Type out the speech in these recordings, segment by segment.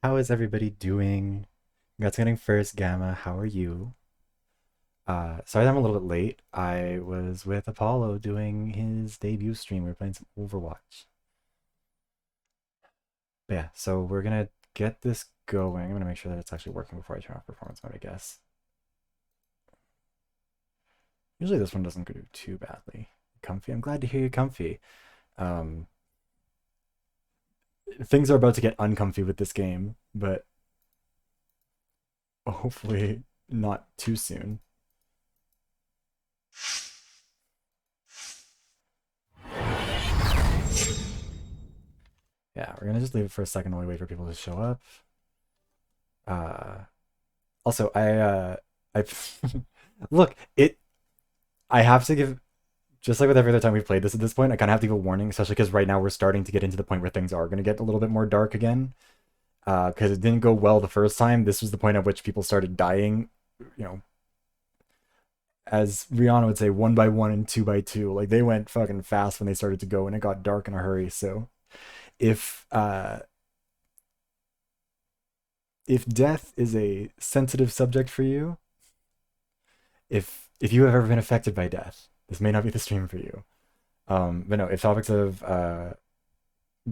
How is everybody doing? Congrats on getting first, Gamma. How are you? Sorry that I'm a little bit late. I was with Apollo doing his debut stream. We were playing some Overwatch. But yeah, so we're gonna get this going. I'm gonna make sure that it's actually working before I turn off performance mode, I guess. Usually this one doesn't go too badly. Comfy. I'm glad to hear you comfy. Um, things are about to get uncomfy with this game, but hopefully not too soon. Yeah, we're gonna just leave it for a second while we wait for people to show up. Uh, Also, I look it. I have to give, just like with every other time we've played this at this point, I kind of have to give a warning, especially because right now we're starting to get into the point where things are going to get a little bit more dark again. Because it didn't go well the first time. This was the point at which people started dying. You know, as Rihanna would say, one by one and two by two. Like they went fucking fast when they started to go, and it got dark in a hurry. So if death is a sensitive subject for you, if you have ever been affected by death, this may not be the stream for you. But no, if topics of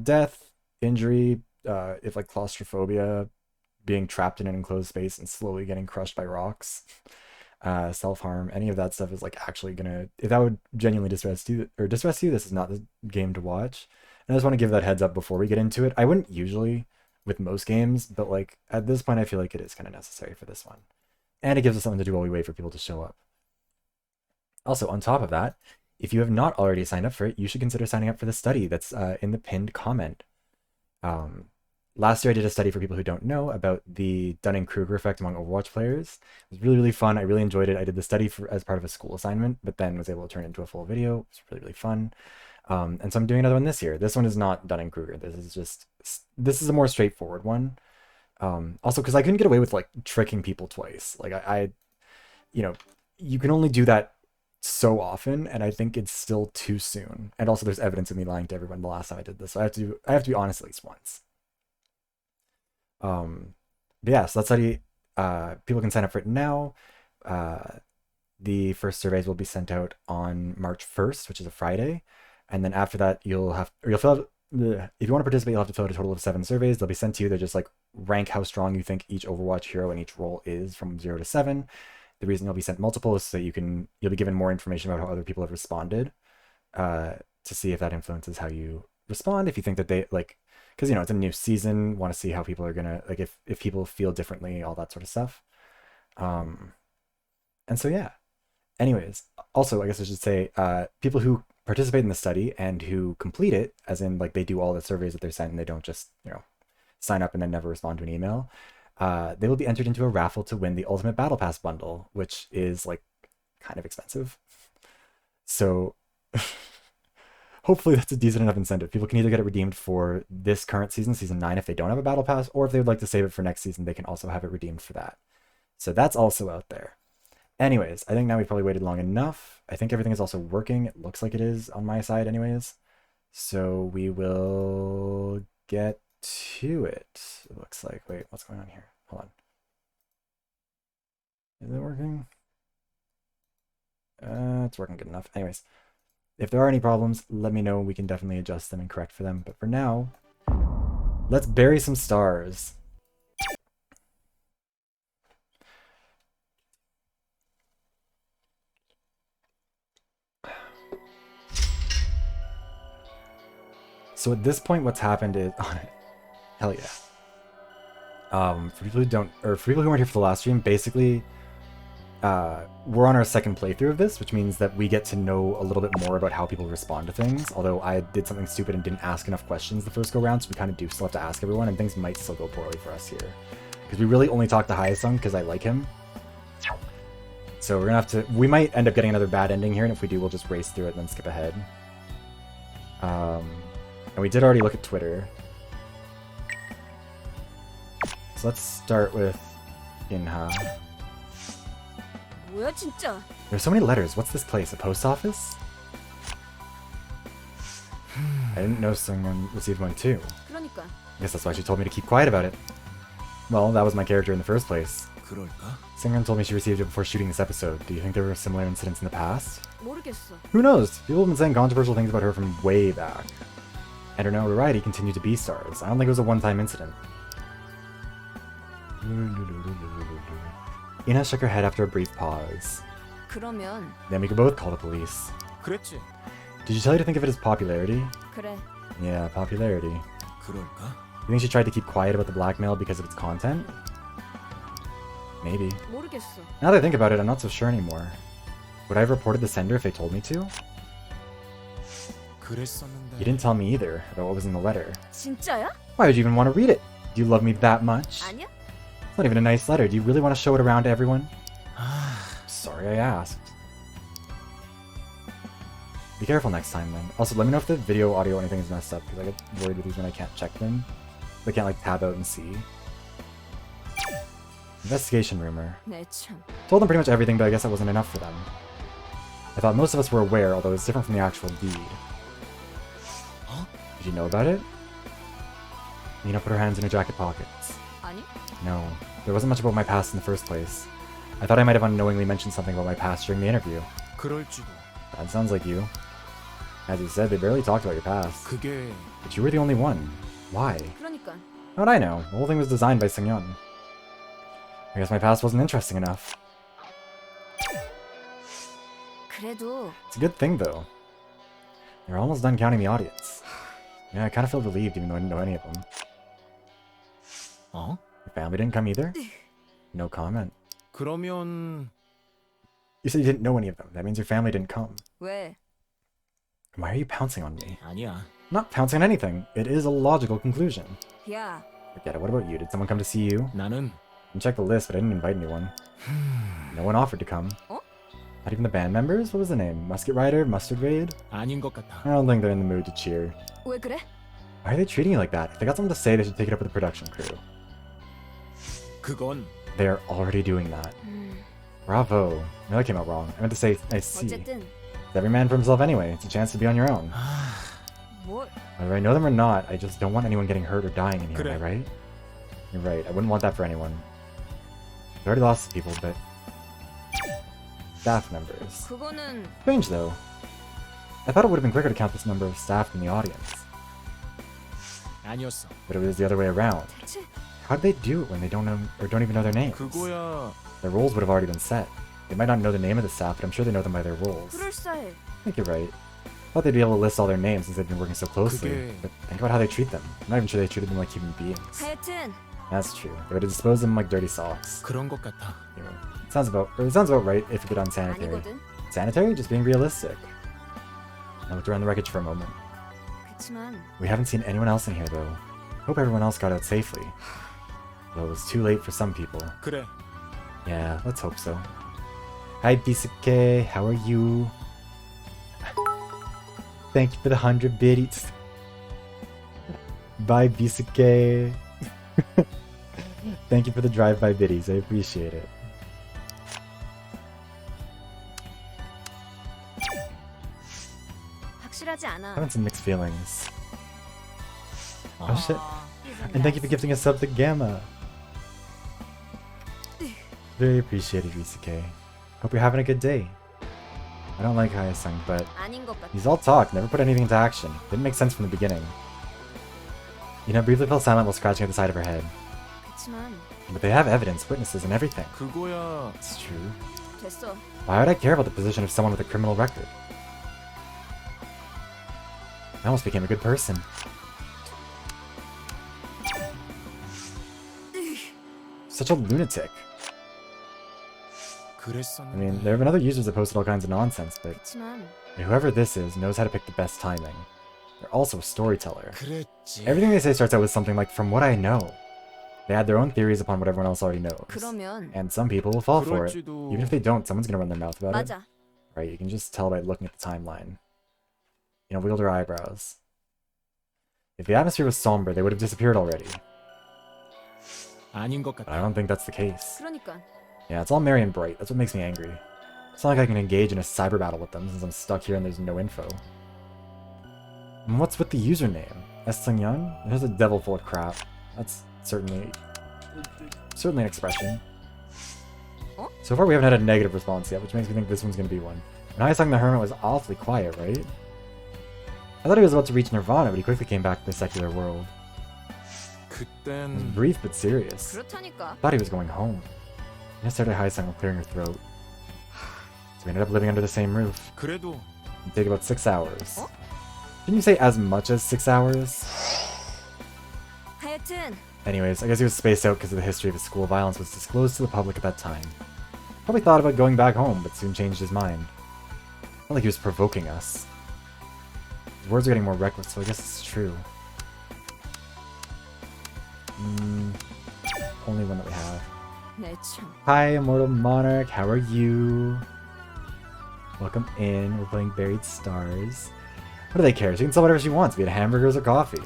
death, injury, if like claustrophobia, being trapped in an enclosed space and slowly getting crushed by rocks, self-harm, any of that stuff is like actually gonna, if that would genuinely distress you, this is not the game to watch. And I just want to give that heads up before we get into it. I wouldn't usually with most games, but like at this point I feel like it is kind of necessary for this one. And it gives us something to do while we wait for people to show up. Also, on top of that, if you have not already signed up for it, you should consider signing up for the study that's in the pinned comment. Um, Last year I did a study for people who don't know about the Dunning-Kruger effect among Overwatch players. It was really, really fun. I really enjoyed it. I did the study as part of a school assignment, but then was able to turn it into a full video. It was really, really fun. And so I'm doing another one this year. This one is not Dunning-Kruger. This is a more straightforward one. Also, because I couldn't get away with like tricking people twice. Like you know, you can only do that so often, and I think it's still too soon. And also, there's evidence of me lying to everyone the last time I did this. So I have to be honest at least once. But yeah, so that's how people can sign up for it now. Uh, the first surveys will be sent out on March 1st, which is a Friday, and then after that, you'll fill out. If you want to participate, you'll have to fill out a total of 7 surveys. They'll be sent to you. They're just like rank how strong you think each Overwatch hero and each role is from 0 to 7. The reason you'll be sent multiple is so that you'll be given more information about how other people have responded, to see if that influences how you respond. If you think that they like, because it's a new season, want to see how people are gonna like, if people feel differently, all that sort of stuff. Um, and so yeah. Anyways, also I guess I should say, people who participate in the study and who complete it, as in like they do all the surveys that they're sent and they don't just sign up and then never respond to an email. They will be entered into a raffle to win the Ultimate Battle Pass bundle, which is like kind of expensive. So hopefully that's a decent enough incentive. People can either get it redeemed for this current season, season 9, if they don't have a battle pass, or if they would like to save it for next season, they can also have it redeemed for that. So that's also out there. Anyways, I think now we've probably waited long enough. I think everything is also working. It looks like it is on my side anyways. So we will get to it. It looks like, wait, what's going on here? Hold on. Is it working? It's working good enough. Anyways, if there are any problems, let me know. We can definitely adjust them and correct for them. But for now, let's bury some stars. So at this point, what's happened is, hell yeah. For people who don't, or for people who weren't here for the last stream, basically, we're on our second playthrough of this, which means that we get to know a little bit more about how people respond to things. Although I did something stupid and didn't ask enough questions the first go round, so we kind of do still have to ask everyone, and things might still go poorly for us here. Because we really only talked to Hyasung because I like him. So we're gonna have to, we might end up getting another bad ending here, and if we do, we'll just race through it and then skip ahead. And we did already look at Twitter. So let's start with Inha. There's so many letters. What's this place? A post office? I didn't know someone received one too. I guess that's why she told me to keep quiet about it. Well, that was my character in the first place. 그럴까? Singyeon told me she received it before shooting this episode. Do you think there were similar incidents in the past? 모르겠어. Who knows? People have been saying controversial things about her from way back. And her notoriety continued to be stars. I don't think it was a one-time incident. Ina shook her head after a brief pause. 그러면 Then we could both call the police. 그랬지. Did she tell you to think of it as popularity? 그래. Yeah, popularity. 그럴까? You think she tried to keep quiet about the blackmail because of its content? Maybe. 모르겠어. Now that I think about it, I'm not so sure anymore. Would I have reported the sender if they told me to? 그랬었는데. You didn't tell me either about what was in the letter. 진짜야? Why would you even want to read it? Do you love me that much? 아니야? It's not even a nice letter. Do you really want to show it around to everyone? 아, Sorry I asked. Be careful next time then. Also, let me know if the video, audio, anything is messed up, because I get worried with these when I can't check them. I can't like tab out and see. Investigation rumor. 내 참. Told them pretty much everything, but I guess that wasn't enough for them. I thought most of us were aware, although it's different from the actual deed. Huh? Did you know about it? Nina put her hands in her jacket pockets. 아니? No, there wasn't much about my past in the first place. I thought I might have unknowingly mentioned something about my past during the interview. 그럴지도. That sounds like you. As you said, they barely talked about your past. 그게 But you were the only one. Why? 그러니까. How'd I know? The whole thing was designed by Sungyeon. I guess my past wasn't interesting enough. 그래도 It's a good thing, though. You're almost done counting the audience. Yeah, I kind of feel relieved even though I didn't know any of them. 어? Your family didn't come either? No comment. 그러면 You said you didn't know any of them. That means your family didn't come. 왜? Why are you pouncing on me? 아니야. I'm not pouncing on anything. It is a logical conclusion. 야, Forget it. What about you? Did someone come to see you? 나는 I checked the list, but I didn't invite anyone. No one offered to come. Oh? Not even the band members? What was the name? Musket Rider? Mustard Raid? 아닌 것 같아. I don't think they're in the mood to cheer. 왜 그래? Why are they treating you like that? If they got something to say, they should take it up with the production crew. 그건 They are already doing that. Bravo. No, that came out wrong. I meant to say, I see. It's 어쨌든 every man for himself anyway. It's a chance to be on your own. 뭘? Whether I know them or not, I just don't want anyone getting hurt or dying in here, am I 그래. right? You're right. I wouldn't want that for anyone. I already lost people, but... Staff members. 그거는 Strange, though. I thought it would have been quicker to count this number of staff than the audience. 아니었어. But it was the other way around. 대체 How did they do it when they don't know or don't even know their names? 그거야. Their roles would have already been set. They might not know the name of the staff, but I'm sure they know them by their roles. I 그럴싸해. think you're right. I thought they'd be able to list all their names since they've been working so closely. 그게- But think about how they treat them. I'm not even sure they treated them like human beings. 하여튼 That's true. They would have disposed of them like dirty socks. 그런 것 같아. You know, it sounds about right if a bit unsanitary. 아니거든. Sanitary? Just being realistic. I looked around the wreckage for a moment. 그치만 We haven't seen anyone else in here though. Hope everyone else got out safely. Though it was too late for some people. 그래. Yeah, let's hope so. Hi Bisuke, how are you? Thank you for the 100 biddies. Bye Bisuke. Thank you for the drive-by biddies, I appreciate it. 확실하지 않아. Having some mixed feelings. Oh shit. Isn't And thank you that for gifting a sub to Gamma. Very appreciated, Risuke. Hope you're having a good day. I don't like Hayasung, but 아닌 것 같아. he's all talk, never put anything into action. Didn't make sense from the beginning. Yuna briefly fell silent while scratching at the side of her head. 그치만 But they have evidence, witnesses, and everything. 그거야. It's true. 됐어. Why would I care about the position of someone with a criminal record? I almost became a good person. Such a lunatic. I 그랬었는데. mean, there have been other users that posted all kinds of nonsense, but 그치만 whoever this is knows how to pick the best timing. They're also a storyteller. 그랬지. Everything they say starts out with something like, from what I know. They add their own theories upon what everyone else already knows. 그러면 And some people will fall for it. 그럴지도. Even if they don't, someone's gonna run their mouth about it. 맞아. Right, you can just tell by looking at the timeline. You know, wiggled her eyebrows. If the atmosphere was somber, they would have disappeared already. 아닌 것 But I 같아. don't think that's the case. 그러니까 Yeah, it's all merry and bright. That's what makes me angry. It's not like I can engage in a cyber battle with them since I'm stuck here and there's no info. And what's with the username? Sungyeon? There's a devil full of crap. That's certainly certainly an expression. Oh? So far we haven't had a negative response yet, which makes me think this one's going to be one. And Haesung the Hermit was awfully quiet, right? I thought he was about to reach Nirvana, but he quickly came back to the secular world. It was 그땐 brief but serious. 그렇다니까. Thought he was going home. He started Haesung while clearing her throat. So we ended up living under the same roof. 그래도 It'd take about 6 hours. Oh? Didn't you say as much as 6 hours? 하여튼 Anyways, I guess he was spaced out because of the history of his school violence was disclosed to the public at that time. Probably thought about going back home, but soon changed his mind. Not like he was provoking us. His words are getting more reckless, so I guess it's true. Only one that we have. 내 참. Hi, Immortal Monarch, how are you? Welcome in, we're playing Buried Stars. What do they care? She can sell whatever she wants, be it hamburgers or coffee.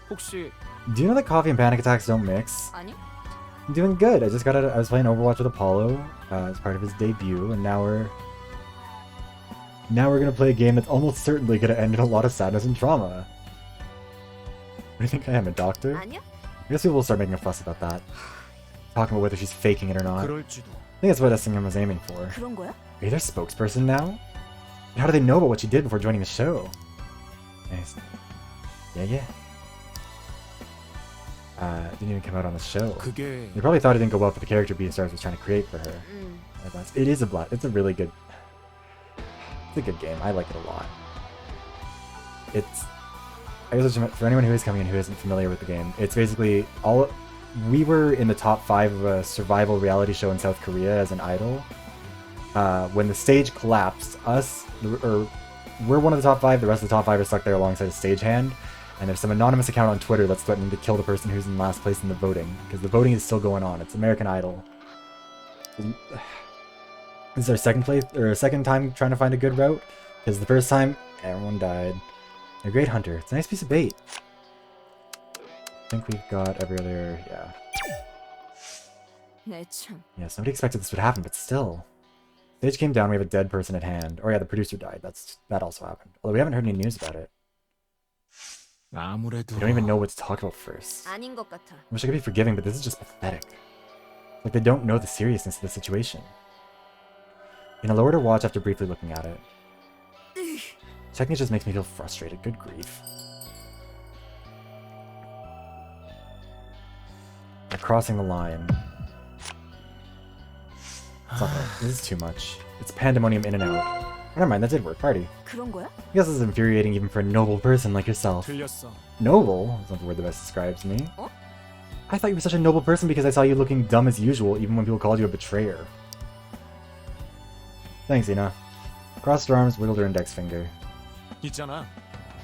혹시 Do you know that coffee and panic attacks don't mix? 아니? I'm doing good. I just got out. I was playing Overwatch with Apollo as part of his debut, and now we're gonna play a game that's almost certainly gonna end in a lot of sadness and trauma. What do you think I am, a doctor? 아니야? I guess people will start making a fuss about that, talking about whether she's faking it or not. I 그럴지도. think that's what Essingen was aiming for. 그런 거야? Are you their spokesperson now? How do they know about what she did before joining the show? Nice. Yeah. Didn't even come out on the show. 그게 They probably thought it didn't go well for the character Beastars was trying to create for her. 응. It is a blast. It's a really good. It's a good game. I like it a lot. It's. I guess for anyone who is coming in who isn't familiar with the game, it's basically all. We were in the top 5 of a survival reality show in South Korea as an idol. When the stage collapsed, we're one of the top 5. The rest of the top 5 are stuck there alongside a stagehand. And there's some anonymous account on Twitter that's threatening to kill the person who's in last place in the voting. Because the voting is still going on. It's American Idol. This is our second time trying to find a good route. Because the first time, everyone died. A great hunter. It's a nice piece of bait. I think we've got every other... yeah. 내 참. Yes, nobody expected this would happen, but still. Stage came down, we have a dead person at hand. Oh yeah, the producer died. That also happened. Although we haven't heard any news about it. 아무래도 We don't even know what to talk about first. 아닌 것 같아. I wish I could be forgiving, but this is just pathetic. Like they don't know the seriousness of the situation. I lowered her watch after briefly looking at it. Checking it just makes me feel frustrated. Good grief. They're crossing the line. It's not gonna, this is too much. It's pandemonium in and out. Oh, never mind, that did work. Party. 그런 거야? I guess this is infuriating even for a noble person like yourself. 틀렸어. Noble? Is not the word that best describes me. Oh? I thought you were such a noble person because I saw you looking dumb as usual, even when people called you a betrayer. Thanks, Ina. Crossed her arms, wiggled her index finger. 있잖아.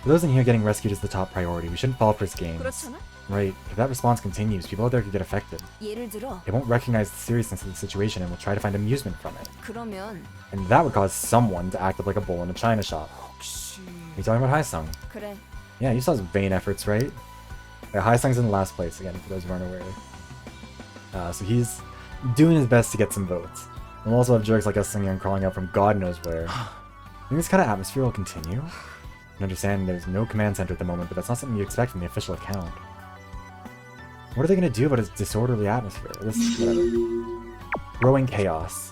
For those in here, getting rescued is the top priority. We shouldn't fall for his games. 그렇잖아. Right. If that response continues, people out there could get affected. 예를 들어. They won't recognize the seriousness of the situation and will try to find amusement from it. 그러면 And that would cause someone to act up like a bull in a china shop. 혹시 Are you talking about Haesung? 그래. Yeah, you saw his vain efforts, right? Haesung's in last place, again, for those who aren't aware. So he's doing his best to get some votes. And we'll also have jerks like us singing and crawling out from God knows where. I think this kind of atmosphere will continue. I understand there's no command center at the moment, but that's not something you expect from the official account. What are they going to do about his disorderly atmosphere? This is whatever. Growing chaos.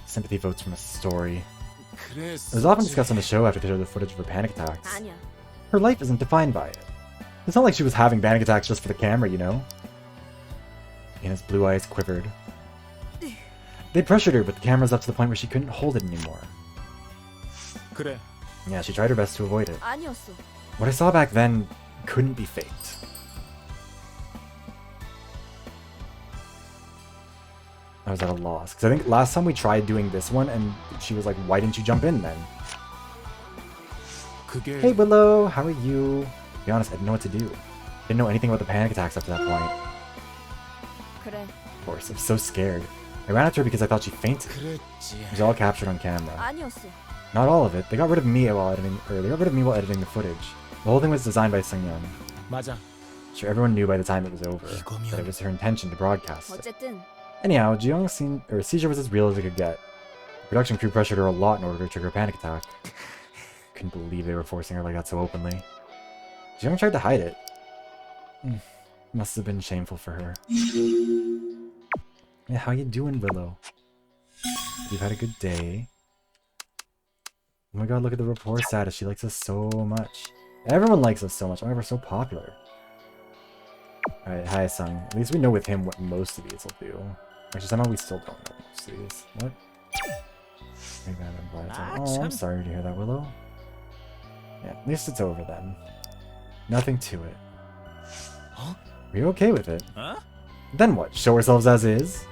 Sympathy votes from a story. It was often discussed on the show after they showed the footage of her panic attacks. 아니야. Her life isn't defined by it. It's not like she was having panic attacks just for the camera, you know? Ina's blue eyes quivered. They pressured her, but the camera's up to the point where she couldn't hold it anymore. 그래. Yeah, she tried her best to avoid it. 아니었어. What I saw back then couldn't be faked. I was at a loss, because I think last time we tried doing this one, and she was like, why didn't you jump in then? 그게 Hey Willow, how are you? To be honest, I didn't know what to do. Didn't know anything about the panic attacks up to that point. 그래. Of course, I was so scared. I ran after her because I thought she fainted. 그랬지. It was all captured on camera. 아니었어. Not all of it. They got rid of me while editing the footage. The whole thing was designed by Seungyeon. 맞아. Sure, everyone knew by the time it was over that it was her intention to broadcast it. 어쨌든 Anyhow, seizure was as real as it could get. The production crew pressured her a lot in order to trigger a panic attack. Couldn't believe they were forcing her like that so openly. She even tried to hide it. Must have been shameful for her. Yeah, how you doing, Willow? You've had a good day. Oh my god, look at the rapport status. She likes us so much. Everyone likes us so much. Why we're so popular. Alright, hi, son. At least we know with him what most of these will do. Actually, somehow we still don't know most of these. What? Maybe I'm glad. Oh, I'm sorry to hear that, Willow. Yeah, at least it's over then. Nothing to it. Huh? Are you okay with it? Huh? Then what? Show ourselves as is?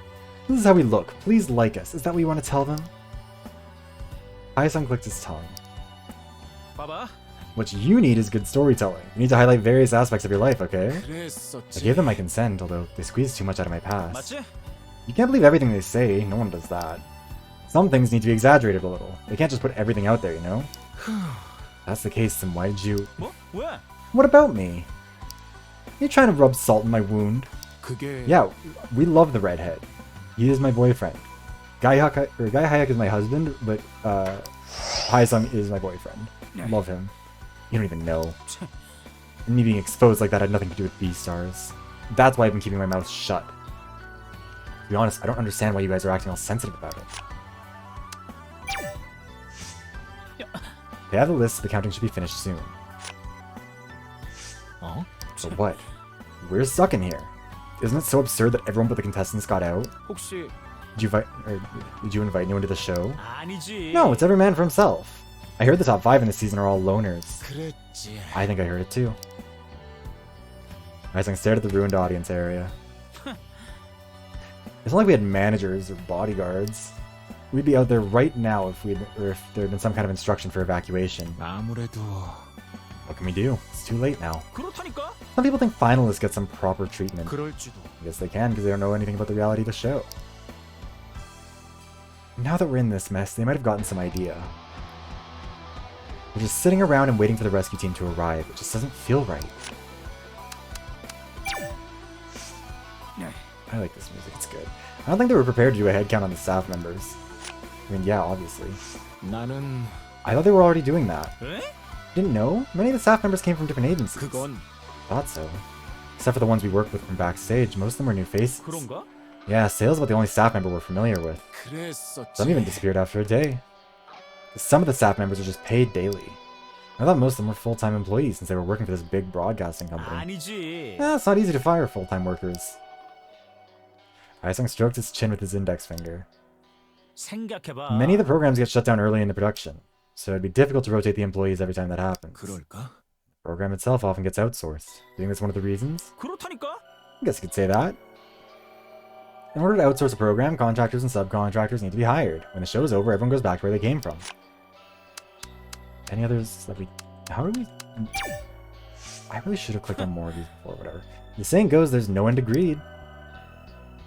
This is how we look. Please like us. Is that what you want to tell them? Hayasan clicked his tongue. 봐봐. What you need is good storytelling. You need to highlight various aspects of your life, okay? I 그랬었지. gave them my consent, although they squeezed too much out of my past. 맞지? You can't believe everything they say. No one does that. Some things need to be exaggerated a little. They can't just put everything out there, you know? If that's the case, then why did you... 뭐? 왜? What about me? You're trying to rub salt in my wound. 그게 Yeah, we love the redhead. He is my boyfriend. Guy Hayak is my husband, but Haesung is my boyfriend. Love him. You don't even know. And me being exposed like that had nothing to do with B-stars. That's why I've been keeping my mouth shut. To be honest, I don't understand why you guys are acting all sensitive about it. They have the list, the counting should be finished soon. 어? But what? We're stuck in here. Isn't it so absurd that everyone but the contestants got out? 혹시 Did you invite anyone to the show? 아니지. No, it's every man for himself. I heard the top 5 in this season are all loners. 그랬지. I think I heard it too. Rising stared at the ruined audience area. It's not like we had managers or bodyguards. We'd be out there right now if there had been some kind of instruction for evacuation. 아무래도 What can we do? It's too late now. 그렇다니까. Some people think finalists get some proper treatment. 그럴지도. I guess they can because they don't know anything about the reality of the show. Now that we're in this mess, they might have gotten some idea. We're just sitting around and waiting for the rescue team to arrive. It just doesn't feel right. I like this music, it's good. I don't think they were prepared to do a headcount on the staff members. I mean, yeah, obviously. 나는 I thought they were already doing that. 에? Didn't know? Many of the staff members came from different agencies. 그건 Thought so. Except for the ones we worked with from backstage, most of them were new faces. 그런가? Yeah, Sales was the only staff member we're familiar with. 그랬었지. Some even disappeared after a day. Some of the staff members are just paid daily. I thought most of them were full-time employees since they were working for this big broadcasting company. 아니지. Yeah, it's not easy to fire full-time workers. Aisung stroked his chin with his index finger. 생각해봐. Many of the programs get shut down early in the production, so it'd be difficult to rotate the employees every time that happens. 그럴까? The program itself often gets outsourced. Do you think that's one of the reasons? 그렇다니까. I guess you could say that. In order to outsource a program, contractors and subcontractors need to be hired. When the show's over, everyone goes back to where they came from. Any others that we... How do we... I really should have clicked on more of these before, whatever. The saying goes, there's no end to greed.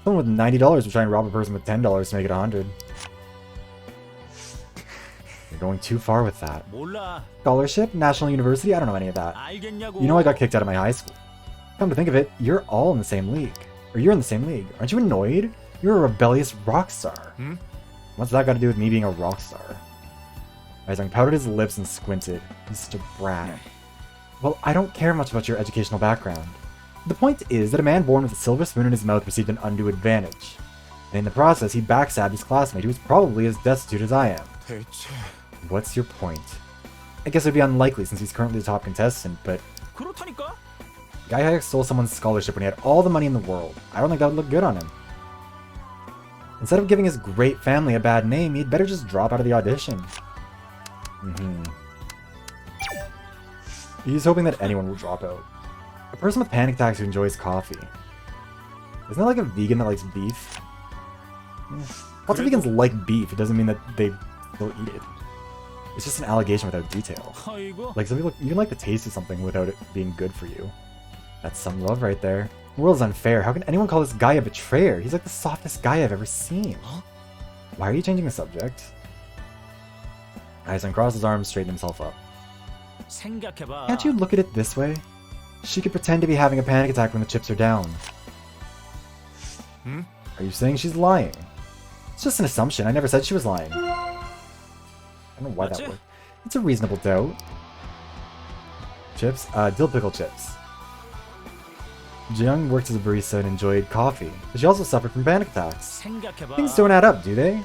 Someone with $90 would try and rob a person with $10 to make it 100. You're going too far with that. 몰라. Scholarship? National University? I don't know any of that. 알겠냐고. You know I got kicked out of my high school. Come to think of it, you're all in the same league. Or you're in the same league. Aren't you annoyed? You're a rebellious rock star. Hmm? What's that got to do with me being a rock star? Aizang pouted his lips and squinted. He's such a brat. Well, I don't care much about your educational background. The point is that a man born with a silver spoon in his mouth received an undue advantage. And in the process, he backstabbed his classmate who was probably as destitute as I am. 대체 What's your point? I guess it would be unlikely since he's currently the top contestant, but 그렇다니까. Guy Hayek stole someone's scholarship when he had all the money in the world. I don't think that would look good on him. Instead of giving his great family a bad name, he'd better just drop out of the audition. He's hoping that anyone will drop out. A person with panic attacks who enjoys coffee. Isn't that like a vegan that likes beef? Lots of vegans like beef, it doesn't mean that they will eat it. It's just an allegation without detail. 아이고. Like some people, you can like the taste of something without it being good for you. That's some love right there. The world is unfair. How can anyone call this guy a betrayer? He's like the softest guy I've ever seen. Huh? Why are you changing the subject? Aizen crossed his arms, straightened himself up. 생각해봐. Can't you look at it this way? She could pretend to be having a panic attack when the chips are down. Hmm? Are you saying she's lying? It's just an assumption. I never said she was lying. I don't know why that 맞지? worked. It's a reasonable doubt. Chips? Dill pickle chips. Jeong worked as a barista and enjoyed coffee, but she also suffered from panic attacks. 생각해봐. Things don't add up, do they?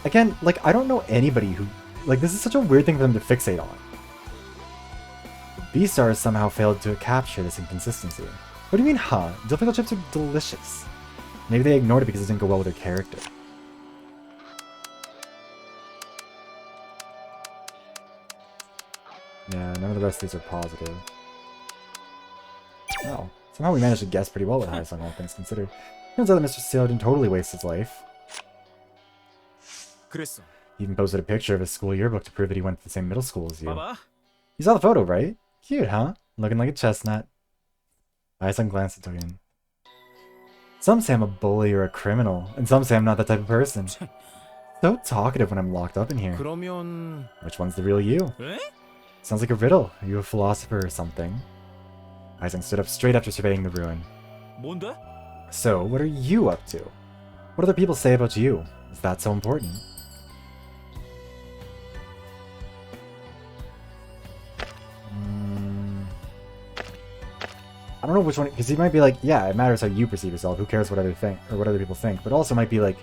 Again, like, I don't know anybody who... Like, this is such a weird thing for them to fixate on. B-stars somehow failed to capture this inconsistency. What do you mean, huh? Dill pickle chips are delicious. Maybe they ignored it because it didn't go well with their character. Yeah, none of the rest of these are positive. Oh. Somehow we managed to guess pretty well with Hyesung, all things considered. Turns out that Mr. Seo didn't totally waste his life. 그랬어. He even posted a picture of his school yearbook to prove that he went to the same middle school as you. 봐봐. You saw the photo, right? Cute, huh? Looking like a chestnut. Hyesung glanced at Togen. Some say I'm a bully or a criminal, and some say I'm not that type of person. So talkative when I'm locked up in here. 그러면 Which one's the real you? 에? Sounds like a riddle. Are you a philosopher or something? Hyesung stood up straight after surveying the ruin. 뭔데? So, what are you up to? What do other people say about you? Is that so important? I don't know which one, because he might be like, yeah, it matters how you perceive yourself. Who cares what other think or what other people think? But also might be like,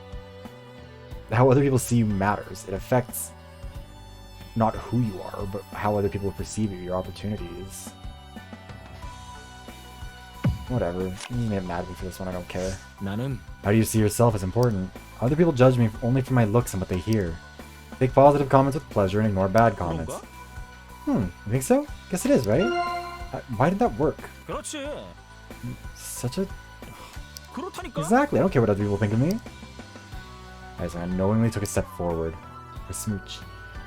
how other people see you matters. It affects not who you are, but how other people perceive you, your opportunities. Whatever. You can get mad at me for this one, I don't care. 나는 How do you see yourself as important? Other people judge me only for my looks and what they hear. Take positive comments with pleasure and ignore bad comments. 그런가? You think so? Guess it is, right? Why did that work? 그렇지. Such a... 그렇다니까. Exactly, I don't care what other people think of me. As I unknowingly took a step forward. For smooch.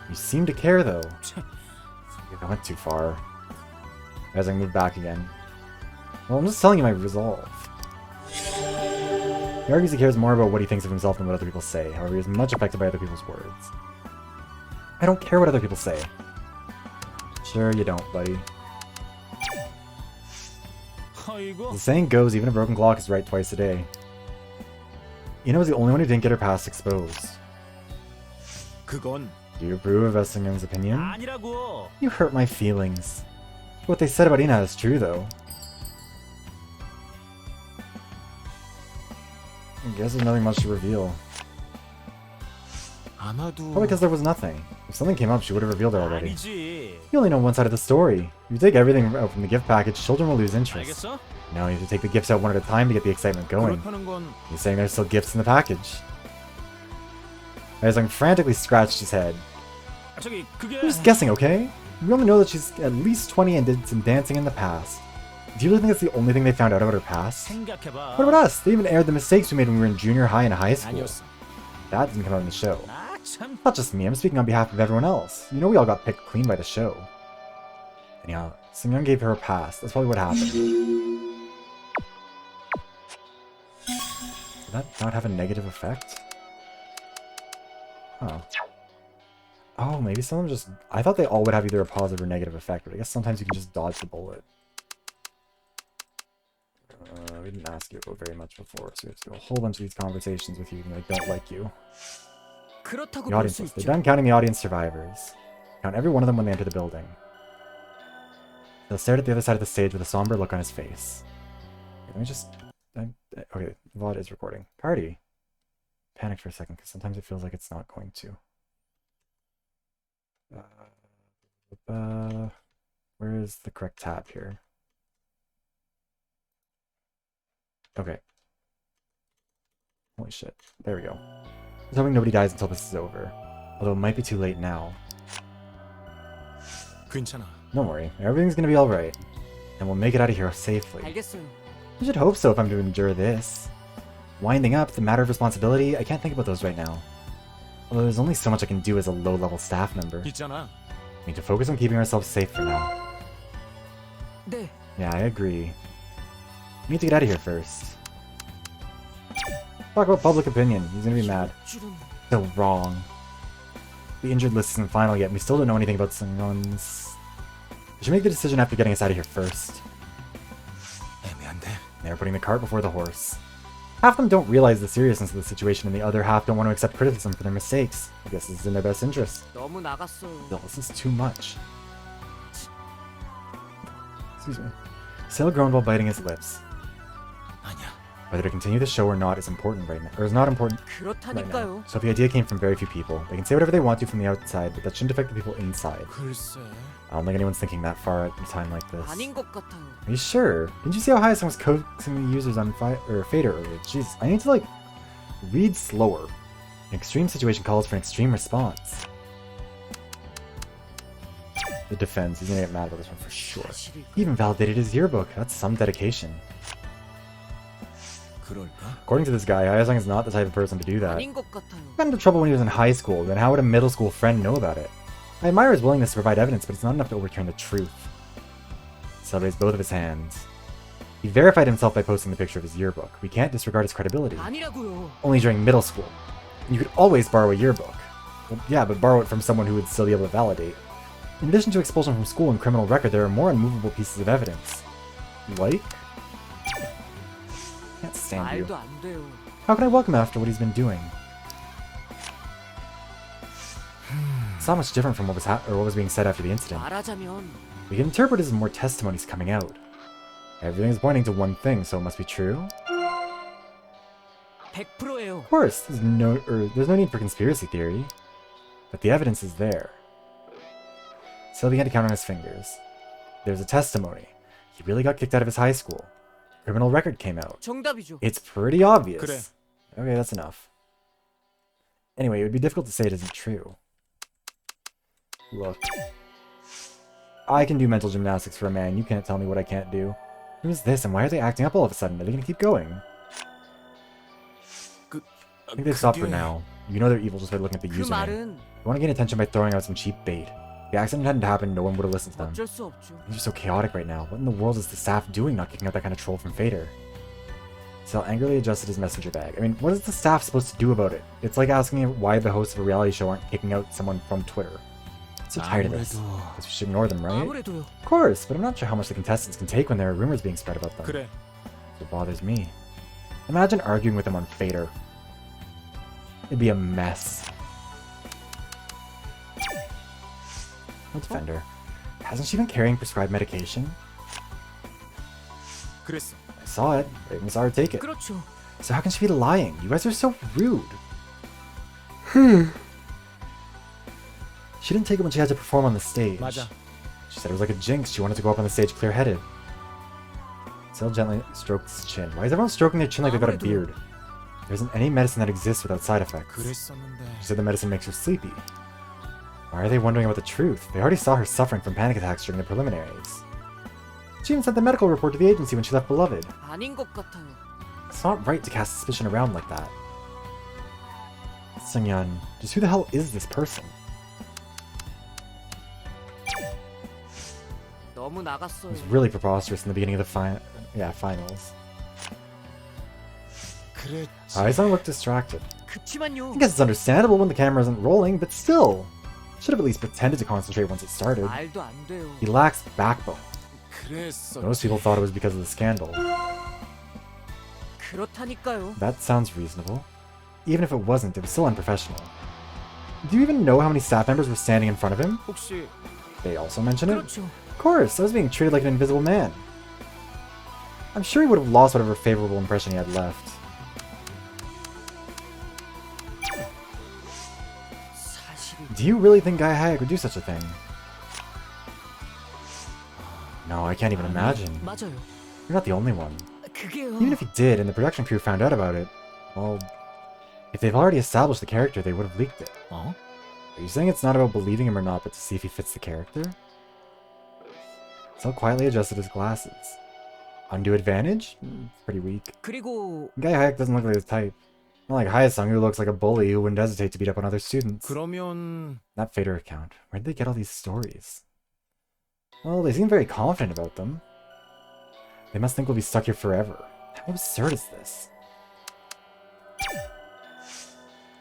You seem to care, though. I went too far. As I moved back again. Well, I'm just telling you my resolve. He argues he cares more about what he thinks of himself than what other people say. However, he is much affected by other people's words. I don't care what other people say. Sure you don't, buddy. 아이고. The saying goes, even a broken clock is right twice a day. Ina was the only one who didn't get her past exposed. 그건 Do you approve of Essingen's opinion? 아니라고. You hurt my feelings. What they said about Ina is true, though. I guess there's nothing much to reveal. 아마도. Probably because there was nothing. If something came up, she would have revealed it already. 아니지. You only know one side of the story. If you take everything out from the gift package, children will lose interest. 알겠어? Now you have to take the gifts out one at a time to get the excitement going. 그렇다는 건 He's saying there's still gifts in the package. Aizong frantically scratched his head. 저기 그게. I'm just guessing, okay? We only know that she's at least 20 and did some dancing in the past. Do you really think that's the only thing they found out about her past? 생각해봐. What about us? They even aired the mistakes we made when we were in junior high and high school. 아니었어. That didn't come out in the show. 아 참. Not just me, I'm speaking on behalf of everyone else. You know we all got picked clean by the show. Anyhow, Seungyeon gave her a pass. That's probably what happened. Did that not have a negative effect? Huh. Oh, maybe some of them just... I thought they all would have either a positive or negative effect, but I guess sometimes you can just dodge the bullet. We didn't ask you about very much before, so we have to do a whole bunch of these conversations with you even though I don't like you. 그렇다고 The 볼 audience 수 list. They're 있죠. done counting the audience survivors. Count every one of them when they enter the building. They'll stare at the other side of the stage with a somber look on his face. Let me just... Okay, VoD is recording. Party. Panicked for a second, because sometimes it feels like it's not going to. Where is the correct tab here? Okay. Holy shit. There we go. I was hoping nobody dies until this is over. Although it might be too late now. 괜찮아. Don't worry. Everything's gonna be alright. And we'll make it out of here safely. 알겠어요. I should hope so if I'm to endure this. Winding up, the matter of responsibility, I can't think about those right now. Although there's only so much I can do as a low-level staff member. 있잖아. We need to focus on keeping ourselves safe for now. 네. Yeah, I agree. We need to get out of here first. Talk about public opinion. He's gonna be mad. 줄은 So wrong. The injured list isn't final yet, and we still don't know anything about Seungyeon's... We should make the decision after getting us out of here first. 애매한데. They're putting the cart before the horse. Half of them don't realize the seriousness of the situation, and the other half don't want to accept criticism for their mistakes. I guess this is in their best interest. 너무 나갔어. No, this is too much. Excuse me. Sale groaned while biting his lips. 아니야. Whether to continue the show or not is important right now, or is not important right now. 그렇다니까요. So if the idea came from very few people, they can say whatever they want to from the outside, but that shouldn't affect the people inside. 글쎄. I don't think anyone's thinking that far at a time like this. 아닌 것 같아요. Are you sure? Didn't you see how Hyasung was coaxing the users on Fader earlier? Jesus, I need to, like, read slower. An extreme situation calls for an extreme response. The defense, he's gonna get mad about this one for sure. He even validated his yearbook. That's some dedication. 그럴까? According to this guy, Hyasung is not the type of person to do that. 아닌 것 같아요. He got into trouble when he was in high school, then how would a middle school friend know about it? I admire his willingness to provide evidence, but it's not enough to overturn the truth. Sel raised both of his hands. He verified himself by posting the picture of his yearbook. We can't disregard his credibility. 아니라고요. Only during middle school. You could always borrow a yearbook. Well, yeah, but borrow it from someone who would still be able to validate. In addition to expulsion from school and criminal record, there are more unmovable pieces of evidence. Like? Can't stand you. 말도 안 돼요. How can I welcome him after what he's been doing? It's not much different from what was being said after the incident. 말하자면 We can interpret it as more testimonies coming out. Everything is pointing to one thing, so it must be true. 100%예요. Of course, there's no need for conspiracy theory, but the evidence is there. Sil began to count on his fingers. There's a testimony. He really got kicked out of his high school. Criminal record came out. 정답이죠. It's pretty obvious. 그래. Okay, that's enough. Anyway, it would be difficult to say it isn't true. Look. I can do mental gymnastics for a man. You can't tell me what I can't do. Who is this, and why are they acting up all of a sudden? Are they gonna keep going? I think they've stopped for now. You know they're evil just by looking at the 그 username. 말은 You want to gain attention by throwing out some cheap bait. If the accident hadn't happened, no one would have listened to them. 어쩔 수 없죠. Things are so chaotic right now. What in the world is the staff doing not kicking out that kind of troll from Fader? Sal angrily adjusted his messenger bag. I mean, what is the staff supposed to do about it? It's like asking why the hosts of a reality show aren't kicking out someone from Twitter. I'm so tired of this. Guess we should ignore them, right? 아무래도요. Of course, but I'm not sure how much the contestants can take when there are rumors being spread about them. 그래. It bothers me. Imagine arguing with them on Fader. It'd be a mess. No defender. Hasn't she been carrying prescribed medication? 그랬어. I saw it. I even saw her take it. 그렇죠. So how can she be lying? You guys are so rude. She didn't take it when she had to perform on the stage. 맞아. She said it was like a jinx. She wanted to go up on the stage clear-headed. Sel gently stroked his chin. Why is everyone stroking their chin like they got a beard? There isn't any medicine that exists without side effects. 그랬었는데. She said the medicine makes her sleepy. Why are they wondering about the truth? They already saw her suffering from panic attacks during the preliminaries. She even sent the medical report to the agency when she left Beloved. 아닌 것 같아요. It's not right to cast suspicion around like that. Sungyeon, just who the hell is this person? 너무 It 나갔어요. was really preposterous in the beginning of the finals. 그랬지. Aizan looked distracted. 그치만요. I guess it's understandable when the camera isn't rolling, but still. Should have at least pretended to concentrate once it started. 말도 안 돼요. He lacks backbone. 그랬어. Most people thought it was because of the scandal. 그렇다니까요. That sounds reasonable. Even if it wasn't, it was still unprofessional. Do you even know how many staff members were standing in front of him? 혹시 They also mention it? 그렇죠. Of course, I was being treated like an invisible man. I'm sure he would have lost whatever favorable impression he had left. 사실은 Do you really think Guy Hayek would do such a thing? No, I can't even imagine. 맞아요. You're not the only one. 그게요. Even if he did and the production crew found out about it, well, if they've already established the character, they would have leaked it. 어? Are you saying it's not about believing him or not, but to see if he fits the character? Sel quietly adjusted his glasses. Undue advantage? Pretty weak. 그리고 Guy Hayek doesn't look like his type. Not like Hyasung, who looks like a bully who wouldn't hesitate to beat up on other students. 그러면 That Fader account. Where'd they get all these stories? Well, they seem very confident about them. They must think we'll be stuck here forever. How absurd is this?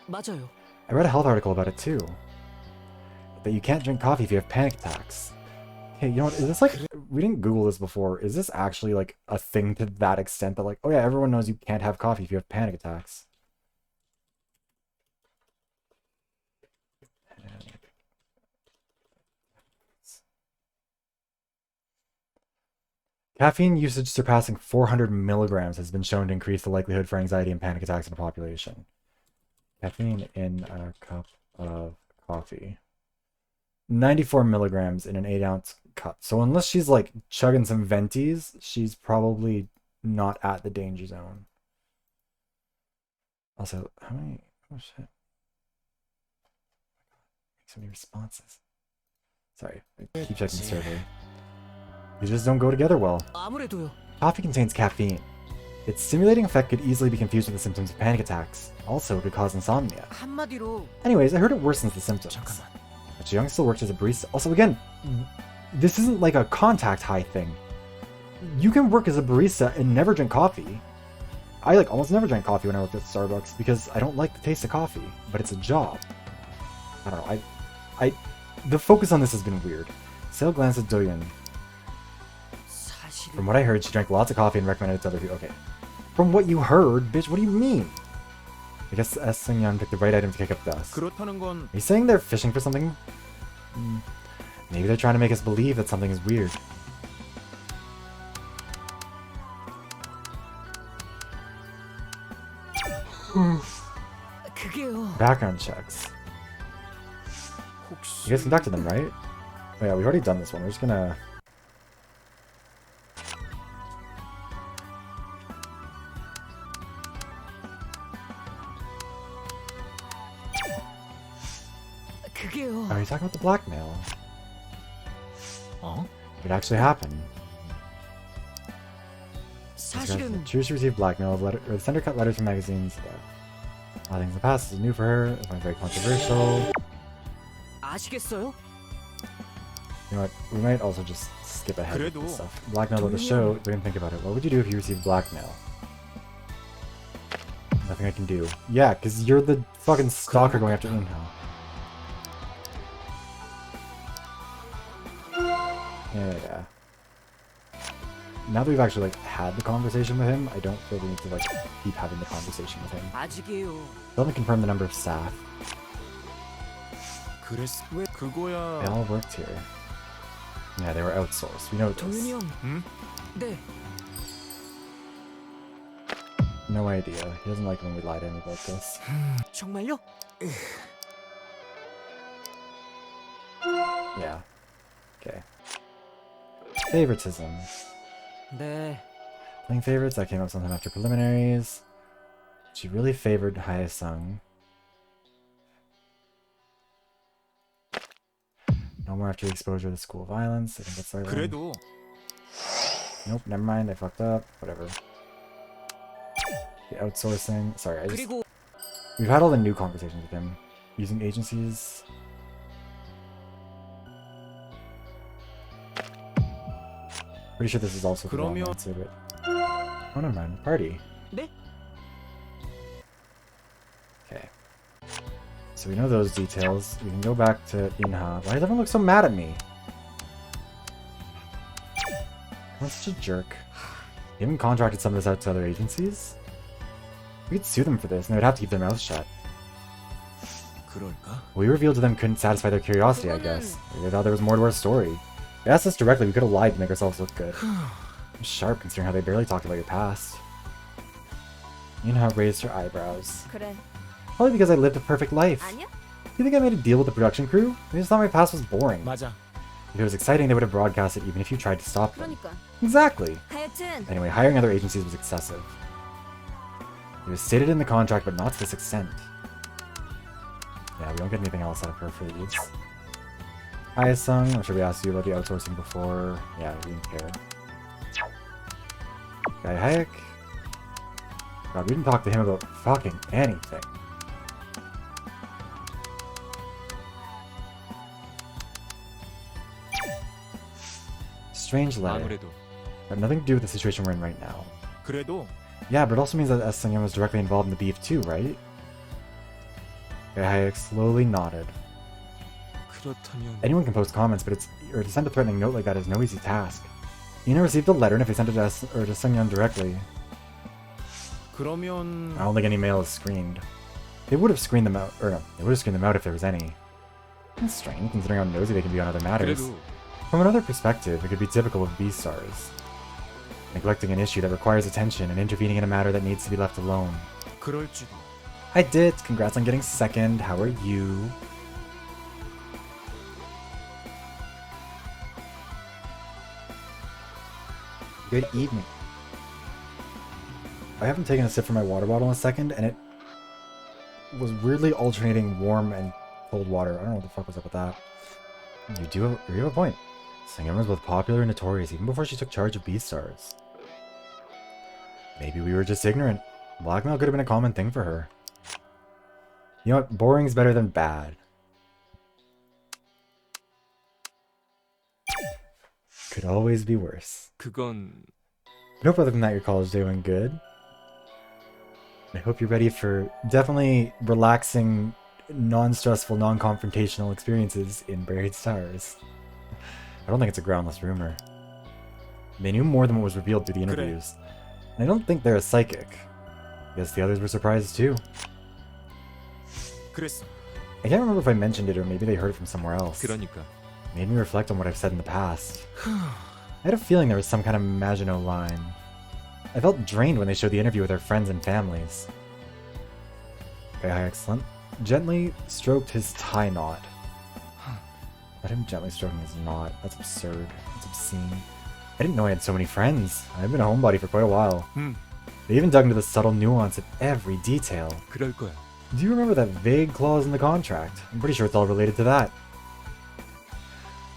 맞아요. I read a health article about it too. That you can't drink coffee if you have panic attacks. Hey, you know what? Is this like, we didn't Google this before. Is this actually like a thing to that extent that like, oh yeah, everyone knows you can't have coffee if you have panic attacks? Caffeine usage surpassing 400 milligrams has been shown to increase the likelihood for anxiety and panic attacks in the population. Caffeine in a cup of coffee. 94 milligrams in an 8-ounce cup. So unless she's like chugging some venties, she's probably not at the danger zone. Also, how many? Oh shit. So many responses. Sorry, I keep checking the survey. These just don't go together well. 아무래도요. Coffee contains caffeine. Its stimulating effect could easily be confused with the symptoms of panic attacks. Also, it could cause insomnia. 한마디로 Anyways, I heard it worsens the symptoms. 잠깐만. But Young still works as a barista. Also, again, this isn't like a contact high thing. You can work as a barista and never drink coffee. I like almost never drank coffee when I worked at Starbucks because I don't like the taste of coffee, but it's a job. I don't know. The focus on this has been weird. Sale glanced at Doyun. 사실은 From what I heard, she drank lots of coffee and recommended it to other people. Okay. From what you heard, bitch, what do you mean? I guess S. Seung-yeon picked the right item to kick up dust. 그렇다는 건 Are you saying they're fishing for something? Maybe they're trying to make us believe that something is weird. 그게요. Background checks. 혹시 You guys conducted them, right? Oh yeah, we've already done this one. We're just gonna... 그게요. Are you talking about the blackmail? 어? It actually happened. 사실은 Choose to receive blackmail of letter, or sender cut letters from magazines. A lot of things in the past. This is new for her. I find it very controversial. 아시겠어요? You know what? We might also just skip ahead with 그래도 this stuff. Blackmail about the show. We didn't think about it. What would you do if you received blackmail? Nothing I can do. Yeah, because you're the fucking stalker going after Inha. Yeah. Now that we've actually like had the conversation with him, I don't feel the need to like keep having the conversation with him. 아직이에요. Let me confirm the number of staff. 그랬 왜 그거야? They all worked here. Yeah, they were outsourced. We know 동윤이 this. 형. 응? 네. No idea. He doesn't like when we lie to him about this. 정말요? Yeah. Okay. Favoritism. 네. Playing favorites, that came up sometime after preliminaries. She really favored Hae-sung. No more after the exposure to the school violence. I think that's the right one. 그래도 Nope, never mind. I fucked up. Whatever. The outsourcing. Sorry, 그리고 we've had all the new conversations with him. Using agencies. Pretty sure this is also the wrong 그러면- answer, but... Oh, never mind. Party. 네? Okay. So we know those details. We can go back to Inha. Why does everyone look so mad at me? I'm such a jerk. You haven't contracted some of this out to other agencies? We could sue them for this, and they would have to keep their mouths shut. 그럴까? What we revealed to them couldn't satisfy their curiosity, I guess. They thought there was more to our story. They asked us directly, we could have lied to make ourselves look good. I'm sharp considering how they barely talked about your past. Inha raised her eyebrows. 그래. Probably because I lived a perfect life. 아니야? You think I made a deal with the production crew? They just thought my past was boring. 맞아. If it was exciting, they would have broadcast it even if you tried to stop them. 그러니까. Exactly. 하여튼 Anyway, hiring other agencies was excessive. It was stated in the contract, but not to this extent. Yeah, we don't get anything else out of her for these. Hae-sung, I'm sure we asked you about the outsourcing before. Yeah, we didn't care. Guy Hayek. God, we didn't talk to him about fucking anything. Strange letter. 아무래도 Had nothing to do with the situation we're in right now. 그래도 Yeah, but it also means that S. Seung-yeon was directly involved in the beef too, right? Guy Hayek slowly nodded. 그렇다면 Anyone can post comments, but to send a threatening note like that is no easy task. Yuna received a letter, and if they sent it to us or to Sungyeon directly, 그러면 I don't think any mail is screened. They would have screened them out, or no, they would have screened them out if there was any. That's strange, considering how nosy they can be on other matters. 그래도 From another perspective, it could be typical of B-stars. Neglecting an issue that requires attention and intervening in a matter that needs to be left alone. 그럴지도. I did. Congrats on getting second. How are you? Good evening. I haven't taken a sip from my water bottle in a second, and it was weirdly alternating warm and cold water. I don't know what the fuck was up with that. You have a point. Sungyeon was both popular and notorious even before she took charge of B-stars. Maybe we were just ignorant. Blackmail could have been a common thing for her. You know what? Boring's better than bad. Could always be worse. 그건 I hope other than that your college day went good. I hope you're ready for definitely relaxing, non-stressful, non-confrontational experiences in Buried Stars. I don't think it's a groundless rumor. They knew more than what was revealed through the interviews. And I don't think they're a psychic. I guess the others were surprised too. 그랬어. I can't remember if I mentioned it or maybe they heard it from somewhere else. 그러니까 Made me reflect on what I've said in the past. I had a feeling there was some kind of Maginot line. I felt drained when they showed the interview with their friends and families. Okay, excellent. Gently stroked his tie knot. Let him gently stroking his knot. That's absurd. That's obscene. I didn't know I had so many friends. I've been a homebody for quite a while. They even dug into the subtle nuance of every detail. 그럴 거야. Do you remember that vague clause in the contract? I'm pretty sure it's all related to that.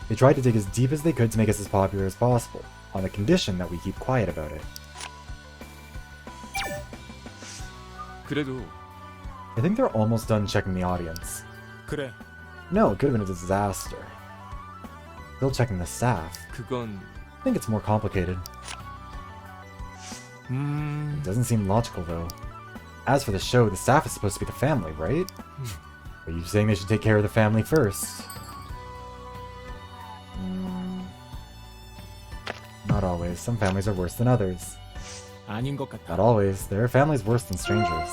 They tried to dig as deep as they could to make us as popular as possible, on the condition that we keep quiet about it. 그래도 I think they're almost done checking the audience. 그래. No, it could have been a disaster. Still checking the staff. 그건 I think it's more complicated. It doesn't seem logical, though. As for the show, the staff is supposed to be the family, right? Are you saying they should take care of the family first? Not always. Some families are worse than others. 아닌 것 같아. Not always. There are families worse than strangers.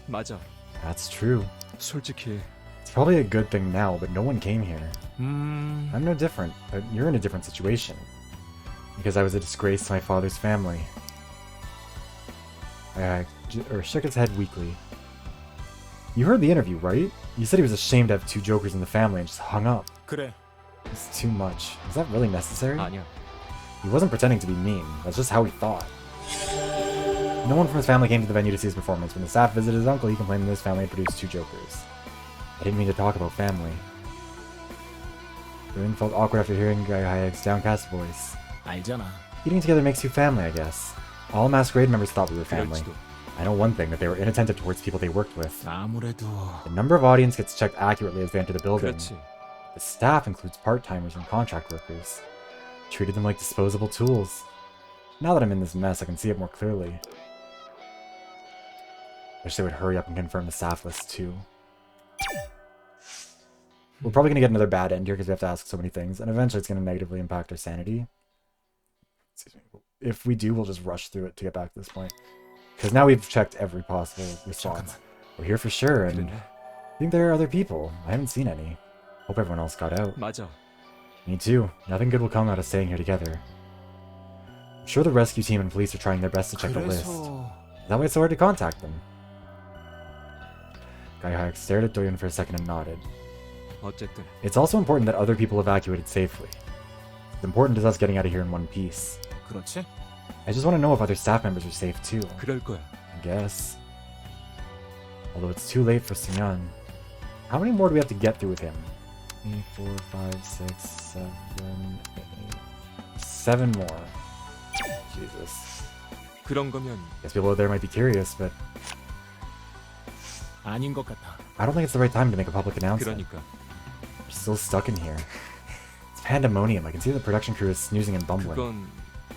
맞아. That's true. 솔직히 It's probably a good thing now, but no one came here. 음 I'm no different, but you're in a different situation. Because I was a disgrace to my father's family. Shook his head weakly. You heard the interview, right? You said he was ashamed to have two jokers in the family and just hung up. 그래. It's too much. Is that really necessary? 아니야. He wasn't pretending to be mean. That's just how he thought. No one from his family came to the venue to see his performance. When the staff visited his uncle, he complained that his family had produced two jokers. I didn't mean to talk about family. Ruin felt awkward after hearing Guy Hayek's downcast voice. 알잖아. Eating together makes you family, I guess. All masquerade members thought we were family. 그럴지도. I know one thing, that they were inattentive towards people they worked with. 아무래도 The number of audience gets checked accurately as they enter the building. 그렇지. The staff includes part-timers and contract workers. Treated them like disposable tools. Now that I'm in this mess, I can see it more clearly. Wish they would hurry up and confirm the staff list too. We're probably going to get another bad end here because we have to ask so many things, and eventually it's going to negatively impact our sanity. Excuse me. If we do, we'll just rush through it to get back to this point. Because now we've checked every possible response. We're here for sure, and I think there are other people. I haven't seen any. Hope everyone else got out. 맞아. Me too. Nothing good will come out of staying here together. I'm sure the rescue team and police are trying their best to check the list. 그래서 Is that why it's so hard to contact them? Guy Hayek stared at Doyon for a second and nodded. 어쨌든 It's also important that other people evacuated safely. It's important as us getting out of here in one piece. 그렇지? I just want to know if other staff members are safe too. 그럴 거야. I guess. Although it's too late for Sungyeon. How many more do we have to get through with him? 3, 4, 5, 6, 7, 8. 7 more. Jesus. 그런 거면 Guess people out there might be curious, but 아닌 것 같아. I don't think it's the right time to make a public announcement. 그러니까 We're still stuck in here. It's pandemonium. I can see the production crew is snoozing and bumbling. 그건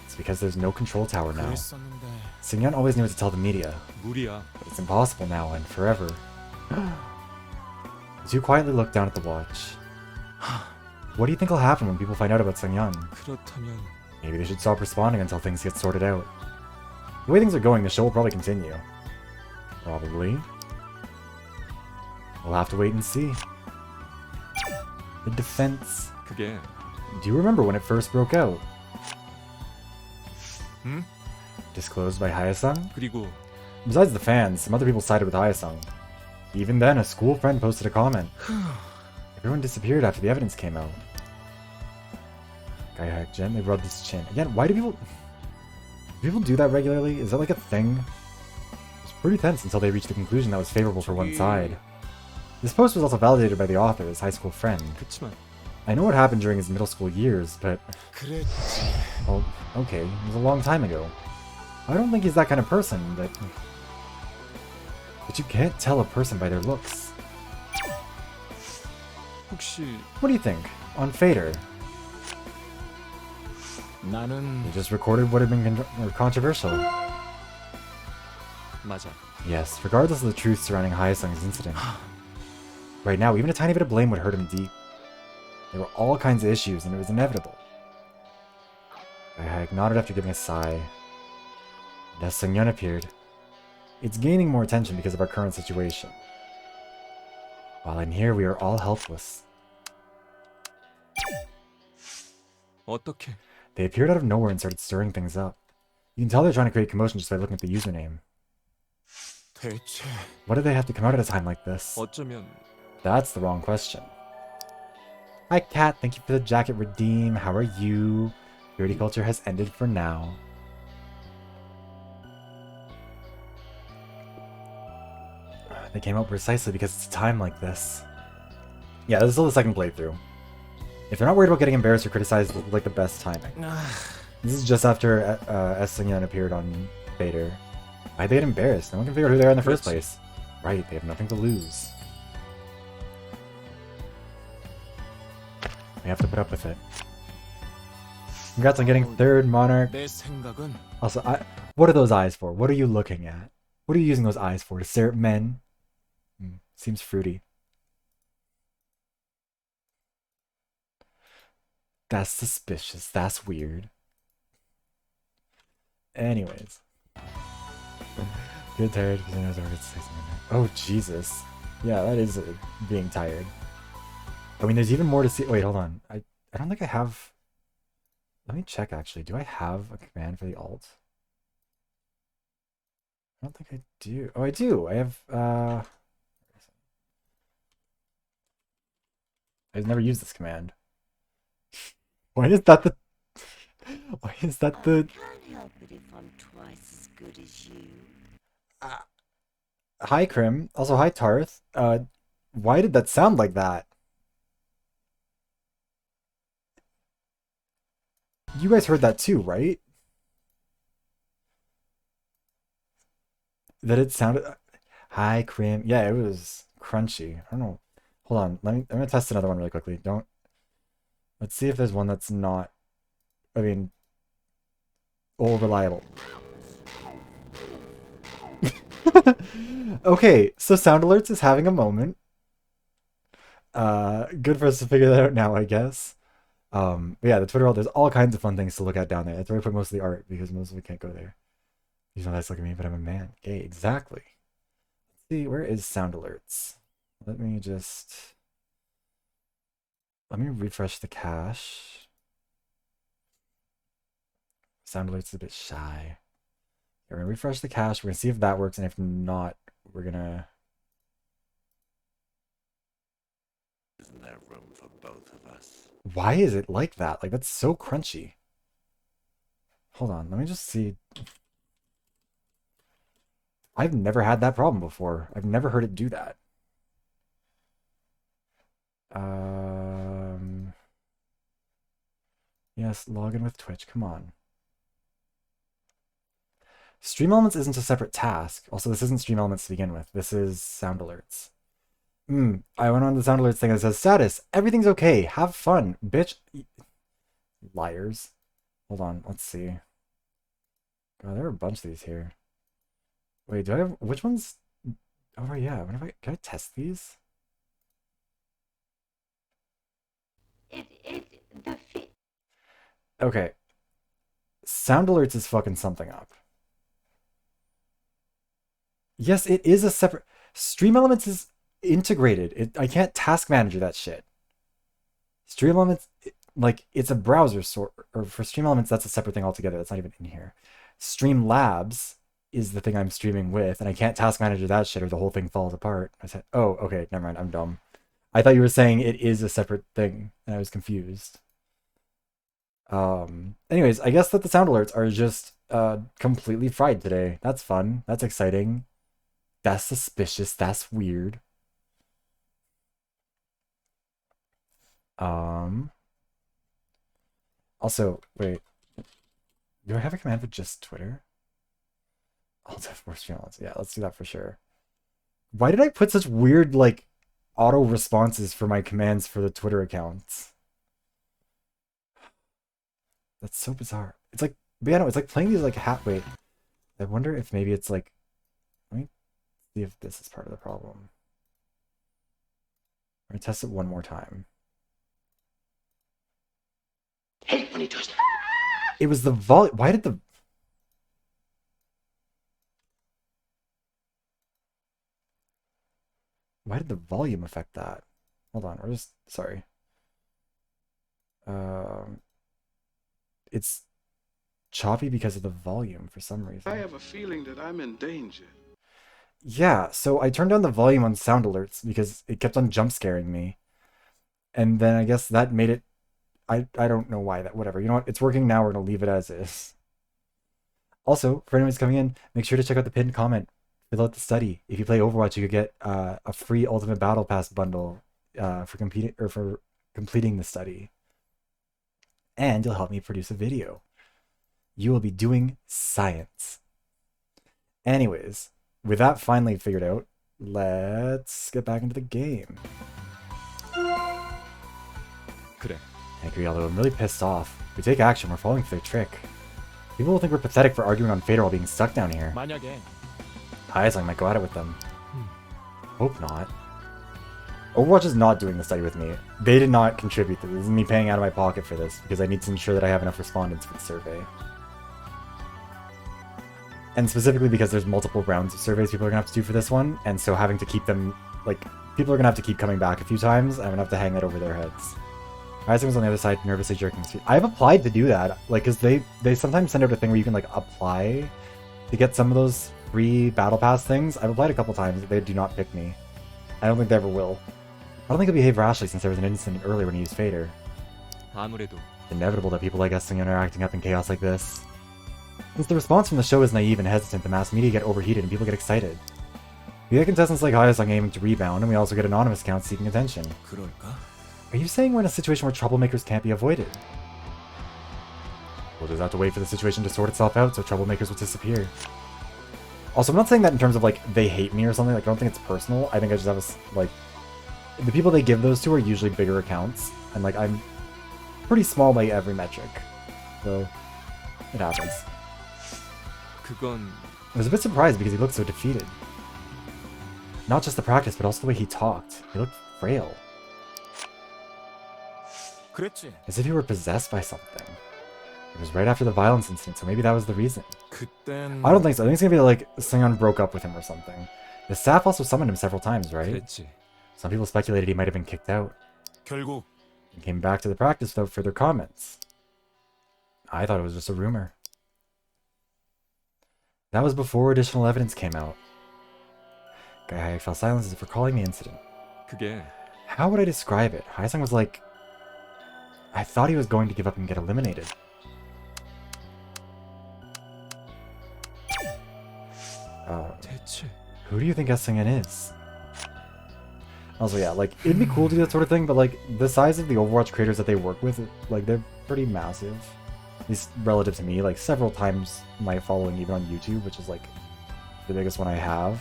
It's because there's no control tower now. 그랬었는데. Sungyeon always knew what to tell the media, 무리야. but it's impossible now and forever. The two quietly look down at the watch. What do you think will happen when people find out about Sungyeon? 그렇다면 Maybe they should stop responding until things get sorted out. The way things are going, the show will probably continue. Probably. We'll have to wait and see. The defense. 그게 Do you remember when it first broke out? 응? Disclosed by Hayasung? 그리고 Besides the fans, some other people sided with Hayasung. Even then, a school friend posted a comment. Everyone disappeared after the evidence came out. Gaihak gently rubbed his chin. Again, why do people do that regularly? Is that like a thing? It was pretty tense until they reached the conclusion that was favorable for one side. This post was also validated by the author, his high school friend. 그치만 I know what happened during his middle school years, but... 그랬지. Well, okay, it was a long time ago. I don't think he's that kind of person, but... But you can't tell a person by their looks. 혹시 What do you think? On Fader, 나는 they just recorded what had been controversial. 맞아. Yes, regardless of the truth surrounding Hyasung's incident. Right now, even a tiny bit of blame would hurt him deep. There were all kinds of issues, and it was inevitable. Gaihak nodded after giving a sigh. And as Sungyeon appeared, it's gaining more attention because of our current situation. While in here, we are all helpless. 어떻게? They appeared out of nowhere and started stirring things up. You can tell they're trying to create commotion just by looking at the username. 대체 Why do they have to come out at a time like this? 어쩌면 That's the wrong question. Hi Kat, thank you for the jacket redeem. How are you? Purity culture has ended for now. They came out precisely because it's a time like this. Yeah, this is still the second playthrough. If they're not worried about getting embarrassed or criticized, this is like the best timing. This is just after S. Sungyeon appeared on Vader. Why'd they get embarrassed? No one can figure out who they are in the first place. Right, they have nothing to lose. We have to put up with it. Congrats on getting third Monarch. 내 생각은 Also, what are those eyes for? What are you looking at? What are you using those eyes for? To stare at men? Seems fruity. That's suspicious. That's weird. Anyways. Get tired because I know Zora gets to say something. Oh, Jesus. Yeah, that is being tired. I mean, there's even more to see. Wait, hold on. I don't think I have... Let me check, actually. Do I have a command for the alt? I don't think I do. Oh, I do. I have... I've never used this command. Why is that the... Why is that the... Can't help it if I'm twice as good as you. Hi, Krim. Also, hi, Tarth. Why did that sound like that? You guys heard that too, right? That it sounded... Hi, Krim. Yeah, it was crunchy. I don't know. Hold on. I'm gonna test another one really quickly. Don't... Let's see if there's one that's not... I mean... all reliable. Okay, so Sound Alerts is having a moment. Good for us to figure that out now, I guess. But yeah, the Twitter world, there's all kinds of fun things to look at down there. That's where I put most of the art, because most of it can't go there. You know, that's look at me, but I'm a man. Gay, exactly. Let's see, where is Sound Alerts? Let me refresh the cache. Sound Alerts is a bit shy. We're gonna refresh the cache. We're gonna see if that works, and if not, we're gonna... Isn't there room for both of us? Why is it like that? Like, that's so crunchy. Hold on, let me just see. I've never had that problem before. I've never heard it do that. Yes, log in with Twitch. Come on. Stream Elements isn't a separate task. Also, this isn't Stream Elements to begin with. This is Sound Alerts. I went on the Sound Alerts thing and it says, status, everything's okay. Have fun, bitch. Liars. Hold on, let's see. God, there are a bunch of these here. Wait, do I have... Which ones... Oh, yeah. Can I test these? Okay. Sound alerts is fucking something up. Yes, it is a separate... Stream Elements is integrated. I can't task manager that shit. Stream Elements, like, it's a browser sort... Or for Stream Elements, that's a separate thing altogether. That's not even in here. Stream Labs is the thing I'm streaming with, and I can't task manager that shit or the whole thing falls apart. I said, oh, okay, never mind, I'm dumb. I thought you were saying it is a separate thing, and I was confused. Anyways, I guess that the sound alerts are just completely fried today. That's fun. That's exciting. That's suspicious. That's weird. Also, wait. Do I have a command for just Twitter? Alt F4 streamlets. Yeah, let's do that for sure. Why did I put such weird, like, auto responses for my commands for the Twitter accounts? That's so bizarre. It's like, but yeah, no, it's like playing these like wait. I wonder if maybe it's like, let me see if this is part of the problem. I'm gonna test it one more time. Hate when he does that. It was the volume. Why did the volume affect that? Hold on, we're just sorry. It's choppy because of the volume for some reason. I have a feeling that I'm in danger. Yeah, so I turned down the volume on sound alerts because it kept on jump scaring me. And then I guess that made it... I don't know why that... Whatever. You know what? It's working now. We're going to leave it as is. Also, for anyone who's coming in, make sure to check out the pinned comment. Fill out the study. If you play Overwatch, you could get a free Ultimate Battle Pass bundle for completing the study. And you'll help me produce a video. You will be doing science. Anyways, with that finally figured out, let's get back into the game. 그래. Angry, although I'm really pissed off. If we take action, we're falling for their trick. People will think we're pathetic for arguing on Fader while being stuck down here. 만약에 I might go at it with them. Hope not. Overwatch is not doing the study with me. They did not contribute to this. This is me paying out of my pocket for this because I need to ensure that I have enough respondents for the survey. And specifically because there's multiple rounds of surveys people are going to have to do for this one, and so having to keep them, like, people are going to have to keep coming back a few times, I'm going to have to hang that over their heads. Rising was on the other side, nervously jerking his feet. I've applied to do that, like, because they sometimes send out a thing where you can, like, apply to get some of those free Battle Pass things. I've applied a couple times, they do not pick me. I don't think they ever will. I don't think he'll behave rashly since there was an incident earlier when he used Fader. 아무래도 It's inevitable that people like us are acting up in chaos like this. Since the response from the show is naive and hesitant, the mass media get overheated and people get excited. We get contestants like Hayasang aiming to rebound, and we also get anonymous accounts seeking attention. 그럴까? Are you saying we're in a situation where troublemakers can't be avoided? We'll just have to wait for the situation to sort itself out so troublemakers will disappear. Also, I'm not saying that in terms of, like, they hate me or something. Like, I don't think it's personal. I think I just have a, like... The people they give those to are usually bigger accounts. And, like, I'm pretty small by every metric. So, it happens. 그건 I was a bit surprised because he looked so defeated. Not just the practice, but also the way he talked. He looked frail. 그랬지. As if he were possessed by something. It was right after the violence incident, so maybe that was the reason. 그땐 I don't think so. I think it's gonna be like Singon broke up with him or something. The staff also summoned him several times, right? 그랬지. Some people speculated he might have been kicked out. 결국 And came back to the practice without further comments. I thought it was just a rumor. That was before additional evidence came out. Guy fell silent as if recalling the incident. 그게 How would I describe it? Haesung was like... I thought he was going to give up and get eliminated. 대체 Who do you think Essingen is? Also, yeah, like, it'd be cool to do that sort of thing, but, like, the size of the Overwatch creators that they work with, like, they're pretty massive. At least relative to me, like, several times my following even on YouTube, which is, like, the biggest one I have.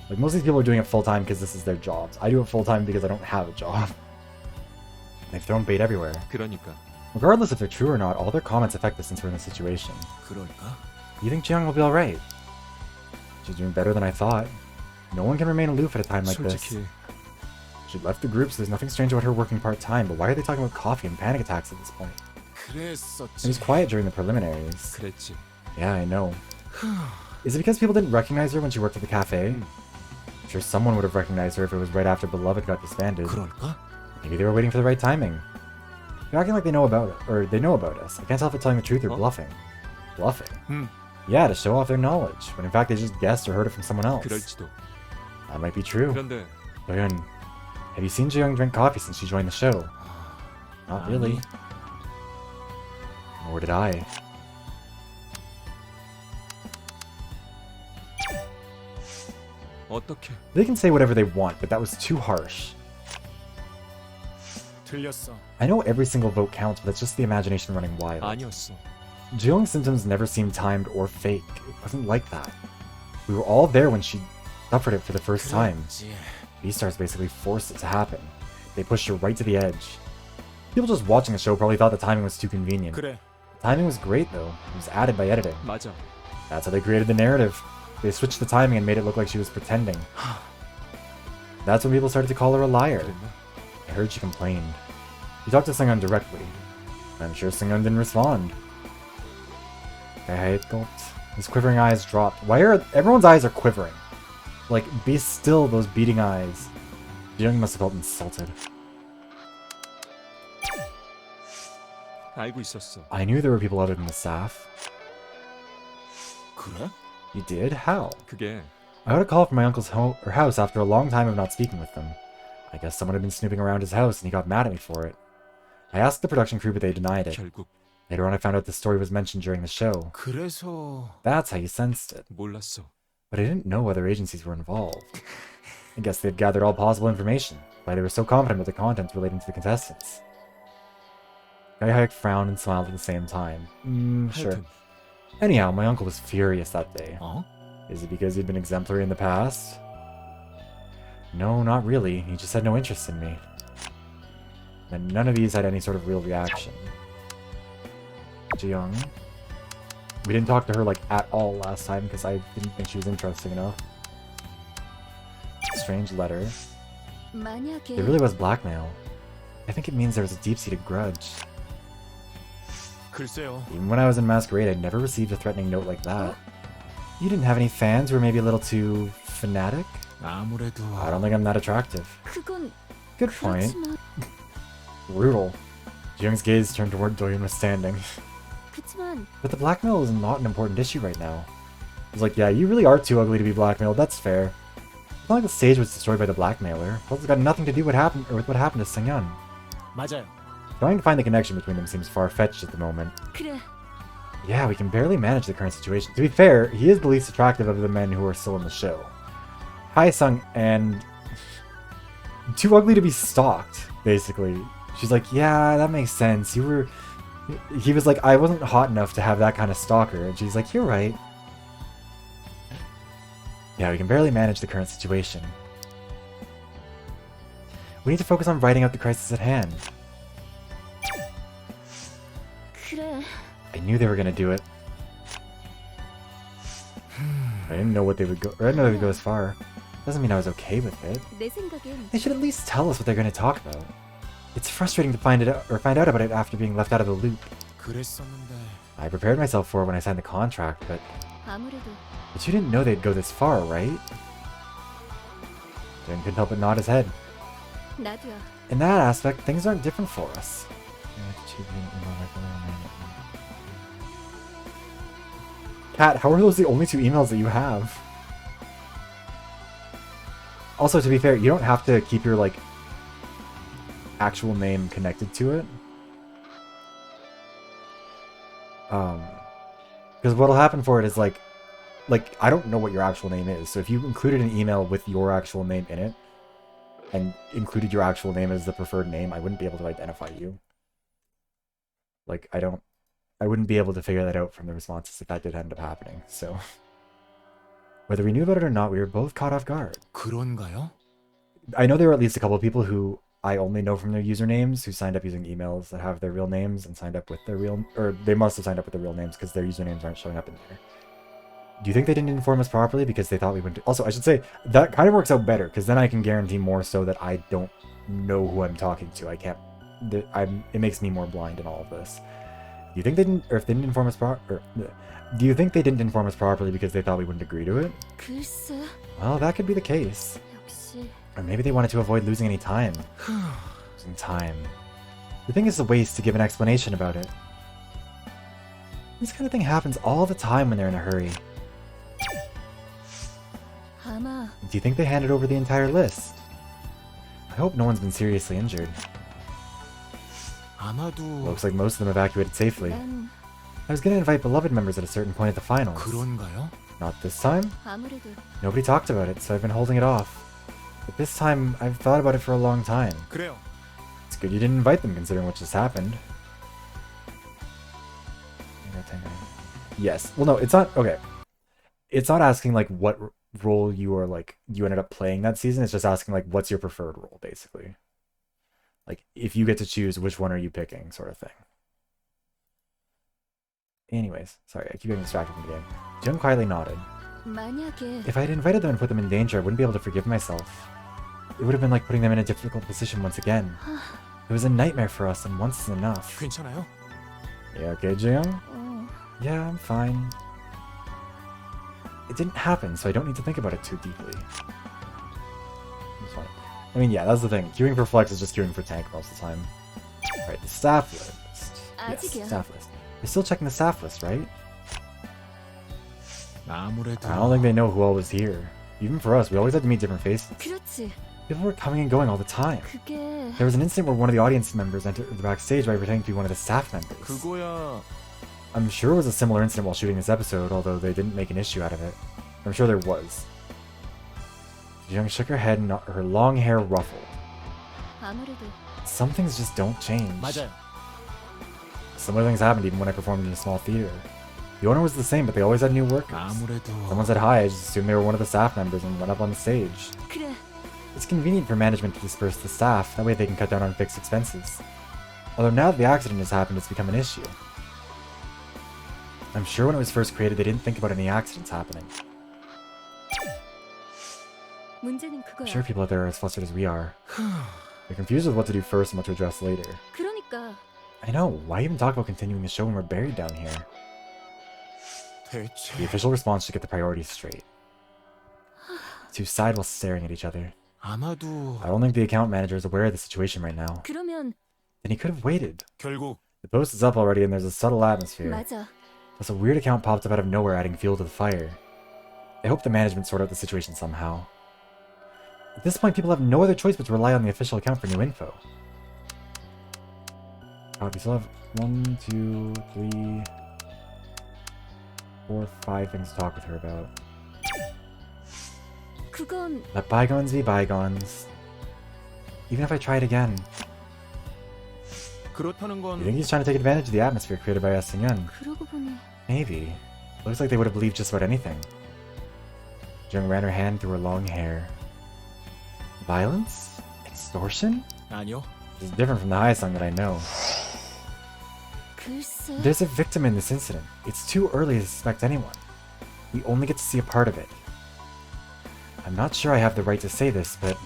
Like, most of these people are doing it full-time because this is their jobs. I do it full-time because I don't have a job. They've thrown bait everywhere. 그러니까 Regardless if they're true or not, all their comments affect us since we're in this situation. 그럴까? You think Jiang will be alright? She's doing better than I thought. No one can remain aloof at a time like this. 솔직히 She left the group, so there's nothing strange about her working part-time, but why are they talking about coffee and panic attacks at this point? It was 그랬었지. quiet during the preliminaries. 그랬지. Yeah, I know. Is it because people didn't recognize her when she worked at the cafe? I'm sure someone would have recognized her if it was right after Beloved got disbanded. 그럴까? Maybe they were waiting for the right timing. They're acting like they know about it, or they know about us. I can't tell if they're telling the truth or Huh? bluffing. Bluffing? Hmm. Yeah, to show off their knowledge, when in fact they just guessed or heard it from someone else. 그럴지도. That might be true. 그런데 Doyeon, have you seen Jaeyoung drink coffee since she joined the show? Not really. Nor did I. 어떻게? They can say whatever they want, but that was too harsh. 틀렸어. I know every single vote counts, but it's just the imagination running wild. 아니었어. Jaeyoung's symptoms never seemed timed or fake. It wasn't like that. We were all there when she suffered it for the first time. 그랬지. Beastars basically forced it to happen. They pushed her right to the edge. People just watching the show probably thought the timing was too convenient. 그래. The timing was great though. It was added by editing. 맞아. That's how they created the narrative. They switched the timing and made it look like she was pretending. That's when people started to call her a liar. 그랬나? I heard she complained. She talked to Seungyeon directly. I'm sure Seungyeon didn't respond. I gulped. His quivering eyes dropped. Why are everyone's eyes are quivering? Like, be still, those beating eyes. Jaeyoung must have felt insulted. 알고 있었어. I knew there were people other than the staff. 그래? You did? How? 그게 I got a call from my uncle's house after a long time of not speaking with them. I guess someone had been snooping around his house and he got mad at me for it. I asked the production crew, but they denied it. 결국 Later on, I found out the story was mentioned during the show. 그래서 That's how you sensed it. 몰랐어. But I didn't know other agencies were involved. I guess they'd gathered all possible information, why they were so confident with the contents relating to the contestants. Guy Hayek frowned and smiled at the same time. Sure. 하여튼, Anyhow, my uncle was furious that day. 어? Is it because he'd been exemplary in the past? No, not really. He just had no interest in me. And none of these had any sort of real reaction. Jaeyoung. We didn't talk to her, like, at all last time because I didn't think she was interesting enough. Strange letter. 만약에 It really was blackmail. I think it means there was a deep-seated grudge. 글쎄요. Even when I was in Masquerade, I never received a threatening note like that. You didn't have any fans who were maybe a little too fanatic? 아무래도 I don't think I'm that attractive. 그건 Good point. 그렇지만 Brutal. Jung's gaze turned toward Doyeon was standing. 그렇지만 But the blackmail is not an important issue right now. He's like, yeah, you really are too ugly to be blackmailed, that's fair. It's not like the stage was destroyed by the blackmailer. Plus, it's got nothing to do with what happened to Seungyeon. 맞아요. Trying to find the connection between them seems far-fetched at the moment. 그래 Yeah, we can barely manage the current situation. To be fair, he is the least attractive of the men who are still in the show. Hae-sung and... too ugly to be stalked, basically. She's like, yeah, that makes sense. You were... He was like, I wasn't hot enough to have that kind of stalker. And she's like, you're right. Yeah, we can barely manage the current situation. We need to focus on writing out the crisis at hand. 그래 I knew they were gonna do it. I didn't know what they would go, or I didn't know they would go as far. Doesn't mean I was okay with it. 내 생각엔 They should at least tell us what they're gonna talk about. It's frustrating to find out about it after being left out of the loop. 그랬었는데 I prepared myself for it when I signed the contract, but 아무래도 you didn't know they'd go this far, right? Jin couldn't help but nod his head. 나도야 In that aspect, things aren't different for us. Kat, how are those the only two emails that you have? Also, to be fair, you don't have to keep your, like, actual name connected to it. Because what'll happen for it is, like, I don't know what your actual name is, so if you included an email with your actual name in it, and included your actual name as the preferred name, I wouldn't be able to identify you. Like, I wouldn't be able to figure that out from the responses if that did end up happening, so... Whether we knew about it or not, we were both caught off guard. 그런가요? I know there were at least a couple of people who I only know from their usernames who signed up using emails that have their real names and signed up with their real... Or they must have signed up with their real names because their usernames aren't showing up in there. Do you think they didn't inform us properly because they thought we wouldn't? Also, I should say that kind of works out better because then I can guarantee more so that I don't know who I'm talking to. I can't. It makes me more blind in all of this. Do you think they didn't, or if they didn't inform us do you think they didn't inform us properly because they thought we wouldn't agree to it? 글쎄, Well, that could be the case. 역시 Or maybe they wanted to avoid losing any time. Losing time. The thing is a waste to give an explanation about it. This kind of thing happens all the time when they're in a hurry. 아마 Do you think they handed over the entire list? I hope no one's been seriously injured. 아마도 Looks like most of them evacuated safely. 난 I was gonna invite beloved members at a certain point at the finals. 그런가요? Not this time. 아무래도 Nobody talked about it, so I've been holding it off. But this time, I've thought about it for a long time. 그래요. It's good you didn't invite them considering what just happened. Yes. Well, no, it's not. Okay. It's not asking, like, what role you are, like, you ended up playing that season. It's just asking, like, what's your preferred role, basically. Like, if you get to choose, which one are you picking, sort of thing. Anyways, sorry, I keep getting distracted from the game. Jung quietly nodded. 만약에 If I had invited them and put them in danger, I wouldn't be able to forgive myself. It would have been like putting them in a difficult position once again. It was a nightmare for us, and once is enough. 괜찮아요? Yeah, okay, Jung? 어, Yeah, I'm fine. It didn't happen, so I don't need to think about it too deeply. It's fine. I mean, yeah, that's the thing. Queuing for Flex is just queuing for Tank most of the time. Alright, the staff list. Yes, 아직이야. staff list. They're still checking the staff list, right? 아무래도 I don't think they know who all was here. Even for us, we always had to meet different faces. 그렇지. People were coming and going all the time. 그게 There was an incident where one of the audience members entered the backstage by pretending to be one of the staff members. 그거야. I'm sure it was a similar incident while shooting this episode, although they didn't make an issue out of it. I'm sure there was. Jung shook her head and her long hair ruffled. 아무래도 Some things just don't change. 맞아요. Similar things happened even when I performed in a small theater. The owner was the same, but they always had new workers. 아무래도 Someone said hi, I just assumed they were one of the staff members and went up on the stage. 그래. It's convenient for management to disperse the staff, that way they can cut down on fixed expenses. Although now that the accident has happened, it's become an issue. I'm sure when it was first created, they didn't think about any accidents happening. 문제는 I'm 그거야. sure people out there are as flustered as we are. They're confused with what to do first and what to address later. 그러니까 I know, why even talk about continuing the show when we're buried down here? The 대체 official response should get the priorities straight. The two sighed while staring at each other. 아마도 I don't think the account manager is aware of the situation right now. 그러면 Then he could have waited. 결국 The post is up already and there's a subtle atmosphere. 맞아. Plus a weird account popped up out of nowhere adding fuel to the fire. I hope the management sort out the situation somehow. At this point, people have no other choice but to rely on the official account for new info. God, we still have 1, 2, 3, 4, 5 things to talk with her about. 그건 Let bygones be bygones. Even if I try it again, 그렇다는 you think 건 he's trying to take advantage of the atmosphere created by us and Yun? 그러고 보니 Maybe. Looks like they would have believed just about anything. Jung ran her hand through her long hair. Violence? Extortion? 아니요. This is different from the Hyesung that I know. 글쎄. There's a victim in this incident. It's too early to suspect anyone. We only get to see a part of it. I'm not sure I have the right to say this, but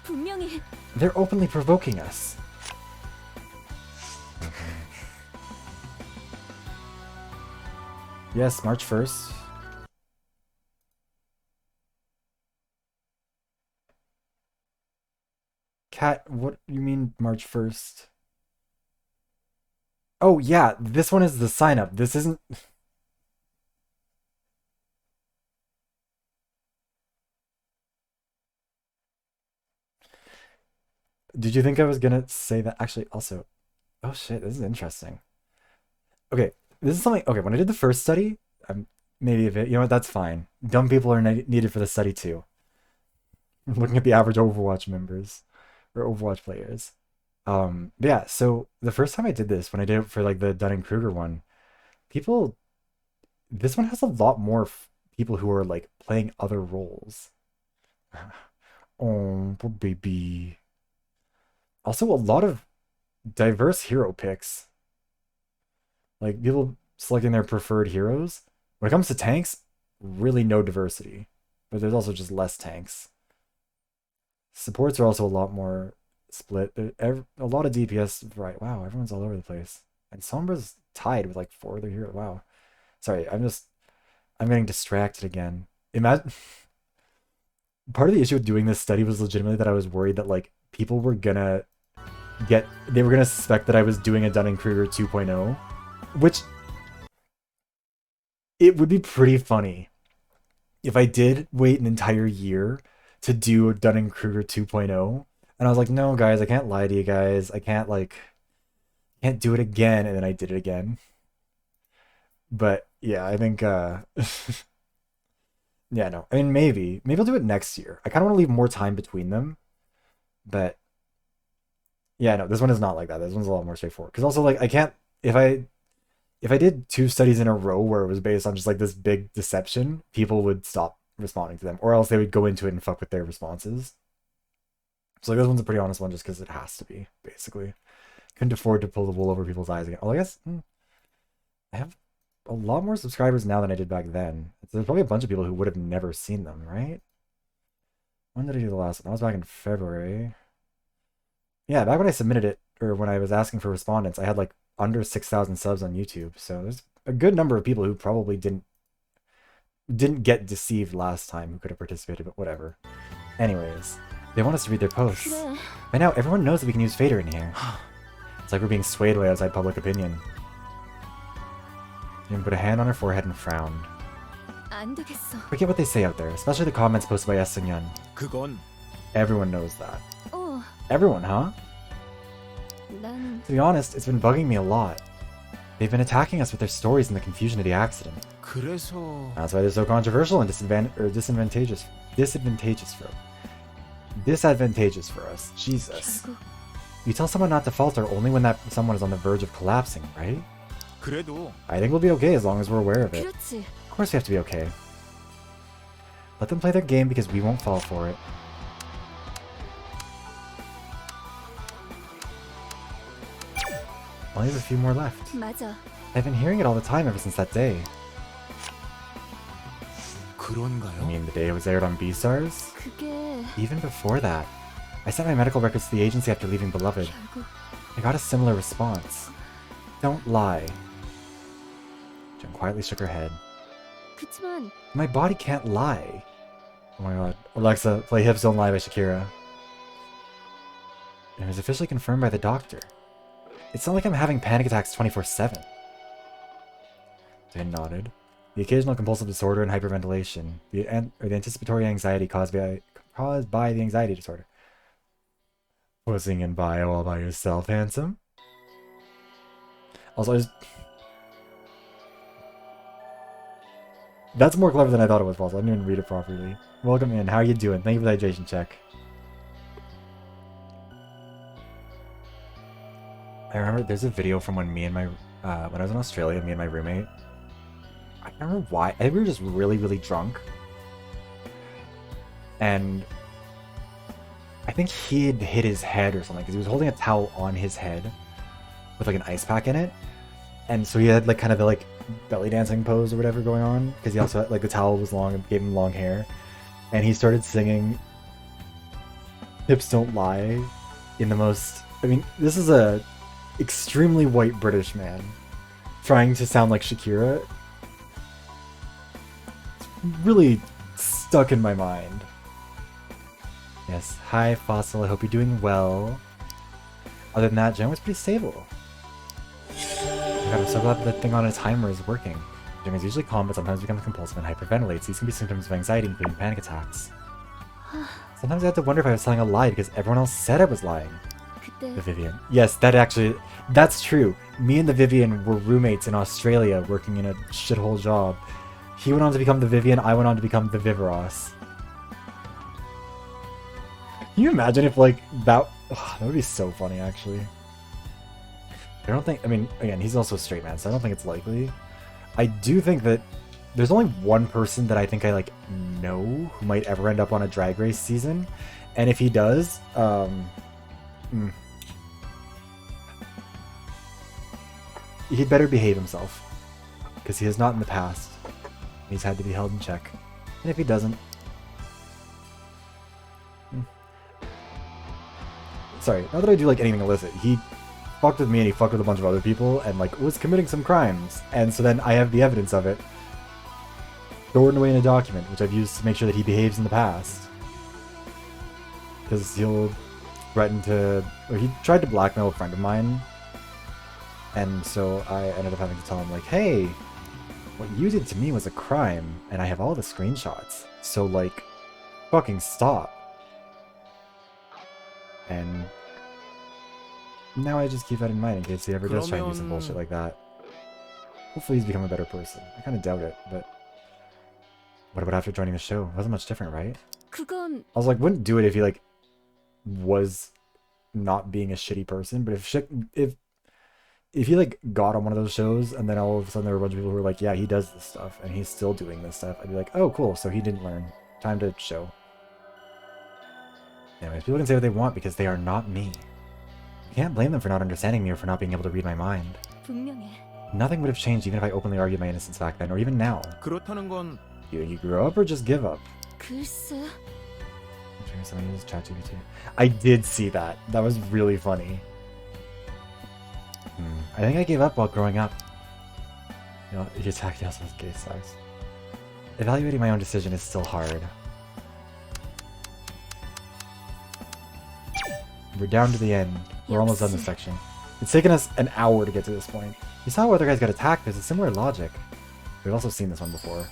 분명히 they're openly provoking us. Yes, March 1st. Cat, what you mean March 1st? Oh yeah, this one is the sign up. This isn't. Did you think I was gonna say that? Actually, also, oh shit, this is interesting. Okay, this is something. Okay, when I did the first study, maybe a bit. You know what? That's fine. Dumb people are needed for the study too. Looking at the average Overwatch members or Overwatch players. But yeah. So the first time I did this, when I did it for like the Dunning Kruger one, people. This one has a lot more people who are like playing other roles. Oh, poor baby. Also, a lot of diverse hero picks. Like people selecting their preferred heroes. When it comes to tanks, really no diversity. But there's also just less tanks. Supports are also a lot more split. A lot of DPS, right? Wow, everyone's all over the place. And Sombra's tied with like 4 other heroes. Wow. Sorry, I'm getting distracted again. Imagine part of the issue with doing this study was legitimately that I was worried that like people were gonna suspect that I was doing a Dunning-Kruger 2.0, which it would be pretty funny if I did wait an entire year to do a Dunning-Kruger 2.0, and I was like, no guys, I can't lie to you guys, I can't do it again, and then I did it again. But yeah, I think yeah, no, I mean maybe I'll do it next year. I kind of want to leave more time between them, but yeah, no, this one is not like that. This one's a lot more straightforward. Because also, like, I can't if I did 2 studies in a row where it was based on just like this big deception, people would stop responding to them, or else they would go into it and fuck with their responses. So like, this one's a pretty honest one, just because it has to be. Basically, couldn't afford to pull the wool over people's eyes again. Oh, I guess I have a lot more subscribers now than I did back then. There's probably a bunch of people who would have never seen them, right? When did I do the last one? That was back in February. Yeah, back when I submitted it, or when I was asking for respondents, I had like under 6,000 subs on YouTube. So there's a good number of people who probably didn't get deceived last time who could have participated, but whatever. Anyways, they want us to read their posts. By now, everyone knows that we can use Fader in here. It's like we're being swayed away outside public opinion. You can put a hand on her forehead and frown. 안 되겠어. Forget what they say out there, especially the comments posted by S. Seung-yeon. 그건 Everyone knows that. 어, Everyone, huh? 난 To be honest, it's been bugging me a lot. They've been attacking us with their stories and the confusion of the accident. 그래서 That's why they're so controversial and disadvantageous for us. Jesus. 결국 You tell someone not to falter only when that someone is on the verge of collapsing, right? 그래도 I think we'll be okay as long as we're aware of it. 그렇지. Of course we have to be okay. Let them play their game because we won't fall for it. Only have a few more left. 맞아. I've been hearing it all the time ever since that day. 그런가요? I mean, the day it was aired on B-Stars? 그게 Even before that. I sent my medical records to the agency after leaving Beloved. 결국 I got a similar response. Don't lie. Jen quietly shook her head. 그치만 My body can't lie. Oh my god. Alexa, play Hips Don't Lie by Shakira. It was officially confirmed by the doctor. It's not like I'm having panic attacks 24/7. Dan nodded. The occasional compulsive disorder and hyperventilation, the anticipatory anxiety caused by the anxiety disorder. Pussing in bio all by yourself, handsome. Also, that's more clever than I thought it was, Paul. I didn't even read it properly. Welcome in. How are you doing? Thank you for the hydration check. I remember there's a video from when when I was in Australia, me and my roommate. I can't remember why. I think we were just really, really drunk. And I think he had hit his head or something because he was holding a towel on his head with like an ice pack in it. And so he had like kind of the like belly dancing pose or whatever going on because he also had, like the towel was long and gave him long hair. And he started singing Hips Don't Lie in the most, I mean, this is a extremely white British man trying to sound like Shakira. It's really stuck in my mind. Yes, hi Fossil, I hope you're doing well. Other than that, Jen was pretty stable. Oh God, I'm so glad that thing on his timer is working. Jen is usually calm, but sometimes becomes compulsive and hyperventilates. These can be symptoms of anxiety, including panic attacks. Sometimes I have to wonder if I was telling a lie because everyone else said I was lying. 그때 The Vivian. Yes, that's true. Me and the Vivian were roommates in Australia working in a shithole job. He went on to become the Vivian, I went on to become the Viveros. Can you imagine if like that would be so funny actually. I don't think, I mean, again, he's also a straight man, so I don't think it's likely. I do think that there's only one person that I think I like know who might ever end up on a Drag Race season. And if he does, he'd better behave himself. because he has not in the past. He's had to be held in check. And if he doesn't... Sorry, not that I do like anything illicit. He fucked with me and he fucked with a bunch of other people and like was committing some crimes. And so then I have the evidence of it stored away in a document, which I've used to make sure that he behaves in the past. Because he'll threaten to... Or he tried to blackmail a friend of mine. And so I ended up having to tell him like, hey, what you did to me was a crime and I have all the screenshots. So like, fucking stop. And now I just keep that in mind in case he ever does try and do some bullshit like that. Hopefully he's become a better person. I kind of doubt it, but... What about after joining the show? It wasn't much different, right? 그건 I was like, wouldn't do it if he like was not being a shitty person, but if he like got on one of those shows and then all of a sudden there were a bunch of people who were like, yeah, he does this stuff and he's still doing this stuff, I'd be like, oh cool, so he didn't learn. Time to show. Anyways, people can say what they want because they are not me. You can't blame them for not understanding me or for not being able to read my mind. 분명해. Nothing would have changed even if I openly argued my innocence back then or even now. 그렇다는 건 You think you grew up or just give up? 글쎄. Someone uses ChatGPT. I did see that. That was really funny. I think I gave up while growing up. You know, he attacked us with gay sex. Evaluating my own decision is still hard. We're down to the end. We're almost done this section. It's taken us an hour to get to this point. You saw how other guys got attacked. There's a similar logic. We've also seen this one before.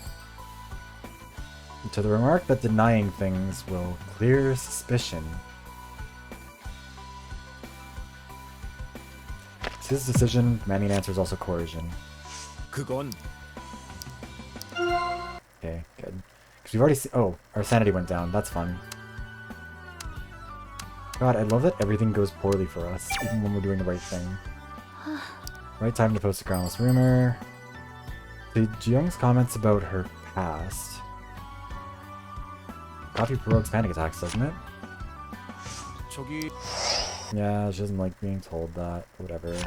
To the remark that denying things will clear suspicion. It's his decision. Commanding an answer is also coercion. 그건 Okay, good. Because we've already seen... Oh, our sanity went down. That's fun. God, I love that everything goes poorly for us, even when we're doing the right thing. Right time to post a groundless rumor. The Jiyoung's comments about her past... Coffee provokes panic attacks, doesn't it? 저기 Yeah, she doesn't like being told that. Whatever.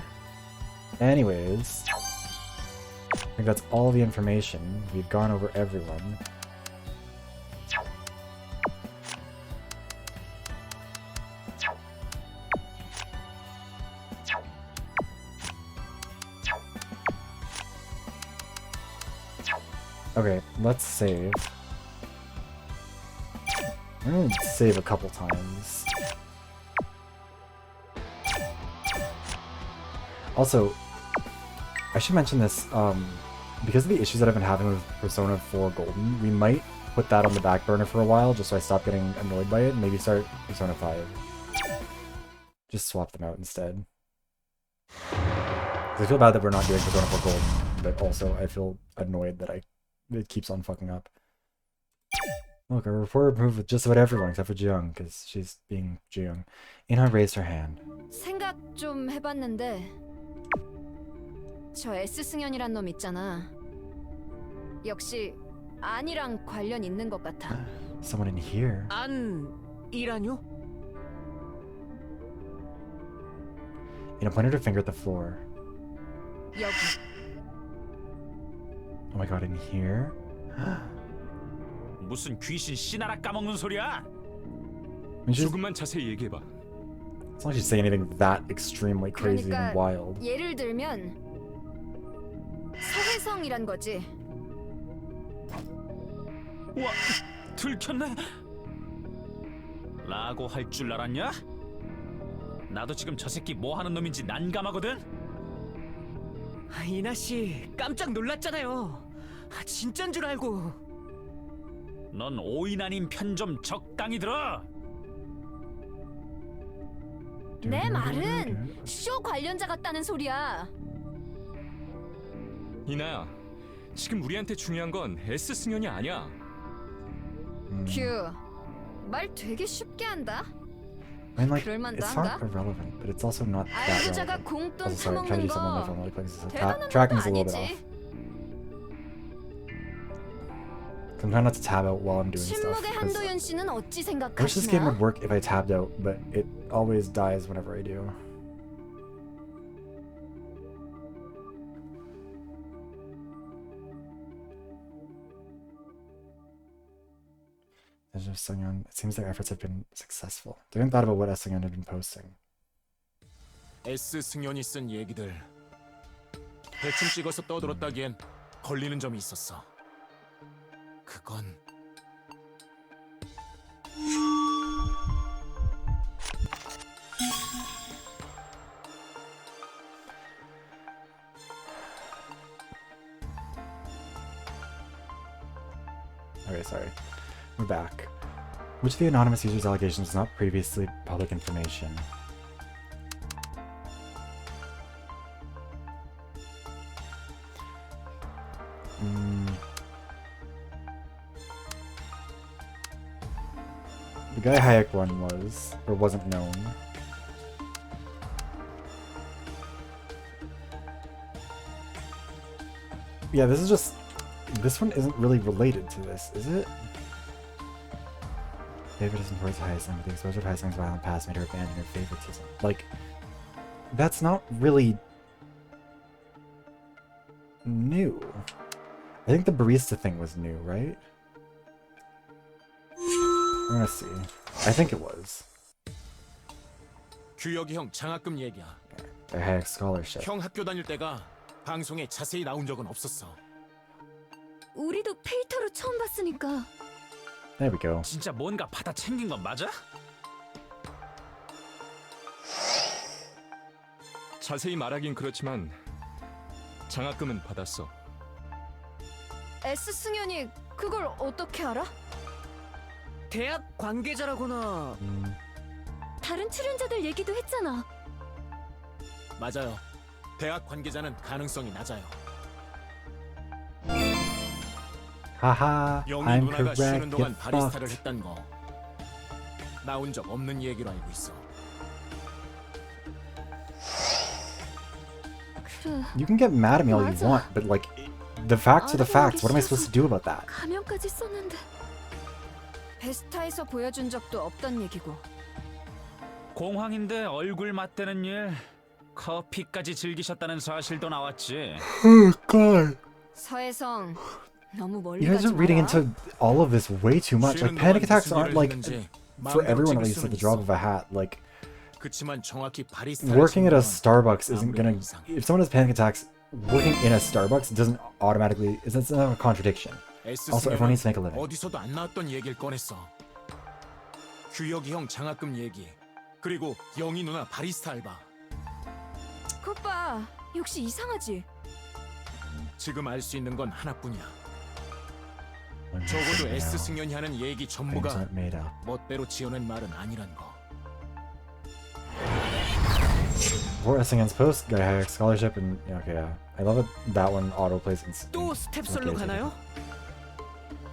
Anyways, I think that's all the information. We've gone over everyone. Okay, let's save. I'm gonna save a couple times. Also, I should mention this, because of the issues that I've been having with Persona 4 Golden, we might put that on the back burner for a while, just so I stop getting annoyed by it, and maybe start Persona 5. Just swap them out instead. 'Cause I feel bad that we're not doing Persona 4 Golden, but also I feel annoyed that it keeps on fucking up. Look, our report approved with just about everyone except for Jiyoung, because she's being Jiyoung. Inha raised her hand. 생각 좀 해봤는데 저 S승연이란 놈 있잖아. 역시 안이랑 관련 있는 것 같아. Someone in here. 안이라뇨? Ina pointed her finger at the floor. 여기. Oh my god, in here? 무슨 귀신 씨나라 까먹는 소리야? I mean, 조금만 자세히 얘기해봐. it's not like she's saying anything that extremely crazy and 그러니까 wild. 예를 들면 서혜성이란 거지. 와, 들켰네. 라고 할 줄 알았냐? 나도 지금 저 새끼 뭐 하는 놈인지 난감하거든. 이나 씨 깜짝 놀랐잖아요. 진짠 줄 알고. 넌 오인 아닌 편 좀 적당히 들어. 내 말은 쇼 관련자 같다는 소리야. 이나야, 지금 우리한테 중요한 건 S 승연이 아니야. 큐. 말 되게 쉽게 한다. I mean, like, 그럴만도 it's 한가? not irrelevant, but it's also not that 알부자가 relevant. 공돈 Also, sorry, trying to 타먹는 do something on my 거 phone like this. 대단한 것도 Tracking's a little bit 아니지. off. I'm trying not to tab out while I'm doing stuff. 침묵의 'cause 한도윤 씨는 어찌 I wish this game would 생각하시나? work if I tabbed out, but it always dies whenever I do. It seems their efforts have been successful. They haven't thought about what Sungyeon had been posting. S 승연이 쓴 얘기들 대충 찍어서 떠들었다기엔 걸리는 점이 있었어. 그건 Okay, sorry. We're back. Which of the anonymous user's allegations is not previously public information? The guy Hayek one was, or wasn't known. Yeah, this is just... This one isn't really related to this, is it? Favoritism towards Hyosung. The exposure of Hyosung's violent past made her abandon her favoritism. Like, that's not really new. I think the barista thing was new, right? I'm gonna see. I think it was. 규혁이 형 장학금 얘기야. Their Hayek scholarship. 형 학교 다닐 때가 방송에 자세히 나온 적은 없었어. 우리도 페이터로 처음 봤으니까. There we go. 진짜 뭔가 받아 챙긴 건 맞아? 자세히 말하긴 그렇지만 장학금은 받았어. S 승연이 그걸 어떻게 알아? 대학 관계자라거나 다른 출연자들 얘기도 했잖아. 맞아요. 대학 관계자는 가능성이 낮아요. Haha, 영희 I'm 누나가 쉬는 correct. 동안 Get 바리스타를 fucked. 했단 거 나온 적 없는 얘기로 알고 있어. 그래. You can get mad at me all you 맞아. want, but like, the facts are the facts. What am I supposed to do about that? 가면까지 썼는데. 베스타에서 보여준 적도 없던 얘기고. 공황인데 얼굴 맞대는 일, 커피까지 즐기셨다는 사실도 나왔지. Oh god. 서혜성, 너무 멀리 You guys 가지 are reading 마라. into all of this way too much. Like, 쉬는 panic 동안 attacks 무슨 aren't 일을 like 했는지 for 마음대로 everyone, at 찍을 least at the 수는 drop 있어. of a hat. Like, 그치만 정확히 바리스타 working at a Starbucks isn't gonna. If someone has panic attacks, working in a Starbucks doesn't automatically. It's not a contradiction. Also, everyone needs to make a living. 어디서도 안 나왔던 얘기를 꺼냈어. 규혁이 형 장학금 얘기, 그리고 영희 누나 바리스타 알바. 오빠, 역시 이상하지? 지금 알 수 있는 건 하나뿐이야. When you 적어도 say S now, 승연이 하는 얘기 things 전부가 aren't made up. 멋대로 지어낸 말은 아니란 거. Before Essingham's post, guy Hayek scholarship, and yeah, okay, yeah. I love it. That one auto plays in. 또 스텝설로 가나요?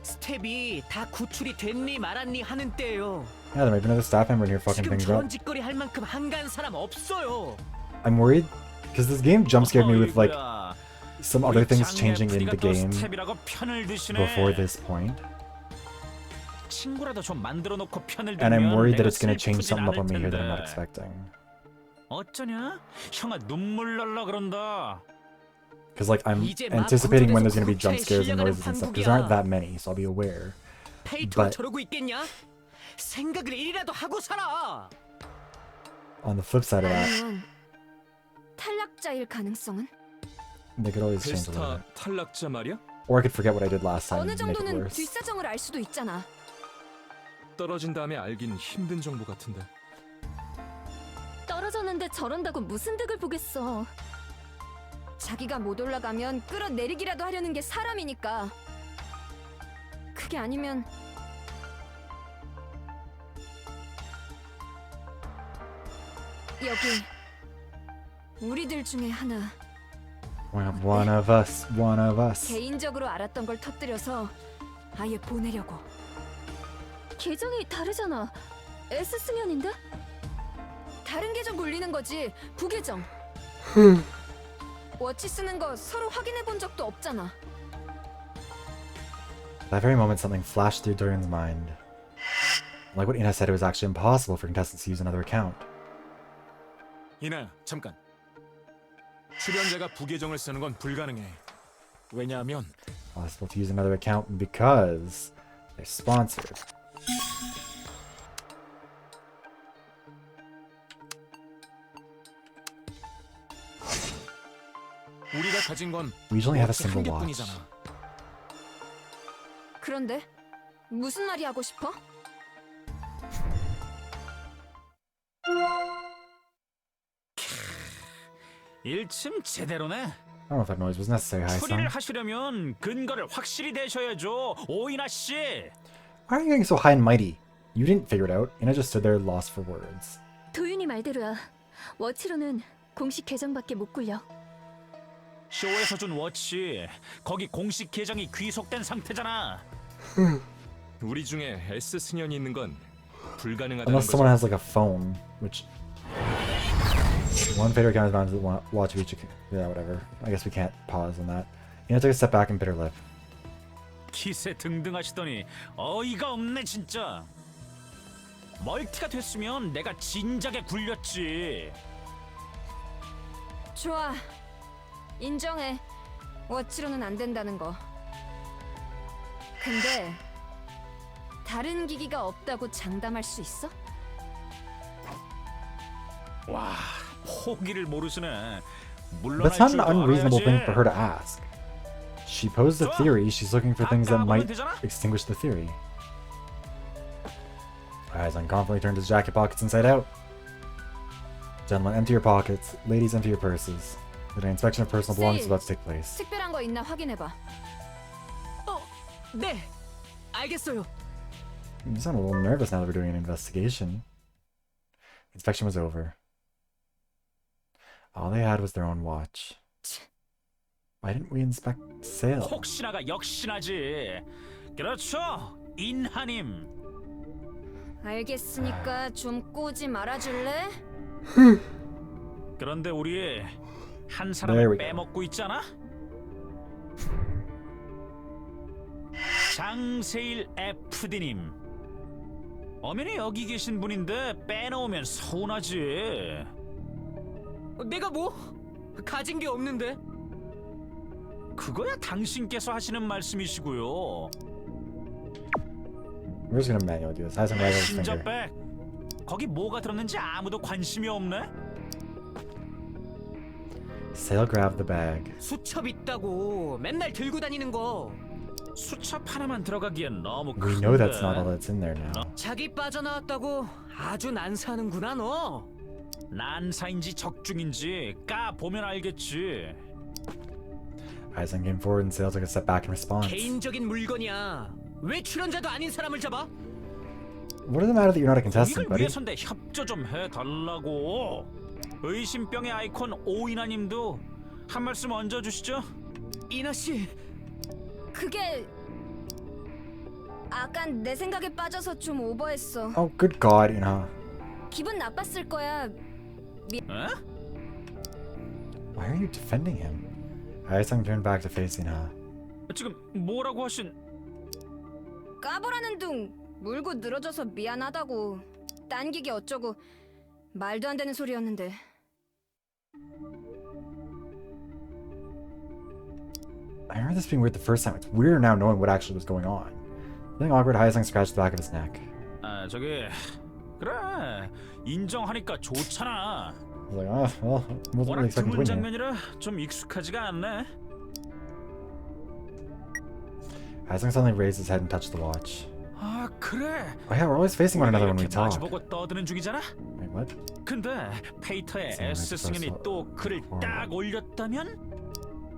스텝이 다 구출이 됐니 말았니 하는 때예요. Yeah, there might be another staff member in here fucking 지금 things 저런 up. 짓거리 할 만큼 한가한 사람 없어요. I'm worried because this game jump scared me with like 어이구야. some 우리 other things 장내 changing in 부디가 the 또 game 스텝이라고 편을 드시네. before this point, 친구라도 좀 만들어 놓고 편을 and I'm 들면 worried that 내가 it's gonna change 슬프진 something up on 않을 me here that I'm not 텐데. expecting. 어쩌냐? 형아 눈물 날라 그런다. Because like I'm 이제 막 anticipating when there's gonna be 구조돼서 jump scares and 실려가는 noises and stuff. Because there aren't 판국이야. that many, so I'll be aware. 페이터가 But- 저러고 있겠냐? 생각을 일이라도 하고 살아. On the flip side of that, 아니면 탈락자일 가능성은? they could always change a little 베스타 bit. 탈락자 말이야? Or I could forget what I did last time 어느 and make it 정도는 worse. 뒷사정을 알 수도 있잖아. 떨어진 다음에 알긴 힘든 정보 같은데. 떨어졌는데 저런다고 무슨 득을 보겠어. 자기가 못 올라가면 끌어내리기라도 하려는 게 사람이니까. 그게 아니면 여기 우리들 중에 하나 One of us, one of us. 개인적으로 알았던 걸 터뜨려서 아예 보내려고. 계정이 다르잖아. S 승연인데? 다른 계정 굴리는 거지. 부계정. 워치 쓰는 거 서로 확인해 본 적도 없잖아. At that very moment, something flashed through Dorian's mind. Like what Ina said, it was actually impossible for contestants to use another account. 이나야, 잠깐. 출연자가 부계정을 쓰는 건 불가능해. 왜냐하면 Possible to use another account because they're sponsored. 우리가 가진 건 We usually have a 워치 한 single watch. 개뿐이잖아. 그런데 무슨 말이 하고 싶어? 일침 제대로네. I don't know if that noise was necessary, 추리를 Hae-san. 하시려면 근거를 확실히 대셔야죠, 오이나 씨. Why are you getting so high and mighty? You didn't figure it out, and I just stood there lost for words. 도윤이 말대로야. 워치로는 공식 계정밖에 못 굴려. 쇼에서 준 워치, 거기 공식 계정이 귀속된 상태잖아. 우리 중에 S 승연이 있는 건 불가능하다는 Unless 거지. someone has like a phone, which one fader counters down to watch of each. Yeah, whatever. I guess we can't pause on that. You know, take a step back and bit her lip. 기세 등등하시더니 어이가 없네 진짜. 멀티가 됐으면 내가 진작에 굴렸지. 좋아. 인정해. 워치로는 안 된다는 거. 근데 다른 기기가 없다고 장담할 수 있어? 와, 포기를 모르시네. That's not 물러날 an 줄도 unreasonable thing for her to 알아야지. ask. She posed a theory. She's looking for things that might 되잖아? extinguish the theory. Aizen confidently turned his jacket pockets inside out. Gentlemen, empty your pockets. Ladies, empty your purses. The inspection of personal belongings is about to take place. 특별한 거 있나 확인해봐. 네, 알겠어요. You sound a little nervous now that we're doing an investigation. Inspection was over. All they had was their own watch. Why didn't we inspect sale? 혹시나가 역시나지. 그렇죠, 인하님. 알겠으니까 좀 꼬지 말아줄래? 그런데 우리 한 There 사람을 we go. 빼먹고 있잖아. 장세일 FD님. 엄연히 여기 계신 분인데 빼놓으면 서운하지. 내가 뭐 가진 게 없는데. 그거야 당신께서 하시는 말씀이시고요. We're just gonna manually do this. Aizen right over his finger. 신전백. 거기 뭐가 들었는지 아무도 관심이 없네. Sale grabbed the bag. 수첩 있다고 맨날 들고 다니는 거. 수첩 하나만 들어가기엔 너무 큰데. We know that's not all that's in there now. 자기 빠져나왔다고 아주 난사하는구나 너. 난사인지 적중인지 까 보면 알겠지. Aizen came forward and Sale took a step back in response. 개인적인 물건이야. 왜 출연자도 아닌 사람을 잡아? What does it matter that you're not a 이걸 contestant, buddy? 위해선데 협조 좀 해달라고. 의심병의 아이콘 오이나님도 한 말씀 얹어주시죠. 이나 씨, 그게 아깐 내 생각에 빠져서 좀 오버했어. Oh, good God, you know. 기분 나빴을 거야. 에? Why are you defending him? Aizen turned back to face Ina. 지금 뭐라고 하신? 까보라는 둥 물고 늘어져서 미안하다고. 딴기기 어쩌고 말도 안 되는 소리였는데. I remember this being weird the first time. It's weirder now knowing what actually was going on. Feeling awkward, Aizen scratched the back of his neck. 아 저기 그래 인정하니까 좋잖아. I was like, oh, well, I wasn't really 워낙 expecting to 드문 win here. 장면이라 좀 익숙하지가 않네. Aizen suddenly raised his head and touched the watch. 아 그래. Oh yeah, we're always facing one another when we 이렇게 talk. 마주보고 떠드는 중이잖아. Wait, what? 근데 페이터의 S 승연이 또 글을 딱 올렸다면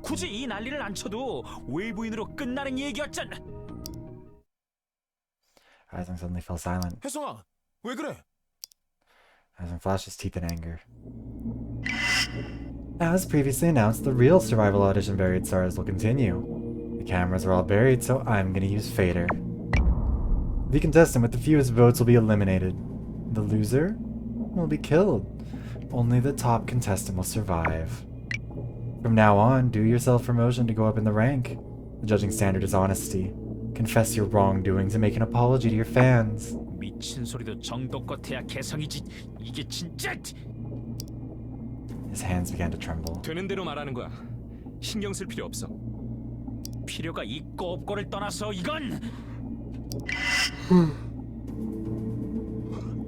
굳이 이 난리를 안 쳐도 외부인으로 끝나는 얘기였잖아. Aizen suddenly fell silent. 혜성아, 왜 그래? Aizen flashed his teeth in anger. As previously announced, the real survival audition buried stars will continue. The cameras are all buried, so I'm gonna use Fader. The contestant with the fewest votes will be eliminated. The loser will be killed. Only the top contestant will survive. From now on, do yourself promotion to go up in the rank. The judging standard is honesty. Confess your wrongdoings and make an apology to your fans. 미친 소리도 정도 끝에야 개성이지. 이게 진짜. His hands began to tremble. 되는 대로 말하는 거야. 신경 쓸 필요 없어. 필요가 있고 없고를 떠나서 이건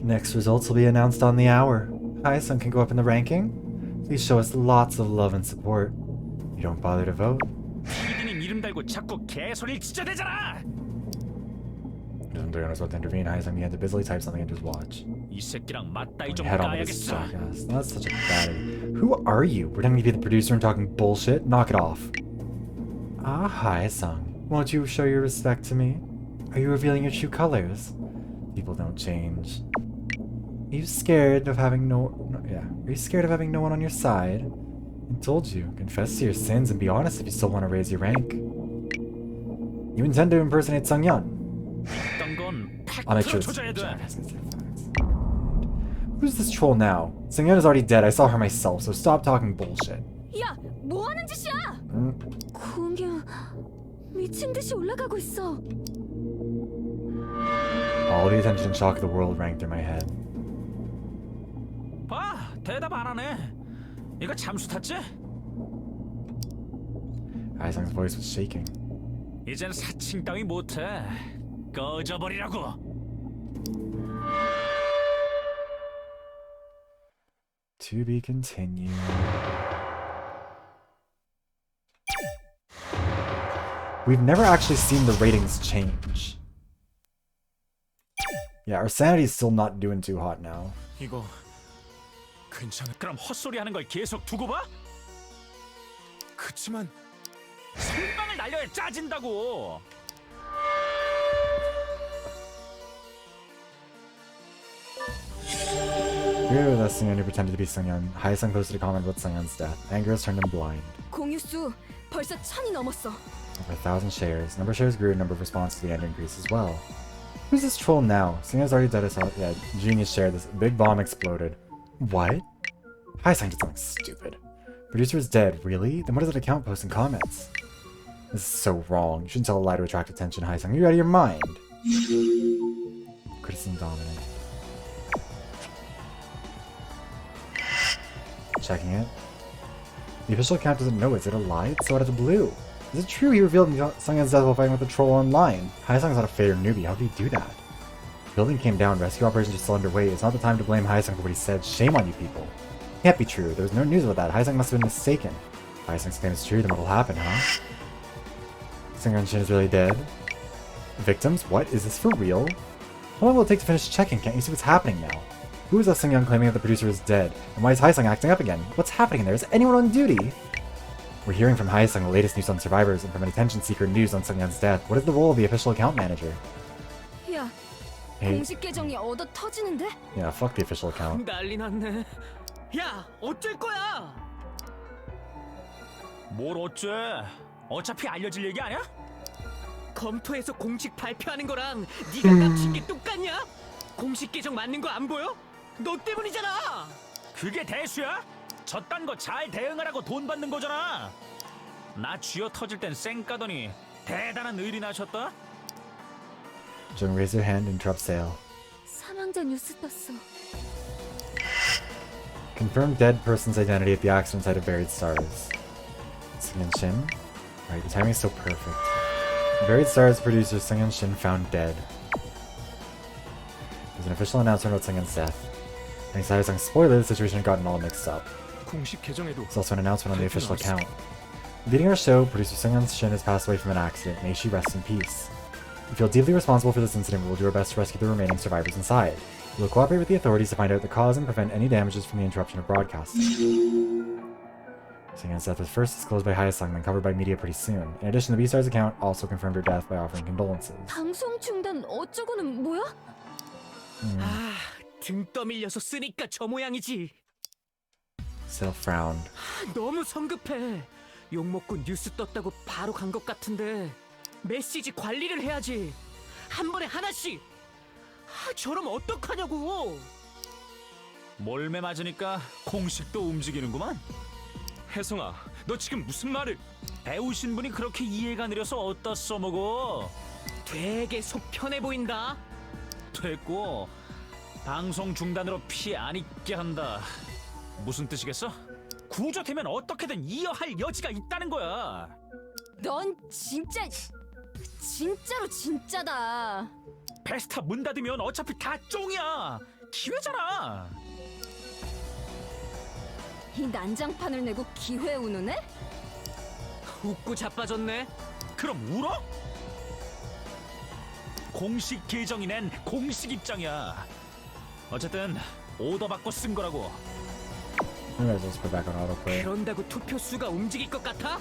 Next results will be announced on the hour. Aizen can go up in the ranking. Please show us lots of love and support. You don't bother to vote? PD님 이름 달고 자꾸 개소리를 찢어대잖아. He doesn't really know what to intervene. Haesung began to busily type something into his watch. 이 새끼랑 맞다이 좀 Head on with this 까야겠어. jackass. That's such a bad idea. Who are you? Pretending to be the producer and talking bullshit? Knock it off. Ah, Haesung. Won't you show your respect to me? Are you revealing your true colors? People don't change. Are you scared of having Are you scared of having no one on your side? I told you, confess to your sins and be honest if you still want to raise your rank. You intend to impersonate Sungyeon? 어떤 건 I'll make sure 팩트로 조져야 돼. Who's this troll now? Sungyeon is already dead. I saw her myself, so stop talking bullshit. 야, 뭐 하는 짓이야? 공유 미친 듯이 올라가고 있어. All the attention and shock of the world rang through my head. 봐, 대답 안 하네. 이거 잠수 탔지? Haesung's voice was shaking. 이젠 사칭 따위 못해. 꺼져버리라고. To be continued. We've never actually seen the ratings change. Yeah, our sanity's still not doing too hot now. 이거 괜찮아. 그럼 헛소리하는 걸 계속 두고 봐? 그치만 생방을 날려야 짜진다고. Here with us, Sungyeon who pretended to be Sungyeon. Haesung posted a comment about Sungyeon's death. Anger has turned him blind. 공유 수 벌써 1000이 넘었어. Over 1,000 shares. Number of shares grew, number of responses to the end increased as well. Who's this troll now? Sungyeon's already dead as hell. Yeah, Genius shared this. Big bomb exploded. What? Haesung did something stupid. Producer is dead. Really? Then what does that account post in comments? This is so wrong. You shouldn't tell a lie to attract attention, Haesung. You're out of your mind. Criticism dominant. Checking it. The official account doesn't know. Is it a lie? It's so out of the blue. Is it true he revealed Sungyeon's death while fighting with a troll online? Haesung's not a fair newbie. How did he do that? The building came down. Rescue operations are still underway. It's not the time to blame Haesung for what he said. Shame on you people. Can't be true. There was no news about that. Haesung must have been mistaken. If Haesung's claim is true, then what'll happen, huh? Sungyeon Shin is really dead. Victims? What? Is this for real? How long will it take to finish checking? Can't you see what's happening now? Who is this Sungyeon claiming that the producer is dead? And why is Haesung acting up again? What's happening there? Is anyone on duty? We're hearing from Haesung the latest news on survivors and from an attention seeker news on Sungyeon's death. What is the role of the official account manager? 야, Hey, 공식 계정이 얻어 터지는데? yeah, fuck the official account. 난리 났네. 야, 어쩔 거야? 뭘 어째? 어차피 알려질 얘기 아니야? 검토해서 공식 발표하는 거랑 네가 깝친 게 똑같냐? 공식 계정 맞는 거 안 보여? 너 때문이잖아. 그게 대수야? 저딴 거 잘 대응하라고 돈 받는 거잖아. 나 쥐어 터질 땐 쌩 까더니 대단한 의리 나셨다. Jung raised her hand and interrupts sale. 사망자 뉴스 떴어. Confirmed dead person's identity at the accident site of Buried Stars. Sungyeon Shin? Right, the timing is so perfect. Buried Stars producer Sungyeon Shin found dead. There's an official announcement about Sungyeon's death. Thanks to Haesung's spoiler, the situation had gotten all mixed up. 공식 계정에도 There's also an announcement on the official account. Leading our show, producer Sungyeon Shin has passed away from an accident. May she rest in peace. We feel deeply responsible for this incident. We will do our best to rescue the remaining survivors inside. We will cooperate with the authorities to find out the cause and prevent any damages from the interruption of broadcasting. Sungyeon's death was first disclosed by Haesung, then covered by media pretty soon. In addition, the B-Stars account also confirmed her death by offering condolences. 방송 중단 어쩌고는 뭐야? 아, 등 떠밀려서 쓰니까 저 모양이지. Sale frowned. 너무 성급해. 욕먹고 뉴스 떴다고 바로 간 것 같은데 메시지 관리를 해야지. 한 번에 하나씩. 저러면 어떡하냐고. 몰매 맞으니까 공식도 움직이는구만. 혜성아, 너 지금 무슨 말을? 배우신 분이 그렇게 이해가 느려서 어디다 써먹어. 되게 속 편해 보인다. 됐고 방송 중단으로 피 안 입게 한다. 무슨 뜻이겠어? 구조되면 어떻게든 이어할 여지가 있다는 거야. 넌 진짜로 진짜다. 베스타 문 닫으면 어차피 다 쫑이야. 기회잖아. 이 난장판을 내고 기회 운운해? 웃고 자빠졌네. 그럼 울어? 공식 계정이 낸 공식 입장이야. 어쨌든 오더 받고 쓴 거라고. Maybe I'll just put back on autoplay. 그런다고 투표 수가 움직일 것 같아?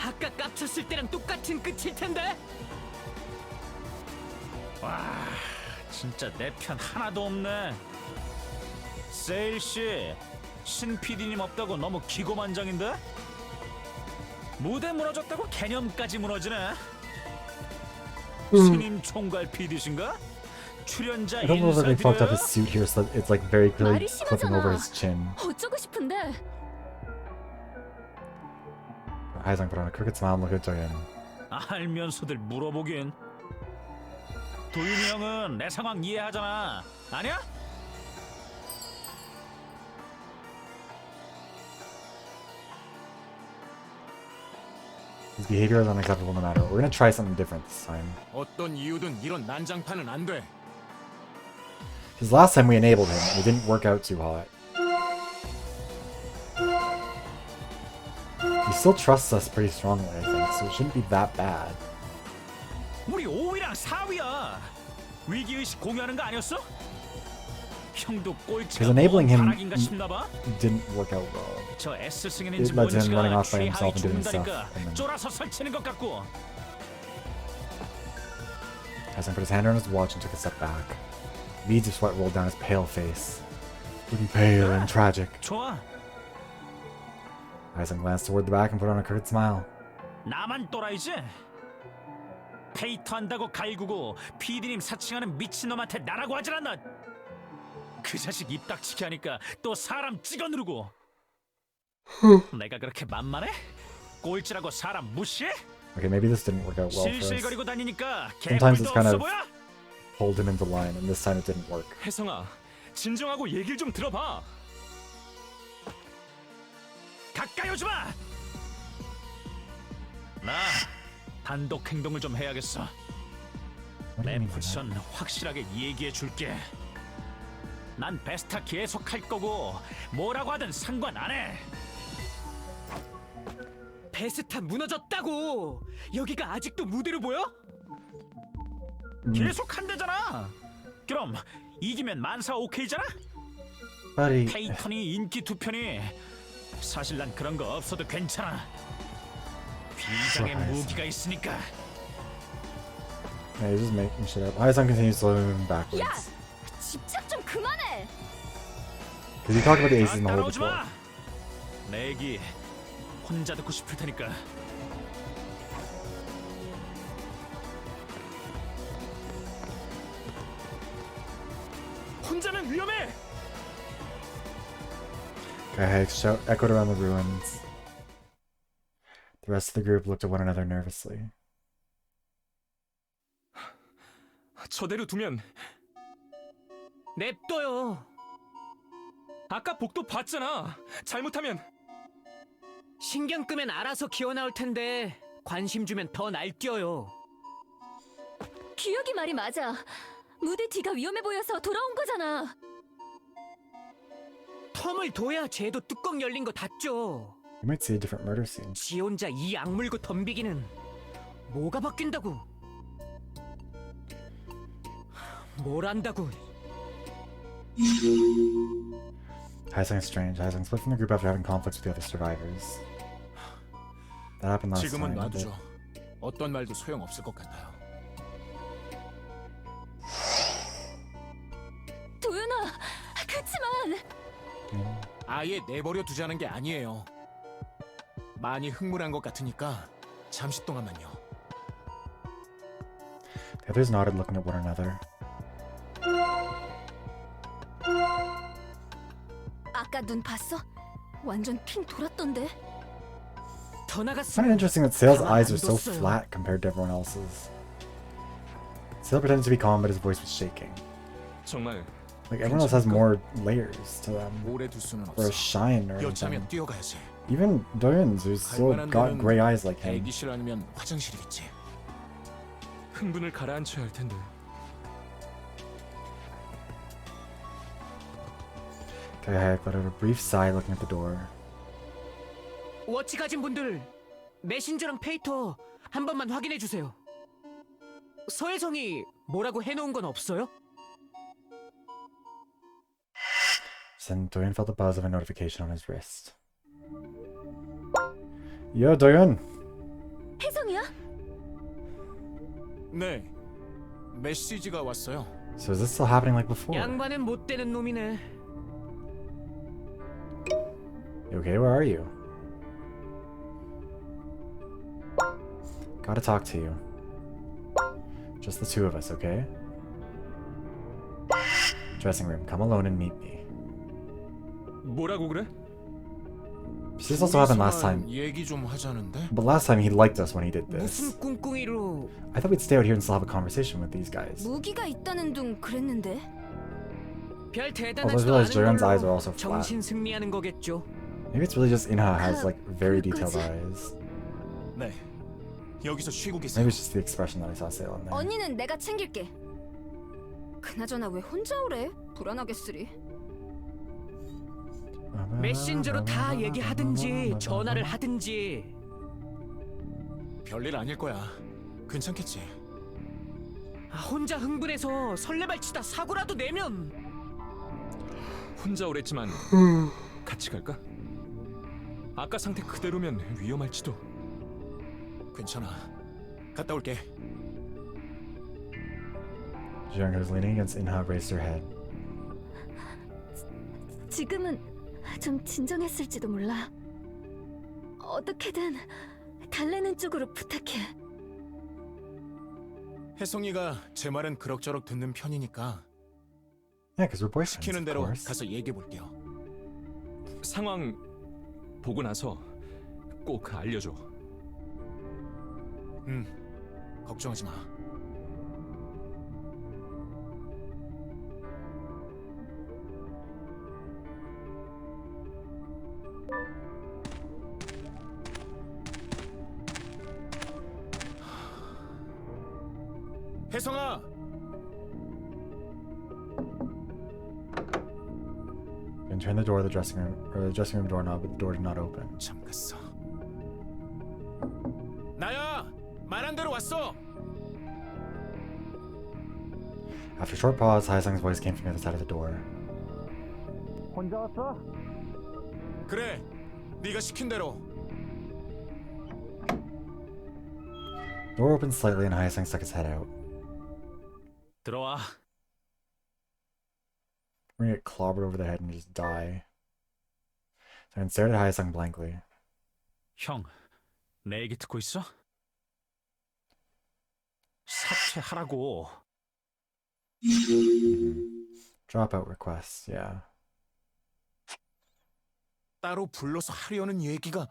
아까 깝쳤을 때랑 똑같은 끝일 텐데. 와, 진짜 내 편 하나도 없네. 세일 씨, 신 PD님 없다고 너무 기고만장인데? 무대 무너졌다고 개념까지 무너지네. 신임 총괄 PD신가? 출연자 I don't know that they fucked up 인사드려요? his suit here, so that it's like very clearly 말이 clipping over 심하잖아. his chin. 어쩌고 싶은데. Haesung put on a crooked smile and looked at him. 알면서들 물어보긴. 도윤이 형은 내 상황 이해하잖아. 아니야? His behavior is unacceptable no matter what. We're gonna try something different this time. 어떤 이유든 이런 난장판은 안 돼. Because last time we enabled him, it didn't work out too hot. He still trusts us pretty strongly, I think, so it shouldn't be that bad. 우리 5위랑 4위야. 위기의식 공유하는 거 아니었어? 형도 꼴찌가 Because enabling him 바락인가 싶나 봐. didn't work out well. 저 S 승인인지 It led to him running 뭔지가 off by himself 최하위 and doing stuff, 죽는다니까 and then- 쫄아서 설치는 것 같고. Haesung put his hand on his watch and took a step back. Beads of sweat rolled down his pale face. Looking pale and tragic. 좋아. Haesung glanced toward the back and put on a crooked smile. 나만 또라이지? 페이터 한다고 갈구고 PD님 사칭하는 미친놈한테 나라고 하질 않나? 그 자식 입 닥치게 하니까 또 사람 찍어 누르고. 내가 그렇게 만만해? 꼴찌라고 사람 무시해? Okay, maybe this didn't work out well for us. 실실거리고 다니니까 Sometimes 개뿔도 it's kind 없어 of- 보여? Pulled him into line, and this time it didn't work. 혜성아, 진정하고 얘기를 좀 들어봐. 가까이 오지 마! 나 단독 행동을 좀 해야겠어. What do you 내 mean by that? 포지션 확실하게 얘기해 줄게. 난 베스타 계속 할 거고 뭐라고 하든 상관 안 해. 베스타 무너졌다고. 여기가 아직도 무대로 보여? 계속 한대잖아. 그럼 이기면 만사 오케이잖아? Buddy, 페이턴이 인기 투표니 사실 난 그런 거 없어도 괜찮아. 비장의 Sure, 무기가 있으니까. yeah, he's just making shit up. Haesung continues slowly moving 야, backwards. 집착 좀 그만해. Because he talked about the aces in the hole 따라오지 before. 마. 내 얘기 혼자 듣고 싶을 테니까. 혼자는 위험해. Kaheg's shout echoed around the ruins. The rest of the group looked at one another nervously. 저대로 두면 냅둬요. 아까 복도 봤잖아. 잘못하면 신경 끄면 알아서 기어 나올 텐데 관심 주면 더 날뛰어요. 규혁이 말이 맞아. 무대 뒤가 위험해 보여서 돌아온 거잖아. 텀을 둬야 쟤도 뚜껑 열린 거 닫죠. You might see a different murder scene. 지 혼자 이 악물고 덤비기는 뭐가 바뀐다고? 뭘 안다고? Haesung's strange. Haesung split from the group after having conflicts with the other survivors. That happened last 지금은 time. 놔두죠. 어떤 말도 소용없을 것 같아요. 도윤아, 그치만 아예 내버려 두자는 게 아니에요. 많이 흥분한 것 같으니까 잠시 동안만요. The others nodded, looking at one another. 아까 눈 봤어? 완전 핑 돌았던데. 더 It's 나갔어. kind of interesting that Sale's 가만 eyes 안 are so 뒀어요. flat compared to everyone else's. Sale pretended to be calm, but his voice was shaking. 정말 Like everyone else has more layers to them, 오래 둘 수는 or a 없어. shine or 여차면 anything. 뛰어가야지. Even Doyun's, who's still 만한 got 데는 gray eyes like him. 대기실 아니면 화장실이겠지. 흥분을 가라앉혀야 할 텐데. Kahek let out a brief sigh, looking at the door. 워치 가진 분들 메신저랑 페이터 한 번만 확인해 주세요. 서혜성이 뭐라고 해놓은 건 없어요? Then Doyen felt the buzz of a notification on his wrist. Yo, Doyen! 혜성이야? 네, 메시지가 왔어요. So is this still happening like before? 양반은 못 되는 놈이네. You okay? Where are you? Gotta talk to you. Just the two of us, okay? Dressing room. Come alone and meet me. 뭐라고 그래? This also happened last time. 얘기 좀 하자는데. But last time he liked us when he did this. 무슨 꿍꿍이로 I thought we'd stay out here and still have a conversation with these guys. 무기가 있다는 둥 그랬는데. 별 Although I 대단하지도 realized Joyeon's 않은 eyes are 걸로 also flat. 정신 승리하는 거겠죠. Maybe it's really just Inha has like very detailed eyes. 네, 여기서 쉬고 계세요. Maybe it's just the expression that I saw Sail in there. 언니는 내가 챙길게. 그나저나 왜 혼자 오래? 불안하겠으리. 메신저로 다 얘기하든지 전화를 하든지. 별일 아닐 거야. 괜찮겠지. 혼자 흥분해서 설레발치다 사고라도 내면. 혼자 오랬지만 같이 갈까? 아까 상태 그대로면 위험할지도. 괜찮아. 갔다 올게. Jeong, who was leaning against Inha, raised her head. 지금은 좀 진정했을지도 몰라. 어떻게든 달래는 쪽으로 부탁해. 혜성이가 제 말은 그럭저럭 듣는 편이니까 Yeah, because we're boyfriends, 시키는 of 대로 course. 가서 얘기해 볼게요. 상황 보고 나서 꼭 알려줘. 걱정하지 마. 혜성아! And turn the door of the dressing room doorknob, but the door did not open. 잠갔어. 나야! 말한 대로 왔어! After a short pause, Haesung's voice came from the other side of the door. 혼자 왔어? 그래, 네가 시킨 대로. The door opened slightly and Haesung stuck his head out. 들어와. We're gonna get clobbered over the head and just die. Someone stared at Haesung blankly. 형, 내 얘기 듣고 있어? 사퇴하라고. Dropout requests, yeah. 따로 불러서 하려는 얘기가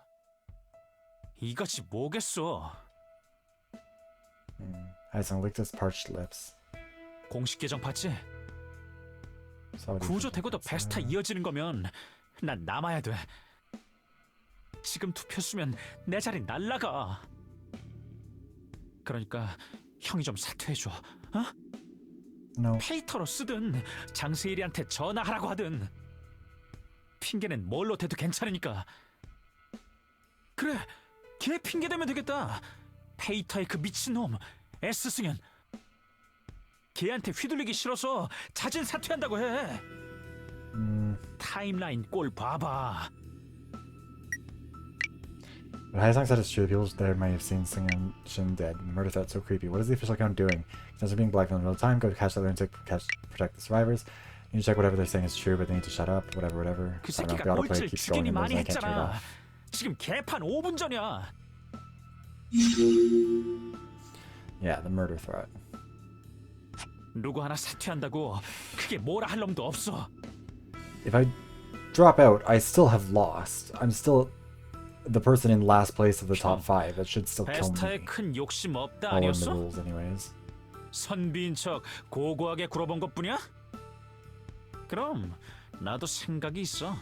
이것이 뭐겠어. Haesung licked his parched lips. 공식 계정 봤지? Saw what he 구조되고도 베스타 이어지는 거면 난 남아야 돼. 지금 투표 쓰면 내 자리 날라가. 그러니까 형이 좀 사퇴해줘. 어? No. 페이터로 쓰든 장세일이한테 전화하라고 하든 핑계는 뭘로 대도 괜찮으니까. 그래, 걔 핑계 대면 되겠다. 페이터의 그 미친놈 S승연. 걔한테 휘둘리기 싫어서 자진 사퇴한다고 해. 타임라인 꼴 봐봐. But Haesung said it's true. People there might have seen Singyeon Shin dead. The murder threat so creepy. What is the official account doing? Since they're being blackmailed in real time, go catch that lunatic, protect the survivors. You need to check whatever they're saying is true, but they need to shut up. Whatever. 그 I don't know if 새끼가 the autoplay 꼴찌를 keeps going 죽이니 and 많이 I can't turn it 했잖아. off. 지금 개판 5분 전이야. Yeah, the murder threat. 누구 하나 사퇴한다고 그게 뭐라 할 놈도 없어. If I drop out, I still have lost. I'm still the person in last place of the top 5. That should still kill 베스타에 me. 큰 욕심 없다 Following the 아니었어? rules anyways. 선비인 척 고고하게 굴어본 것뿐이야? 그럼 나도 생각이 있어.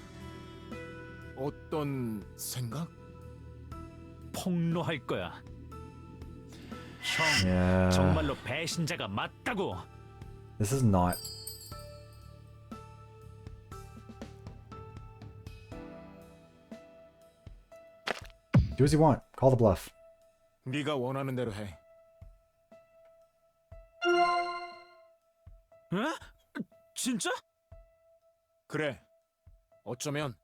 어떤 생각? 폭로할 거야. 형, Yeah. 정말로 배신자가 맞다고. This is not. Do as you want. Call the bluff. 네가 원하는 대로 해. 에? 진짜? 그래. 어쩌면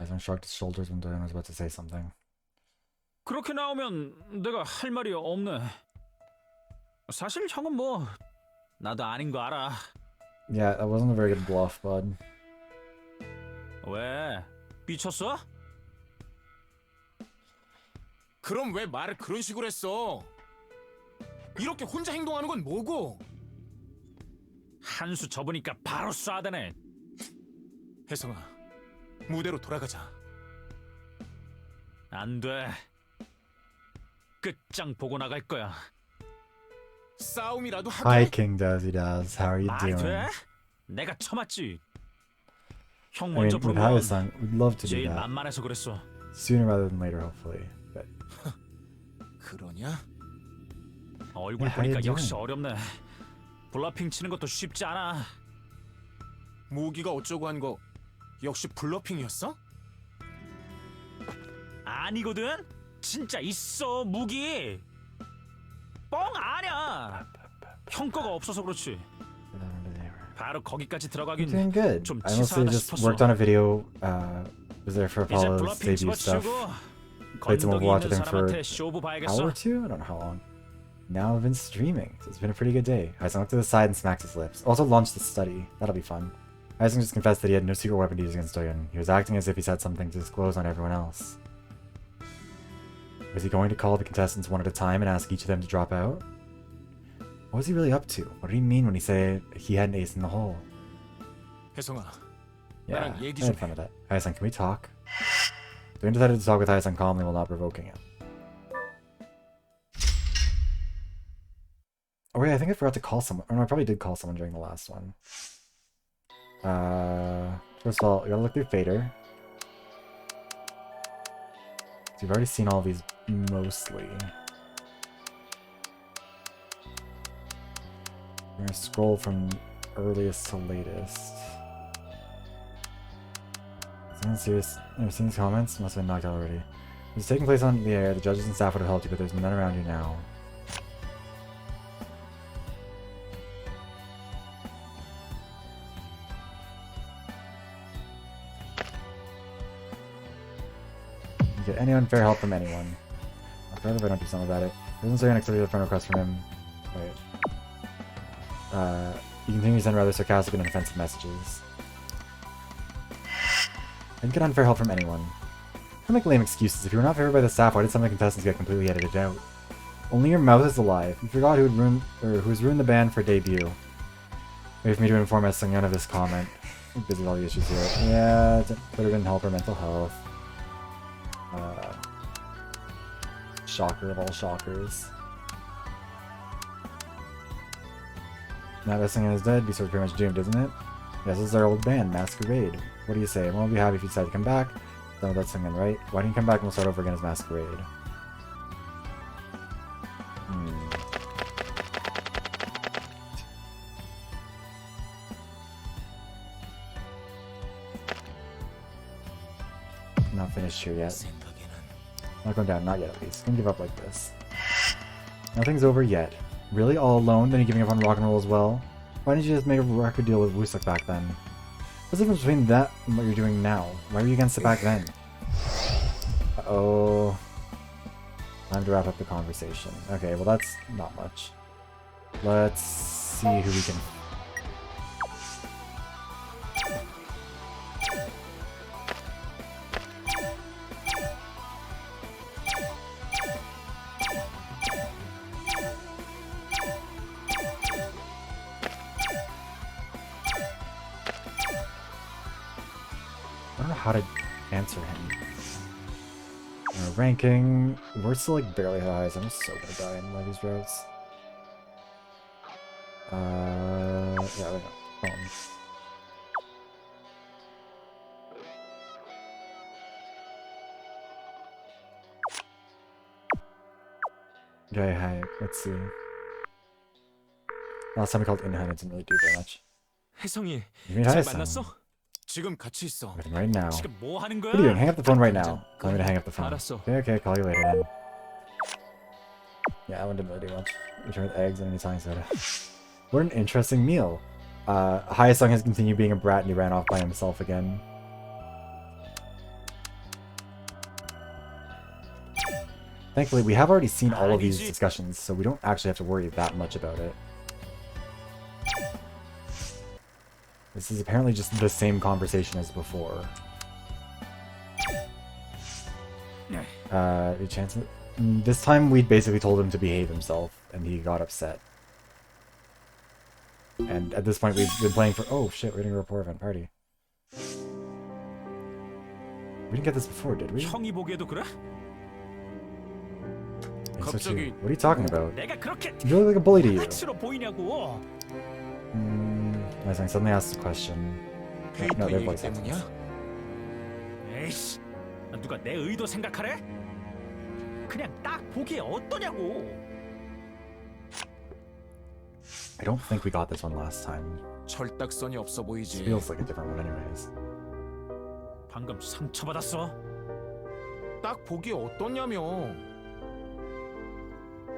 Aizen shrugged his shoulders when Doyon was about to say something. 그렇게 나오면 내가 할 말이 없네. 사실 형은 뭐 나도 아닌 거 알아. Yeah, that wasn't a very good bluff, bud. 왜? 삐쳤어? 그럼 왜 말을 그런 식으로 했어? 이렇게 혼자 행동하는 건 뭐고? 한 수 접으니까 바로 쏴대네. 혜성아, 무대로 돌아가자. 안 돼. 끝장 보고 나갈 거야. 싸움이라도 Hi, 하게. King Does. He does. How are you 말이 doing? 돼? 내가 쳐맞지. 형 I mean, 먼저 with 부르면 Hayasan, we'd love to do 제일 that 만만해서 그랬어. sooner rather than later, hopefully. But 그러냐? 얼굴 Yeah, how you 보니까 역시 doing? 어렵네. 블러핑 치는 것도 쉽지 않아. 모기가 어쩌고 한 거 역시 블러핑이었어? 아니거든? 진짜 있어 무기. 뻥 아냐. 형 거가 없어서 그렇지. 바로 거기까지 you're 들어가긴 doing good. 좀 I mostly 치사하다 just 싶었어. worked on a video. Was there for 이제 Apollo's 블러핑 debut stuff. 집어치우고 Played some 건더기 Overwatch 있는 with him for 사람한테 쇼부 hour 봐야겠어. or two? I don't know how long. Now I've been streaming, so it's been a pretty good day. Aizen looked to the side and smacked his lips. Also launched the study. That'll be fun. Aizen just confessed that he had no secret weapon to use against Doyon. He was acting as if he's had something to disclose on everyone else. Was he going to call the contestants one at a time and ask each of them to drop out? What was he really up to? What did he mean when he said he had an ace in the hole? 혜성아, Yeah, 나랑 얘기 I had 좀 fun 해. with that. Aizen, can we talk? Doyon decided to talk with Aizen calmly while not provoking him. Oh wait, I think I forgot to call someone. Oh no, I probably did call someone during the last one. First of all, we gotta look through Fader. So we've already seen all these mostly. We're gonna scroll from earliest to latest. Someone serious? Have you seen these comments? Must have been knocked out already. It's taking place on the air. The judges and staff would have helped you, but there's none around you now. You get any unfair help from anyone. I'll try if I don't do something about it. There isn't an activity with a friend request from him. Wait. You continue to send rather sarcastic and offensive messages. I didn't get unfair help from anyone. Don't make lame excuses. If you were not favored by the staff, why did some of the contestants get completely edited out? Only your mouth is alive. You forgot who who's ruined the band for debut. Wait for me to inform Escalates of this comment. I'm busy with all the issues here. Yeah, it could have been help or mental health. Shocker of all shockers. Now that Escalates is dead, Beastars pretty much doomed, isn't it? Yes, this is our old band, Masquerade. What do you say? I won't be happy if you decide to come back. Done with that singing, right? Why don't you come back and we'll start over again as Masquerade? Not finished here yet. Not going down, not yet at least. Gonna give up like this. Nothing's over yet. Really? All alone? Then you're giving up on rock and roll as well? Why didn't you just make a record deal with Wusuk back then? What's the difference between that and what you're doing now? Why were you against it back then? Uh-oh. Time to wrap up the conversation. Okay, well that's not much. Let's see who we can... I don't know how to answer him. Ranking, we're still like barely high, so I'm so gonna die in one of these routes. Yeah, wait, no. Okay, hi, let's see. Last time we called Inhan, it didn't really do very much. 혜성이 You mean 잘 Hayasan? 만났어? 지금 같이 있어. Everything right now. 지금 뭐 하는 거야? What are you doing? Hang up the phone right now. Tell me to hang up the phone. 알았어. Okay, call you later then. Yeah, I wouldn't really do much. Return with eggs and an Italian soda. What an interesting meal. Hyosung has continued being a brat and he ran off by himself again. Thankfully, we have already seen all of these discussions, so we don't actually have to worry that much about it. This is apparently just the same conversation as before. Any chance? This time we basically told him to behave himself, and he got upset. And at this point we've been playing for— oh shit, we're getting a rapport event party. We didn't get this before, did we? 형이 보기에도 그래? So too. What are you talking about? 내가 그렇게 You look like a bully to you. 낯으로 보이냐고. I suddenly asked a question. No, their 얘기 voice 때문이야? actions. 에이씨, 누가 내 의도 생각하래? 그냥 딱 보기에 어떠냐고. I don't think we got this one last time. 철딱선이 없어 This 보이지. feels like a different one anyways. 방금 상처받았어. 딱 보기에 어떠냐며.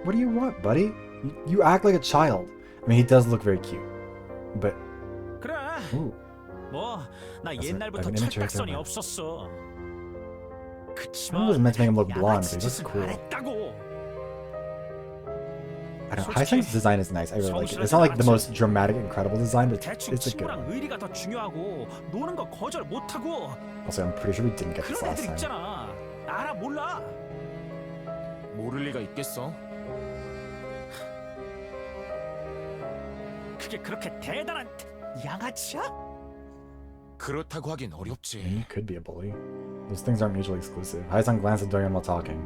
What do you want, buddy? You act like a child. I mean, he does look very cute. But, 그래. ooh. 뭐, 나 That's 옛날부터 an image right 철딱선이 there. 없었어. I was meant to make him look blonde, 양아치 but he looks 짓은 cool. 안 했다고. I don't know. Hyosung's design is nice. I really like it. It's not like the most dramatic, incredible design, but 대충 it's a good 친구랑 one. 의리가 더 중요하고 노는 거 거절 못하고 Also, I'm pretty sure we didn't get this 그런 last 애들 time. 있잖아. 알아 몰라. 모를 리가 있겠어? 그게 그렇게 대단한 양아치야? 그렇다고 하긴 And 어렵지. he could be a bully. Those things aren't mutually exclusive. Hyosung glanced at Dorian while talking.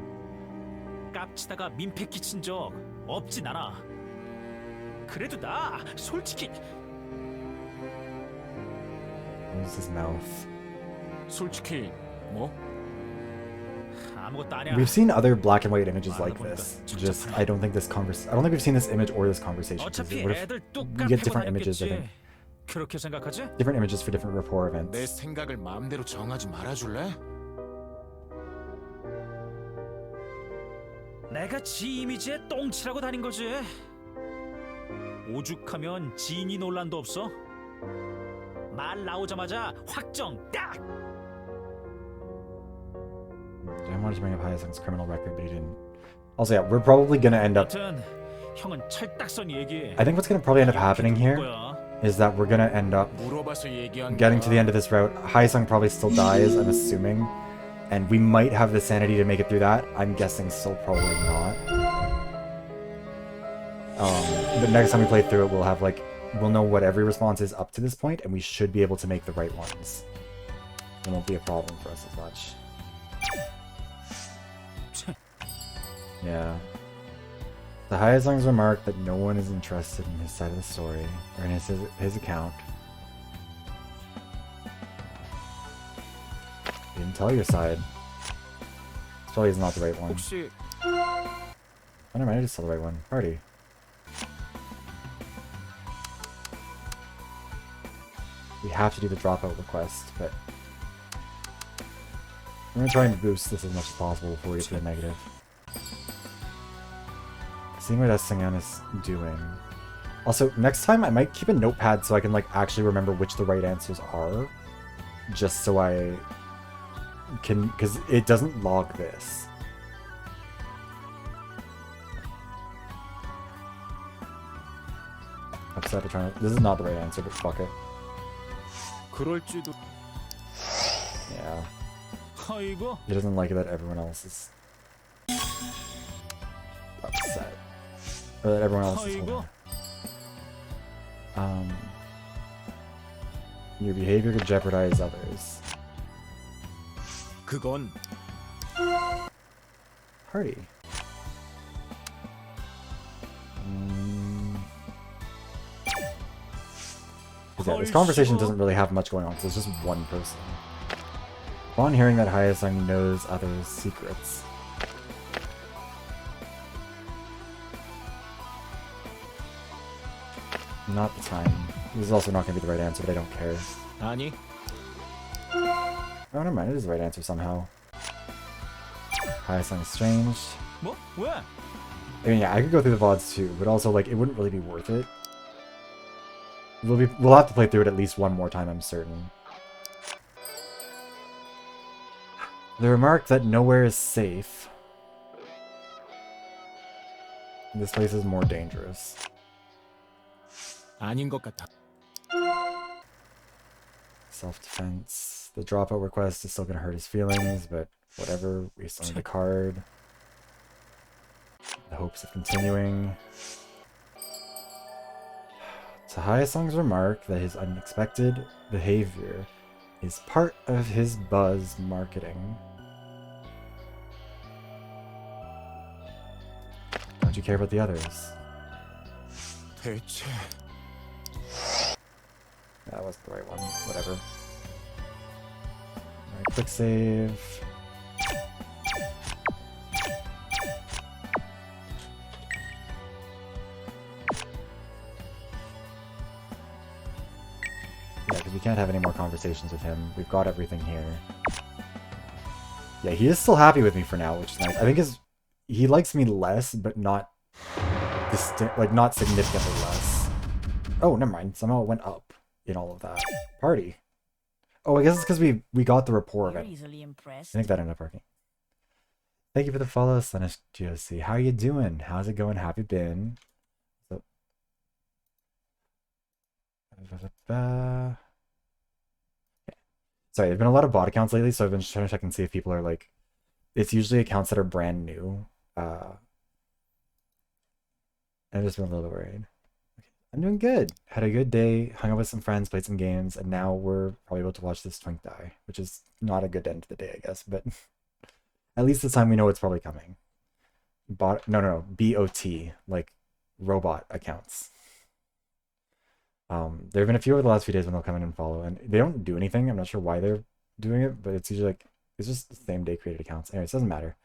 깝치다가 민폐 끼친 적 없진 않아. 그래도 나 솔직히 Closed his mouth. 솔직히 뭐? 아무것도 아니야. We've seen other black and white images like this. Just, I don't think we've seen this image or this conversation. 어차피 What if 애들 뚝 you get 깝해고 different images, I 다녔겠지. think. 그렇게 생각하지? Different images for different rapport 내 events. 생각을 마음대로 정하지 말아줄래? 내가 지 이미지에 똥치라고 다닌 거지. 오죽하면 지인이 논란도 없어. 말 나오자마자 확정 딱. I wanted to bring up Hyosung's criminal record, but he didn't. Also, yeah, we're probably gonna end up. 여튼 형은 철딱선 얘기해. I think what's gonna probably end up happening here is that we're gonna end up 물어봐서 얘기한 getting to the 거야. end of this route. Hyosung probably still dies, I'm assuming, and we might have the sanity to make it through that. I'm guessing still probably not. But next time we play through it, we'll know what every response is up to this point, and we should be able to make the right ones. It won't be a problem for us as much. Yeah. The Hyosung's remark that no one is interested in his side of the story, or in his account. You didn't tell your side. This probably is not the right one. 혹시 Oh, never mind, I just saw the right one. Party. We have to do the dropout request, but I'm gonna try and boost this as much as possible before we get to the negative. Seeing what Essengan is doing. Also, next time I might keep a notepad so I can actually remember which the right answers are. Just so I can, because it doesn't log this. Upset at trying to, this is not the right answer, but fuck it. 그럴지도. Yeah. 아이고. He doesn't like it that everyone else is upset. Or that everyone else is 아이고. holding. Your behavior could jeopardize others. 그건 Party. Yeah, this conversation doesn't really have much going on because it's just one person. Upon hearing that Hyosung knows others' secrets. Not the time. This is also not going to be the right answer, but I don't care. 아니 Oh, never mind. It is the right answer somehow. Highest exchanged. 뭐? 왜? I mean, yeah, I could go through the VoDs too, but also, like, it wouldn't really be worth it. We'll have to play through it at least one more time, I'm certain. The remark that nowhere is safe. This place is more dangerous. 아닌 것 같아. Self-defense. The dropout request is still gonna hurt his feelings, but whatever. We still need the card. The hopes of continuing. To Hyasung's remark that his unexpected behavior is part of his buzz marketing. Don't you care about the others? 대체 That wasn't the right one. Whatever. Alright, quick save. Yeah, because we can't have any more conversations with him. We've got everything here. Yeah, he is still happy with me for now, which is nice. I think he likes me less, but not not significantly less. Oh, never mind. Somehow it went up in all of that. Party. Oh, I guess it's because we got the rapport of it. I think that ended up working. Thank you for the follow, Slenish GOC. How are you doing? How's it going? Have you been? So, sorry, there's been a lot of bot accounts lately, so I've been trying to check and see if people are like... It's usually accounts that are brand new. I've just been a little worried. Okay. I'm doing good. Had a good day, hung out with some friends, played some games, and now we're probably about to watch this twink die, which is not a good end to the day, I guess, but at least this time we know it's probably coming. No, BOT, like robot accounts. There have been a few over the last few days when they'll come in and follow, and they don't do anything. I'm not sure why they're doing it, but it's usually like, it's just the same day created accounts. Anyways, it doesn't matter.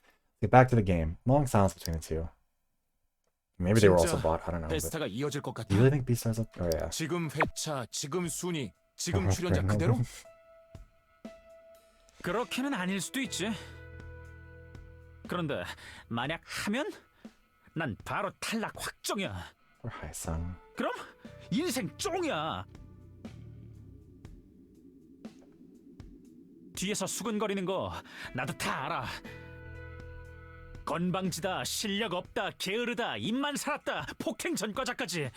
Get back to the game. Long silence between the two. Maybe they were also bought. I don't know. 베스타가 이어질 것 같아. Do you really think Beastars up? Oh yeah. 지금 회차, 지금 순위, 지금 Oh, 출연자 right. 그대로? 그렇게는 아닐 수도 있지. 그런데 만약 하면 난 바로 탈락 확정이야. Poor Hyesung. 그럼 인생 쫑이야. 뒤에서 수근거리는 거 나도 다 알아. 건방지다, 실력 없다, 게으르다, 입만 살았다, 폭행 전과자까지.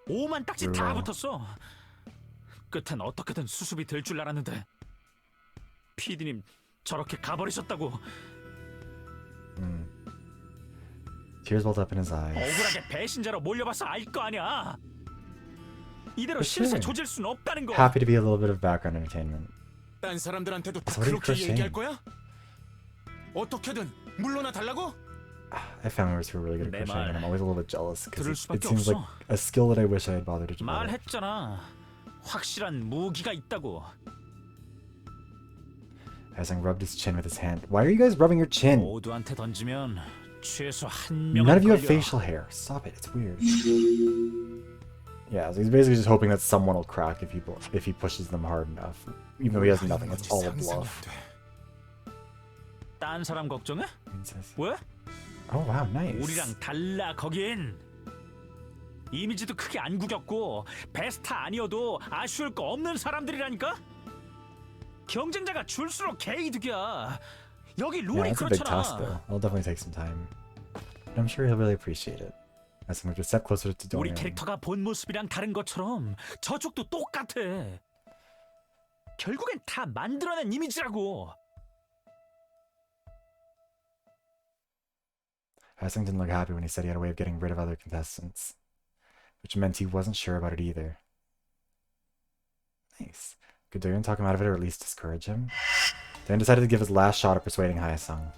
오만 딱지 다 붙었어. 끝엔 어떻게든 수습이 될 줄 알았는데 PD님 저렇게 가버리셨다고. Tears welled up in his eyes. 억울하게 배신자로 몰려봐서 알 거 아니야. 이대로 그치. 실세 조질 순 없다는 거. Happy to be a little bit of background entertainment. 딴 사람들한테도 다 소리 그렇게 크러싱. 얘기할 거야? 어떻게든 물러나 달라고? I have family members who are really good at 내 crocheting, and I'm always a little bit jealous because 들을 it 수밖에 seems like 없어. a skill that I wish I had bothered to develop. 말했잖아. 확실한 무기가 있다고. Hyesung rubbed his chin with his hand. Why are you guys rubbing your chin? 모두한테 던지면 최소 한 명은 None of you have 걸려. facial hair. Stop it. It's weird. Yeah, so he's basically just hoping that someone will crack if he pushes them hard enough. Even though he has nothing. It's all a 상상이 안 bluff. 돼. 딴 사람 걱정해? Princess. 왜? Oh wow, nice. 우리랑 달라 거긴. 이미지도 크게 안 구겼고 베스타 아니어도 아쉬울 거 없는 사람들이라니까. 경쟁자가 줄수록 개이득이야. 여기 Yeah, 룰이 it's a big task 그렇잖아. though. It'll definitely take some time. But I'm sure he'll really appreciate it. As we step closer to 우리 Dorian. 캐릭터가 본 모습이랑 다른 것처럼 저쪽도 똑같아. 결국엔 다 만들어낸 이미지라고. Hyesung didn't look happy when he said he had a way of getting rid of other contestants, which meant he wasn't sure about it either. Nice. Could Dorian talk him out of it or at least discourage him? Dorian decided to give his last shot at persuading Hyesung.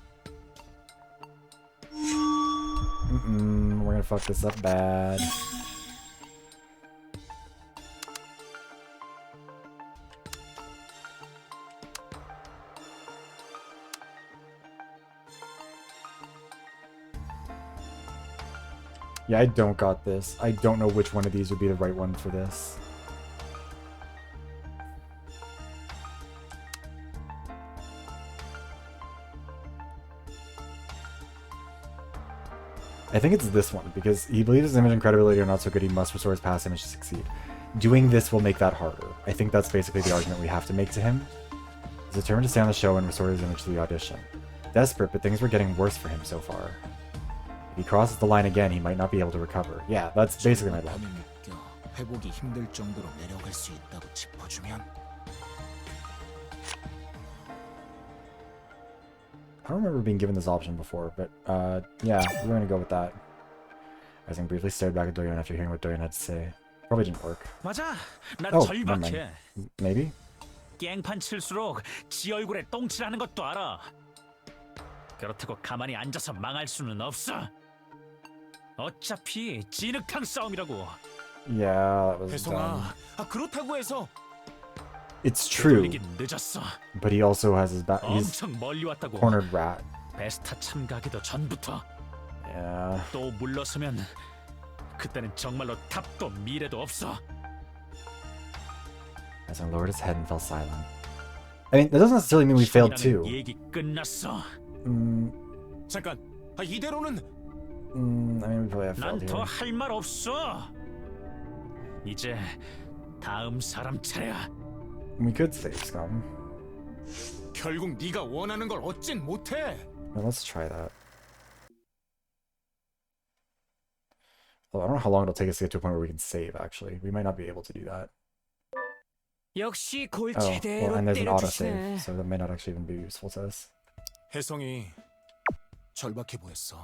We're gonna fuck this up bad. Yeah, I don't got this. I don't know which one of these would be the right one for this. I think it's this one, because he believes his image and credibility are not so good he must restore his past image to succeed. Doing this will make that harder. I think that's basically the argument we have to make to him. He's determined to stay on the show and restore his image to the audition. Desperate, but things were getting worse for him so far. If he crosses the line again, he might not be able to recover. Yeah, that's basically my line. 회복이 힘들 정도로 내려갈 수 있다고 짚어주면 I don't remember being given this option before, but yeah, we're gonna go with that. Aizen briefly stared back at Doyon after hearing what Doyon had to say. Probably didn't work. 맞아. 나 Oh, never mind. 절박해. Maybe? 깽판 칠수록 지 얼굴에 똥칠하는 것도 알아. 그렇다고 가만히 앉아서 망할 수는 없어. 어차피 진흙탕 싸움이라고. Yeah, that was dumb. 혜성아, 그렇다고 해서 It's true, 되돌리긴 늦었어. but he also has his back. He's 엄청 멀리 왔다고. cornered rat. 베스타 참가하기도 전부터. Yeah. 또 물러서면 그때는 정말로 탑도 미래도 없어. Aizen lowered his head and fell silent. I mean, that doesn't necessarily mean we failed too. 얘기 끝났어. 잠깐, 이대로는 I mean, we probably have failed 난 더 here. 할 말 없어. 이제 다음 사람 차례야. We could save Scum. 결국 네가 원하는 걸 얻진 못해. Well, let's try that. Well, I don't know how long it'll take us to get to a point where we can save, actually. We might not be able to do that. 역시 골 Oh, well, 제대로 and there's an 때려주시네. autosave, so that may not actually even be useful to us. 혜성이 절박해 보였어.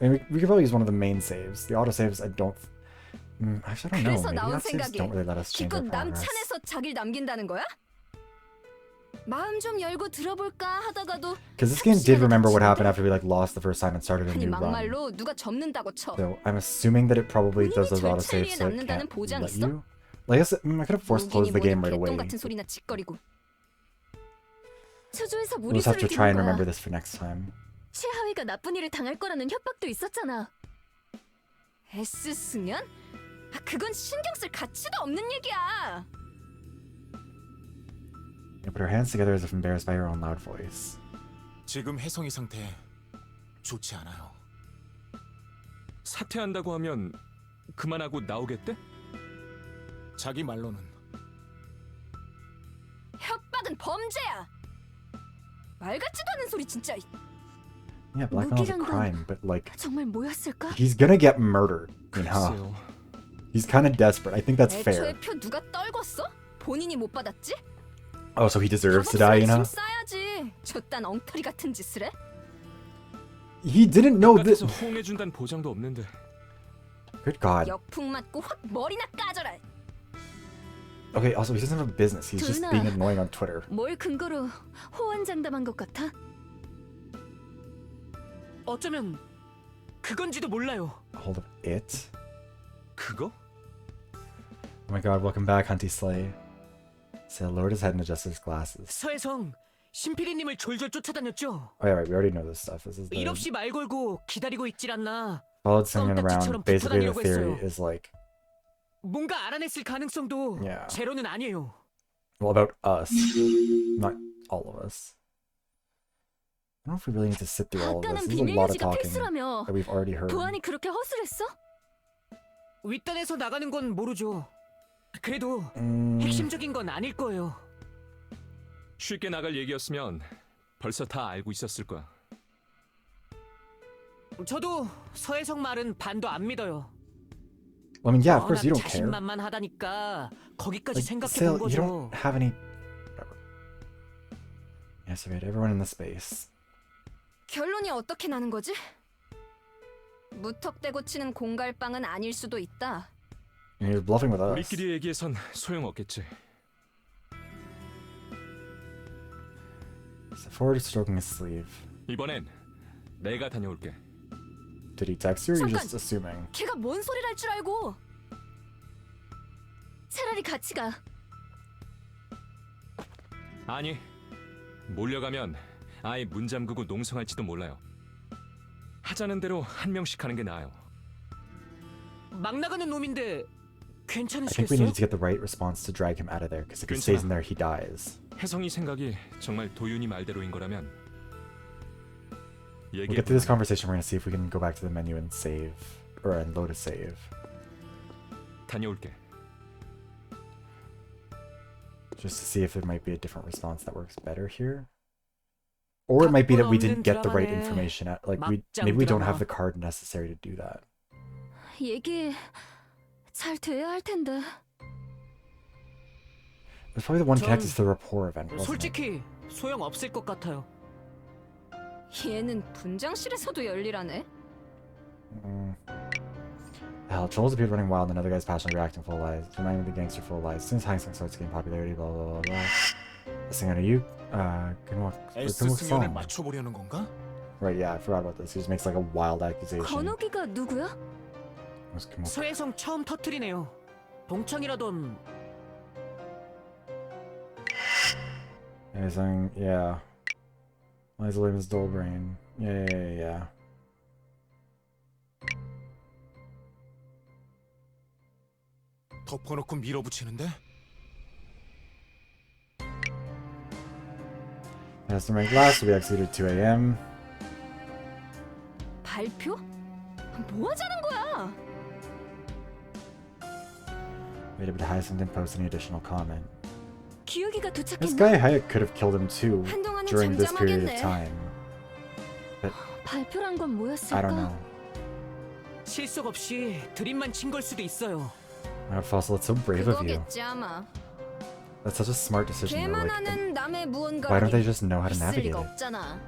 I mean, we could probably use one of the main saves. The autosaves, I don't... actually, I don't 그래서 know. Maybe 나온 autosaves 생각이 don't really let us change our 기껏 progress. 남찬에서 자기를 남긴다는 거야? 마음 좀 열고 들어볼까 하다가도 Because this game did remember what happened after we like lost the first time and started a 아니 new run. 막말로 누가 접는다고 쳐. So I'm assuming that it probably does those 본인이 autosaves so it 남는다는 can't 보장 let 있어? you. Like, I guess I could have forced close the game right away. 개똥 같은 소리나 짓거리고. 초조해서 We'll just have to 무리수를 try and 두는 remember 거야. this for next time. 최하위가 나쁜 일을 당할 거라는 협박도 있었잖아. S 승연? 아, 그건 신경 쓸 가치도 없는 얘기야. You put her hands together as if embarrassed by her own loud voice. 지금 혜성이 상태 좋지 않아요. 사퇴한다고 하면 그만하고 나오겠대? 자기 말로는 협박은 범죄야. 말 같지도 않은 소리 진짜. Yeah, blackmail's a 무기란 건 crime, but like, 정말 뭐였을까? he's gonna get murdered. You know, 글쎄요. he's kind of desperate. I think that's fair. 애초에 표 누가 떨궜어? 본인이 못 받았지? Oh, so he deserves to die, you know? 짐 싸야지. 저딴 엉터리 같은 짓을 해? He didn't know this. 바깥에서 호응해준다는 보장도 없는데. Good God. 역풍 맞고 확 머리나 까져라. Okay, also, he doesn't have a business. He's just 둘나. being annoying on Twitter. 뭘 근거로 호언장담한 것 같아? 어쩌면 그건지도 몰라요. Hold up, it? 그거? Oh my God, welcome back, Hunty Slay. Sale lowered his head and adjusted his glasses. 서혜성, 신피디님을 졸졸 쫓아다녔죠. Oh yeah, right, we already know this stuff. This is 일 the 없이 말 걸고 기다리고 있질 않나. followed Sinyan 껌딱지처럼 around. Basically, the 붙어다니려고 theory 했어요. is like, 뭔가 알아냈을 가능성도 Yeah. 제로는 아니에요. well, about us, not all of us. I don't know if we really need to sit through all of 아까는 this. This is a 비밀 lot of 유지가 talking 필수라며. that we've already heard. 보안이 그렇게 허술했어? 윗단에서 나가는 건 모르죠. 그래도 Mm, 핵심적인 건 아닐 거예요. 쉽게 나갈 얘기였으면 벌써 다 알고 있었을 거야. 저도 서혜성 말은 반도 안 믿어요. I mean, yeah, of course 워낙 you don't care. 자신만만하다니까 거기까지 Like, 생각해 Sale, 본 you 거죠. don't have any. Whatever. Yes, we had everyone in the space. 결론이 어떻게 나는 거지? 무턱대고 치는 공갈빵은 아닐 수도 있다. And he was bluffing with us. 우리끼리 얘기해선 소용없겠지. Step forward, stroking his sleeve. 이번엔 내가 다녀올게. Did he text you, or are you 잠깐. just assuming? 걔가 뭔 소리를 할 줄 알고. 차라리 같이 가. 아니, 몰려가면 아예 문 잠그고 농성할지도 몰라요. 하자는 대로 한 명씩 하는 게 나아요. 막 나가는 놈인데 I think we 괜찮으시겠어요? needed to get the right response to drag him out of there, because if he stays in there, he dies. 혜성이 생각이 정말 도윤이 말대로인 거라면 We'll get through this conversation. We're gonna see if we can go back to the menu and save, or and load a save. 다녀올게. Just to see if there might be a different response that works better here. Or it might be that we didn't get the right information at, like, maybe we don't have the card necessary to do that. 얘기 잘 돼야 할 텐데. It was probably the one connected to the rapport event, wasn't it? 솔직히 소용 없을 것 같아요. 얘는 분장실에서도 열일하네. Hell, trolls appeared running wild and another guy's passionately reacting full of lies, reminding the gangster full of lies. As soon as Hang Sung starts getting popularity, blah blah blah blah. Listening on a you, Kunwok S승연을 song. 맞춰보려는 건가? Right, yeah, I forgot about this. He just makes like a wild accusation. 건욱이가 누구야? What's Kunwok? 서해성 처음 터트리네요. 동창이라던. And he's saying, yeah. Lies live his dull brain. Yeah. 덮어놓고 밀어붙이는데? Has to rank last, so we executed 2 a.m. 발표? 뭐 하자는 거야? Waited but Hyacinth didn't post any additional comment. 기욱이가 This 도착했나? guy Hayek could have killed him too 한동안은 during this period of 잠잠하겠네. time. 발표란 건 뭐였을까? I don't know. 실속 없이 드림만 친 걸 수도 있어요. Fossil, it's so brave of you. 그거겠지 아마. That's such a smart decision though. 걔만 Like, 아는 남의 무언가. why don't they just know how to 있을 navigate 리가 it? 없잖아.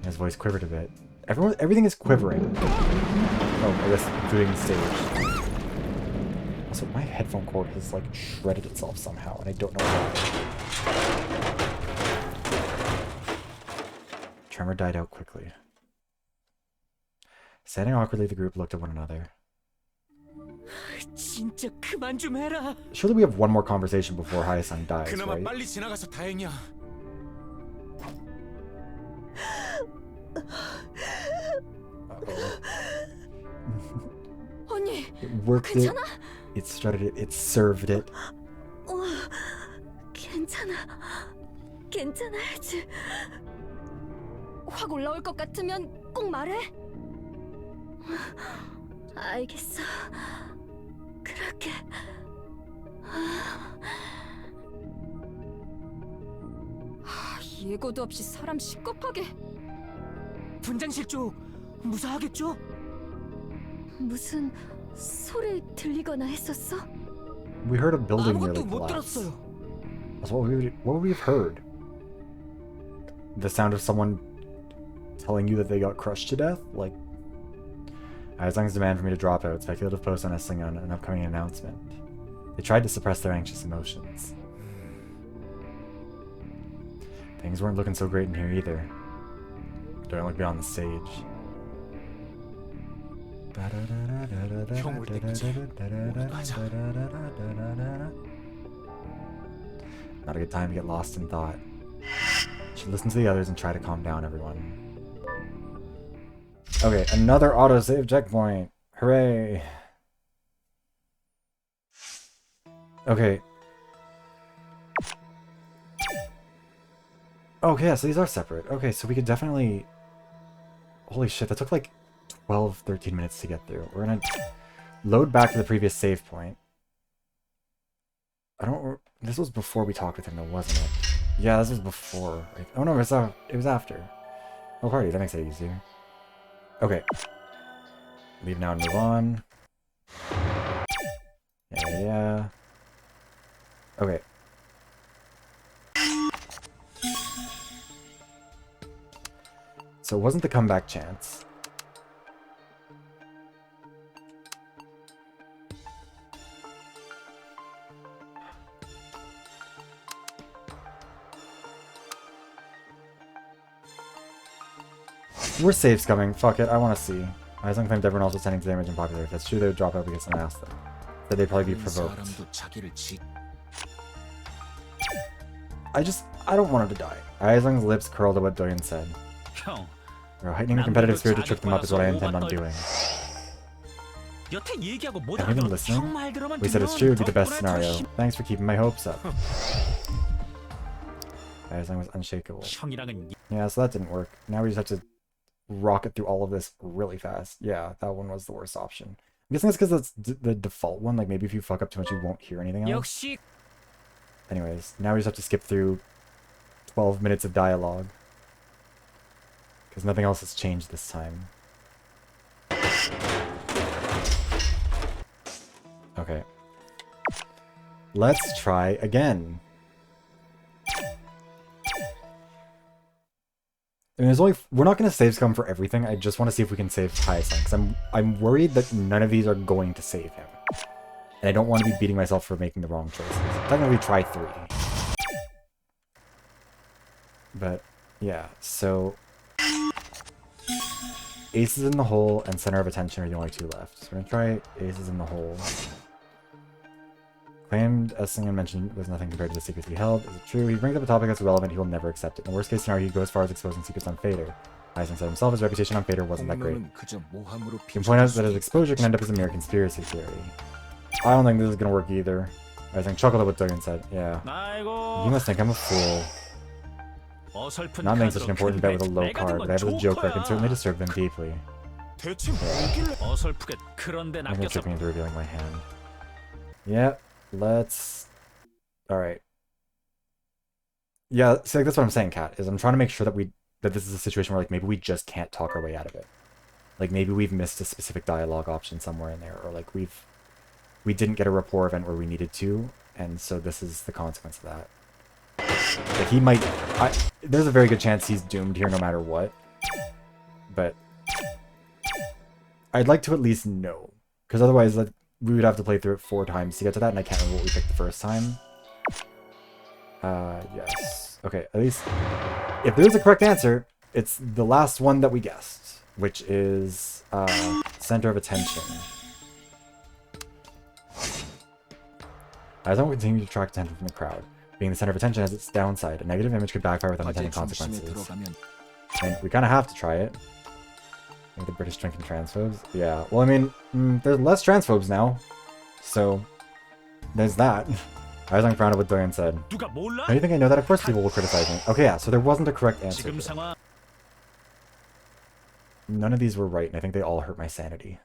His voice quivered a bit. Everything is quivering. Oh, I guess including the stage. Also, my headphone cord has like shredded itself somehow, and I don't know why. Tremor died out quickly. Standing awkwardly, the group looked at one another. 진짜 그만 좀 해라. Surely we have one more conversation before Hyacinth dies, 그나마 right? 빨리 지나가서 다행이야. 언니, It worked it. 괜찮아? It started it. It served it. 괜찮아. 괜찮아야지. 확 올라올 것 같으면 꼭 말해. 알겠어. 그렇게. 예고도 없이 사람 시겁하게. 분장실 쪽 무사하겠죠? 무슨 소리 들리거나 했었어? We heard a building 아무것도 nearly 못 collapse. 들었어요. That's what would we have heard? The sound of someone telling you that they got crushed to death? Like, Aizang's demand for me to drop out, speculative posts on Eslingon, an upcoming announcement. They tried to suppress their anxious emotions. Things weren't looking so great in here either. Don't look beyond the stage. 형올 때까지 오래 가자. Not a good time to get lost in thought. Should listen to the others and try to calm down everyone. Okay, another autosave checkpoint. Hooray! Okay. Okay, yeah, so these are separate. Okay, so we could definitely... Holy shit, that took like 12, 13 minutes to get through. We're gonna load back to the previous save point. I don't... This was before we talked with him, though, wasn't it? Yeah, this was before. Oh no, it was after. Oh, party, that makes it easier. Okay. Leave now and move on. Yeah. Okay. So it wasn't the comeback chance. We're saves coming. Fuck it. I want to see. Aizang claimed everyone else was sending damage and popular. If that's true, they would drop out because someone asked them. That they'd probably be provoked. I don't want him to die. Aizang's lips curled at what Doyen said. 형, Heightening the competitive spirit to trip them up is what I intend on doing. 여태 얘기하고 못 Have you been 알아들어. listening? 형 말대로만 We said it's 들으면 true, it would be the 덕분에 best 더 scenario. 힘- Thanks for keeping my hopes up. Aizang was unshakable. 형이랑은 Yeah, so that didn't work. Now we just have to rocket through all of this really fast. Yeah, that one was the worst option. I'm guessing it's because that's the default one. Like, maybe if you fuck up too much, you won't hear anything else. 역시 Anyways, now we just have to skip through 12 minutes of dialogue. Because nothing else has changed this time. Okay. Let's try again. I mean, we're not going to save Scum for everything. I just want to see if we can save Hyacinth, because I'm worried that none of these are going to save him. And I don't want to be beating myself for making the wrong choices. Technically, try 3. But, yeah, so... Aces in the hole and center of attention are the only 2 left. So we're going to try aces in the hole. Claimed, as Singan mentioned, was nothing compared to the secrets he held. Is it true? He brings up a topic that's relevant, he will never accept it. In the worst case scenario, he goes as far as exposing secrets on Fader. Eisen said himself, his reputation on Fader wasn't that great. You can point out that his exposure can end up as a mere conspiracy theory. I don't think this is gonna work either. Eisen chuckled at what Duggan said. Yeah. You must think I'm a fool. Not making such an important bet with a low card, but I have a joke that can certainly disturb them deeply. 어설프게 그런데 I'm gonna 낚였어. trick me into revealing my hand. Yeah. Let's... Alright. Yeah, see, like, that's what I'm saying, Kat, is I'm trying to make sure that this is a situation where, like, maybe we just can't talk our way out of it. Like, maybe we've missed a specific dialogue option somewhere in there, or, like, we didn't get a rapport event where we needed to, and so this is the consequence of that. Like, he might... there's a very good chance he's doomed here no matter what. But... I'd like to at least know. Because otherwise, like, we would have to play through it 4 times to get to that, and I can't remember what we picked the first time. Yes. Okay, at least... If there's a correct answer, it's the last one that we guessed. Which is... center of attention. As long as we continue to attract attention from the crowd. Being the center of attention has its downside. A negative image could backfire with unintended consequences. And we kind of have to try it. Like the British drinking transphobes? Yeah. Well, I mean, there's less transphobes now. So, there's that. I was frowned at what Dorian said. How do you think I know that? Of course people will criticize me. Okay, yeah, so there wasn't a correct answer. None of these were right, and I think they all hurt my sanity.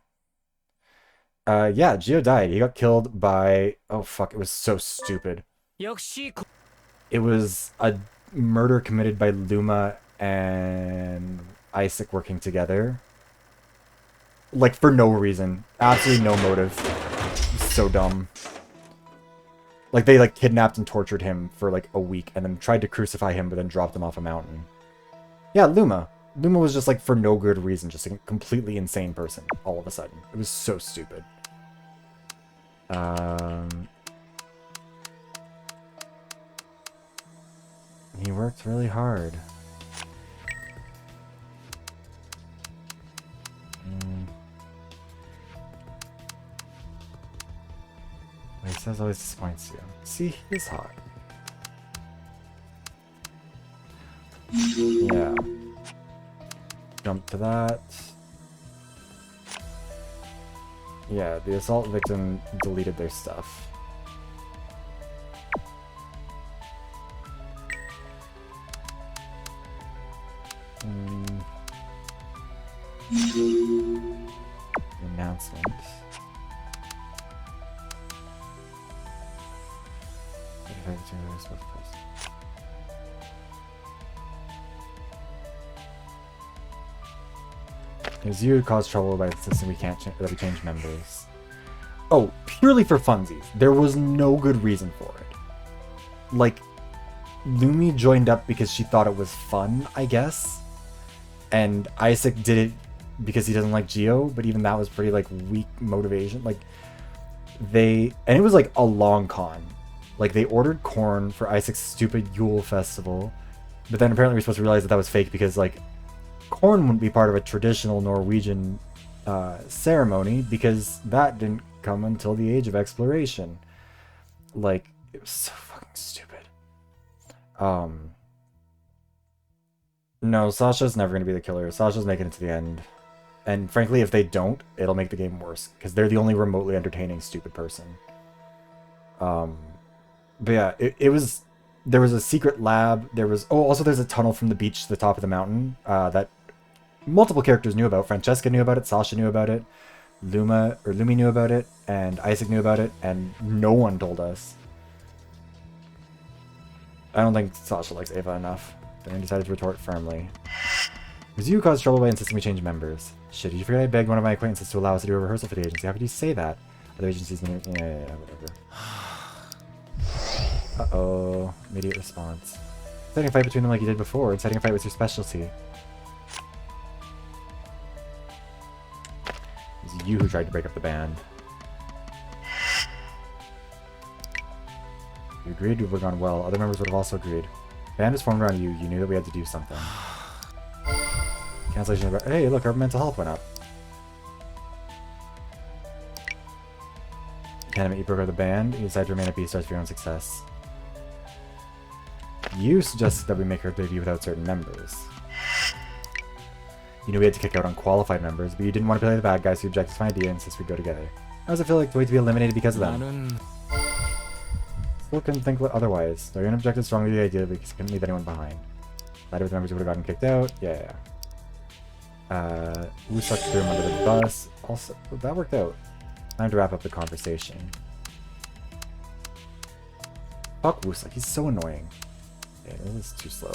Yeah, Gio died. He got killed by... Oh, fuck, it was so stupid. It was a murder committed by Luma and Isaac working together. Like, for no reason. Absolutely no motive. So dumb. Like, they, like, kidnapped and tortured him for, like, a week, and then tried to crucify him, but then dropped him off a mountain. Yeah, Luma. Luma was just, like, for no good reason, just a completely insane person, all of a sudden. It was so stupid. He worked really hard. He says always disappoints you. See, he's hot. Yeah. Jump to that. Yeah, the assault victim deleted their stuff. Announcement. Because you caused trouble by insisting we can't that we change members. Oh, purely for funsies. There was no good reason for it. Like, Lumi joined up because she thought it was fun, I guess. And Isaac did it because he doesn't like Geo, but even that was pretty, like, weak motivation. Like, and it was, like, a long con. Like, they ordered corn for Isaac's stupid Yule festival, but then apparently we're supposed to realize that that was fake because, like, corn wouldn't be part of a traditional Norwegian ceremony because that didn't come until the age of exploration. Like, it was so fucking stupid. No, Sasha's never going to be the killer. Sasha's making it to the end. And frankly, if they don't, it'll make the game worse because they're the only remotely entertaining stupid person. But yeah, it was there was a secret lab. There was also there's a tunnel from the beach to the top of the mountain that multiple characters knew about. Francesca knew about it. Sasha knew about it. Lumi knew about it, and Isaac knew about it, and no one told us. I don't think Sasha likes Ava enough. Then he decided to retort firmly. It was you who caused trouble by insisting we change members. Shit, did you forget I begged one of my acquaintances to allow us to do a rehearsal for the agency? How could you say that? Other agencies... Yeah, whatever. Uh-oh. Immediate response. Setting a fight between them like you did before. Inciting a fight was your specialty. It was you who tried to break up the band. You agreed to have gone well. Other members would have also agreed. Band was formed around you. You knew that we had to do something. Cancellation about... Hey, look, our mental health went up. You can't admit you broke up the band. You decided to remain at B-Stars for your own success. You suggested that we make our debut without certain members. You knew we had to kick out unqualified members, but you didn't want to play the bad guys who objected to my idea and insist we go together. How does it feel like to wait to be eliminated because of them? Still couldn't think otherwise. Dorian objected strongly to the idea because he couldn't leave anyone behind. Sided with members who would have gotten kicked out. Yeah. Wusak threw him under the bus. Also, that worked out. Time to wrap up the conversation. Fuck Wusak, he's so annoying. Yeah, this is too slow.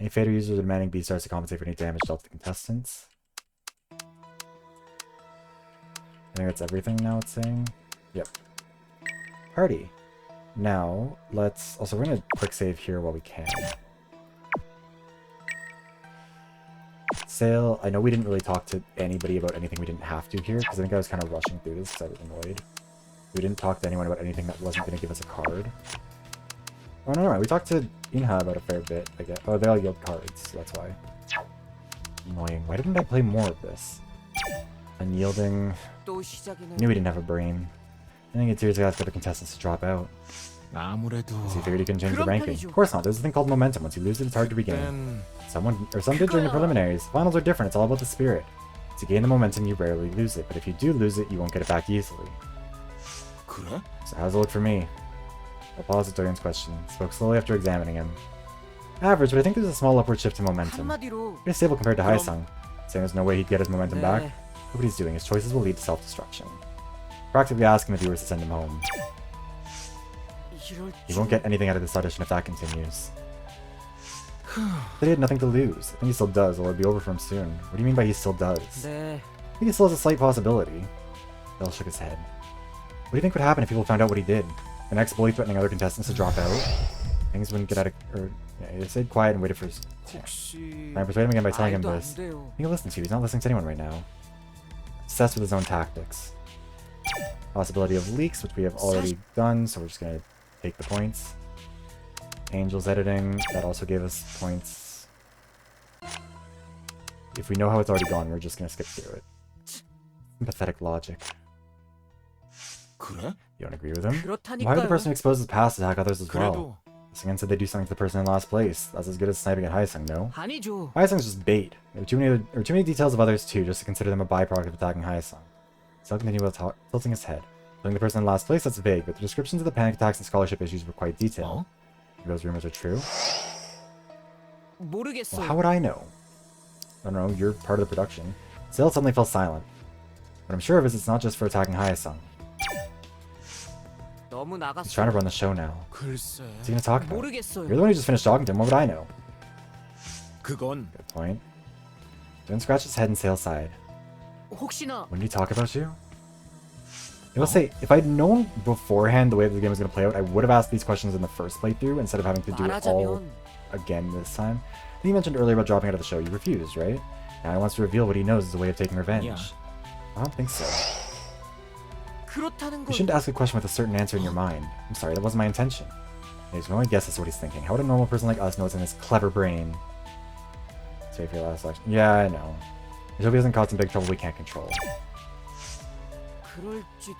Any Fader users are demanding B-Stars to compensate for any damage dealt to contestants. I think that's everything now it's saying. Yep. Party. Now, let's... Also, we're gonna quick save here while we can. Sale. I know we didn't really talk to anybody about anything we didn't have to here, because I think I was kind of rushing through this because I was annoyed. We didn't talk to anyone about anything that wasn't going to give us a card. Oh, no, we talked to Inha about a fair bit, I guess. Oh, they all yield cards, so that's why. Annoying. Why didn't I play more of this? Unyielding. Knew we didn't have a brain. I think it's serious to ask other contestants to drop out. So you figured you can change the ranking. Of course not. There's a thing called momentum. Once you lose it, it's hard to regain. Some did during the preliminaries. Finals are different. It's all about the spirit. To gain the momentum, you rarely lose it. But if you do lose it, you won't get it back easily. So how's it look for me? I paused at Dorian's question. Spoke slowly after examining him. Average, but I think there's a small upward shift in momentum. Pretty stable compared to Haesung. Saying there's no way he'd get his momentum back. Look what he's doing. His choices will lead to self-destruction. Practically ask him if he were to send him home. He won't get anything out of this audition if that continues. But he had nothing to lose. I think he still does, or it'll be over for him soon. What do you mean by he still does? I think he still has a slight possibility. Bill shook his head. What do you think would happen if people found out what he did? An ex-bully threatening other contestants to drop out? Things wouldn't get out of... he stayed quiet and waited for his... I persuaded him again by telling him this. He'll listen to you. He's not listening to anyone right now. Obsessed with his own tactics. Possibility of leaks, which we have already done, so we're just gonna take the points. Angels editing, that also gave us points. If we know how it's already gone, we're just gonna skip through it. Sympathetic logic. You don't agree with him? Why would the person who exposes past attack others as well? Again said they do something to the person in last place. That's as good as sniping at Haesung, no? Haesung's just bait. There are too many details of others too, just to consider them a byproduct of attacking Haesung. So I'll continue while tilting his head. Telling the person in last place, that's vague, but the descriptions of the panic attacks and scholarship issues were quite detailed. If those rumors are true. Well, how would I know? I don't know, you're part of the production. Sale suddenly fell silent. What I'm sure of is it's not just for attacking Haesung. He's trying to run the show now. What's he gonna talk about? You're the one who just finished talking to him, what would I know? Good point. Don't scratch his head and Sale sighed. When did he talk about you? I will say, if I'd known beforehand the way the game was going to play out, I would have asked these questions in the first playthrough instead of having to do it all again this time. I think you mentioned earlier about dropping out of the show. You refused, right? Now he wants to reveal what he knows is a way of taking revenge. Yeah. I don't think so. You shouldn't ask a question with a certain answer in your mind. I'm sorry, that wasn't my intention. You can only guess as to what he's thinking. How would a normal person like us know what's in his clever brain? Sorry for your last selection. Yeah, I know. I hope he doesn't cause some big trouble we can't control.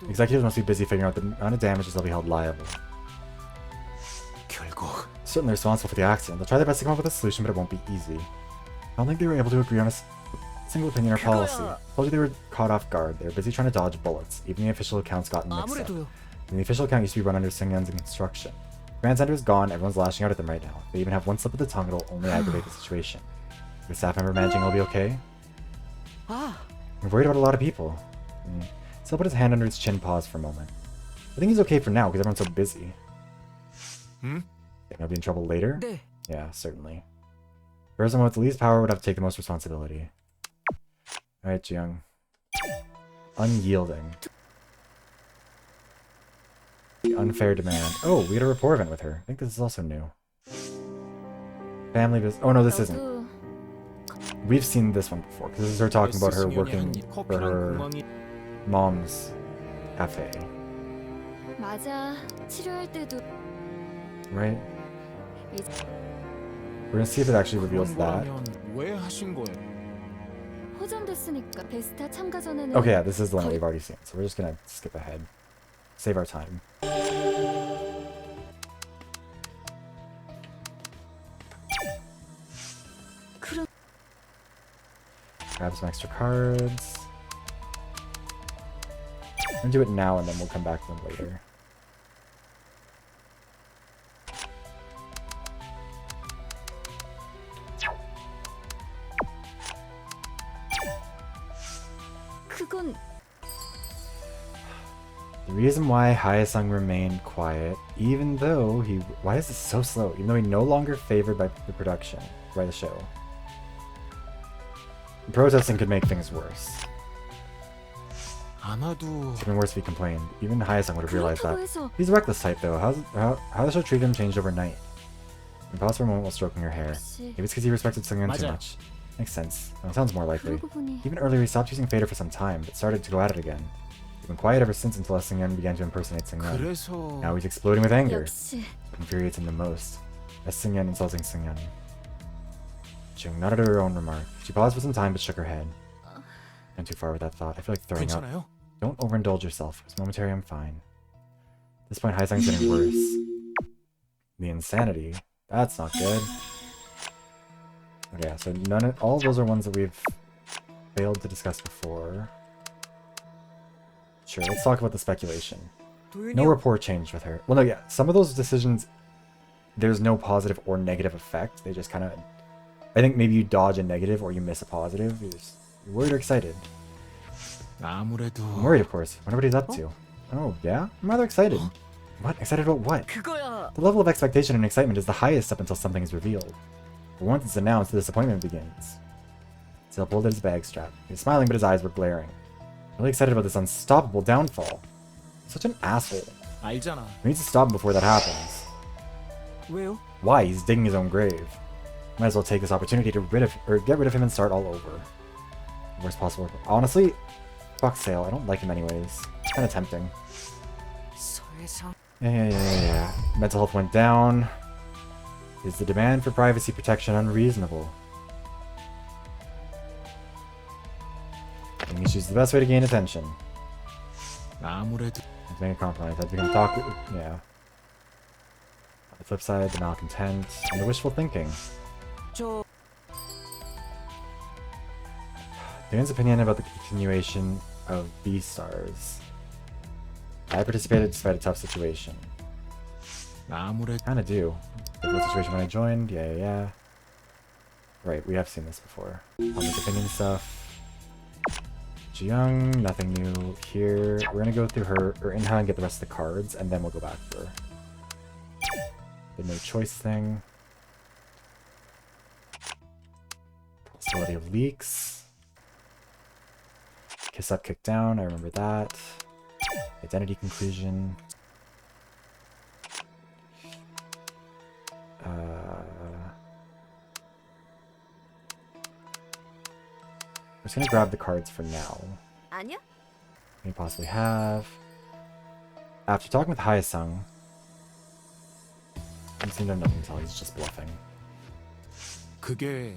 Executives must be busy figuring out the amount of damages they'll be held liable. Certainly responsible for the accident. They'll try their best to come up with a solution, but it won't be easy. I don't think they were able to agree on a single opinion or policy. Told you they were caught off guard. They were busy trying to dodge bullets. Even the official accounts got mixed up. 아무래도요. And the official account used to be run under Sungyeon's instruction. Command center is gone, everyone's lashing out at them right now. They even have one slip of the tongue, it'll only aggravate the situation. The staff member managing will be okay? 아, I'm worried about a lot of people. Still put his hand under his chin, pause for a moment. I think he's okay for now because everyone's so busy. Think I'll be in trouble later? 네. Yeah, certainly. The person with the least power would have to take the most responsibility. Alright, Jiyoung. Unyielding. The unfair demand. Oh, we get a rapport event with her. I think this is also new. Family business. Oh no, this isn't. 너도 We've seen this one before, because this is her talking about her working for her mom's cafe. 맞아. 치료할 때도 Right? 이제 We're gonna see if it actually reveals 그런 that. 거라면 왜 하신 거예요? 호전됐으니까 베스타 참가 전에는 Okay, yeah, this is the one we've already seen, so we're just gonna skip ahead. Save our time. 그런 Grab some extra cards. I'm gonna do it now and then we'll come back to them later. 그건 The reason why Hyesung remained quiet, even though he... Why is this so slow? Even though he no longer favored by the production, by the show. Protesting could make things worse. 아마도 It's even worse if he complained. Even Hyesung would have realized 그렇다고 that. 해서 He's a reckless type though. How the show treated him changed overnight. He paused for a moment while stroking her hair. 혹시 Maybe it's because he respected Sungyeon too 맞아. much. Makes sense. Well, sounds more likely. 그러고 보니 Even earlier he stopped using Fader for some time, but started to go at it again. He's been quiet ever since until Sungyeon began to impersonate Sungyeon. 그래서 Now he's exploding with anger. 역시 What infuriates him the most. As Sungyeon insulting Sungyeon. Jung nodded at her own remark. She paused for some time but shook her head. I'm too far with that thought. I feel like throwing up. 괜찮아요? Don't overindulge yourself. It's momentary, I'm fine. At this point, Hyesung's getting worse. The insanity. That's not good. Okay, yeah, so all of those are ones that we've failed to discuss before. Sure, let's talk about the speculation. No 도윤이 rapport changed with her. Well, no, yeah, some of those decisions, there's no positive or negative effect. They just kind of... I think maybe you dodge a negative or you miss a positive. You're worried or excited. 아무래도 I'm worried, of course. Wonder what he's up to. Oh, yeah? I'm rather excited. What? Excited about what? 그거야. The level of expectation and excitement is the highest up until something is revealed. But once it's announced, the disappointment begins. Still pulled at his bag strap. He was smiling, but his eyes were glaring. Really excited about this unstoppable downfall. Such an asshole. 알잖아. We need to stop him before that happens. 왜요? Why? He's digging his own grave. Might as well take this opportunity to get rid of him and start all over. Worst possible. Honestly, fuck Sale. I don't like him anyways. Kind of tempting. 서해상 Yeah. Mental health went down. Is the demand for privacy protection unreasonable? I think he chooses the best way to gain attention. 아무래도 Let's make a compromise. I've become talk. Yeah. On the flip side, the malcontent and the wishful thinking. 저 Damon's opinion about the continuation of B-Stars. I participated despite a tough situation. 아무래도 Kinda do. Difficult situation when I joined. Yeah. Right, we have seen this before. Public opinion stuff. Jiyoung, nothing new here. We're gonna go through her or Inha and get the rest of the cards, and then we'll go back to her. The no choice thing. Possibility of leaks. Kiss up, kick down. I remember that. Identity conclusion. I'm just gonna grab the cards for now. 아니야? May possibly have. After talking with Hyesung, he seemed to have nothing to tell. He's just bluffing. 그게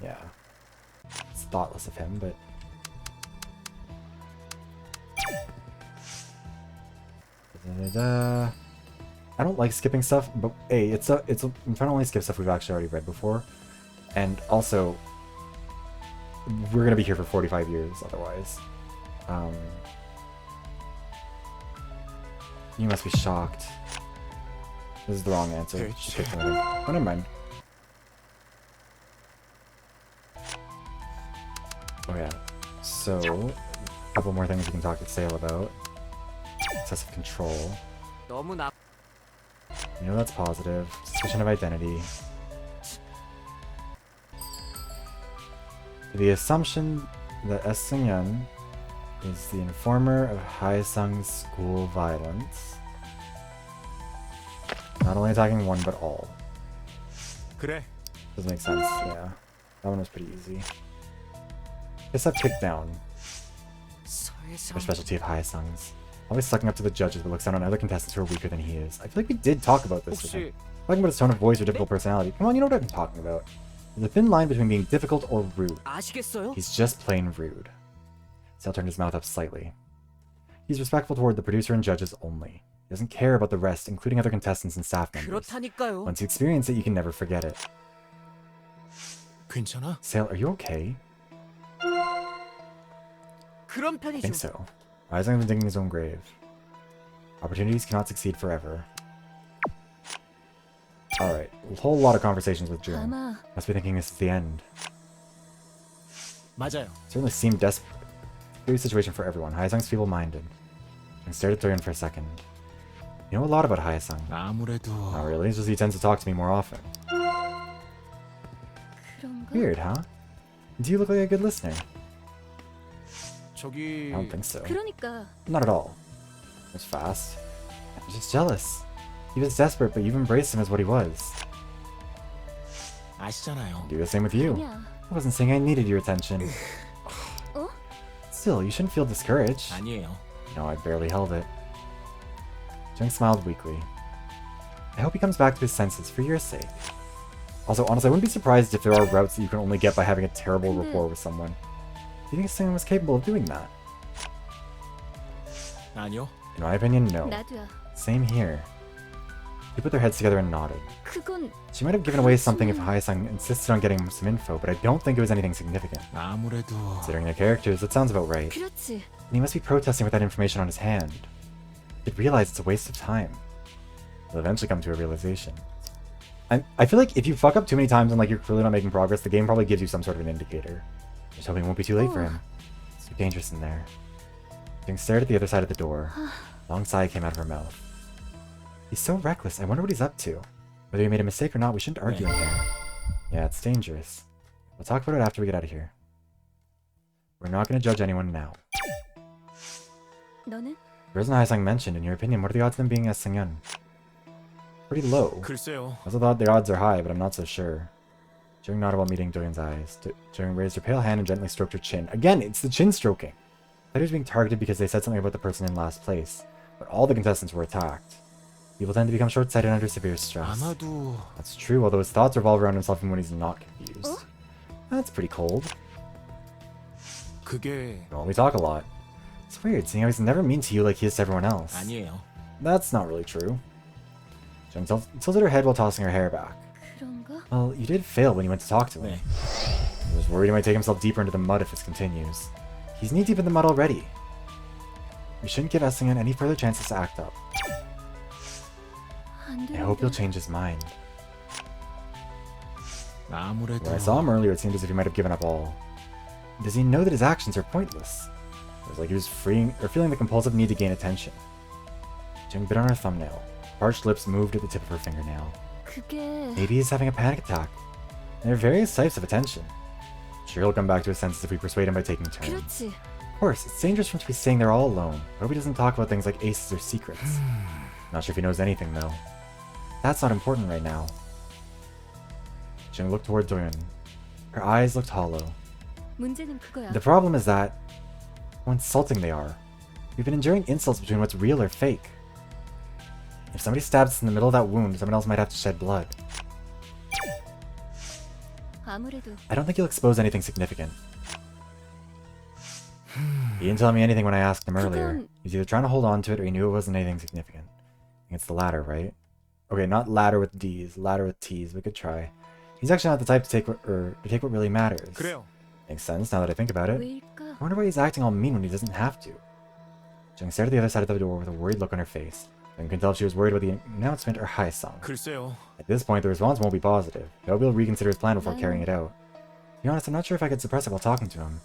Yeah. It's thoughtless of him, but Da-da-da-da. I don't like skipping stuff, but hey, I'm trying to only skip stuff we've actually already read before. And also, we're gonna be here for 45 years otherwise. You must be shocked. This is the wrong answer. She picked something. Oh, never mind. Oh yeah. So, a couple more things we can talk to Sale about. Excessive control. 너무 나. You know that's positive. Suspicion of identity. The assumption that Seung-yeon is the informer of Hae-sung's school violence. Not only attacking one, but all. 그래. Doesn't make sense, yeah. That one was pretty easy. Guess I've kicked down. Their specialty of Hae-sung's. Always sucking up to the judges, but looks down on other contestants who are weaker than he is. I feel like we did talk about this with him. Talking about his tone of voice or difficult personality. Come on, you know what I'm talking about. There's a thin line between being difficult or rude. 아시겠어요? He's just plain rude. Sale turned his mouth up slightly. He's respectful toward the producer and judges only. He doesn't care about the rest, including other contestants and staff members. 그렇다니까요. Once you experience it, you can never forget it. 괜찮아? Sale, are you okay? 그런 I 편이죠. think so. Hae-sung has been digging his own grave. Opportunities cannot succeed forever. Alright, a whole lot of conversations with June. 아마 Must be thinking this is the end. 맞아요. Certainly seemed desperate. Serious situation for everyone. Hae-sung's feeble-minded. And stared at Doyeon for a second. You know a lot about Hae-sung. 아무래도 Not really, it's just he tends to talk to me more often. 그런가? Weird, huh? Do you look like a good listener? 저기 I don't think so. 그러니까 Not at all. It was fast. I'm just jealous. He was desperate, but you've embraced him as what he was. 아시잖아요. Do the same with you. 아니야. I wasn't saying I needed your attention. 어? Still, you shouldn't feel discouraged. 아니에요. No, I barely held it. Jung smiled weakly. I hope he comes back to his senses for your sake. Also, honestly, I wouldn't be surprised if there are routes that you can only get by having a terrible rapport with someone. Do you think someone was capable of doing that? 아니요. In my opinion, no. 나도야. Same here. They put their heads together and nodded. 그건 She might have given away something if Hae-sung insisted on getting some info, but I don't think it was anything significant. 아무래도 Considering their characters, that sounds about right. 그렇지. And he must be protesting with that information on his hand. He'd realize it's a waste of time. He'll eventually come to a realization. I feel like if you fuck up too many times and like you're clearly not making progress, the game probably gives you some sort of an indicator. Just hoping it won't be too late for him. It's too dangerous in there. Jing stared at the other side of the door. A long sigh came out of her mouth. He's so reckless. I wonder what he's up to. Whether he made a mistake or not, we shouldn't argue in here. Yeah, it's dangerous. We'll talk about it after we get out of here. We're not going to judge anyone now. 너는? The person Hae-sung mentioned, in your opinion, what are the odds of them being Seung-yeon? Pretty low. 글쎄요. I also thought the odds are high, but I'm not so sure. Jung nodded while meeting Doyeon's eyes. Jung raised her pale hand and gently stroked her chin. Again, it's the chin stroking. I thought he was being targeted because they said something about the person in last place, but all the contestants were attacked. People tend to become short-sighted under severe stress. 아마도 That's true, although his thoughts revolve around himself even when he's not confused. That's pretty cold. 그게 Well, we talk a lot. It's weird, seeing how he's never mean to you like he is to everyone else. 아니에요. That's not really true. Jung tilted her head while tossing her hair back. 그런가? Well, you did fail when you went to talk to him. 네. I was worried he might take himself deeper into the mud if this continues. He's knee-deep in the mud already. We shouldn't give Seung-yeon any further chances to act up. 안 I hope he'll 되는데. change his mind. 아무래도 When I saw him earlier, it seemed as if he might have given up all. Does he know that his actions are pointless? It was like he was feeling the compulsive need to gain attention. Jung bit on her thumbnail. Parched lips moved at the tip of her fingernail. 그게 Maybe he's having a panic attack. There are various types of attention. Sure, he'll come back to his senses if we persuade him by taking turns. 그렇지. Of course, it's dangerous for him to be staying there all alone. I hope he doesn't talk about things like aces or secrets. Not sure if he knows anything, though. That's not important right now. Jung looked toward Doyeon. Her eyes looked hollow. 문제는 그거야. The problem is that how insulting they are. We've been enduring insults between what's real or fake. If somebody stabs us in the middle of that wound, someone else might have to shed blood. 아무래도 I don't think he'll expose anything significant. He didn't tell me anything when I asked him earlier. 그건- He was either trying to hold on to it or he knew it wasn't anything significant. I think it's the latter, right? Okay, not ladder with D's, ladder with T's. We could try. He's actually not the type to take what really matters. 그래요. Makes sense now that I think about it. 왜일까? I wonder why he's acting all mean when he doesn't have to. Jung stared at the other side of the door with a worried look on her face. Jung could tell if she was worried about the announcement or Hae-sung. 글쎄요. At this point, the response won't be positive. I hope he'll reconsider his plan before carrying it out. To be honest, I'm not sure if I could suppress it while talking to him.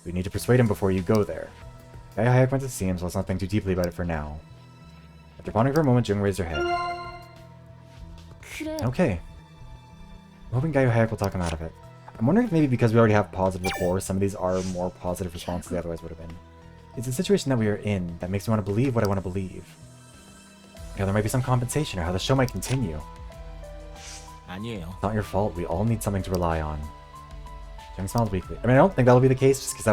We need to persuade him before you go there. Guy Hayek went to see him, so let's not think too deeply about it for now. After pondering for a moment, Jung raised her head. 그래. Okay. I'm hoping Guy Hayek will talk him out of it. I'm wondering if maybe because we already have positive rapport, some of these are more positive responses than they otherwise would have been. It's the situation that we are in that makes me want to believe what I want to believe. You know, there might be some compensation or how the show might continue. 아니에요. It's not your fault. We all need something to rely on. Jung smiled weakly. I mean, I don't think that'll be the case, just because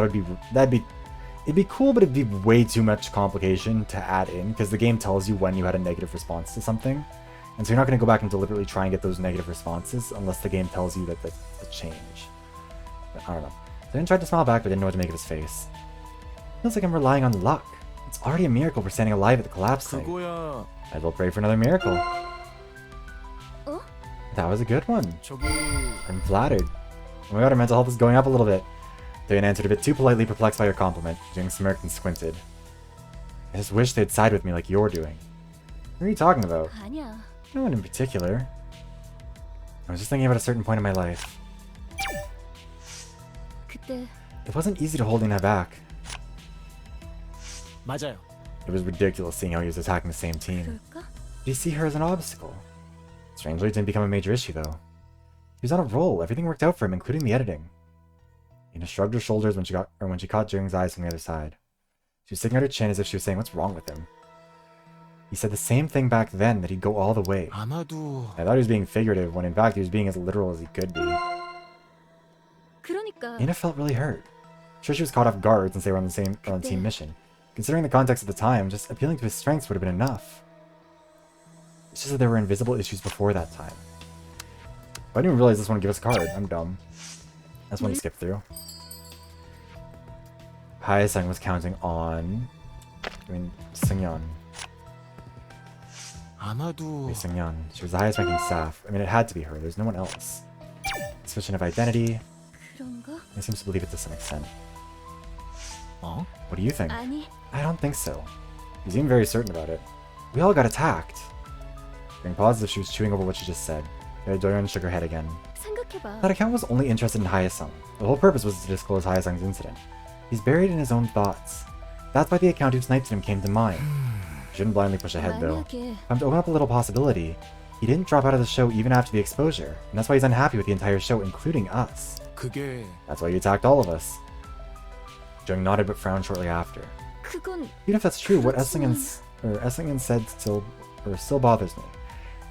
it'd be cool, but it'd be way too much complication to add in, because the game tells you when you had a negative response to something, and so you're not going to go back and deliberately try and get those negative responses unless the game tells you that that's a change. But I don't know. Then tried to smile back, but didn't know what to make of his face. Feels like I'm relying on luck. It's already a miracle we're standing alive at the collapse site. 그거야. Might as well pray for another miracle. Oh? That was a good one. 저기 I'm flattered. Oh my god, our mental health is going up a little bit. Dayan answered a bit too politely, perplexed by her compliment. Jung smirked and squinted. I just wish they'd side with me like you're doing. What are you talking about? 아니야. No one in particular. I was just thinking about a certain point in my life. 그때 It wasn't easy to hold Ina back. 맞아요. It was ridiculous seeing how he was attacking the same team. 그럴까? Did he see her as an obstacle? Strangely, it didn't become a major issue, though. He was on a roll. Everything worked out for him, including the editing. Ina shrugged her shoulders when she caught Jung's eyes from the other side. She was sticking out her chin as if she was saying, "What's wrong with him?" He said the same thing back then, that he'd go all the way. 아마도 I thought he was being figurative, when in fact he was being as literal as he could be. 그러니까 Ina felt really hurt. Sure, she was caught off guard since they were on the team mission. Considering the context at the time, just appealing to his strengths would have been enough. It's just that there were invisible issues before that time. I didn't even realize this one would give us a card. I'm dumb. That's one to skip through. Hae-sung was counting on... Seungyeon. 아마도 Seungyeon. She was the highest ranking staff. I mean, it had to be her. There's no one else. Suspicion of identity. 그런가? He seems to believe it to some extent. 어? What do you think? 아니. I don't think so. You seem very certain about it. We all got attacked. During pause as if she was chewing over what she just said. Doyeon shook her head again. 생각해봐. That account was only interested in Hae-sung. The whole purpose was to disclose Hae-sung's incident. He's buried in his own thoughts. That's why the account who sniped him came to mind. You shouldn't blindly push ahead, though. 만약에 If I'm to open up a little possibility, he didn't drop out of the show even after the exposure, and that's why he's unhappy with the entire show, including us. 그게 That's why he attacked all of us. Jung nodded but frowned shortly after. 그건 Even if that's true, what 그렇지만- Esslingen said still bothers me.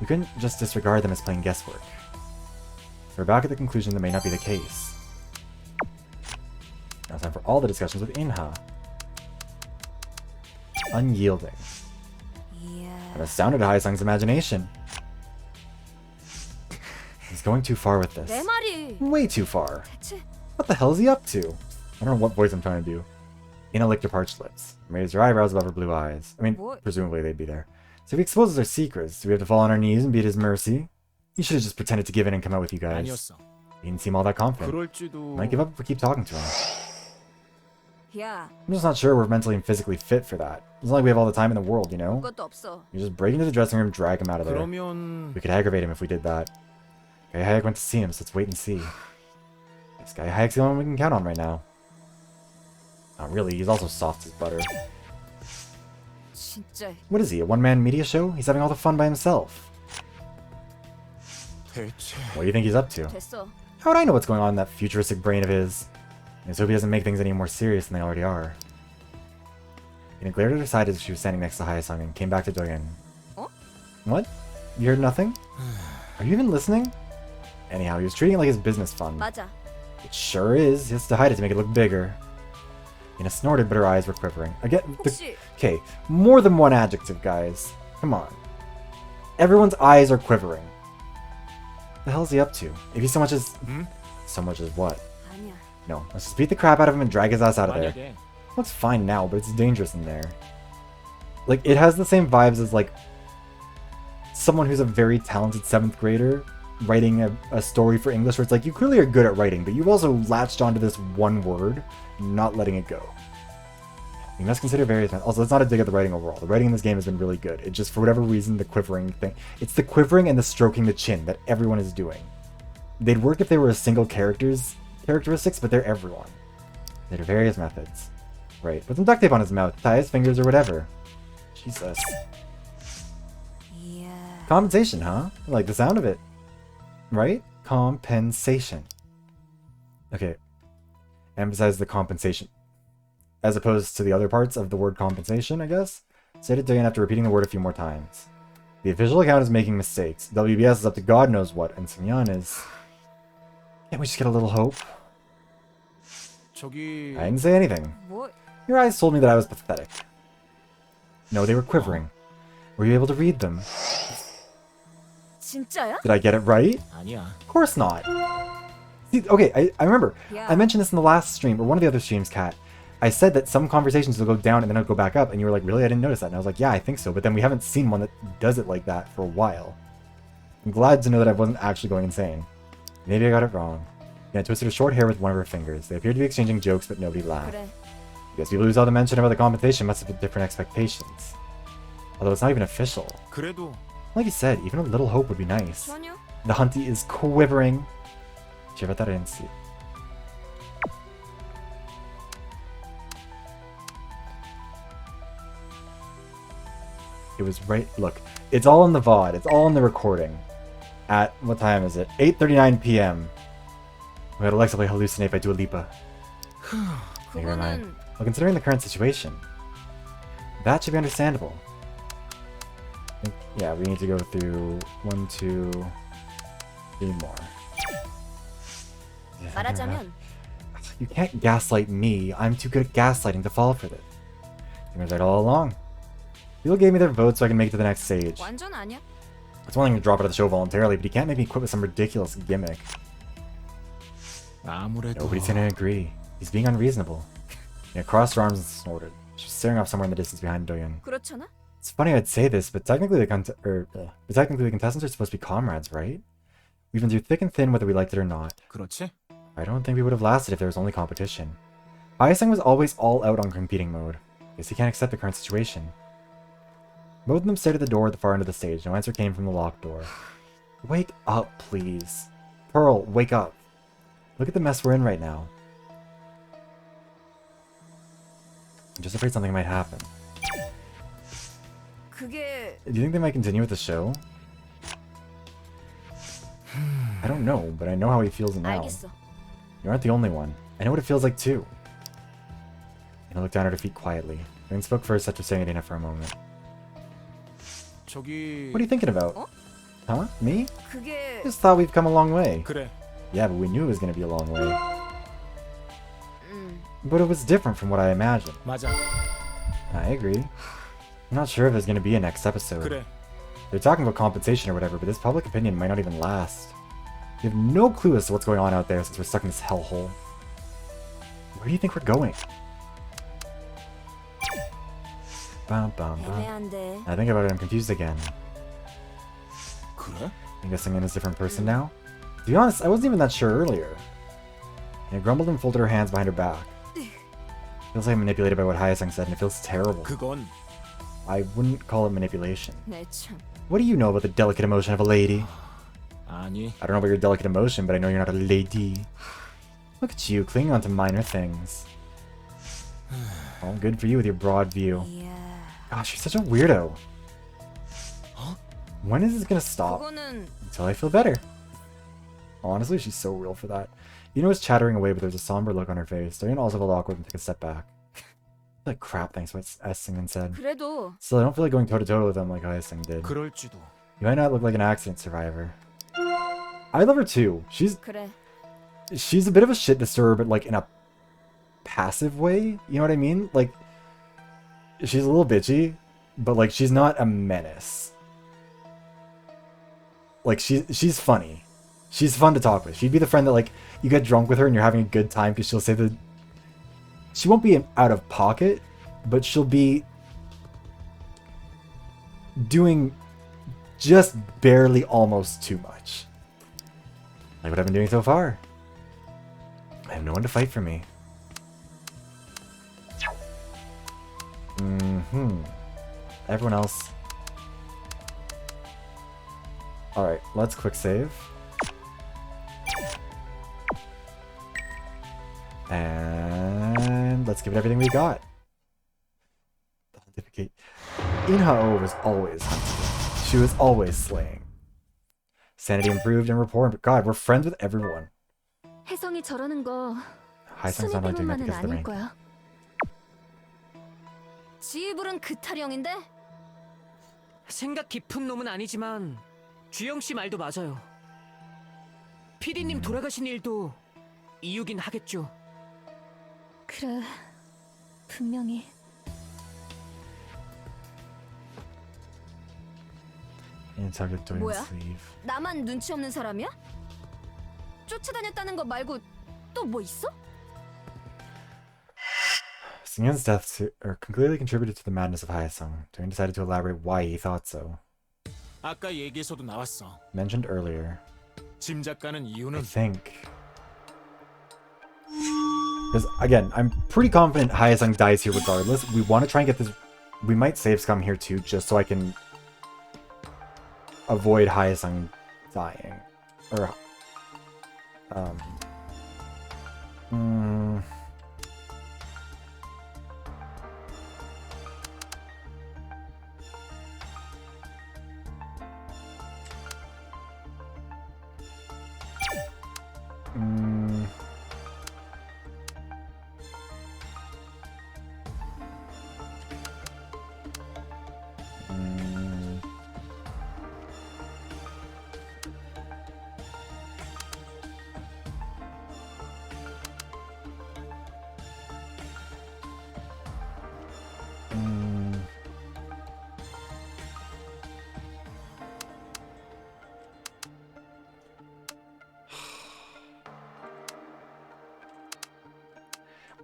We couldn't just disregard them as playing guesswork. We're back at the conclusion that may not be the case. Now it's time for all the discussions with Inha. Unyielding. I'm 이야. astounded at Hae-sung's imagination. He's going too far with this. 내 말이 Way too far. 대체 What the hell is he up to? I don't know what voice I'm trying to do. Ina licked her parched lips, and raised her eyebrows above her blue eyes. I mean, What? presumably they'd be there. So if he exposes our secrets, do we have to fall on our knees and be at his mercy? You should have just pretended to give in and come out with you guys. 아니었어. He didn't seem all that confident. 그럴지도. Might give up if we keep talking to him. 야, I'm just not sure we're mentally and physically fit for that. It's not like we have all the time in the world, you know? 그것도 없어. You just break into the dressing room, drag him out of there. 그러면 We could aggravate him if we did that. Guy Hayek went to see him, so let's wait and see. This Guy Hayek's the only one we can count on right now. Not really, he's also soft as butter. 진짜 What is he, a one-man media show? He's having all the fun by himself. 대체 What do you think he's up to? 됐어. How would I know what's going on in that futuristic brain of his? I just hope he doesn't make things any more serious than they already are. Ina glared at her side as if she was standing next to Hae-sung and came back to Doyeon. Oh? What? You heard nothing? Are you even listening? Anyhow, he was treating it like his business fund. 맞아. It sure is. He has to hide it to make it look bigger. Ina snorted, but her eyes were quivering. Again, 혹시 okay, more than one adjective, guys. Come on. Everyone's eyes are quivering. The hell is he up to? If he so much as... So much as what? 아니야. No, let's just beat the crap out of him and drag his ass out of there. 만약에 Looks fine now, but it's dangerous in there. Like, it has the same vibes as, like, someone who's a very talented 7th grader writing a story for English where it's like, you clearly are good at writing, but you've also latched onto this one word, not letting it go. You must consider various... Also, that's not a dig at the writing overall. The writing in this game has been really good. It just, for whatever reason, the quivering thing... It's the quivering and the stroking the chin that everyone is doing. They'd work if they were a single character's characteristics, but they're everyone. There are various methods. Right. Put some duct tape on his mouth, tie his fingers, or whatever. Jesus. Yeah. Compensation, huh? I like the sound of it. Right? Compensation. Okay. Emphasize the compensation. As opposed to the other parts of the word compensation, I guess. Say it again after repeating the word a few more times. The official account is making mistakes. WBS is up to God knows what, and Sunyan is... Can't we just get a little hope? 저기 I didn't say anything. 뭐 Your eyes told me that I was pathetic. No, they were quivering. Were you able to read them? 진짜야? Did I get it right? 아니야. Of course not. See, okay, I remember. Yeah. I mentioned this in the last stream, or one of the other streams, Kat. I said that some conversations will go down and then it'll go back up, and you were like, really? I didn't notice that. And I was like, yeah, I think so. But then we haven't seen one that does it like that for a while. I'm glad to know that I wasn't actually going insane. Maybe I got it wrong. Yeah, twisted her short hair with one of her fingers. They appeared to be exchanging jokes, but nobody laughed. 그래. I guess people who saw the mention about the compensation must have had different expectations. Although it's not even official. 그래도 Like you said, even a little hope would be nice. 전혀? The hunty is quivering. Did you ever thought I didn't see it? It was right. Look, it's all in the VoD. It's all in the recording. At what time is it? 8:39 p.m. We had Alexa play "Hallucinate" by Dua Lipa. Never mind. 그거는 Well, considering the current situation, that should be understandable. I think, yeah, we need to go through 1, 2, 3 more. Yeah, 말하자면 you can't gaslight me. I'm too good at gaslighting to fall for this. I was right all along. People gave me their vote so I can make it to the next stage. 완전 아니야. It's one thing to drop out of the show voluntarily, but he can't make me quit with some ridiculous gimmick. 아무래도 Nobody's gonna agree. He's being unreasonable. Yeah, crossed her arms and snorted. She was staring off somewhere in the distance behind Doyun. 그렇잖아. It's funny I'd say this, but technically the contestants are supposed to be comrades, right? We've been through thick and thin whether we liked it or not. 그렇지? I don't think we would have lasted if there was only competition. Aisang was always all out on competing mode. Guess he can't accept the current situation. Both of them stared at the door at the far end of the stage. No answer came from the locked door. Wake up, please. Pearl, wake up. Look at the mess we're in right now. I'm just afraid something might happen. 그게 Do you think they might continue with the show? I don't know, but I know how he feels now. 알겠어. You aren't the only one. I know what it feels like too. Anna looked down at her feet quietly. Then spoke first after staring at Anna for a moment. 저기 What are you thinking about? 어? Huh? Me? 그게 Just thought we've come a long way. 그래. Yeah, but we knew it was gonna be a long way. 음. But it was different from what I imagined. 맞아. I agree. I'm not sure if there's gonna be a next episode. 그래. They're talking about compensation or whatever, but this public opinion might not even last. We have no clue as to what's going on out there since we're stuck in this hellhole. Where do you think we're going? Bum, bum, bum. 애매한데. I think about it, I'm confused again. 그래? I'm guessing Anna's a different person now? To be honest, I wasn't even that sure earlier. Anna grumbled and folded her hands behind her back. Feels like I'm manipulated by what Hyasung said, and it feels terrible. 그건 I wouldn't call it manipulation. 내 참. What do you know about the delicate emotion of a lady? 아니. I don't know about your delicate emotion, but I know you're not a lady. Look at you, clinging on to minor things. All good for you with your broad view. 이야. Gosh, you're such a weirdo. When is this gonna stop? 그거는 Until I feel better. Honestly, she's so real for that. Ino was chattering away, but there's a somber look on her face. Diane also felt awkward and took a step back. Like crap, thanks what Singin said. 그래도 Still, I don't feel like going toe-to-toe with them like Hyasung did. 그럴지도. You might not look like an accident survivor. I love her too. 그래. She's a bit of a shit disturber, but like in a passive way. You know what I mean? Like, she's a little bitchy, but like she's not a menace. Like she's funny. She's fun to talk with. She'd be the friend that like you get drunk with her and you're having a good time because she'll say the. She won't be out of pocket, but she'll be doing just barely almost too much. Like what I've been doing so far. I have no one to fight for me. Everyone else. Alright, let's quick save. And let's give it everything we got. Inhao was always hunting. She was always slaying. Sanity improved and rapport. God, we're friends with everyone. 혜성이 저러는 거 Haesung's 순위 not only doing that 때문만은 because of the 아닐 rank. 거야. 지휘불은 그 타령인데? 생각 깊은 놈은 아니지만 주영 씨 말도 맞아요. 피디님 돌아가신 일도 이유긴 하겠죠. 그래, 분명히. Interrogatorial 뭐야? sleeve. 나만 눈치 없는 사람이야? 쫓아다녔다는 거 말고 또 뭐 있어? Sungyeon's death clearly contributed to the madness of Haesung. During decided to elaborate why he thought so. 아까 얘기에서도 나왔어. Mentioned earlier. 짐작가는 I 이유는 think. Because again, I'm pretty confident Haesung dies here regardless. We want to try and get this. We might save scum here too, just so I can avoid Haesung dying. Or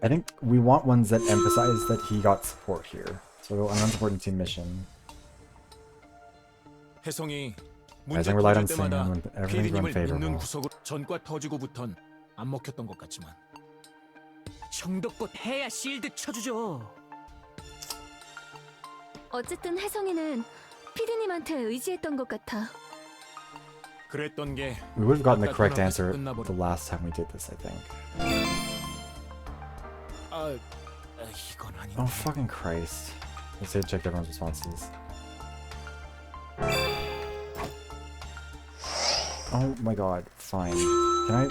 I think we want ones that emphasize that he got support here. So an unsupported team mission. 혜성이 Haesung 문제 relied on 터질 때마다 Singyeon when everything's 피디님을 믿는 unfavorable. 구석으로 전과 터지고부턴 안 먹혔던 것 같지만 정도껏 해야 실드 쳐주죠. 어쨌든 혜성이는 피디님한테 의지했던 것 같아. 그랬던 게 We would have gotten the 아까 correct 눈앞에서 answer 끝나버린- the last time we did this, I think. 이건 아닌데. Oh, fucking Christ. Let's say check everyone's responses. Oh my god, fine. Can I...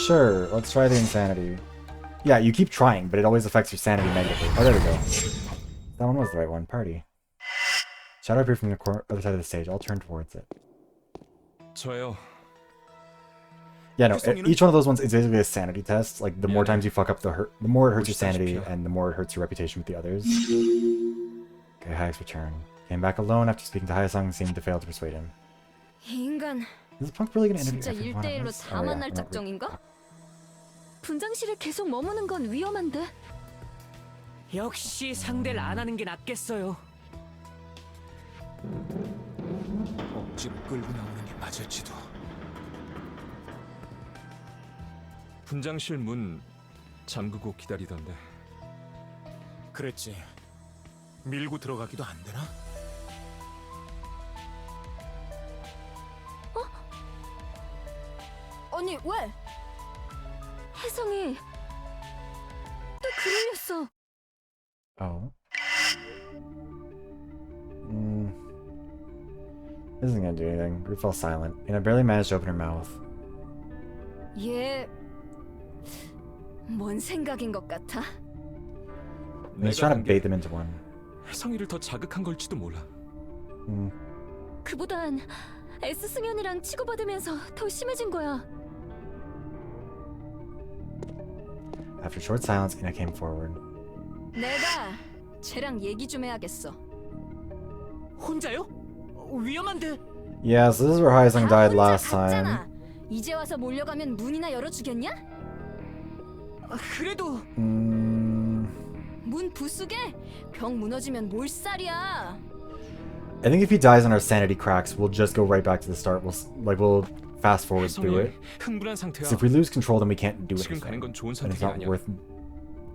Sure, let's try the insanity. Yeah, you keep trying, but it always affects your sanity negatively. Oh, there we go. That one was the right one. Party. Shadow appeared from the other side of the stage. I'll turn towards it. 저요. Yeah, no, each one of those ones is basically a sanity test. Like, the more times you fuck up the more it hurts your sanity, and the more it hurts your reputation with the others. Okay, Hayek's return. Came back alone after speaking to Haesung, seemed to fail to persuade him. 이 인간 Is Punk really gonna interview 진짜 every one of 1대1로 us? 다 Oh, yeah, 만날 we're not really- 작정인가? 분장실에 계속 머무는 건 위험한데. 역시 상대를 안 하는 게 낫겠어요. 억지로 끌고 나오는 게 맞을지도. 분장실 문 잠그고 기다리던데. 그랬지. 밀고 들어가기도 안 되나? 아니 왜? 혜성이 또 그러렸어. Oh. Isn't gonna do anything. We fell silent, and I barely managed to open her mouth. 얘 뭔 생각인 것 같아? And he's trying to bait them into one. 혜성이를 더 자극한 걸지도 몰라. 그보단 S 승연이랑 치고받으면서 더 심해진 거야. After a short silence, Ina came forward. 내가 쟤랑 얘기 좀 해야겠어. 혼자요? 위험한데. Yeah, so this is where Haesung 다 died 혼자 last time. 갔잖아. 이제 와서 몰려가면 문이나 열어주겠냐? 그래도 문 부수게? 벽 무너지면 몰살이야. I think if he dies and our sanity cracks, we'll just go right back to the start. We'll fast forward through it. 흥분한 상태야. So if we lose control, then we can't do 지금 가는 anything. 건 좋은 And it's 선택이 not 아니야. worth.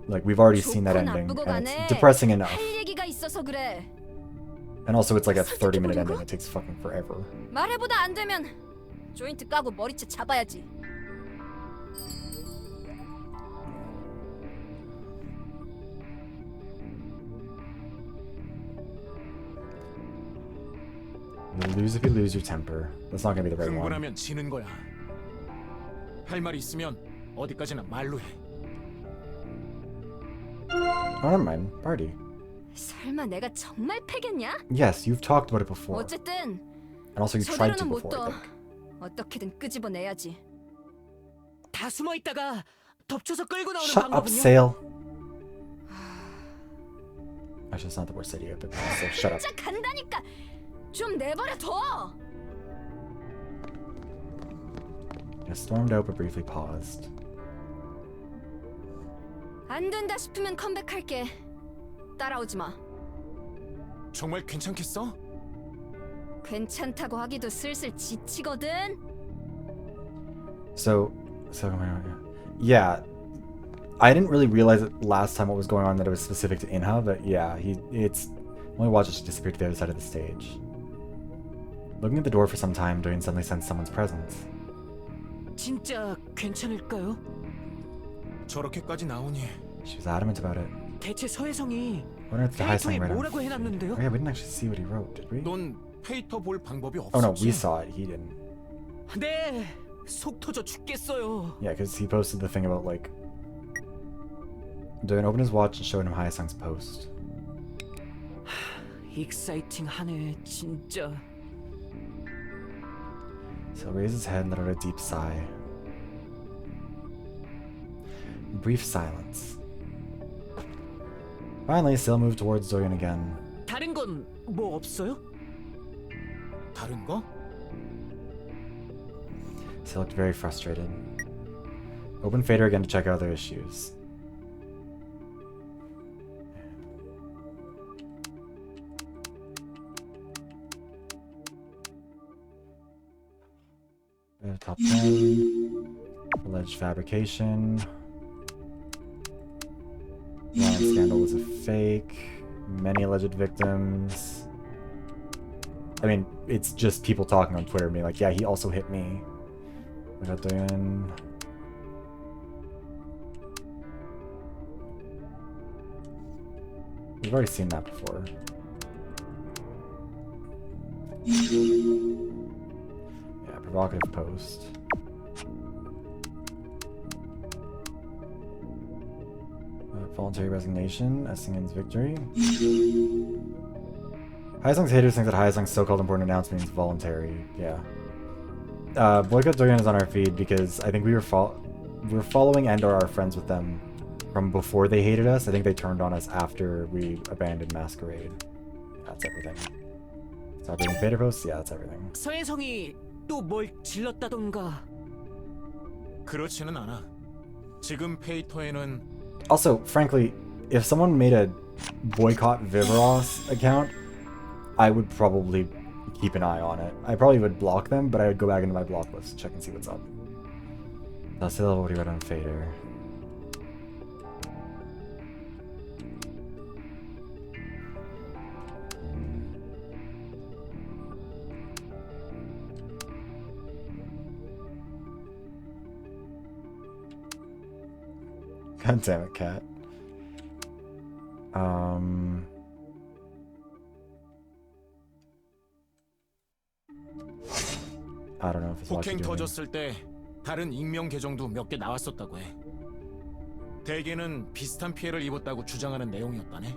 Like we've already seen that 좋고 ending, 나쁘고 and 간에 it's depressing enough. 할 얘기가 있어서 그래. And also, it's like a 30-minute 설득해보려고? ending. It takes fucking forever. 말해보다 안 되면 조인트 까고 머리채 잡아야지. You'll lose if you lose your temper. That's not gonna be the right one. 흥분하면 지는 거야. 할 말 있으면 어디까지나 말로 해. Oh, never mind. Party. 설마 내가 정말 패겠냐? Yes, you've talked about it before. 어쨌든 And also, you've tried to 저대로는 못 before, I 둬. think. 어떻게든 끄집어내야지. 다 숨어 있다가 덮쳐서 끌고 나오는 Shut up, 방법은요? Sale. Actually, it's not the worst idea, but so shut up. 진짜 간다니까. 좀 내버려 둬. It stormed out but briefly paused. 안 된다 싶으면 컴백할게. 따라오지 마. 정말 괜찮겠어? 괜찮다고 하기도 슬슬 지치거든. So yeah, I didn't really realize it last time what was going on that it was specific to Inha, but yeah, it's only watched it disappear to the other side of the stage. Looking at the door for some time, Doyen suddenly sensed someone's presence. 진짜 괜찮을까요? 저렇게까지 나오니 She was adamant about it. 대체 서혜성이 What on earth did Haesung 페이터에 write on? 뭐라고 해놨는데요? Oh yeah, we didn't actually see what he wrote, did we? 넌 페이터 볼 방법이 Oh no, we 없었지? saw it. He didn't. 네, 속 터져 죽겠어요. Yeah, because he posted the thing about like. Doyen opened his watch and showed him Haesung's post. 익사이팅하네, 진짜. So he raised his head and let out a deep sigh. Brief silence. Finally, Sil moved towards Doyen again. 다른 건 뭐 없어요? 다른 거? Sil looked very frustrated. Opened Fader again to check out other issues. Top 10. Alleged fabrication. Ryan scandal was a fake. Many alleged victims. I mean, it's just people talking on Twitter being like, yeah, he also hit me. What about doing? We've already seen that before. Yeah, provocative post. Voluntary resignation, Essingen's victory. Haesung's haters think that Haesung's so-called important announcement means voluntary. Yeah. Boycott Doyen is on our feed because I think we were following and or are friends with them from before they hated us. I think they turned on us after we abandoned Masquerade. That's everything. Stop reading Fader posts? Yeah, that's everything. 서혜성이 또 뭘 질렀다던가. 그렇지는 않아. 지금 페이터에는 Also, frankly, if someone made a boycott Viveros account, I would probably keep an eye on it. I probably would block them, but I would go back into my block list, check and see what's up. That's still what he read on Fader. God damn it, cat. I don't know if it's what 폭행 you're doing. 터졌을 때 다른 익명 계정도 몇 개 나왔었다고 해. 대개는 비슷한 피해를 입었다고 주장하는 내용이었다네.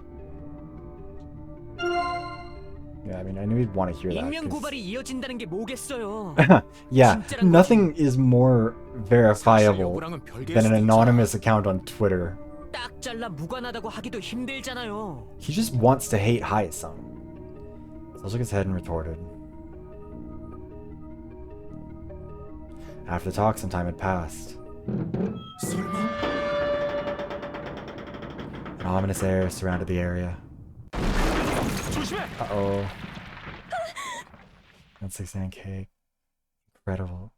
Yeah, I mean, I knew you'd want to hear that. 익명 'cause- 고발이 이어진다는 게 뭐겠어요? Yeah, 진짜란 nothing is more 사실 verifiable 여부랑은 별개일 than an 수도 있잖아. anonymous account on Twitter. 딱 잘라 무관하다고 하기도 힘들잖아요. He just wants to hate Haesung. So shook his head and retorted. After the talk, some time had passed. 설마? An ominous air surrounded the area. 조심해. Uh-oh. 169K. Incredible.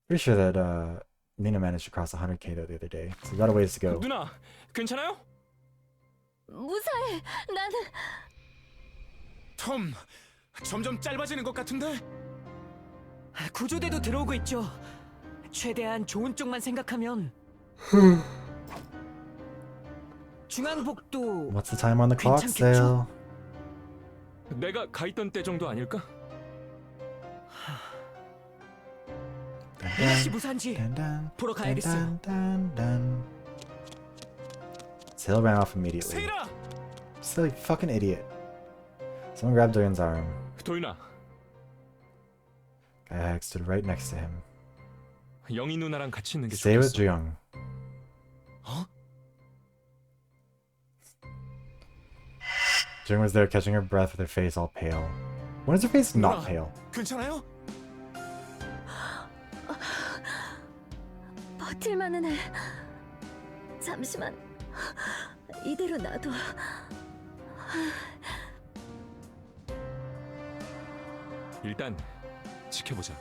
Pretty sure that Lena managed to cross 100K though the other day, so we got a ways to go. 누나, 괜찮아요? 무사해. 나는 톰, 점점 짧아지는 것 같은데? 구조대도 들어오고 있죠. 최대한 좋은 쪽만 생각하면. 중앙복도 What's the time on the clock, 괜찮겠죠? Sale? 내가 가 있던 때 정도 아닐까? 에나씨 무사한지 보러 가야겠어요. Sale ran off immediately. 세일아! Silly fucking idiot. Someone grabbed Doyen's arm. 도윤아, Guy stood right next to him. 영희 누나랑 같이 있는 게 Stay with 좋겠어. Juyong. 어? Juyong was there catching her breath with her face all pale. When is her face not 누나, pale? 괜찮아요? 버틸만은 해. 잠시만. 이대로 놔둬. 일단 지켜보자.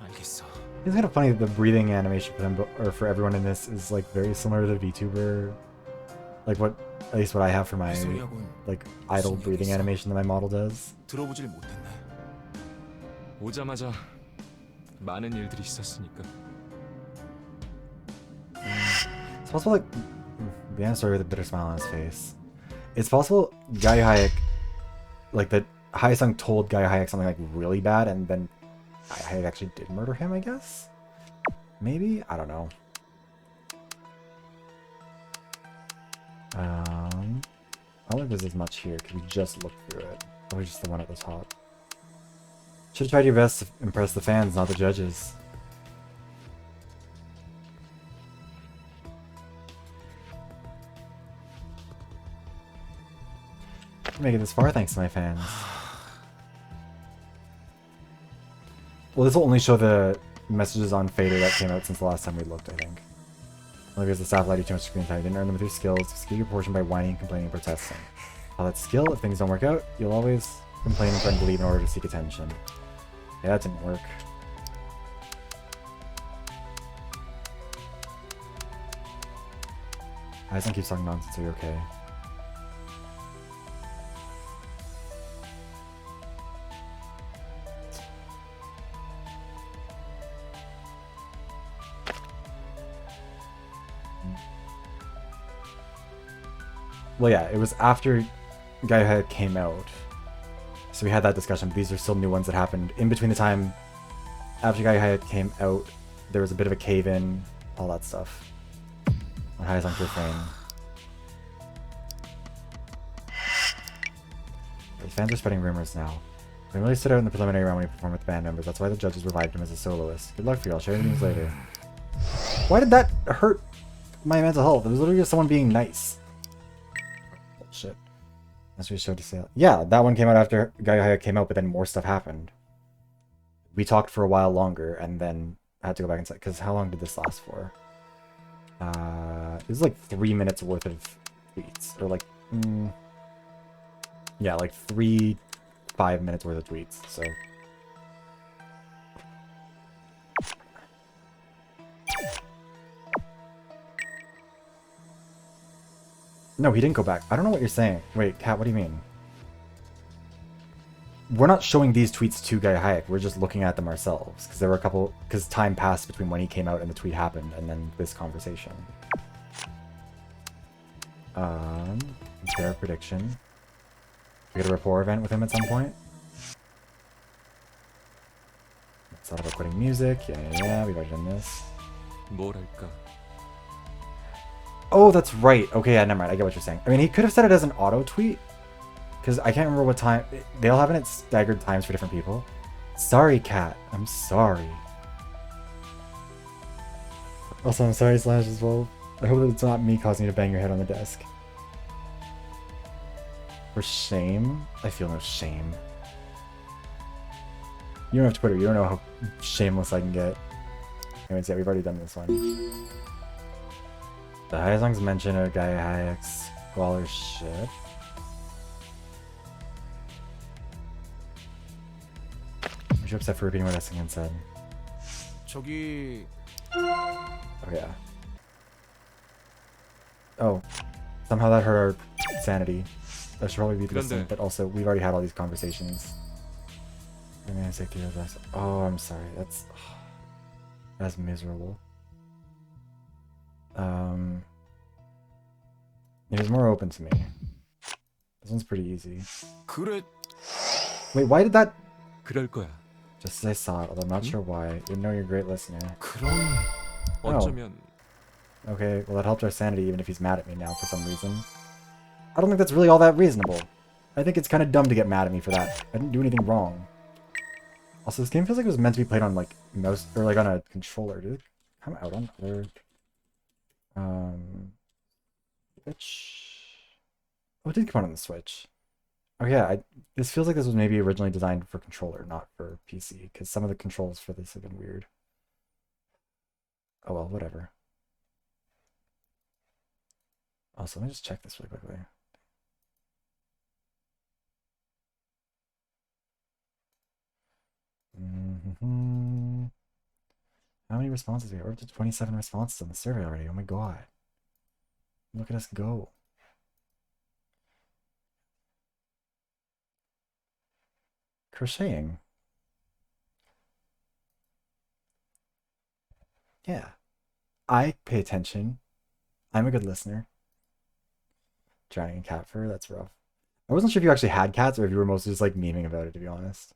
알겠어. It's kind of funny that the breathing animation for them, or for everyone in this, is like very similar to the VTuber, like what, at least what I have for my 소리하고는 like idle breathing animation that my model does. 들어보질 못했네. 오자마자 많은 일들이 있었으니까. It's possible like the end story with a bitter smile on his face. It's possible Guy Hayek, like that Haesung told Guy Hayek something like really bad, and then Guy Hayek actually did murder him. I guess. Maybe, I don't know. I don't think there's as much here. Could we just look through it? Or just the one at the top? Should have tried your best to impress the fans, not the judges. Make it this far thanks to my fans. Well, this will only show the messages on Fader that came out since the last time we looked, I think. Only because the staff allowed you too much screen time. You didn't earn them with your skills. Skew your portion by whining, complaining, and protesting. While that's skill, if things don't work out, you'll always complain and threaten to leave in order to seek attention. Yeah, that didn't work. Aizen keeps talking nonsense, are you okay? Well, yeah, it was after Gaia came out. So we had that discussion, but these are still new ones that happened. In between the time after Gaia came out, there was a bit of a cave-in, all that stuff. On Haizan's refrain. The fans are spreading rumors now. He really stood out in the preliminary round when he performed with the band members. That's why the judges revived him as a soloist. Good luck for you, I'll share the news later. Why did that hurt my mental health? It was literally just someone being nice. Bullshit. That's what we showed to sale. Yeah, that one came out after Gaia came out, but then more stuff happened. We talked for a while longer, and then I had to go back and say, because how long did this last for? It was like 3 minutes worth of tweets. Or like, yeah, like 5 minutes worth of tweets, so. No, he didn't go back. I don't know what you're saying. Wait, Kat, what do you mean? We're not showing these tweets to Guy Hayek. We're just looking at them ourselves. Because there were a couple... Because time passed between when he came out and the tweet happened, and then this conversation. Fair prediction. We get a rapport event with him at some point. It's not about quitting music. Yeah, we've already done this. 뭐랄까. Oh, that's right. Okay, yeah, never mind. I get what you're saying. I mean, he could have said it as an auto tweet. Because I can't remember what time. They all have it at staggered times for different people. Sorry, Kat. I'm sorry. Also, I'm sorry, Slash, as well. I hope that it's not me causing you to bang your head on the desk. For shame? I feel no shame. You don't have to put her. You don't know how shameless I can get. Anyways, yeah, we've already done this one. The Hyazong's mention of Gaia Hayek's scholarship. I'm sure upset for repeating what Essingen said. 저기 Oh, yeah. Oh. Somehow that hurt our sanity. That should probably be listening, but also, we've already had all these conversations. I'm gonna say this. Oh, I'm sorry. That's miserable. It was more open to me. This one's pretty easy. 그래 Wait, why did that? 그럴 거야. Just as I saw it, although I'm not sure why. You know you're a great listener. 그럼 어쩌면 Okay, well that helped our sanity even if he's mad at me now for some reason. I don't think that's really all that reasonable. I think it's kind of dumb to get mad at me for that. I didn't do anything wrong. Also, this game feels like it was meant to be played on like mouse or like on a controller. Did it come out on other Switch? Oh, it did come out on the Switch. Oh yeah, this feels like this was maybe originally designed for controller, not for PC, because some of the controls for this have been weird. Oh well, whatever. Also, let me just check this really quickly. How many responses do we have? We're up to 27 responses on the survey already. Oh my god. Look at us go. Crocheting. Yeah. I pay attention. I'm a good listener. Drowning in cat fur, that's rough. I wasn't sure if you actually had cats or if you were mostly just like memeing about it, to be honest.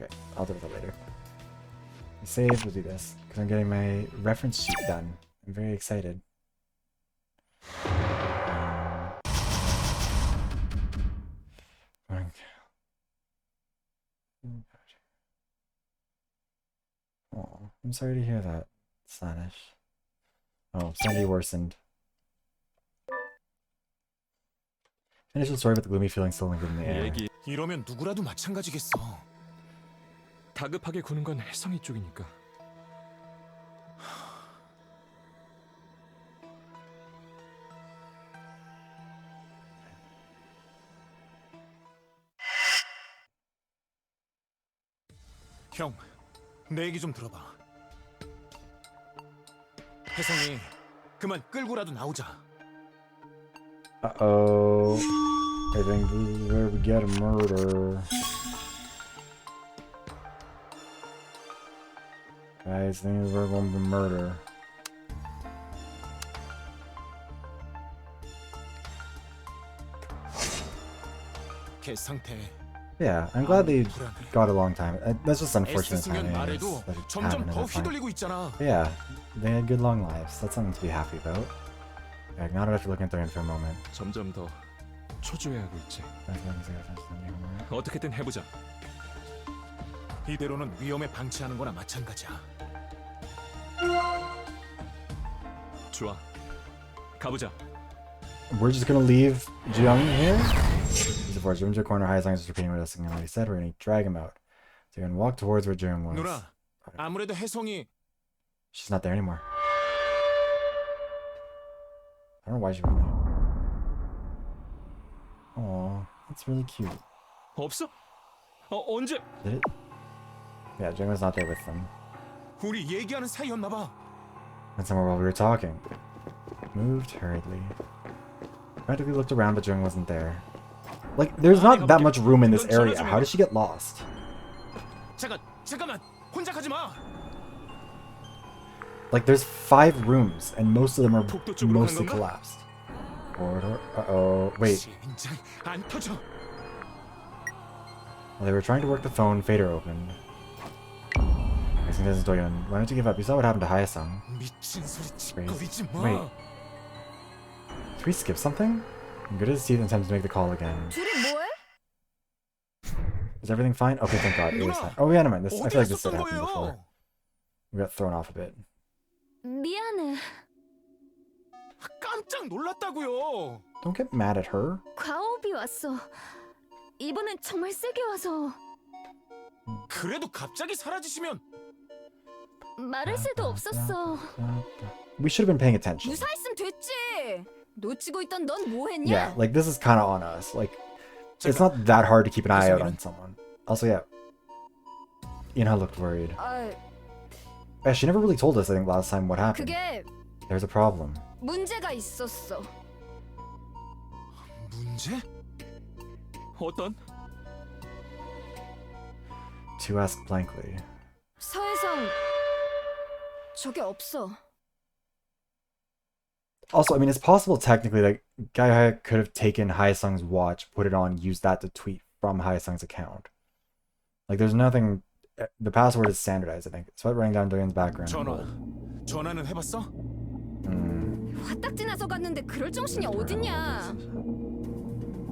Okay, I'll do that later. Save, we'll do this, because I'm getting my reference sheet done. I'm very excited. Oh, I'm sorry to hear that, Slanish. Oh, Sandy worsened. Finish the story, but the gloomy feeling still lingered in the air. 이러면 누구라도 마찬가지겠어. 다급하게 구는 건 혜성이 쪽이니까. 형, 내 얘기 좀 들어봐. 혜성이 그만 끌고라도 나오자. Uh-oh. I think this is where we get a murder. Guys, I think we're going to murder. 걔 상태. Yeah, I'm glad they got a long time. That's just unfortunate 애쓰면 timing. 말해도 That it 점점 happened at 더 that time. 휘둘리고 있잖아. Yeah, they had good long lives. That's something to be happy about. Yeah, now that I have to look into it for a moment. 점점 더 초조해하고 있지. 어떻게든 해보자. 이대로는 위험에 방치하는 거나 마찬가지야. 좋아. 가보자. We're just gonna leave Jiyoung here? Before room to the corner, Hyazong is repeating what else already said. We're gonna drag him out. So you're gonna walk towards where Jiyoung was. 누나, 아무래도 혜성이 She's not there anymore. I don't know why she went there. Aw, that's really cute. 없어? 언제? Did it? Yeah, Jiyoung was not there with them. 우리 얘기하는 사이였나 봐. Went somewhere while we were talking. Moved hurriedly. Practically looked around, but Jiyoung wasn't there. Like, there's not that much room in this area. How did she get lost? 잠깐만. 혼자 가지 마. Like, there's 5 rooms, and most of them are mostly collapsed. Corridor. Uh-oh. Wait. 진짜 안 터져. While they were trying to work the phone, Fader opened. Why don't you give up? You saw what happened to Hyasung. 미친 소리 짓거리지 마. Wait. Did we skip something? I'm good as Steve intends to make the call again. 둘이 뭐해? Is everything fine? Okay, thank God. It is fine. Oh, yeah, never mind. This, I feel like 어디에서 this did 쏜 happen before. 거예요? We got thrown off a bit. 미안해. 깜짝 놀랐다고요. Don't get mad at her. 과호흡이 왔어. 이번엔 정말 세게 와서 그래도 갑자기 사라지시면 말할 새도 없었어. We should have been paying attention. 무사했으면 됐지. 놓치고 있던 넌 뭐했냐? Yeah, like this is kind of on us. Like, it's not that hard to keep an eye out on someone. Also, yeah. Inha looked worried. Yeah, she never really told us, I think, last time what happened. 그게 There's a problem. 문제가 있었어. 문제? 어떤? To ask blankly. 서해성 저게 없어. Also, I mean, it's possible technically that Gaia could have taken Hyesung's watch, put it on, used that to tweet from Hyesung's account. Like, there's nothing. The password is standardized, I think. It's about writing down Doyeon's background. 전화는 해봤어? 화딱지 나서 갔는데 그럴 정신이 어딨냐?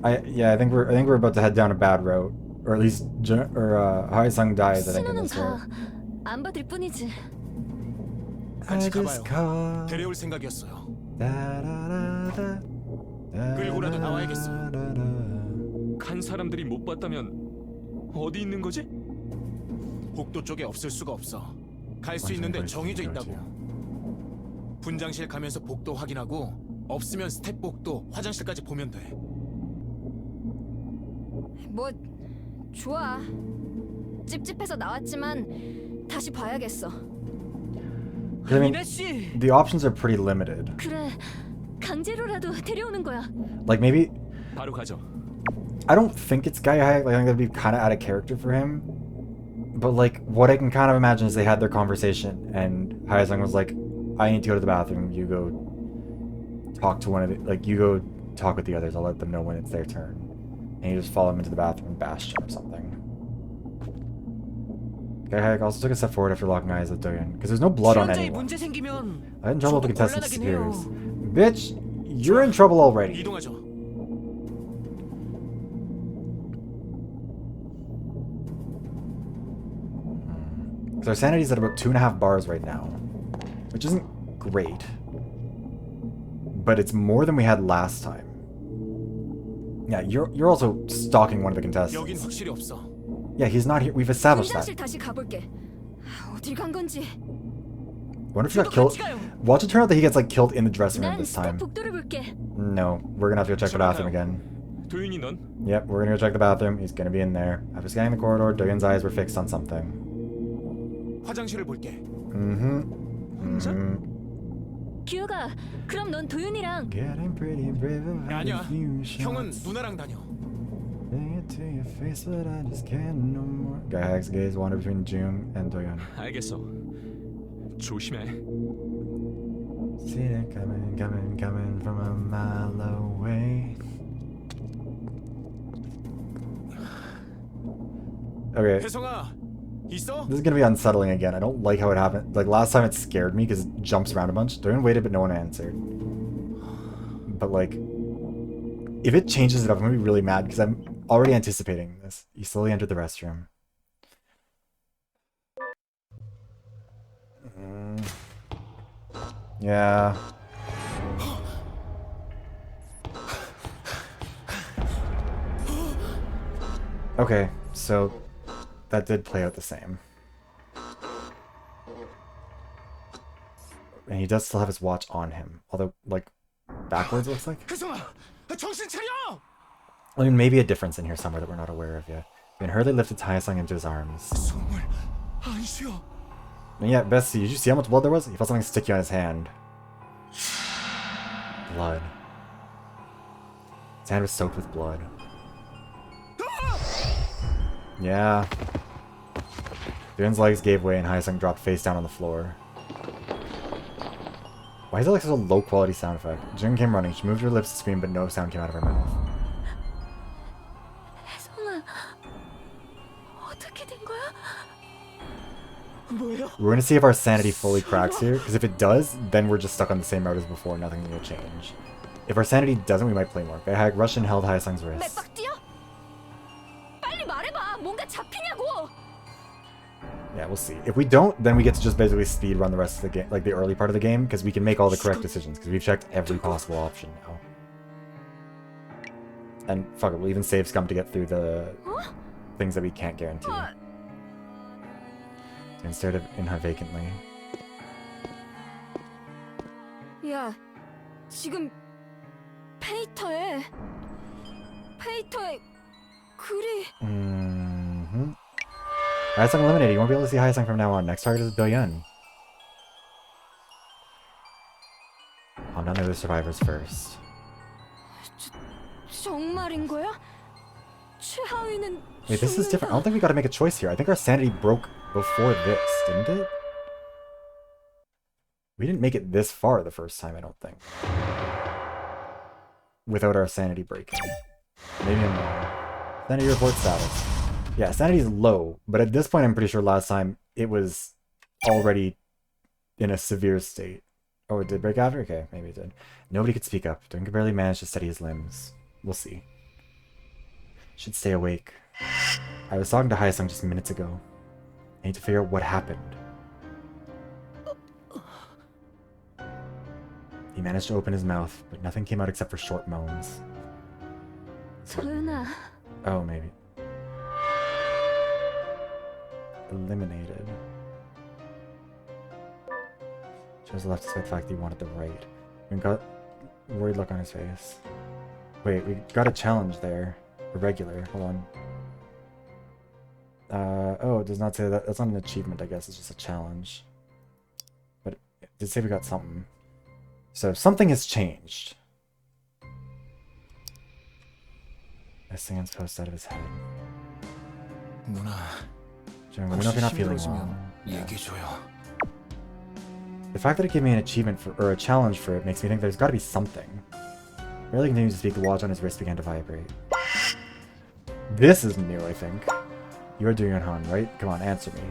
I think we're about to head down a bad road, or at least Hyesung dies. I think in 신호는 this road. 안 받을 뿐이지. 같이 가봐요. 데려올 생각이었어요. 끌고라도 나와야겠어. 간 사람들이 못 봤다면 어디 있는 거지? 복도 쪽에 없을 수가 없어. 갈 수 있는데 정해져 있다고. 분장실 가면서 복도 확인하고 없으면 스텝 복도, 화장실까지 보면 돼. 뭐 좋아. 찝찝해서 나왔지만 다시 봐야겠어. I mean, 이나 씨. the options are pretty limited. 그래. 강제로라도 데려오는 거야. Like, maybe 바로 가죠. I don't think it's Gaia. Like, I think that'd be kind of out of character for him. But like, what I can kind of imagine is they had their conversation, and Hyesung was like, "I need to go to the bathroom. You go talk to one of the, like, you go talk with the others. I'll let them know when it's their turn." And you just follow him into the bathroom and bashed him or something. Gaia also took a step forward after locking eyes with Doyeon, because there's no blood on 출연자에 anyone. 문제 생기면 I had trouble with the 저도 contestant's 곤란하긴 해요. superiors. Bitch, you're in trouble already. 이동하죠. Because our sanity's at about 2.5 bars right now, which isn't great, but it's more than we had last time. Yeah, you're also stalking one of the 여긴 contestants. 확실히 없어. Yeah, he's not here. We've established that. 분장실 다시 가볼게. 어딜 간 건지. What if he got 저도 killed? 같이 가요. Watch it turn out that he gets like killed in the dressing room 난 this 스텝 time. 복도를 볼게. No, we're gonna have to go check the bathroom again. 도윤이 넌? Yep, we're gonna go check the bathroom. He's gonna be in there. After scanning the corridor, Doyeon's eyes were fixed on something. 화장실을 볼게. 혼자? 규혁아, 그럼 넌 도윤이랑 Getting pretty brave 아니야. 형은 누나랑 다녀. to your face, but I just can't no more. Gai's gaze wander between Jung and Doyeon. 알겠어. 조심해. See it coming from a mile away. Okay, 혜성아, 있어? this is gonna be unsettling again. I don't like how it happened. Like last time, it scared me because it jumps around a bunch. Doyeon waited, but no one answered. But like, if it changes it up, I'm gonna be really mad because I'm already anticipating this. You slowly entered the restroom. Yeah. Okay, so that did play out the same. And he does still have his watch on him. Although, like, backwards it looks like? 혜성아, 정신 차려! I mean, maybe a difference in here somewhere that we're not aware of yet. I mean, hurriedly lifted Taesung into his arms. 숨을 안 쉬어. And yeah, Bessie, did you see how much blood there was? He felt something sticky on his hand. Blood. His hand was soaked with blood. Yeah. Doyeon's legs gave way and Hyesung dropped face down on the floor. Why is it like such a low quality sound effect? Jung came running. She moved her lips to scream, but no sound came out of her mouth. 혜성아, 어떻게 된 거야? 뭐예요? We're gonna see if our sanity fully cracks here, because if it does, then we're just stuck on the same route as before, nothing will change. If our sanity doesn't, we might play more. Gaihak rushed and held Hyesung's wrist. 맥박 뛰어? 빨리 말해봐. 뭔가 Yeah, we'll see. If we don't, then we get to just basically speed run the rest of the game, like the early part of the game, because we can make all the correct decisions, because we've checked every possible option now. And fuck it, we'll even save scum to get through the things that we can't guarantee. Instead of in her vacantly. 야, 지금 페이터에 글이. Haesung eliminated. You won't be able to see Haesung from now on. Next target is Doyun. Calm down, the survivors first. 정말인 거야? 최하위는. Wait, this is different. I don't think we gotta make a choice here. I think our sanity broke before this, didn't it? We didn't make it this far the first time, I don't think. Without our sanity breaking. Maybe I'm wrong. Sanity report status. Yeah, sanity is low, but at this point I'm pretty sure last time it was already in a severe state. Oh, it did break after? Okay, maybe it did. Nobody could speak up. Doing could barely manage to steady his limbs. We'll see. Should stay awake. I was talking to Haesung just minutes ago. I need to figure out what happened. He managed to open his mouth, but nothing came out except for short moans. 도윤아. Oh, maybe. Eliminated. Shows the left despite the fact that he wanted the right. We got a worried look on his face. Wait, we got a challenge there. A regular. Hold on. Oh, it does not say that. That's not an achievement, I guess. It's just a challenge. But it did say we got something. So something has changed. Singhan's post out of his head. 누나, Let me know if you're not feeling well. Yeah. The fact that it gave me an achievement for, or a challenge for it, makes me think there's got to be something. Barely continues to speak. The watch on his wrist began to vibrate. This is new, I think. You are doing it, Han, right? Come on, answer me.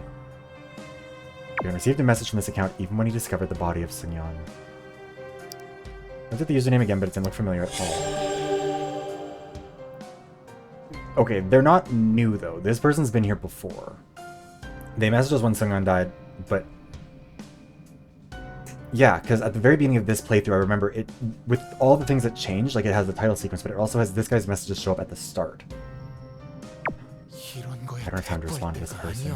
You received a message from this account even when you discovered the body of Sungyeon. Looked at the username again, but it didn't look familiar at all. Okay, they're not new though. This person's been here before. They messaged us when Sungyeon died, but yeah, because at the very beginning of this playthrough, I remember it with all the things that changed. Like it has the title sequence, but it also has this guy's messages show up at the start. I don't have time to respond to this person.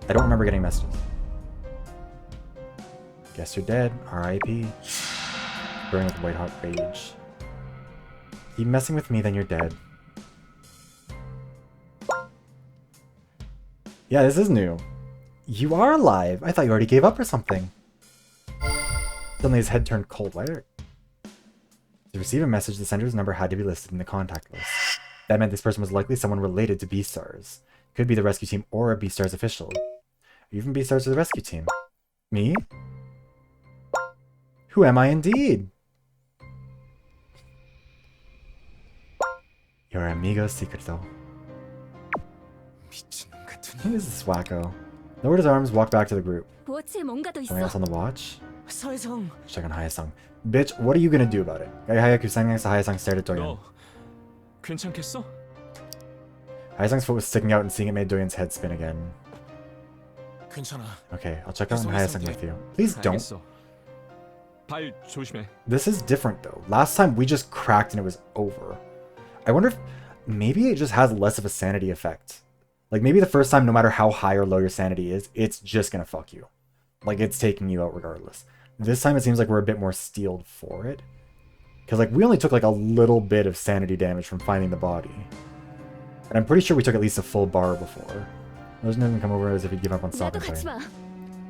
I don't remember getting messages. Guess you're dead. R.I.P. Burning with white hot rage. Keep messing with me, then you're dead. Yeah, this is new. You are alive. I thought you already gave up or something. Suddenly his head turned cold. Why are... To receive a message, the sender's number had to be listed in the contact list. That meant this person was likely someone related to Beastars. Could be the rescue team or a Beastars official. Are you from Beastars or the rescue team? Me? Who am I indeed? Your amigo secreto. Who is this wacko? Lowered his arms, walked back to the group. Something else on the watch? 서혜성. Check on Haesung. Bitch, what are you gonna do about it? Hayaku sang next to Haesung stared at Doyen. 너 괜찮겠어? Haesung's foot was sticking out and seeing it made Doyen's head spin again. 괜찮아. Okay, I'll check on Haesung with you. Please don't. 알겠어. 발 조심해. This is different though. Last time we just cracked and it was over. I wonder if maybe it just has less of a sanity effect. Like maybe the first time, no matter how high or low your sanity is, it's just gonna fuck you. Like it's taking you out regardless. This time it seems like we're a bit more steeled for it. Because like we only took like a little bit of sanity damage from finding the body. And I'm pretty sure we took at least a full bar before. Those didn't come over as if he'd give up on stopping fighting.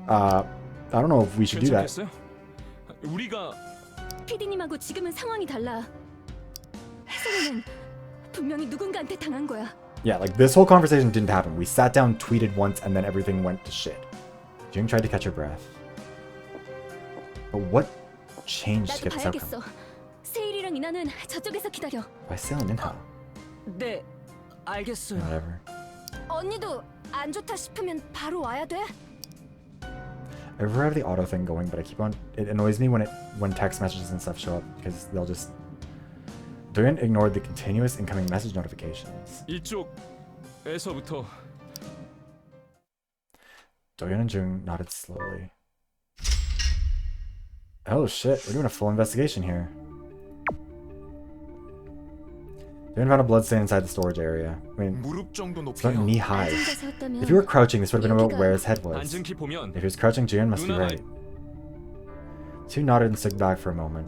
I don't know if we should do that. 괜찮겠어요? 우리가 피디님하고 지금은 상황이 달라. 혜성이는 분명히 누군가한테 당한 거야. Yeah, like this whole conversation didn't happen. We sat down, tweeted once, and then everything went to shit. Jing tried to catch her breath. But what changed to 나도 get this outcome? 봐야겠어. 세일이랑 이나는 저쪽에서 기다려. By sailing in how? 네, 알겠어요. Whatever. 언니도 안 좋다 싶으면 바로 와야 돼. I prefer have the auto thing going, but I keep on. It annoys me when text messages and stuff show up because they'll just. Doyen ignored the continuous incoming message notifications. 이쪽 에서부터 Doyeon and Jung nodded slowly. Oh shit, we're doing a full investigation here. Doyeon found a bloodstain inside the storage area. I mean, 무릎 정도 it's about 높이요. knee high. 앉은 자세였다면 If you were crouching, this would have been about 여기가- where his head was. 앉은 키 보면 If he was crouching, Jiyeon must be 누나 right. Two nodded and stood back for a moment.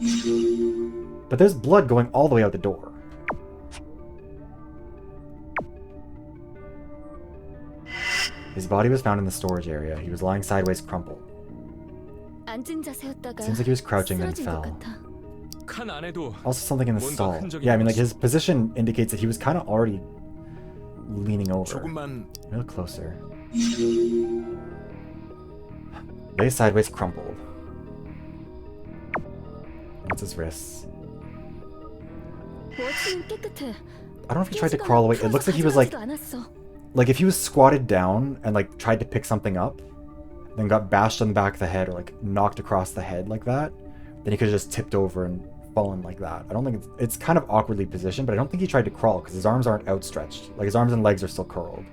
But there's blood going all the way out the door. His body was found in the storage area. He was lying sideways, crumpled. 앉은 자세였다가 Seems like he was crouching then 쓰러진 것 fell. 같아. 칸 안에도 Also something in the 뭔가 stall. 흔적이 Yeah, I mean, like 남았어. his position indicates that he was kind of already leaning over. 조금만 Let me look closer. Lay sideways, crumpled. That's his wrists. 워치는 깨끗해. I don't know if he tried to 깨지거나 crawl away. It 풀어서 looks like he was like 가져가지도 않았어. if he was squatted down and like tried to pick something up, then got bashed on the back of the head or like knocked across the head like that, then he could have just tipped over and fallen like that. I don't think it's kind of awkwardly positioned, but I don't think he tried to crawl because his arms aren't outstretched. Like his arms and legs are still curled.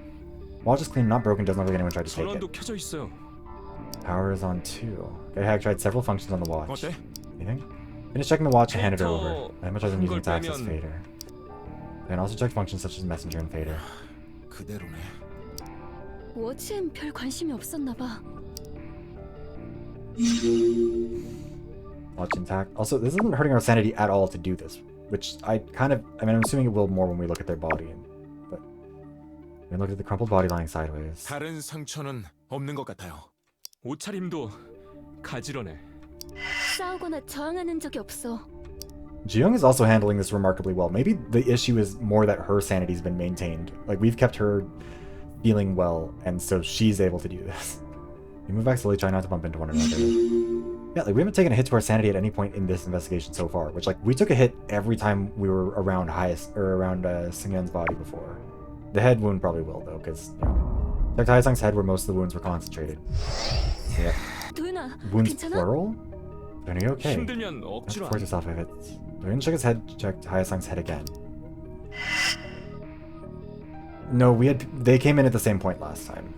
Watch is clean, not broken. Doesn't look like anyone tried to take 전원도 it. 켜져 있어요. Power is on 2. Gayhag tried several functions on the watch. 어때? Anything? Finish checking the watch and hand it over. 데이터 I much other than using it to 한 access 걸 Fader. And also check functions such as Messenger and Fader. 그대로네. 워치엔 별 관심이 없었나 봐. Watch intact. Also, this isn't hurting our sanity at all to do this, which I mean, I'm assuming it will more when we look at their body. But we look at the crumpled body lying sideways. 다른 상처는 없는 것 같아요. 옷차림도 가지런해. 싸우거나 저항하는 적이 없어. Jiyoung is also handling this remarkably well. Maybe the issue is more that her sanity's been maintained. Like, we've kept her feeling well, and so she's able to do this. We move back slowly, try not to bump into one another. Yeah, like, we haven't taken a hit to our sanity at any point in this investigation so far, which, like, we took a hit every time we were around Sungyeon's body before. The head wound probably will, though, because, you know, checked Hyesung's head where most of the wounds were concentrated. Yeah. 도윤아, Wounds 괜찮아? plural? Are you okay? 힘들면 억지로 Force yourself if it's... We're gonna check his head, checked Hyesung's head again. No, they came in at the same point last time.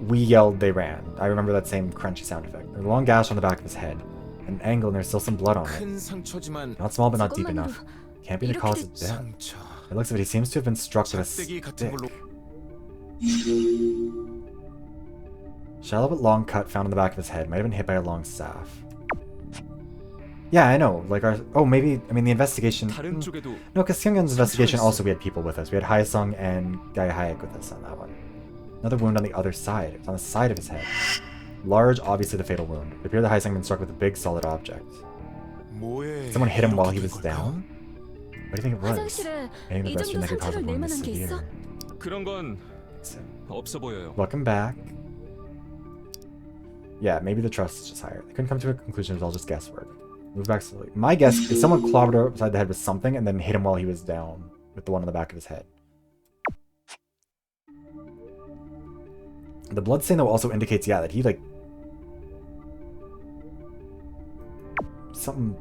We yelled, they ran. I remember that same crunchy sound effect. There's a long gash on the back of his head. An angle and there's still some blood on it. 큰 상처지만 Not small but not deep enough. 저것만으로 Can't be the cause of 이렇게 death. 상처. It looks like he seems to have been struck with a 잣대기 같은 stick. 걸로 Shallow but long cut found on the back of his head. Might have been hit by a long staff. Yeah, I know. Like our... Oh, maybe... I mean, the investigation... 다른 쪽에도 No, because Kyungyeon's investigation also we had people with us. We had Hyesung and Gae Hayek with us on that one. Another wound on the other side. It's on the side of his head. Large, obviously the fatal wound. It appeared that Hyesung had been struck with a big solid object. 뭐에 Someone hit him while he 이렇게 was 된 걸까? down? What do you think it was? 화장실에 Maybe 이 the best 정도 that could cause a 상처를 낼 wound 만한 is 게 있어? severe. 그런 건 없어 보여요. Welcome back. Yeah, maybe the trust is just higher. They couldn't come to a conclusion. It was all just guesswork. Move back slowly. My guess is someone clobbered her upside the head with something and then hit him while he was down with the one on the back of his head. The bloodstain though also indicates, yeah, that he like something.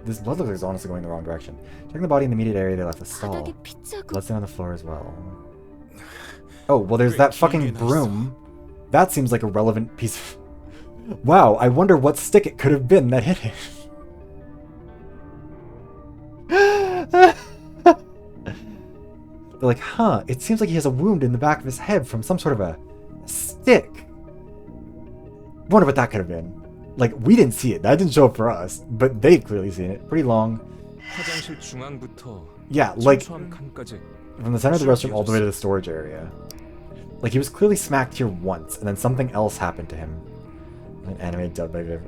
This blood looks like it's honestly going the wrong direction. Checking the body in the immediate area, they left the stall. 바닥에 핏자국. Bloodstain on the floor as well. Oh, well, there's that fucking broom. That seems like a relevant piece of... Wow, I wonder what stick it could have been that hit him. They're like, huh, it seems like he has a wound in the back of his head from some sort of a stick. Wonder what that could have been. Like, we didn't see it. That didn't show up for us, but they've clearly seen it. Pretty long. 화장실 중앙부터 Yeah, like, 청소함 칸까지. from the center of the restroom all the way to the storage area. Like, he was clearly smacked here once, and then something else happened to him. An anime dubbed by Viv.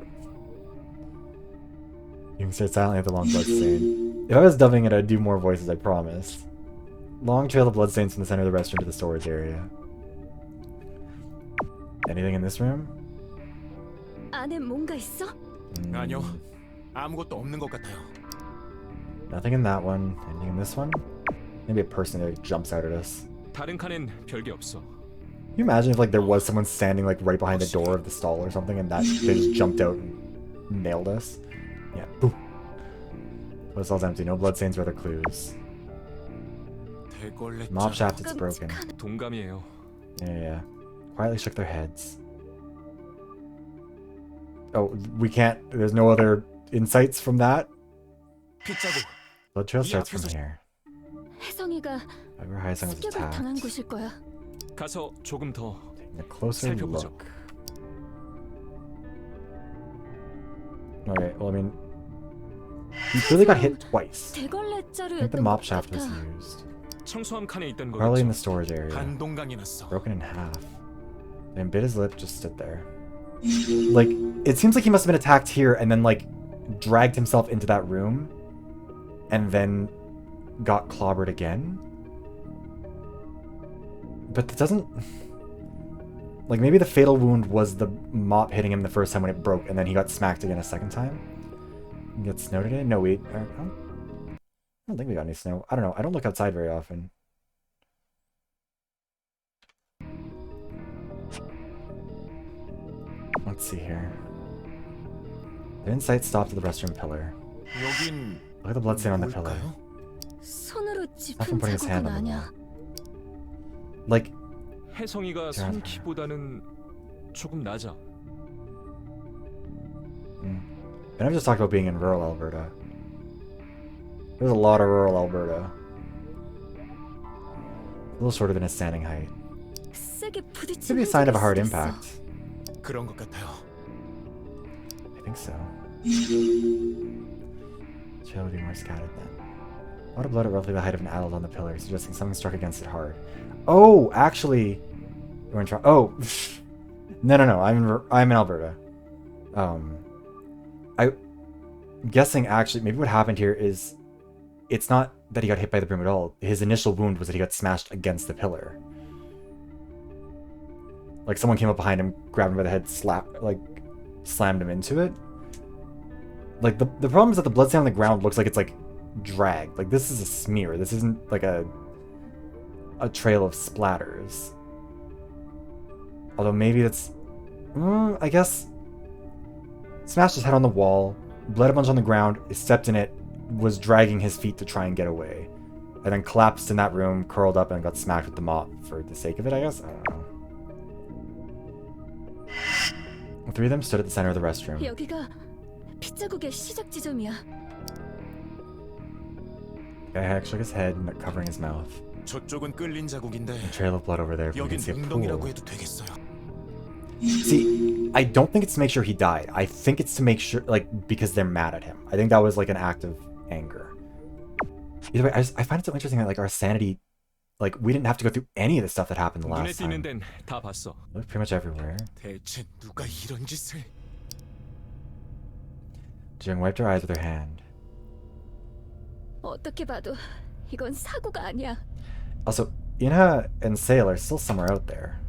You can stare silently at the long blood stain. If I was dubbing it, I'd do more voices, I promise. Long trail of bloodstains from the center of the restroom to the storage area. Anything in this room? 안에 뭔가 있어? 아니요. 아무것도 없는 것 같아요. Nothing in that one. Anything in this one? Maybe a person that jumps out at us. 다른 칸엔 별게 없어. Can you imagine if like there was someone standing like right behind the door of the stall or something and that they just jumped out and nailed us? Yeah. Boom. But it's all empty. No bloodstains or other clues. Mob shaft, it's broken. 동감이에요. Yeah. Quietly shook their heads. Oh, we can't. There's no other insights from that. 핏자국. Blood trail starts from here. 혜성이가 Wherever Haesung was 습격을 당한 attacked. 곳일 거야. 가서 조금 더 Taking a closer 살펴보죠. look. Okay, well, I mean, he clearly got hit twice. I think the 대걸레자루였던 mop 것 shaft was 같아. used. 청소함 칸에 있던 Probably in 거겠죠. the storage area. 반동강이 났어. Broken in half. And bit his lip, just stood there. Like, it seems like he must have been attacked here and then, like, dragged himself into that room and then got clobbered again. But it doesn't... Like, maybe the fatal wound was the mop hitting him the first time when it broke, and then he got smacked again a second time. Get snow today? No, I don't think we got any snow. I don't know. I don't look outside very often. Let's see here. The insight stopped at the restroom pillar. 여긴 Look at the blood stain on the pillar. 뭘까요? 손으로 Not 짚은 from putting his 자국은 hand on the 아니야. wall. Like, 혜성이가 선 키보다는 조금 낮아. and I'm just talking about being in rural Alberta. There's a lot of rural Alberta. A little shorter than his standing height. 세게 부딪힌 Could be a sign of a hard 흔적일 수도 있어. impact. 그런 것 같아요. I think so. Trail would be more scattered then. A lot of blood at roughly the height of an adult on the pillar, suggesting something struck against it hard. Oh, actually, we're in trouble. Oh, no. I'm in Alberta. I'm guessing actually maybe what happened here is it's not that he got hit by the broom at all. His initial wound was that he got smashed against the pillar. Like someone came up behind him, grabbed him by the head, slammed him into it. Like the problem is that the blood stain on the ground looks like it's like dragged. Like this is a smear. This isn't like a trail of splatters. Although maybe that's, I guess, smashed his head on the wall, bled a bunch on the ground, stepped in it, was dragging his feet to try and get away, and then collapsed in that room, curled up, and got smacked with the mop for the sake of it, I guess? I don't know. The three of them stood at the center of the restroom. 여기가 핏자국의 시작 지점이야. The guy shook his head, covering his mouth. 저쪽은 끌린 자국인데 A trail of blood over there. You can 여긴 see a 웅덩이라고 pool. 해도 되겠어요. See, I don't think it's to make sure he died. I think it's to make sure, like, because they're mad at him. I think that was like an act of anger. Either way, I find it so interesting that like our sanity, like we didn't have to go through any of the stuff that happened the 눈에 last 띄는 time. 데는 다 봤어. Looked pretty much everywhere. 대체 누가 이런 짓을? Jung wiped her eyes with her hand. 어떻게 봐도 이건 사고가 아니야. Also, Inha and Sail are still somewhere out there.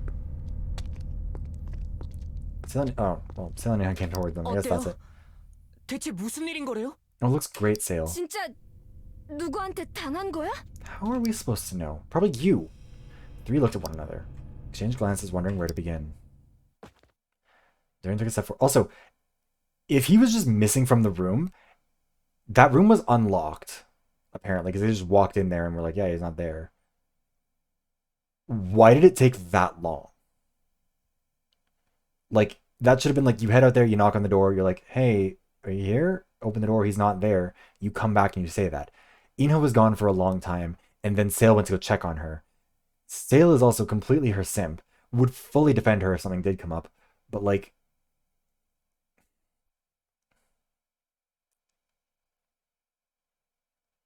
Sail and Inha came toward them. I guess that's 어때요? it. 대체 무슨 일인 거래요? Oh, it looks great, Sail. 진짜 누구한테 당한 거야? How are we supposed to know? Probably you. The three looked at one another, exchanged glances, wondering where to begin. Darren took a step forward. Also, if he was just missing from the room, that room was unlocked, apparently, because they just walked in there and were like, yeah, he's not there. Why did it take that long? Like, that should have been like, you head out there, you knock on the door, you're like, hey, are you here? Open the door, he's not there. You come back and you say that. Inha was gone for a long time, and then Sail went to go check on her. Sail is also completely her simp, would fully defend her if something did come up, but like,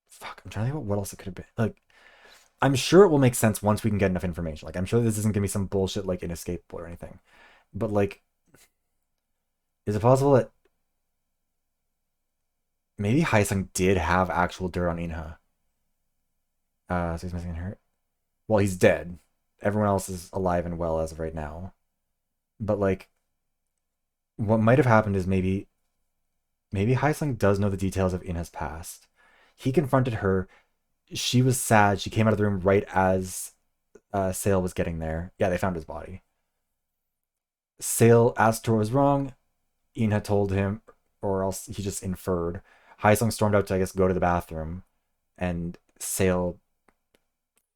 fuck, I'm trying to think about what else it could have been. Like, I'm sure it will make sense once we can get enough information. Like, I'm sure this isn't gonna be some bullshit like inescapable or anything. But like, is it possible that maybe Haesung did have actual dirt on Inha? So he's missing her. Well, he's dead. Everyone else is alive and well as of right now. But like, what might have happened is maybe Haesung does know the details of Inha's past. He confronted her. She was sad. She came out of the room right as Sail was getting there. Yeah, they found his body. Sail asked her what was wrong. Inha told him, or else he just inferred. Haesung stormed out to, I guess, go to the bathroom. And Sail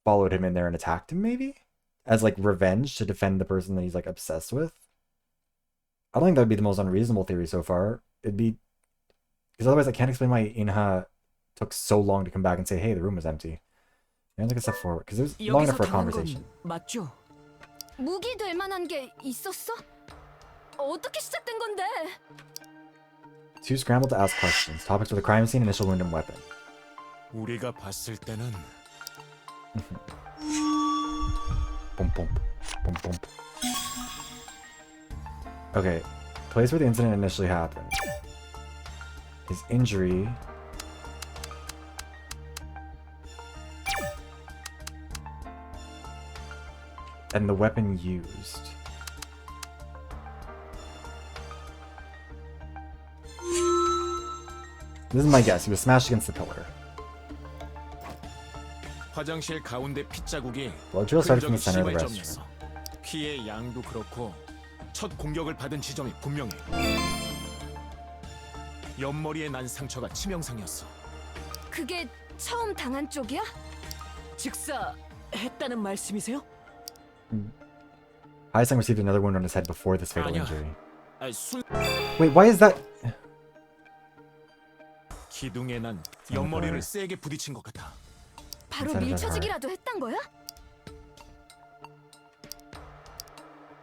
followed him in there and attacked him, maybe? As like revenge to defend the person that he's like obsessed with. I don't think that would be the most unreasonable theory so far. It'd be because otherwise I can't explain why Inha took so long to come back and say, hey, the room was empty. Maybe take a step forward because it was long enough for a conversation. 맞죠? 무기 될 만한 게 있었어? 어떻게 시작된 건데? Two scrambled to ask questions. Topics were the crime scene, initial wound, and weapon. 우리가 봤을 때는 Boom, boom, boom, boom. Okay, place where the incident initially happened. His injury. And the weapon used. This is my guess. He was smashed against the pillar. 화장실 가운데 핏자국이 Blood trail started from the 흔적이 center of the 심할 restroom. 점이었어. 피의 양도 그렇고 첫 공격을 받은 지점이 분명해. 옆머리에 난 상처가 치명상이었어. 그게 처음 당한 쪽이야? 즉사했다는 말씀이세요? Haisang received another wound on his head before this fatal 아니야. injury. 아니, Wait, why is that? 기둥에 난 옆머리를 세게 부딪힌 것 같아. 바로 밀쳐지기라도 했단 거야?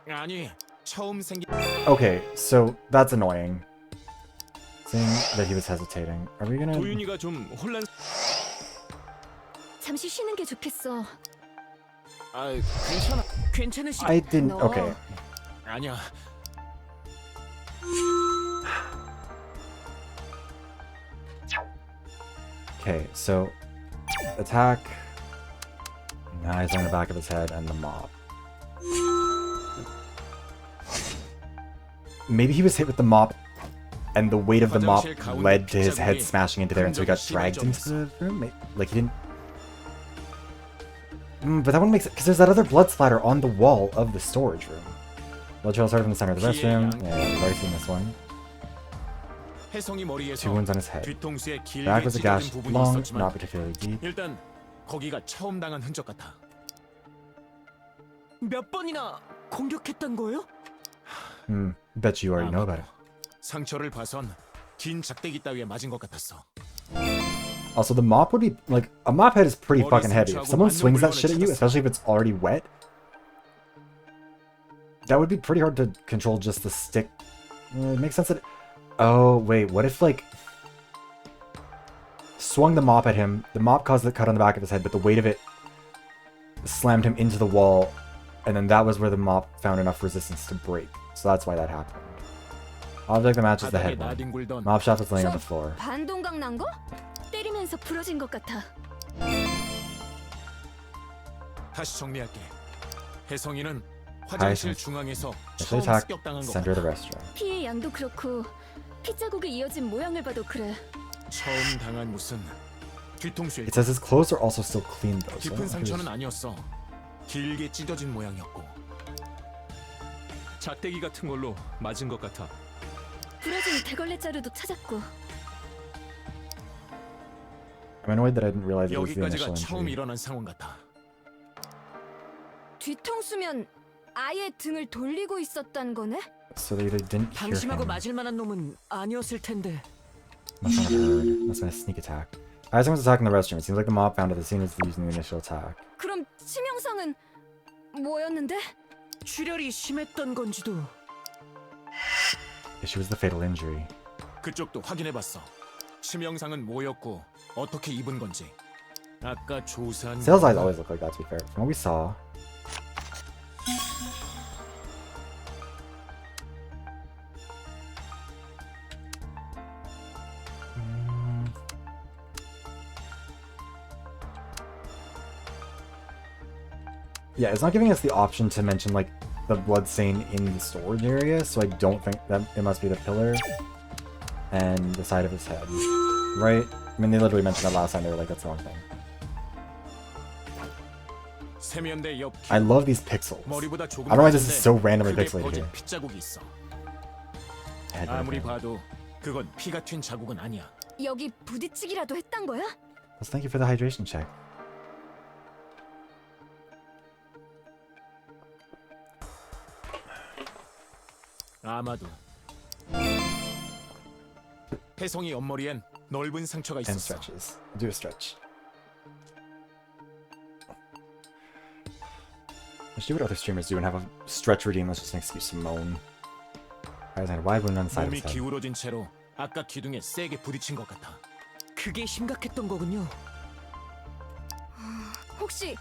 아니, 처음 생긴 Okay, so that's annoying. Seeing that he was hesitating. Are we gonna? 도윤이가 좀 혼란. 잠시 쉬는 게 좋겠어. 아, 괜찮아. 괜찮으시? I didn't. No. Okay. 아니야. Okay, so attack. Now he's on the back of his head and the mop. Maybe he was hit with the mop, and the weight of the mop led to his head smashing into there, and so he got dragged into the room. Like he didn't. But that wouldn't make sense because there's that other blood splatter on the wall of the storage room. Blood trail started from the center of the restroom. Yeah, we've already seen this one. 혜성이 머리에서 2 wounds on his head. 뒤통수에 Back 길게 was a 찢어진 gash, 부분이 long, 있었지만 not particularly deep. 일단 거기가 처음 당한 흔적 같아. 몇 번이나 공격했던 거예요? Bet you already know about it. 상처를 봐선 긴 작대기 따위에 맞은 것 같았어. Also, the mop would be like a mop head is pretty fucking heavy. If someone swings that shit at you, especially if it's already wet, that would be pretty hard to control. Just the stick. It makes sense that. Oh wait, what if like swung the mop at him? The mop caused the cut on the back of his head, but the weight of it slammed him into the wall, and then that was where the mop found enough resistance to break. So that's why that happened. Object that matches the head one. 나뒹굴던 Mop shaft was laying on the floor. 반동강 난 거? 때리면서 부러진 것 같아. 다시 정리할게. 혜성이는 하이성. 화장실 중앙에서 Initially 처음 attacked 습격당한 것 center of the 같아. restroom. 피의 양도 그렇고 핏자국이 이어진 모양을 봐도 그래. 처음 당한 무슨 뒤통수에 It says his clothes are also still clean though. So I 깊은 don't think 상처는 it was- 아니었어. 길게 찢어진 모양이었고. 작대기 같은 걸로 맞은 것 같아. 부러진 대걸레 자루도 찾았고. I'm annoyed that I didn't realize it was the 여기까지가 initial 처음 injury. 일어난 상황 같아. 뒤통수면 아예 등을 돌리고 있었단 거네? So they either didn't hear 방심하고 him. 맞을 만한 놈은 아니었을 텐데. Must not have heard. Must have been a sneak attack. Aizen was attacking the restroom. It seems like the mob found it as soon as using the initial attack. 그럼 치명상은 뭐였는데? 출혈이 심했던 건지도. Issue was the fatal injury. 그쪽도 확인해봤어. 치명상은 뭐였고 어떻게 입은 건지. 아까 조사한 Sales eyes always look like that, to be fair. From what we saw. Yeah, it's not giving us the option to mention like the blood stain in the storage area, so I don't think that it must be the pillar and the side of his head, right? I mean, they literally mentioned that last time. They were like, "That's the wrong thing." 세면대 옆 I love these pixels. I 머리보다 조금 don't know why this is 낮은데 so randomly 크게 pixelated 퍼진 here. 핏자국이 있어. Head 아무리 ripping. 봐도 그건 피가 튄 자국은 아니야. 여기 부딪히기라도 했단 거야? Let's thank you for the hydration check. 아마도. 혜성이 옆머리엔 넓은 상처가 And 있었어. stretches. Do a stretch. Let's do what other streamers do and have a stretch routine. That's just an excuse to moan. Alright, wide wound on the side of 몸이 his head. 기울어진 채로 아까 기둥에 세게 부딪힌 것 같아. 그게 심각했던 거군요. 혹시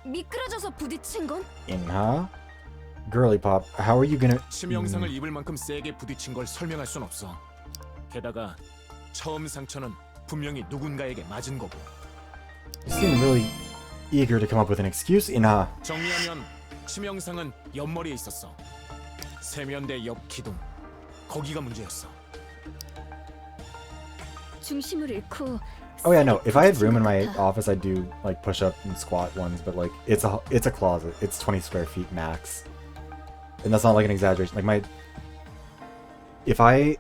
미끄러져서 부딪힌 건? Inha? Girly pop, how are you gonna... 치명상을 입을 만큼 세게 부딪힌 걸 설명할 순 없어. 게다가 처음 상처는 분명히 누군가에게 맞은 거고. You seem really eager to come up with an excuse, Inha. 정리하면 치명상은 옆머리에 있었어. 세면대 옆 기둥. 거기가 문제였어. 중심을 잃고. Oh yeah, no. If I had room in my office, I'd do like push-up and squat ones, but like it's a closet. It's 20 square feet max, and that's not like an exaggeration. Like if I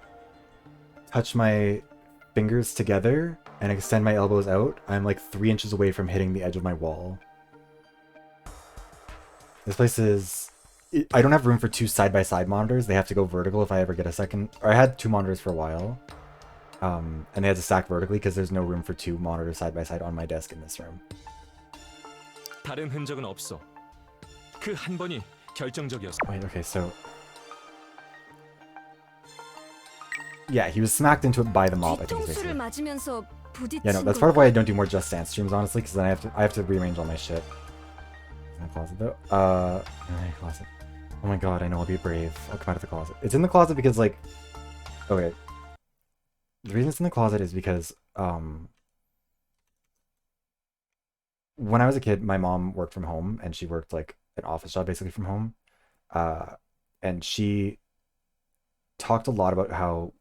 touch my fingers together and extend my elbows out, I'm like 3 inches away from hitting the edge of my wall. This place is... I don't have room for 2 side-by-side monitors. They have to go vertical if I ever get a second. Or I had 2 monitors for a while. And they had to stack vertically because there's no room for 2 monitors side-by-side on my desk in this room. 다른 흔적은 없어. 그 한 번이 결정적이었어. Wait, okay, so... Yeah, he was smacked into it by the mop, I think. 뒤통수를 맞으면서 부딪힌 Yeah, no, that's part of why I don't do more Just Dance streams, honestly, because then I have to rearrange all my shit. In the closet, though. Closet. Oh my god, I know, I'll be brave. I'll come out of the closet. It's in the closet because, like... Okay. The reason it's in the closet is because, when I was a kid, my mom worked from home, and she worked, like, an office job, basically, from home. And she talked a lot about how,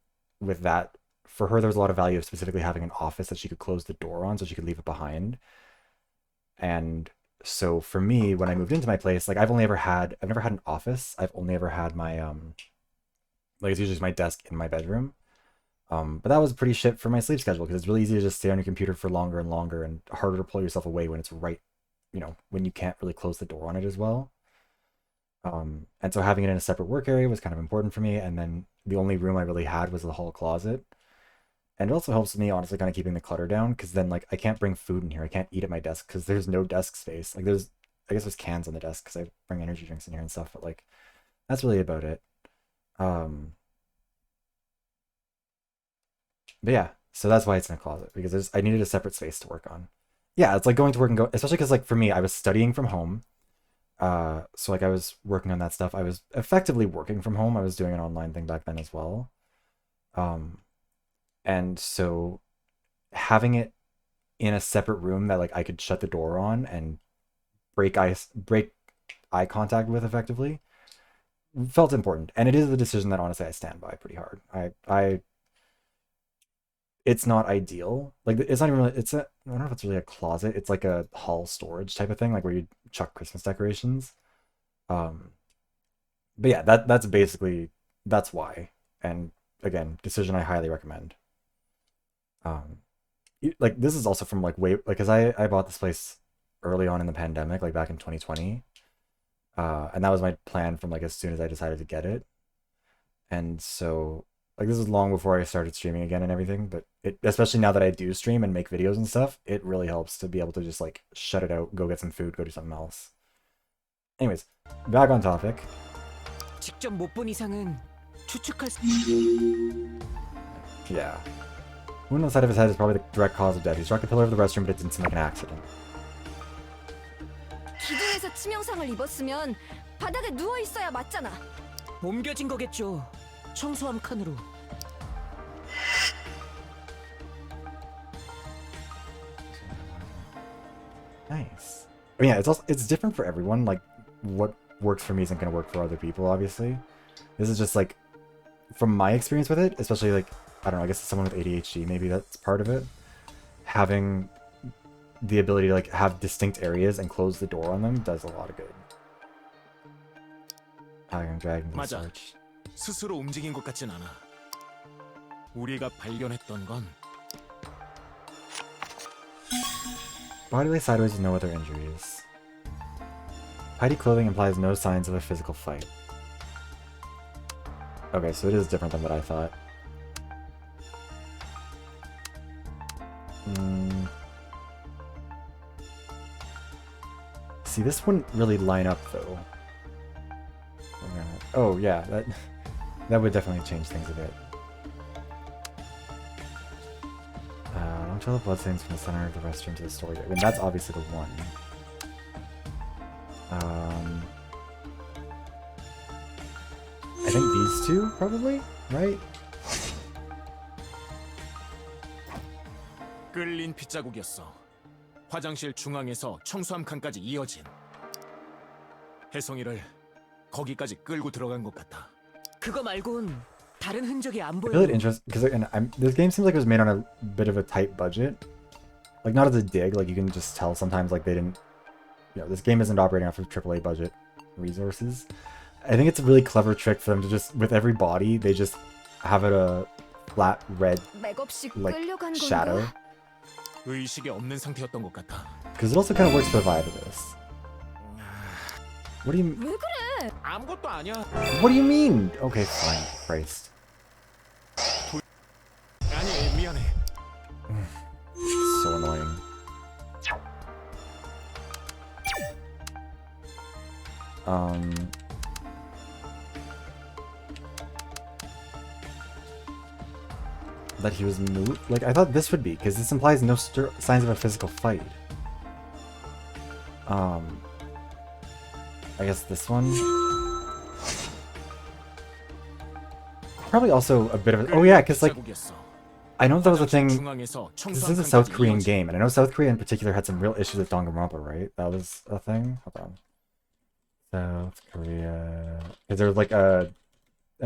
with that, for her, there was a lot of value of specifically having an office that she could close the door on so she could leave it behind. And so for me, when I moved into my place, like I've never had an office. I've only ever had my, like it's usually just my desk in my bedroom. But that was pretty shit for my sleep schedule because it's really easy to just stay on your computer for longer and longer and harder to pull yourself away when it's right, when you can't really close the door on it as well. And so having it in a separate work area was kind of important for me. And then the only room I really had was the hall closet. And it also helps me, honestly, kind of keeping the clutter down because then, like, I can't bring food in here. I can't eat at my desk because there's no desk space. Like, I guess there's cans on the desk because I bring energy drinks in here and stuff. But, like, that's really about it. But yeah, so that's why it's in a closet because I needed a separate space to work on. Yeah, it's like going to work and go, especially because, like, for me, I was studying from home. So like I was working on that stuff. I was effectively working from home. I was doing an online thing back then as well. And so having it in a separate room that like I could shut the door on and break eye contact with effectively felt important. And it is a decision that honestly I stand by pretty hard. It's not ideal. Like it's not even really, I don't know if it's really a closet. It's like a hall storage type of thing, like where you chuck Christmas decorations. But yeah, that's why. And again, decision I highly recommend. Like this is also from like because I bought this place early on in the pandemic, like back in 2020. And that was my plan from like as soon as I decided to get it. And so like this is long before I started streaming again and everything, but especially now that I do stream and make videos and stuff, it really helps to be able to just like shut it out, go get some food, go do something else. Anyways, back on topic. 직접 못 본 이상은 추측할 수... Yeah. Wound on the side of his head is probably the direct cause of death. He struck the pillar of the restroom, but it didn't seem like an accident. 기둥에서 치명상을 입었으면 바닥에 누워 있어야 맞잖아. 옮겨진 거겠죠. 청소함 칸으로. Nice. I mean, yeah, it's different for everyone. Like, what works for me isn't gonna work for other people, obviously. This is just like, from my experience with it, especially like, I don't know, I guess someone with ADHD, maybe that's part of it. Having the ability to like have distinct areas and close the door on them does a lot of good. I'm dragging the 맞아. search. 스스로 움직인 것 같진 않아. 우리가 발견했던 건 Body lay sideways with no other injuries. Tidy clothing implies no signs of a physical fight. Okay, so it is different than what I thought. See, this wouldn't really line up though. Oh yeah, that would definitely change things a bit. Don't tell the bloodstains from the center of the restroom to the storage area. I mean, that's obviously the one. I think these two, probably, right? 끌린 핏자국이었어. 화장실 중앙에서 청소함 칸까지 이어진. 혜성이를 거기까지 끌고 들어간 것 같아. 그거 말곤 다른 흔적이 안 I 보여. feel it interesting because this game seems like it was made on a bit of a tight budget. Like not as a dig, like you can just tell sometimes like they didn't, this game isn't operating off of AAA budget resources. I think it's a really clever trick for them to just, with every body, they just have it a flat red 맥없이 like 끌려간 shadow. 건가? 의식이 없는 상태였던 것 같아. Because it also kind of works for the vibe of this. What do you? 왜 그래? 아무것도 아니야. What do you mean? Okay, fine. Christ. 아니 미안해. So annoying. That he was moved? Like, I thought this would be, because this implies no signs of a physical fight. I guess this one? Probably also a bit of a... Oh yeah, because like, I know that was a thing... This is a South Korean game, and I know South Korea in particular had some real issues with Danganronpa, right? That was a thing? Hold on. South Korea... Because there was like an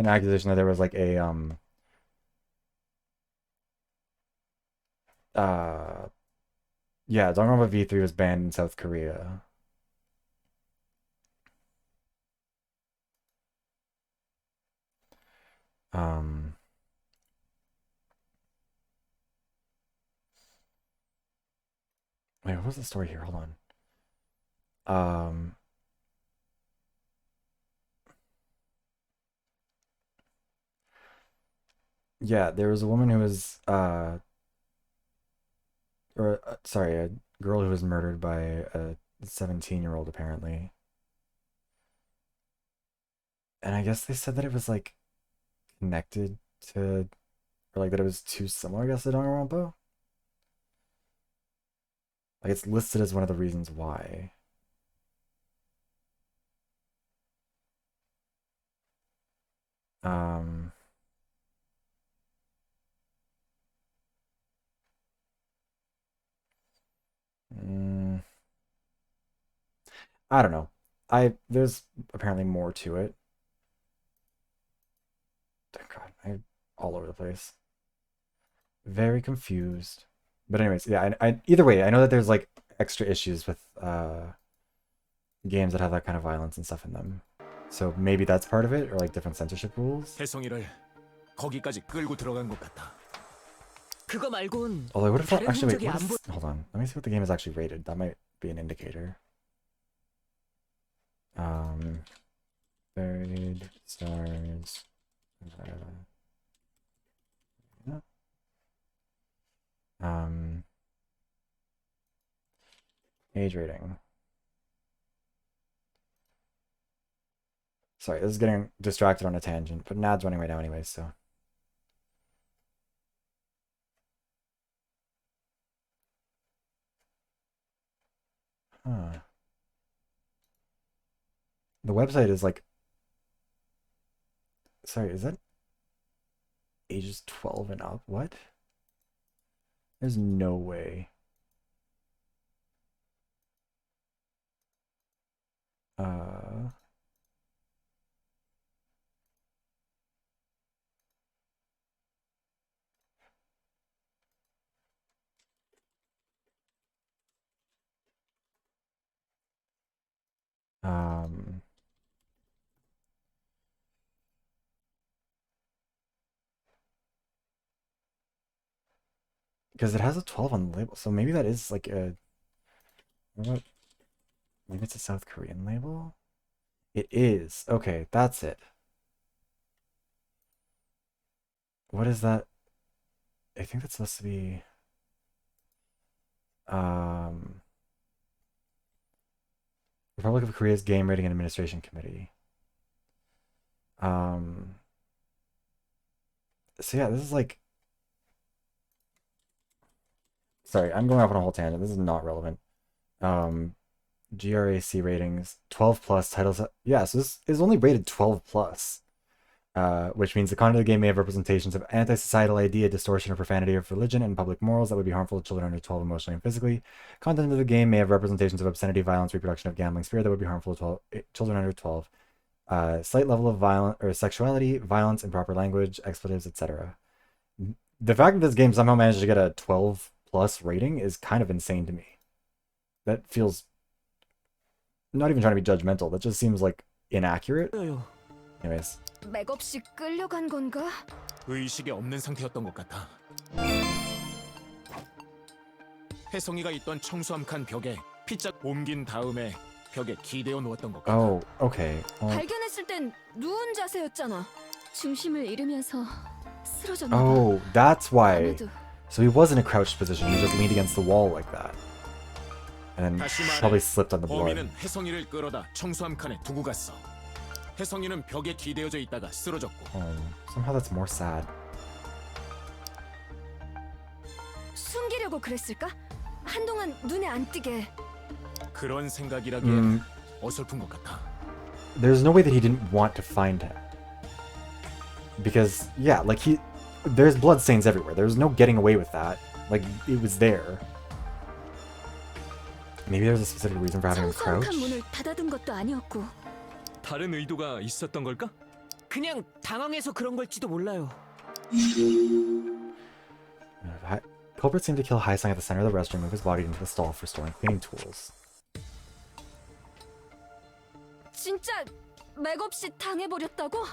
accusation that there was like a, yeah, Danganronpa V3 was banned in South Korea. Wait, what was the story here? Hold on. Yeah, there was a woman who was, sorry, a girl who was murdered by a 17-year-old apparently. And I guess they said that it was like connected to, or like that it was too similar, I guess, to Danganronpa. Like it's listed as one of the reasons why. I don't know. There's apparently more to it. Oh God, I'm all over the place. Very confused. But anyways, yeah, either way, I know that there's like extra issues with games that have that kind of violence and stuff in them. So maybe that's part of it, or like different censorship rules. 혜성이를 거기까지 끌고 들어간 것 같아. 그거 말곤 Although I would have thought, 다른 actually, wait, 흔적이 안 보여. hold on. Let me see what the game is actually rated. That might be an indicator. 30 stars. Age rating. Sorry, this is getting distracted on a tangent, but an ad's running right now anyway, so. Huh. The website is like... Sorry, is that ages 12 and up? What? There's no way. Because it has a 12 on the label, so maybe that is like a... What? Maybe it's a South Korean label? It is. Okay, that's it. What is that? I think that's supposed to be um Republic of Korea's Game Rating and Administration Committee. So yeah, this is like, sorry, I'm going off on a whole tangent. This is not relevant. GRAC ratings 12 plus titles. Yeah, so this is only rated 12 plus. Which means the content of the game may have representations of anti-societal idea, distortion, or profanity of religion and public morals that would be harmful to children under 12 emotionally and physically. Content of the game may have representations of obscenity, violence, reproduction of gambling spirit that would be harmful to children under 12. Slight level of violence or sexuality, violence, improper language, expletives, etc. The fact that this game somehow managed to get a 12 plus rating is kind of insane to me. That feels, not even trying to be judgmental, that just seems like inaccurate. Anyways. 맥없이 끌려간 건가? 의식이 없는 상태였던 것 같아. 혜성이가 있던 청수함 칸 벽에 피자 옮긴 다음에 벽에 기대어 놓았던 것 같아. Oh, okay. 발견했을 땐 누운 자세였잖아. 중심을 잃으면서 쓰러졌나 봐. Oh, that's why. 아마도. So he was in a crouched position. He just leaned against the wall like that. And then probably slipped on the blood. 범인은 혜성이를 끌어다 청수함 칸에 두고 갔어. 혜성이는 벽에 기대어져 있다가 쓰러졌고. Oh, somehow that's more sad. 숨기려고 그랬을까? 한동안 눈에 안 띄게. 그런 생각이라기엔 어설픈 것 같아. There's no way that he didn't want to find him. Because, yeah, like there's blood stains everywhere. There's no getting away with that. Like, it was there. Maybe there's a specific reason for having him 청소한 crouch? 칸 문을 닫아둔 것도 아니었고. 다른 의도가 있었던 걸까? 그냥 당황해서 그런 걸지도 몰라요. Culprit seemed to kill Haesung at the center of the restroom, move his body into the stall for storing cleaning tools. 진짜 맥없이 당해버렸다고?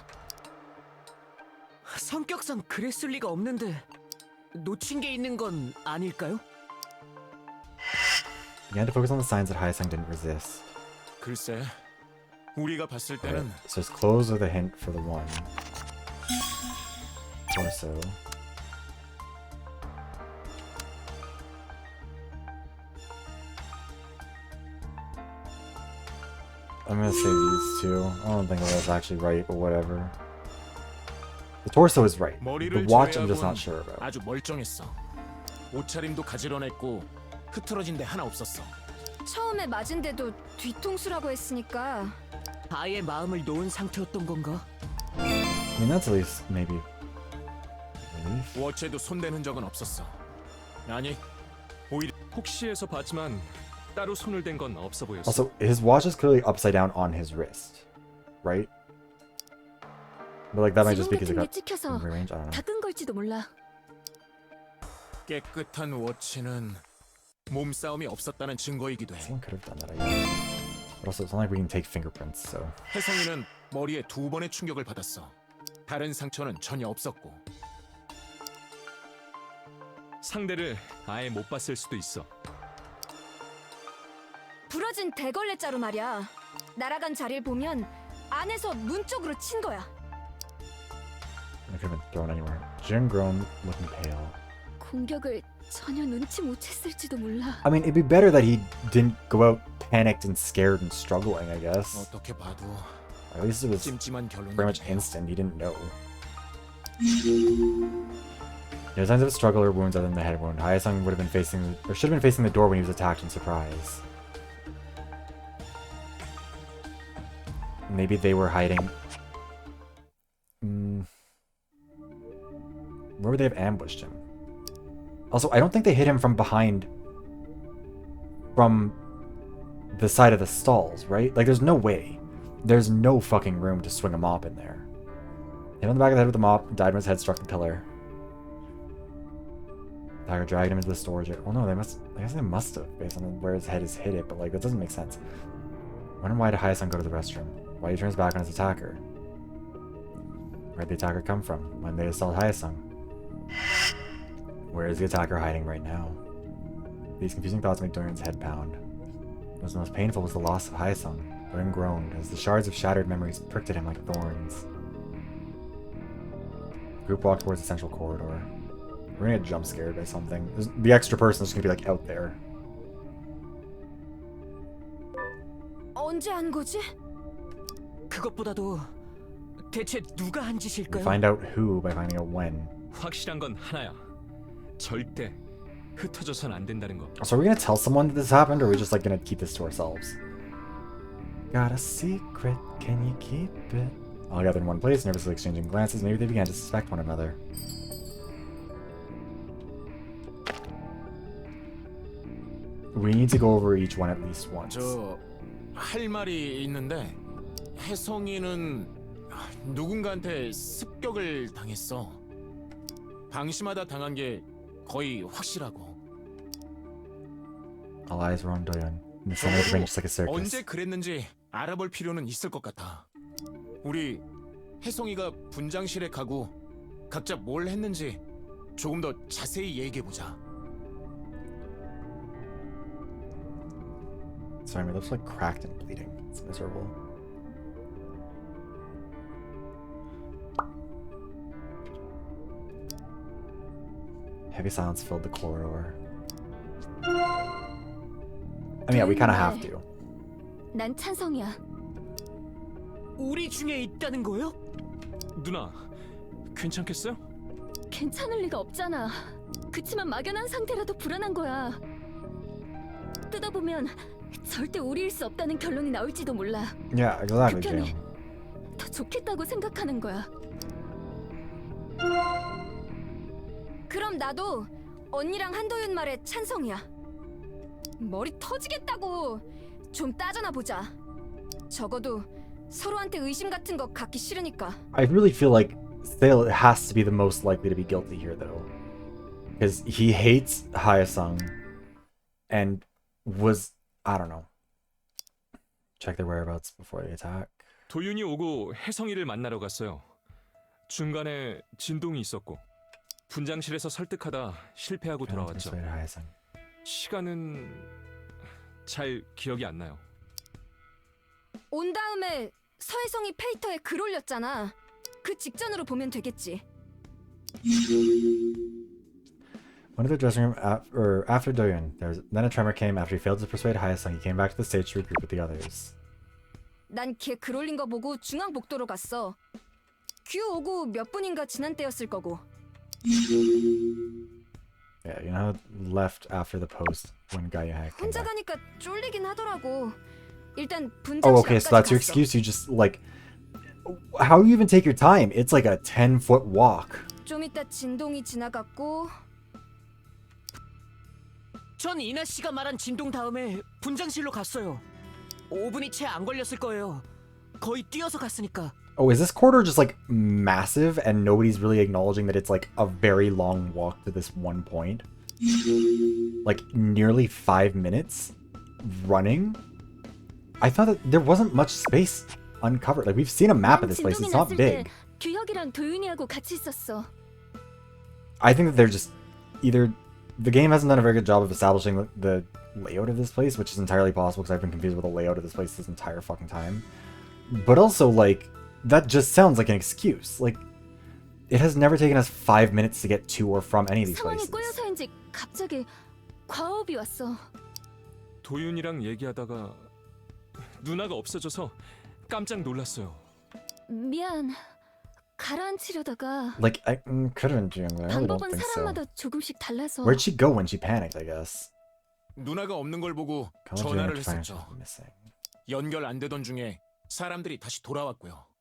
성격상 그랬을 리가 없는데 놓친 게 있는 건 아닐까요? Began to focus on the signs that Haesung didn't resist. 글쎄, 우리가 봤을 Okay, 때는 so his clothes are the hint for the one. Torso. I'm gonna say these two. I don't think that's actually right, but whatever. The torso is right. The watch I'm just not sure about. 아주 멀쩡했어. 옷차림도 가지런했고 흐트러진 데 하나 없었어. 처음에 맞은데도 뒤통수라고 했으니까 아예 마음을 놓은 상태였던 건가? I mean, that's at least maybe relief. 워치에도 손댄 흔적은 없었어. 아니, 오히려 혹시 해서 봤지만 따로 손을 댄 건 없어 보였어. Also, his watch is clearly upside down on his wrist, right? But like that might just be because it 지붕 got 같은 게 찍혀서 rearranged. I don't know. 닦은 걸지도 몰라. 깨끗한 워치는 몸싸움이 없었다는 증거이기도 해. Someone could have done that, I guess. But also, it's not like we can take fingerprints, so. 혜성이는 머리에 2번의 충격을 받았어. 다른 상처는 전혀 없었고. 상대를 아예 못 봤을 수도 있어. 부러진 대걸레 자루 말이야. 날아간 자리를 보면 안에서 문 쪽으로 친 거야. It could have been thrown anywhere. Jin grown, looking pale. 공격을 전혀 눈치 못 챘을지도 몰라. I mean, it'd be better that he didn't go out panicked and scared and struggling, I guess. 어떻게 봐도 Or at least it was 찜찜한 결론이 very much instant. He didn't know. No signs of a struggle or wounds other than the head wound. Haesung would have been facing, or should have been facing the door when he was attacked in surprise. Maybe they were hiding. Where would they have ambushed him? Also, I don't think they hit him from behind, from the side of the stalls, right? Like, there's no way. There's no fucking room to swing a mop in there. Hit on the back of the head with the mop, died when his head struck the pillar. Tiger dragged him into the storage area. Well, no, I guess they must have, based on where his head is hit it, but like, that doesn't make sense. Wonder why did Haesung go to the restroom? Why he turns back on his attacker? Where'd the attacker come from? When they assault Haesung? Where is the attacker hiding right now? These confusing thoughts made Dorian's head pound. What was most painful was the loss of Haesung. Dorian groaned as the shards of shattered memories pricked at him like thorns. Group walk towards the central corridor. We're gonna get jump scared by something. The extra person is gonna be like out there. 언제 한 거지? 그것보다도 대체 누가 한 We 짓일까요? find out who by finding out when. 확실한 건 하나야. 절대 흩어져선 안 된다는 거. So are we gonna tell someone that this happened, or are we just like gonna keep this to ourselves? Got a secret, can you keep it? All gathered in one place, nervously exchanging glances, maybe they began to suspect one another. We need to go over each one at least once. 저 할 말이 있는데 혜성이는 누군가한테 습격을 당했어. 방심하다 당한 게 거의 확실하고. All eyes were on Doyeon. In the center of the ring, just like a circus. 언제 그랬는지 알아볼 필요는 있을 것 같아. 우리 혜성이가 분장실에 가고 각자 뭘 했는지 조금 더 자세히 얘기해보자. Sorry, my lips are like cracked and bleeding. It's miserable. Heavy silence filled the corridor. I mean, yeah, we kind of have to. 난 찬성이야. 우리 중에 있다는 거요? 누나, 괜찮겠어요? 괜찮을 리가 없잖아. 그치만 막연한 상태라도 불안한 거야. 뜯어보면 절대 우리일 수 없다는 결론이 나올지도 몰라. Yeah, exactly, 그 편이 Jim. 더 좋겠다고 생각하는 거야. 그럼 나도 언니랑 한도윤 말에 찬성이야. 머리 터지겠다고. 좀 따져나 보자. 적어도 서로한테 의심 같은 거 갖기 싫으니까. I really feel like Sale has to be the most likely to be guilty here, though. Because he hates Hyesung and was, I don't know. Check their whereabouts before the attack. 도윤이 오고 혜성이를 만나러 갔어요. 중간에 진동이 있었고 분장실에서 설득하다 실패하고 돌아왔죠. Persuaded Hyesung. 시간은 잘 기억이 안 나요. 온 다음에 서혜성이 페이터에 글 올렸잖아. 그 직전으로 보면 되겠지. Went to the dressing room after Doyeon. Then a tremor came after he failed to persuade Hyesung. He came back to the stage to regroup with the others. 난 걔 글 올린 거 보고 중앙 복도로 갔어. 큐 오고 몇 분인가 지난 때였을 거고. Yeah, you know, left after the post when Gaia came 혼자 back. 가니까 쫄리긴 하더라고. 일단 분장실 Oh, okay, so that's your 앞까지 갔어. excuse? You just, like... How do you even take your time? It's like a 10-foot walk. 좀 이따 진동이 지나갔고. 전 이나 씨가 말한 진동 다음에 분장실로 갔어요. 5분이 채 안 걸렸을 거예요. 거의 뛰어서 갔으니까. Oh, is this corridor just, like, massive and nobody's really acknowledging that it's, like, a very long walk to this one point? Like, nearly 5 minutes running? I thought that there wasn't much space uncovered. Like, we've seen a map of this place. It's not big. 규혁이랑 도윤이하고 같이 있었어. I think that they're just... Either the game hasn't done a very good job of establishing the layout of this place, which is entirely possible because I've been confused with the layout of this place this entire fucking time. But also, like... That just sounds like an excuse. Like, it has never taken us 5 minutes to get to or from any of these 상황이 places. 꼬여서인지 갑자기 과호흡이 왔어. 도윤이랑 얘기하다가 누나가 없어져서 깜짝 놀랐어요. 미안. 가라앉히려다가 Like, I could have been doing that. I really don't 방법은 think so. 사람마다 조금씩 달라서. Where'd she go when she panicked, I guess? 누나가 없는 걸 보고 College 전화를 unit 했었죠. financial missing. 연결 안 되던 중에 사람들이 다시 돌아왔고요.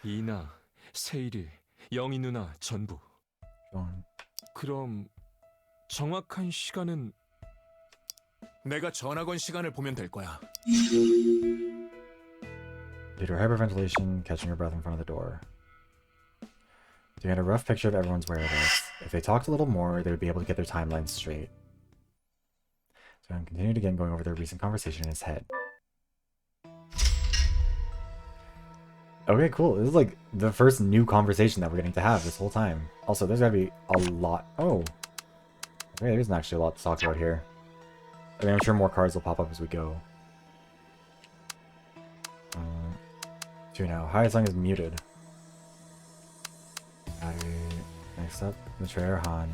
이나, 세일이, 영희 누나 전부. John. 그럼 정확한 시간은 내가 전화 건 시간을 보면 될 거야. Due to hyperventilation, catching her breath in front of the door. To get a rough picture of everyone's whereabouts. If they talked a little more, they would be able to get their timelines straight. So I'm continuing again going over their recent conversation in his head. Okay, cool. This is like the first new conversation that we're getting to have this whole time. Also, there's gotta be a lot. Oh. Okay, there isn't actually a lot to talk about here. I mean, I'm sure more cards will pop up as we go. 2 now. Hyesung is muted. Next up, Betrayer Han.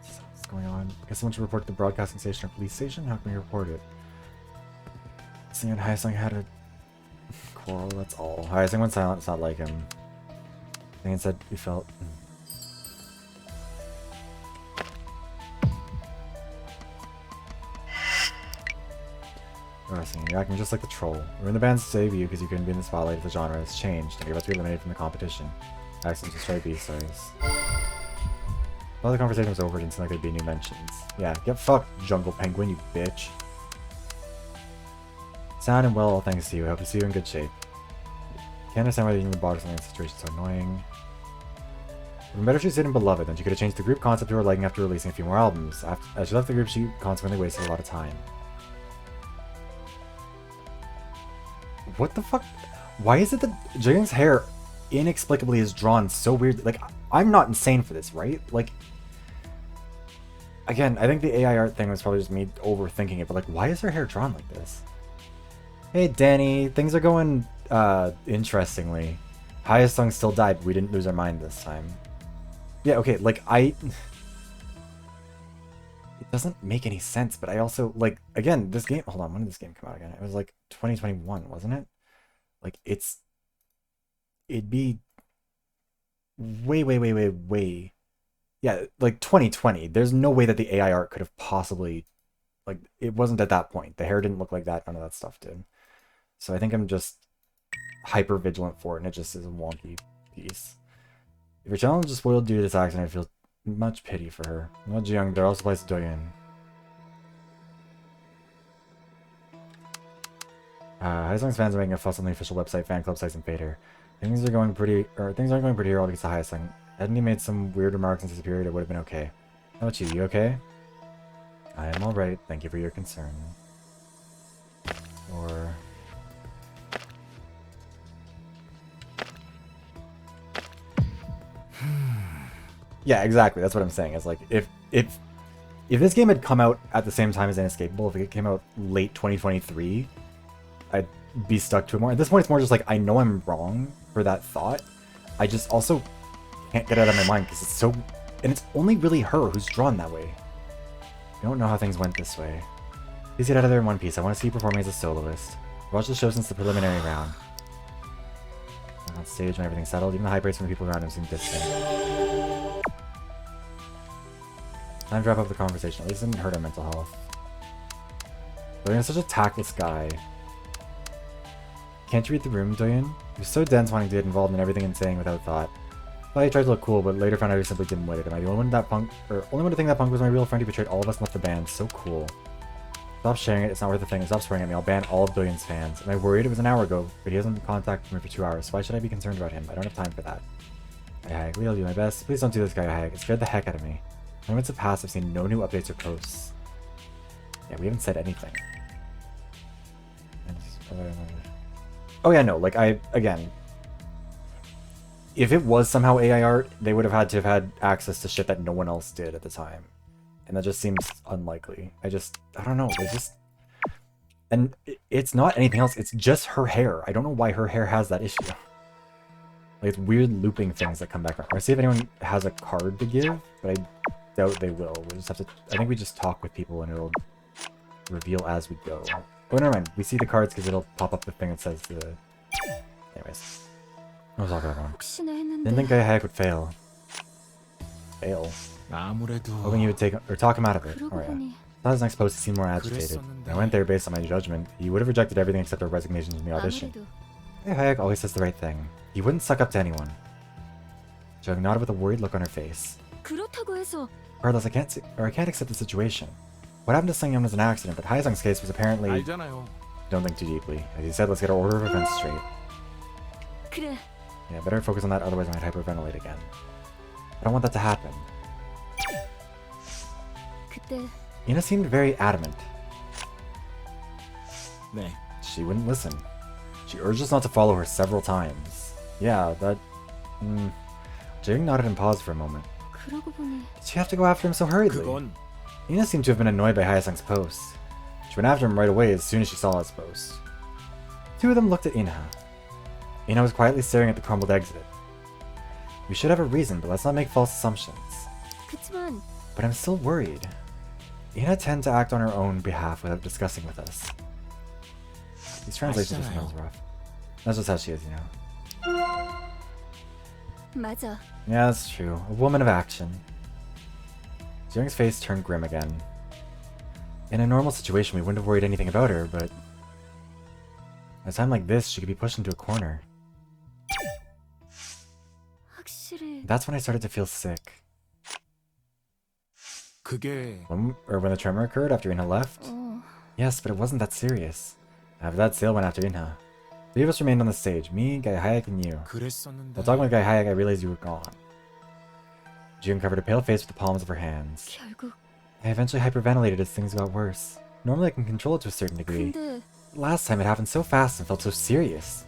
What's going on? I guess someone should report to the broadcasting station or police station? How can we report it? Singing Hyosung had a quarrel, that's all. Alright, Sing went silent, it's not like him. Sing said he felt... You're acting just like the troll. We're in the band to save you because you couldn't be in the spotlight if the genre has changed, and you're about to be eliminated from the competition. Accents just try B-stars. Well, the conversation was over, it didn't seem like there'd be new mentions. Yeah, get fucked, Jungle Penguin, you bitch. Sound and well, all thanks to you. I hope to see you in good shape. Can't understand why you even bought something in this situation so annoying. It would been better if she stayed in Beloved, then she could have changed the group concept to her liking after releasing a few more albums. As she left the group, she consequently wasted a lot of time. What the fuck? Why is it that Jaeyoung's hair inexplicably is drawn so weird? Like, I'm not insane for this, right? Like, again, I think the AI art thing was probably just me overthinking it, but like, why is her hair drawn like this? Hey, Danny, things are going, interestingly. Hyosung still died, but we didn't lose our mind this time. Yeah, okay, like, it doesn't make any sense, but I also, like, again, this game, hold on, when did this game come out again? It was like 2021, wasn't it? Like, it'd be way, yeah, like 2020. There's no way that the AI art could have possibly, like, it wasn't at that point. The hair didn't look like that, none of that stuff did. So I think I'm just hyper vigilant for it, and it just is a wonky piece. If your challenge is spoiled due to this accident, I feel much pity for her. Not Jaeyoung, but also plays Doyeon. Hyosung's fans are making a fuss on the official website, fan club sites, and Fader. Things aren't going pretty here all because of Hyosung. Hadn't he made some weird remarks in this period, it would have been okay. How about you? You okay? I am alright, thank you for your concern. Or... yeah, exactly. That's what I'm saying. It's like, if this game had come out at the same time as Inescapable, if it came out late 2023, I'd be stuck to it more. At this point, it's more just like, I know I'm wrong for that thought. I just also can't get it out of my mind because it's so... and it's only really her who's drawn that way. I don't know how things went this way. Please get out of there in one piece. I want to see you performing as a soloist. I've watched the show since the preliminary round. On stage when everything's settled, even the high praise from the people around him seem distant. Time to wrap up the conversation. At least it didn't hurt our mental health. Doyeon's such a tactless guy. Can't you read the room, Doyeon? He was so dense wanting to get involved in everything and saying without thought. Thought he tried to look cool, but later found out he simply didn't wit it. Am I the only one to think that Punk was my real friend who betrayed all of us and left the band? So cool. Stop sharing it, it's not worth the thing. Stop swearing at me, I'll ban all of Doyeon's fans. Am I worried? It was an hour ago, but he hasn't contacted me for 2 hours, so why should I be concerned about him? I don't have time for that. Ayahag, I'll do my best. Please don't do this, guy Ayahag. It scared the heck out of me. Moments have passed, I've seen no new updates or posts. Yeah, we haven't said anything. Oh yeah, no, like again, if it was somehow AI art, they would have had to have had access to shit that no one else did at the time. And that just seems unlikely. I don't know, there's just... and it's not anything else, it's just her hair. I don't know why her hair has that issue. Like, it's weird looping things that come back around. Or see if anyone has a card to give, but I doubt they will. We just have to... I think we just talk with people and it'll reveal as we go. Oh, never mind. We see the cards because it'll pop up the thing that says the... anyways. What was I talking about? Didn't think Ayahag would fail. Fail? Hoping you would take or talk him out of it. Oh yeah. Thought his next post seemed more agitated. I went there based on my judgment. He would have rejected everything except our resignation from the audition. Ayahag always says the right thing. He wouldn't suck up to anyone. Jung nodded with a worried look on her face. Regardless, I can't accept the situation. What happened to Sungyeon was an accident, but Hyosung's case was apparently... don't think too deeply. As he said, let's get our order of events straight. Yeah, better focus on that, otherwise I might hyperventilate again. I don't want that to happen. Ina seemed very adamant. She wouldn't listen. She urged us not to follow her several times. Yeah, that... Jaeyoung nodded and paused for a moment. Did she have to go after him so hurriedly? Ina seemed to have been annoyed by Hyosung's post. She went after him right away as soon as she saw his post. Two of them looked at Ina. Ina was quietly staring at the crumbled exit. We should have a reason, but let's not make false assumptions. 그치만 But I'm still worried. Ina tends to act on her own behalf without discussing with us. These translations just smells rough. That's just how she is, you know. 맞아. Yeah, that's true. A woman of action. Jeong's face turned grim again. In a normal situation, we wouldn't have worried anything about her, but at a time like this, she could be pushed into a corner. 확실히 That's when I started to feel sick. 그게 When the tremor occurred after Inha left? Yes, but it wasn't that serious. After that, Sale went after Inha. Three of us remained on the stage, me, Guy Hayek, and you. 그랬었는데. While talking with Guy Hayek, I realized you were gone. June covered her pale face with the palms of her hands. 결국 I eventually hyperventilated as things got worse. Normally I can control it to a certain degree. 근데 Last time it happened so fast and felt so serious.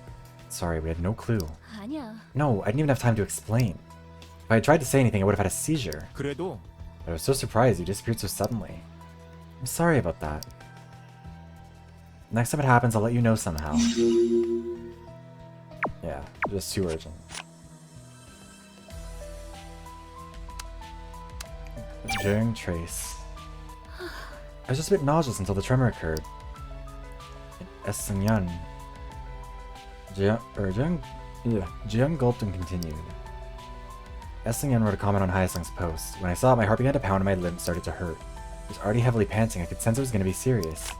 Sorry, we had no clue. 아니야. No, I didn't even have time to explain. If I had tried to say anything, I would have had a seizure. 그래도 But I was so surprised you disappeared so suddenly. I'm sorry about that. Next time it happens, I'll let you know somehow. Yeah, just too urgent. During Trace. I was just a bit nauseous until the tremor occurred. Essenyan. Jiang gulped and continued. Essenyan wrote a comment on Hyasung's post. When I saw it, my heart began to pound and my limbs started to hurt. I was already heavily panting. I could sense it was going to be serious.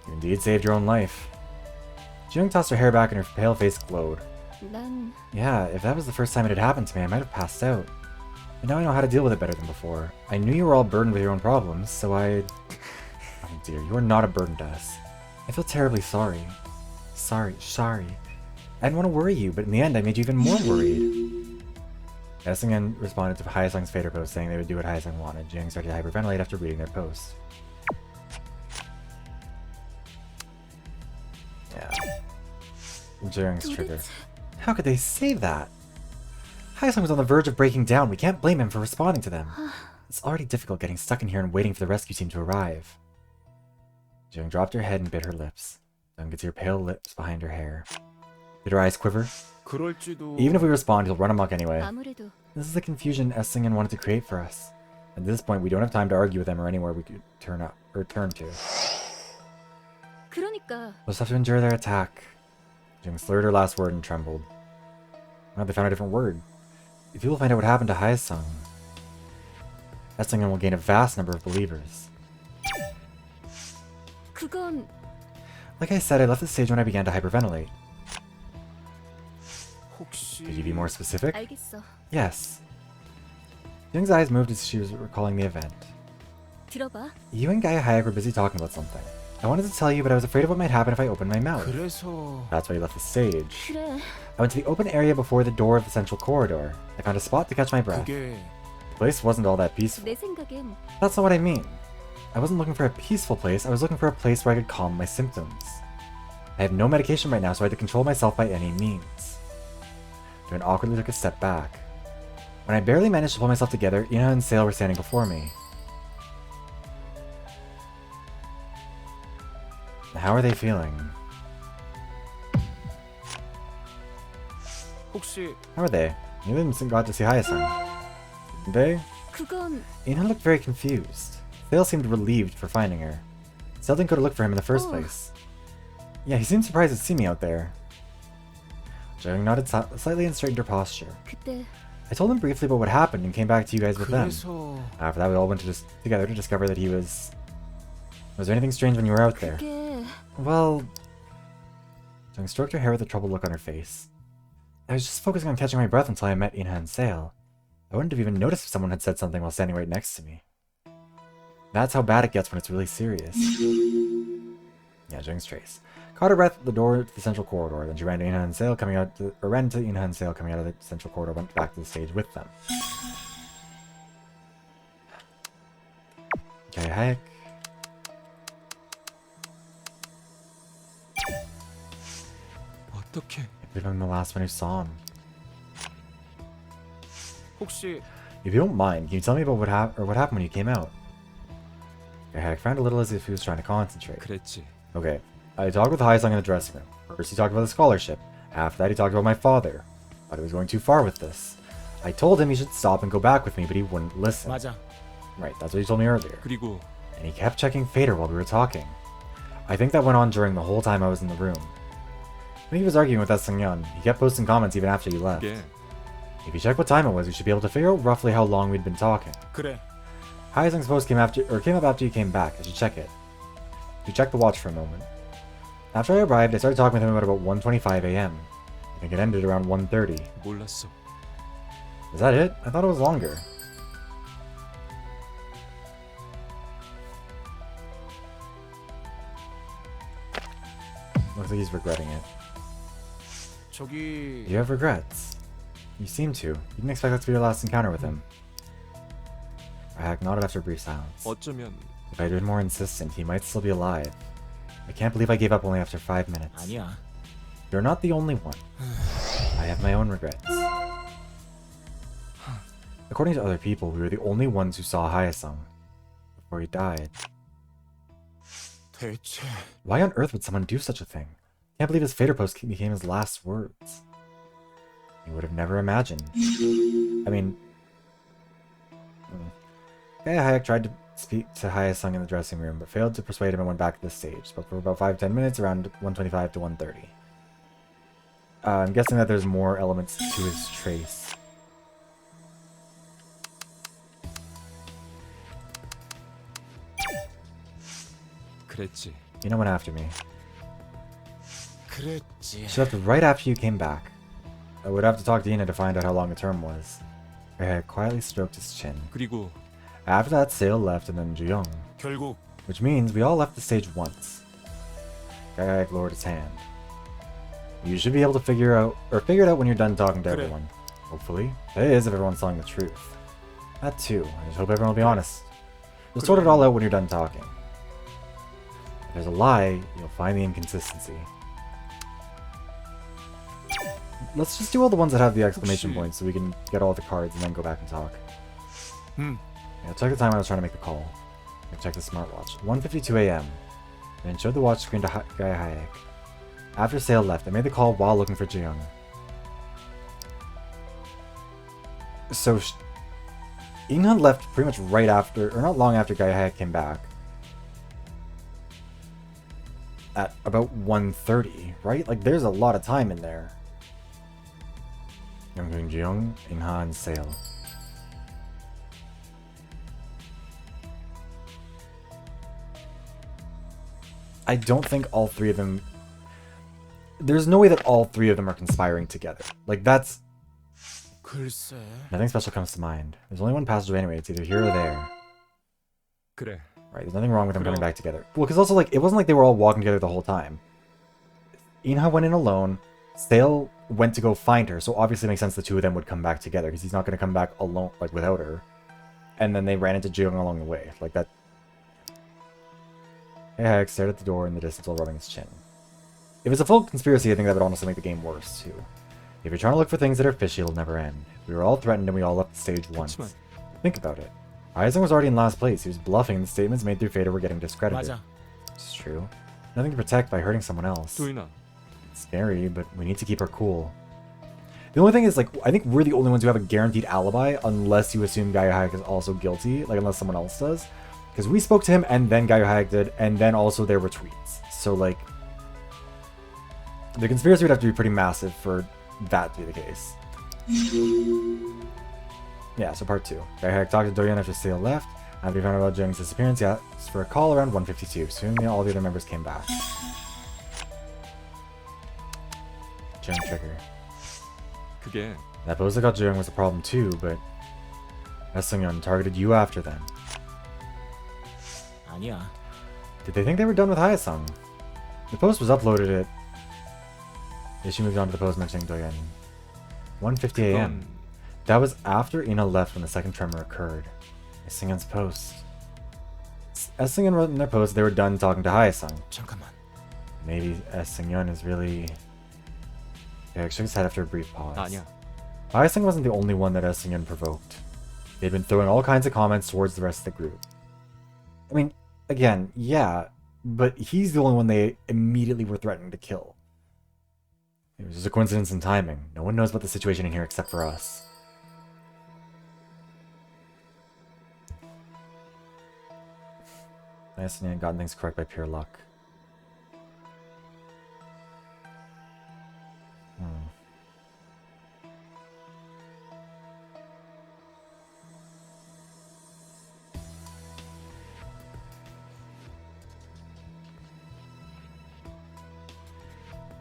You indeed saved your own life. Jiang tossed her hair back and her pale face glowed. 난 Yeah, if that was the first time it had happened to me, I might have passed out. But now I know how to deal with it better than before. I knew you were all burdened with your own problems, so I... Oh dear, you are not a burden to us. I feel terribly sorry. Sorry. I didn't want to worry you, but in the end I made you even more worried. Essingen responded to Hyasung's Fader post saying they would do what Hyasung wanted. Jiang started to hyperventilate after reading their post. Yeah. Jiang's trigger. How could they say that? Hyasung was on the verge of breaking down. We can't blame him for responding to them. It's already difficult getting stuck in here and waiting for the rescue team to arrive. Jiang dropped her head and bit her lips. Young could see her pale lips behind her hair. Did her eyes quiver? 그럴지도. Even if we respond, he'll run amok anyway. 아무래도 This is the confusion Essingen wanted to create for us. At this point, we don't have time to argue with them or anywhere we could turn to. 그러니까 We'll just have to endure their attack. Jing slurred her last word and trembled. Well, they found a different word. If people find out what happened to Hyasung, Essingen will gain a vast number of believers. 그건 Like I said, I left the stage when I began to hyperventilate. 혹시 Could you be more specific? 알겠어. Yes. Jing's eyes moved as she was recalling the event. 들어봐. You and Gaia Hayek were busy talking about something. I wanted to tell you, but I was afraid of what might happen if I opened my mouth. 그래서 That's why you left the stage. 그래. I went to the open area before the door of the central corridor. I found a spot to catch my breath. 그게 The place wasn't all that peaceful. 내 생각엔 That's not what I mean. I wasn't looking for a peaceful place, I was looking for a place where I could calm my symptoms. I have no medication right now, so I had to control myself by any means. Joan awkwardly took a step back. When I barely managed to pull myself together, Ina and Sale were standing before me. How are they feeling? 혹시 How are they? You didn't got to see Hyasung. Didn't they? 그건 Ina looked very confused. Sale seemed relieved for finding her. Sale didn't go to look for him in the first place. Yeah, he seemed surprised to see me out there. Jung nodded slightly and straightened her posture. 그때 I told him briefly about what happened and came back to you guys with them. 그래서 After that, we all went together to discover that he was... Was there anything strange when you were out there? 그게 Well... Jung stroked her hair with a troubled look on her face. I was just focusing on catching my breath until I met Ina and Sale. I wouldn't have even noticed if someone had said something while standing right next to me. That's how bad it gets when it's really serious. Yeah, Jung's trace. Caught her breath at the door to the central corridor. Then she ran to Ina and Sale coming out ran to Ina and Sale coming out of the central corridor, went back to the stage with them. Okay, Hayek. 어떻게? I believe I'm the last one who saw him. 혹시 If you don't mind, can you tell me about what happened when you came out? Okay, Hayek frowned a little as if he was trying to concentrate. 그랬지. Okay. I talked with Haesung in the dressing room. First he talked about the scholarship. After that he talked about my father. Thought he was going too far with this. I told him he should stop and go back with me, but he wouldn't listen. 맞아. Right, that's what he told me earlier. 그리고 And he kept checking Fader while we were talking. I think that went on during the whole time I was in the room. When he was arguing with Sung-yeon, he kept posting comments even after he left. 그게 If you check what time it was, you should be able to figure out roughly how long we'd been talking. 그래. Haesung's post came up after you came back. I should check it. You checked the watch for a moment. After I arrived, I started talking with him at about 1:25 a.m. I think it ended around 1:30. 몰랐어. Is that it? I thought it was longer. Looks like he's regretting it. 저기 You have regrets. You seem to. You didn't expect that to be your last encounter with him. Rahak nodded after a brief silence. 어쩌면 If I'd been more insistent, he might still be alive. I can't believe I gave up only after 5 minutes. 아니야. You're not the only one. I have my own regrets. According to other people, we were the only ones who saw Haesung before he died. 대체 Why on earth would someone do such a thing? Can't believe his Fader post became his last words. He would have never imagined. I mean... Gaia Hayek tried to speak to Haesung in the dressing room, but failed to persuade him and went back to the stage. Spoke for about 5-10 minutes, around 1:25 to 1:30. I'm guessing that there's more elements to his trace. 그랬지. You know, went after me. 그랬지. She left right after you came back. I would have to talk to Ina to find out how long the term was. I had quietly stroked his chin. 그리고 After that, Sale left and then Juyong. 결국 Which means we all left the stage once. Gaiak lowered his hand. You should be able to figure it out when you're done talking to 그래. everyone. Hopefully. That is, if everyone's telling the truth. That too. I just hope everyone will be honest. You'll sort it all out when you're done talking. If there's a lie, you'll find the inconsistency. Let's just do all the ones that have the exclamation 혹시- points so we can get all the cards and then go back and talk. 음. Yeah, check the time I was trying to make the call. I checked the smartwatch. 1:52 a.m. Then showed the watch screen to Gaia Hayek. After Sale left, I made the call while looking for Jiyung. So, Inha left pretty much right after, or not long after Gaia Hayek came back. At about 1:30, right? Like, there's a lot of time in there. Young Jiyung, Inha, and Sale. I don't think all three of them... There's no way that all three of them are conspiring together. Like, that's... 글쎄. Nothing special comes to mind. There's only one passageway anyway. It's either here or there. 그래. Right, there's nothing wrong with them coming 그럼- back together. Well, because also, like, it wasn't like they were all walking together the whole time. Inha went in alone. Sale went to go find her, so obviously it makes sense the two of them would come back together, because he's not going to come back alone, like, without her. And then they ran into Jung along the way. Like, that... Hayek stared at the door in the distance while rubbing his chin. If it's a full conspiracy, I think that would honestly make the game worse, too. If you're trying to look for things that are fishy, it'll never end. We were all threatened and we all left the stage once. 그치만 Think about it. Aizen was already in last place. He was bluffing and the statements made through Fader were getting discredited. 맞아. It's true. Nothing to protect by hurting someone else. 도인아. It's scary, but we need to keep her cool. The only thing is, like, I think we're the only ones who have a guaranteed alibi unless you assume Gaia Hayek is also guilty, like, unless someone else does. Because we spoke to him, and then Gaia Hayek did, and then also there were tweets. So, like, the conspiracy would have to be pretty massive for that to be the case. Yeah, so part 2. Gaia Hayek talked to Doyen after Sale left. After he found out about Jung's disappearance, he asked for a call around 1:52. Soon all the other members came back. Jung trigger. 그게 That pose that got Jung was a problem too, but Sung-yeon targeted you after them. 아니야. Did they think they were done with Haesung? The post was uploaded at... Yeah, she moved on to the post mentioning Doyen. 1:50 a.m. 그건 That was after Ina left when the second tremor occurred. Sung-yeon's post. Sung-yeon wrote in their post they were done talking to Haesung. 잠깐만. Maybe Sung-yeon is really... Eric shook his head after a brief pause. 아니야. Haesung wasn't the only one that Sung-yeon provoked. They'd been throwing all kinds of comments towards the rest of the group. I mean, again, yeah, but he's the only one they immediately were threatening to kill. It was just a coincidence in timing. No one knows about the situation in here except for us. I estimate I've gotten things correct by pure luck.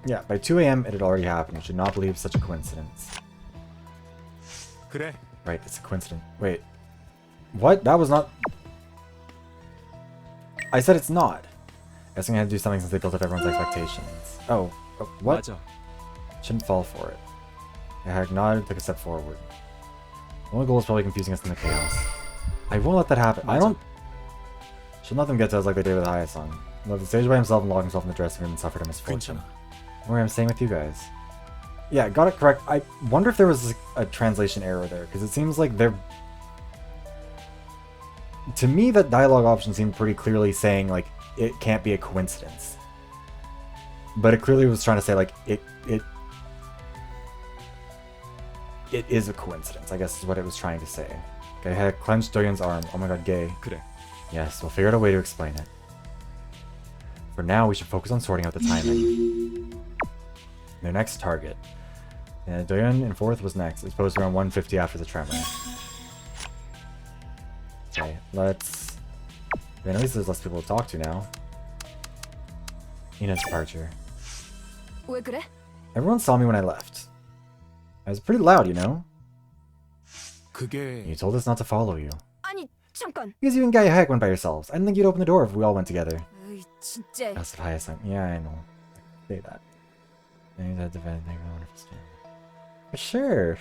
Yeah, by 2 a.m. it had already happened. You should not believe such a coincidence. 그래. Right, it's a coincidence. Wait. What? That was not... I said it's not. Guessing I had to do something since they built up everyone's expectations. Oh, what? 맞아. Shouldn't fall for it. I had nodded, took a step forward. The only goal is probably confusing us in the chaos. I won't let that happen. I don't... Should let them get to us like they did with Hayasang. He left the stage by himself and locked himself in the dressing room and suffered a misfortune. 괜찮아. Where I'm staying with you guys. Yeah, got it correct. I wonder if there was a translation error there, because it seems like they're... To me, that dialogue option seemed pretty clearly saying, like, it can't be a coincidence. But it clearly was trying to say, like, it is a coincidence, I guess is what it was trying to say. Okay, I had clenched Doyun's arm. Oh my god, gay. 그래. Yes, we'll figure out a way to explain it. For now, we should focus on sorting out the timing. Their next target. And Doyun in 4th was next. It's posted around 150 after the tremor. Okay, let's... I mean, at least there's less people to talk to now. Ina's departure. 왜 그래? Everyone saw me when I left. I was pretty loud, you know? 그게 You told us not to follow you. 아니 잠깐. Because you and Gaia Heck went by yourselves. I didn't think you'd open the door if we all went together. 으이 진짜. Asked Hayasang. Yeah, I know. Say that. And he's thank you for the wonderful stand. For sure.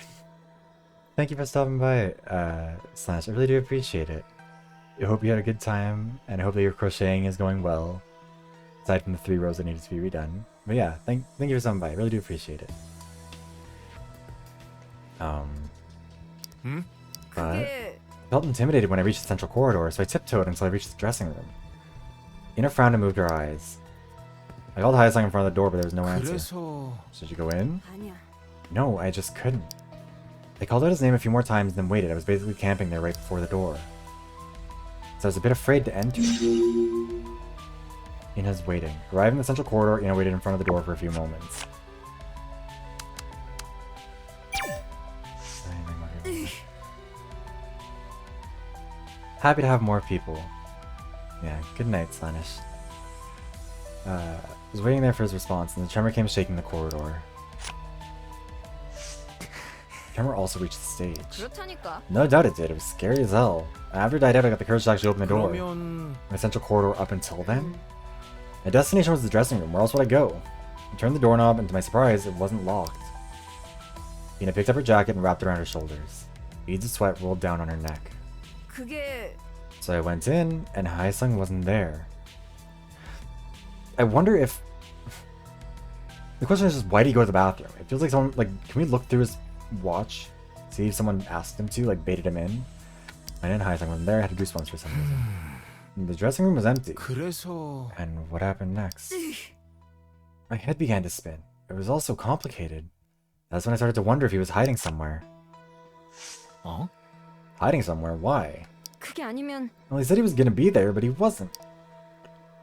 Thank you for stopping by, Slash. I really do appreciate it. I hope you had a good time, and I hope that your crocheting is going well. Aside from the 3 rows that needed to be redone. But yeah, thank you for stopping by. I really do appreciate it. But I felt intimidated when I reached the central corridor, so I tiptoed until I reached the dressing room. Ina frowned and moved her eyes. I called Hayasang in front of the door, but there was no answer. 그래서 Should you go in? 아니야. No, I just couldn't. I called out his name a few more times, then waited. I was basically camping there right before the door. So I was a bit afraid to enter. Ina's waiting. Arriving in the central corridor, Ina waited in front of the door for a few moments. Happy to have more people. Yeah, good night, Slanish. I was waiting there for his response, and the tremor came shaking the corridor. The tremor also reached the stage. 그렇다니까. No doubt it did. It was scary as hell. After it died out, I got the courage to actually open the door. 그러면 My central corridor up until then? My destination was the dressing room. Where else would I go? I turned the doorknob, and to my surprise, it wasn't locked. Ina picked up her jacket and wrapped it around her shoulders. Beads of sweat rolled down on her neck. 그게 So I went in, and Haesung wasn't there. I wonder if... The question is just, why did he go to the bathroom? It feels like someone... Like, can we look through his watch? See if someone asked him to, like, baited him in? I didn't Haesung wasn't there, I had goosebumps for some reason. The dressing room was empty. 그래서 And what happened next? My head began to spin. It was all so complicated. That's when I started to wonder if he was hiding somewhere. 어? Hiding somewhere? Why? 그게 아니면 Well, he said he was gonna be there, but he wasn't.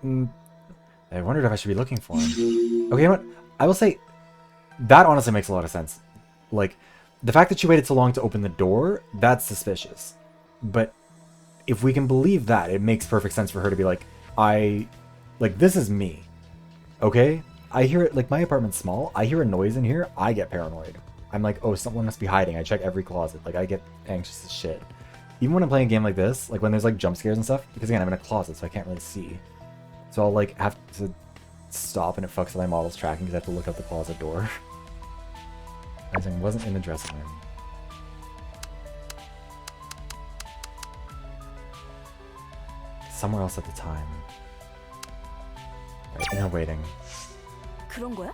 I wondered if I should be looking for him. Okay, you know what? I will say, that honestly makes a lot of sense. Like, the fact that she waited so long to open the door, that's suspicious. But if we can believe that, it makes perfect sense for her to be like, this is me. Okay? I hear it, like, my apartment's small. I hear a noise in here, I get paranoid. I'm like, oh, someone must be hiding. I check every closet. Like, I get anxious as shit. Even when I'm playing a game like this, like when there's like jump scares and stuff, because again, I'm in a closet, so I can't really see. So I'll like have to stop and it fucks with my model's tracking because I have to look out the closet door. I wasn't in the dressing room. Somewhere else at the time. Right, in her waiting. 그런 거야?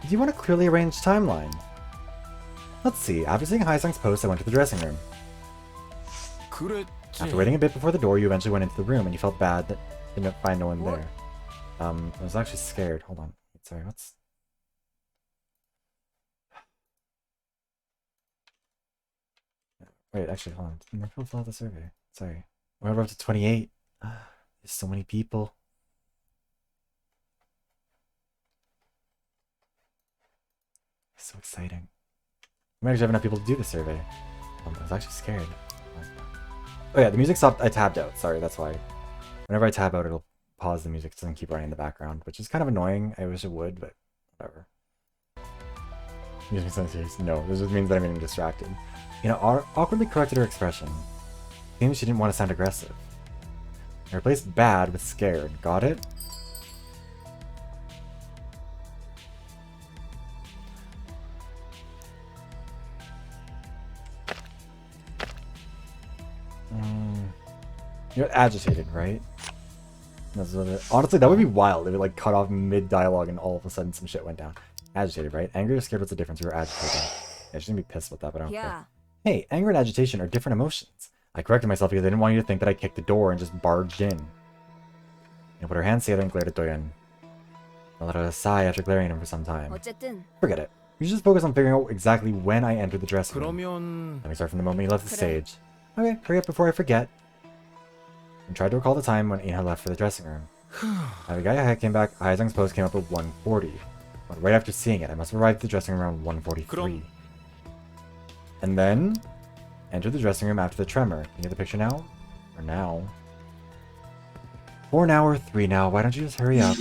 Do you want a clearly arranged timeline? Let's see. After seeing Haesung's post, I went to the dressing room. 그랬지. After waiting a bit before the door, you eventually went into the room, and you felt bad that Didn't find no one there. I was actually scared. Hold on. Sorry, what's... Wait, actually, hold on. More people fill out the survey. Sorry. We're up to 28. There's so many people. So exciting. We might actually have enough people to do the survey. I was actually scared. Oh yeah, the music stopped. I tabbed out. Sorry, that's why. Whenever I tab out, it'll pause the music. It doesn't keep running in the background, which is kind of annoying. I wish it would, but whatever. Music sensitivity. No, this just means that I'm getting distracted. You know, awkwardly corrected her expression. Seems she didn't want to sound aggressive. I replaced bad with scared. Got it? You're agitated, right? Honestly, that would be wild. It would like cut off mid-dialogue and all of a sudden some shit went down. Agitated, right? Angry or scared, what's the difference? You were agitated. Yeah, she's gonna be pissed about that, but I don't care. Hey, anger and agitation are different emotions. I corrected myself because I didn't want you to think that I kicked the door and just barged in. You put her hands together and glared at Doyen. I let out a sigh after glaring at him for some time. Forget it. You should just focus on figuring out exactly when I entered the dressing room. Let me start from the moment he left the stage. Okay, hurry up before I forget. And tried to recall the time when Ina left for the dressing room. Now the guy came back, Haizang's post came up at 1:40. But right after seeing it, I must have arrived at the dressing room around 1:43. And then, entered the dressing room after the tremor. Can you get the picture now? Or now? 4 now or 3 now, why don't you just hurry up?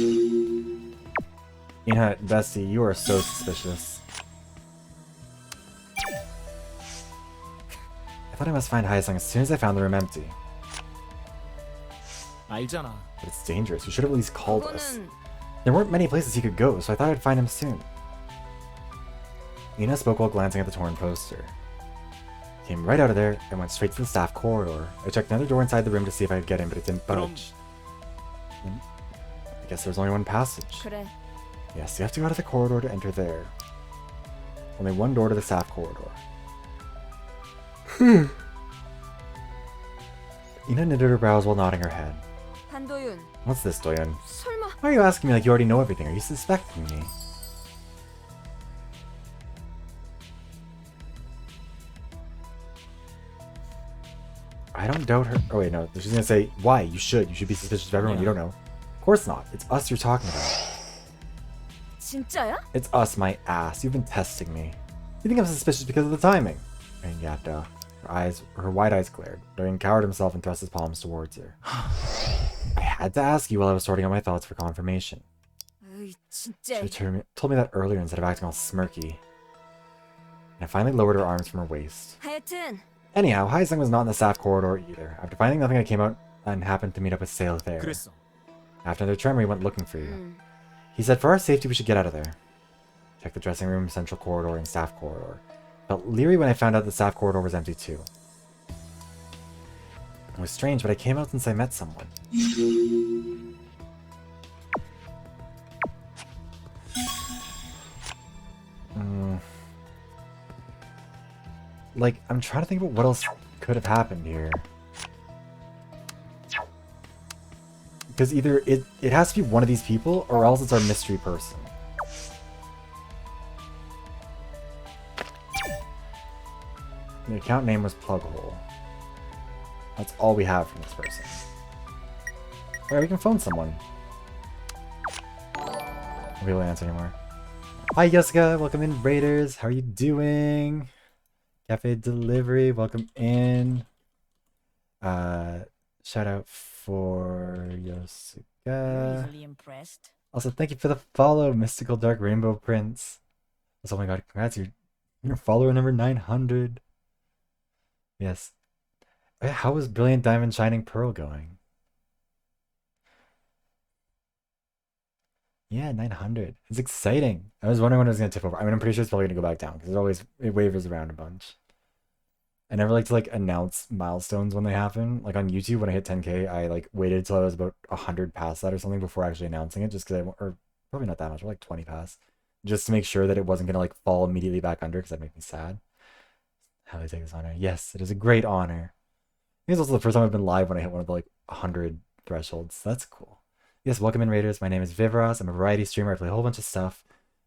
Ina, Bestie, you are so suspicious. I thought I must find Haizang as soon as I found the room empty. 알잖아. But it's dangerous. You should have at least called us. There weren't many places he could go, so I thought I'd find him soon. Ina spoke while glancing at the torn poster. I came right out of there and went straight to the staff corridor. I checked another door inside the room to see if I could get in, but it didn't budge. I guess there's only one passage. Yes, you have to go out of the corridor to enter there. Only one door to the staff corridor. Ina knitted her brows while nodding her head. What's this, Doyen? Why are you asking me like you already know everything? Are you suspecting me? I don't doubt her. Oh wait, no. She's gonna say, why? You should. You should be suspicious of everyone you don't know. Of course not. It's us you're talking about. 진짜야? It's us, my ass. You've been testing me. You think I'm suspicious because of the timing? And yeah, duh. Her wide eyes glared. Doyen cowered himself and thrust his palms towards her. I had to ask you while I was sorting out my thoughts for confirmation. Should have told me that earlier instead of acting all smirky. And I finally lowered her arms from her waist. Anyhow, Haizang was not in the staff corridor either. After finding nothing, I came out and happened to meet up with Sale there. After their tremor, he went looking for you. He said for our safety we should get out of there. Check the dressing room, central corridor, and staff corridor. Felt leery when I found out the staff corridor was empty too. It was strange, but I came out since I met someone. Like, I'm trying to think about what else could have happened here. Because either it has to be one of these people, or else it's our mystery person. The account name was Plughole. That's all we have from this person. Alright, we can phone someone. Won't be able to answer anymore. Hi Jessica, welcome in Raiders. How are you doing? Cafe Delivery, welcome in. Shout out for Yosuka. Easily impressed. Also, thank you for the follow, Mystical Dark Rainbow Prince. Oh my god, congrats, you're follower number 900. Yes. How is Brilliant Diamond Shining Pearl going? Yeah, 900. It's exciting. I was wondering when it was going to tip over. I mean, I'm pretty sure it's probably going to go back down because it wavers around a bunch. I never like to like announce milestones when they happen. Like on YouTube, when I hit 10K, I like waited until I was about 100 past that or something before actually announcing it, just because or probably not that much, like 20 past, just to make sure that it wasn't going to like fall immediately back under because that'd make me sad. How do I take this honor? Yes, it is a great honor. I think it's also the first time I've been live when I hit one of the like 100 thresholds. That's cool. Yes, welcome in, Raiders. My name is Vivros. I'm a variety streamer. I play a whole bunch of stuff.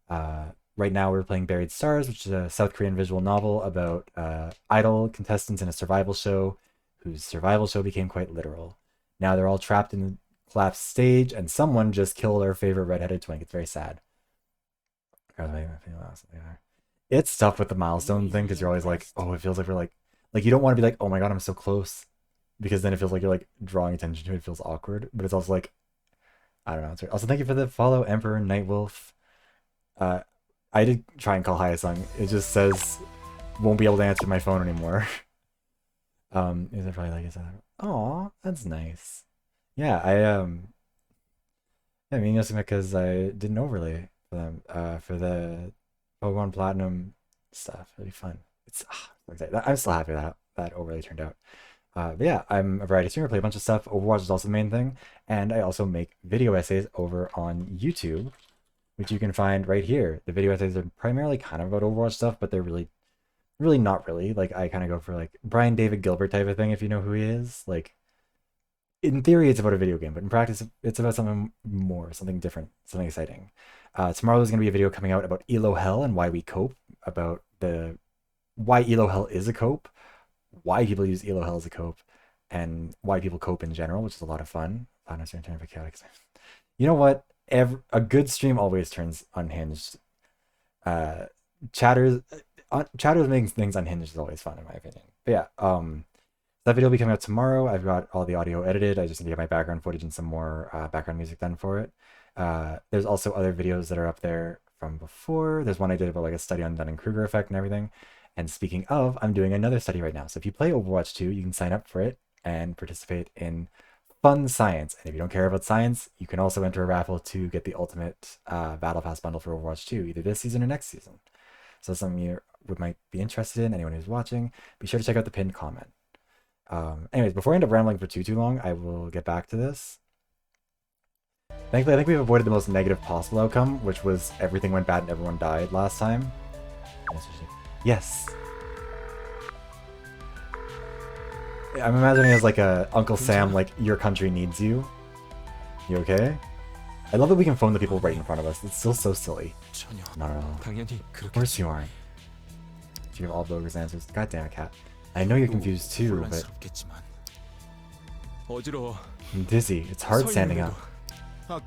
Right now, we're playing Buried Stars, which is a South Korean visual novel about idol contestants in a survival show whose survival show became quite literal. Now they're all trapped in the collapsed stage, and someone just killed our favorite redheaded twink. It's very sad. It's tough with the milestone thing because you're always like, oh, it feels like we're like you don't want to be like, oh my god, I'm so close, because then it feels like you're like drawing attention to it. It feels awkward, but it's also like, I don't know. It's also, thank you for the follow, Emperor Nightwolf. I did try and call Hyasung. It just says won't be able to answer my phone anymore. Is it probably like is that? Aw, that's nice. Yeah, I mean, just because I did an overlay for them, for the Pokemon Platinum stuff. Really fun. I'm still happy that overlay turned out. But yeah, I'm a variety streamer, play a bunch of stuff. Overwatch is also the main thing, and I also make video essays over on YouTube, which you can find right here. The video essays are primarily kind of about Overwatch stuff, but they're really not really. Like, I kind of go for like Brian David Gilbert type of thing, if you know who he is. Like, in theory, it's about a video game, but in practice, it's about something more, something different, something exciting. Tomorrow there's going to be a video coming out about Elo Hell and why we cope, about why Elo Hell is a cope, why people use Elo Hell as a cope, and why people cope in general, which is a lot of fun. You know what? A good stream always turns unhinged. Chatters making things unhinged is always fun, in my opinion. But yeah, that video will be coming out tomorrow. I've got all the audio edited. I just need to get my background footage and some more background music done for it. There's also other videos that are up there from before. There's one I did about like a study on Dunning-Kruger effect and everything. And speaking of, I'm doing another study right now. So if you play Overwatch 2, you can sign up for it and participate in fun science. And if you don't care about science, you can also enter a raffle to get the ultimate Battle Pass bundle for Overwatch 2, either this season or next season. So something you might be interested in, anyone who's watching, be sure to check out the pinned comment. Anyways, before I end up rambling for too long, I will get back to this. Thankfully, I think we've avoided the most negative possible outcome, which was everything went bad and everyone died last time. Yes. I'm imagining it as like a Uncle Sam, like, your country needs you. You okay? I love that we can phone the people right in front of us. It's still so silly. Not at all. Of course you aren't. You give all Boger's answers. God damn it, Cat. I know you're confused too, but I'm dizzy. It's hard standing up. I was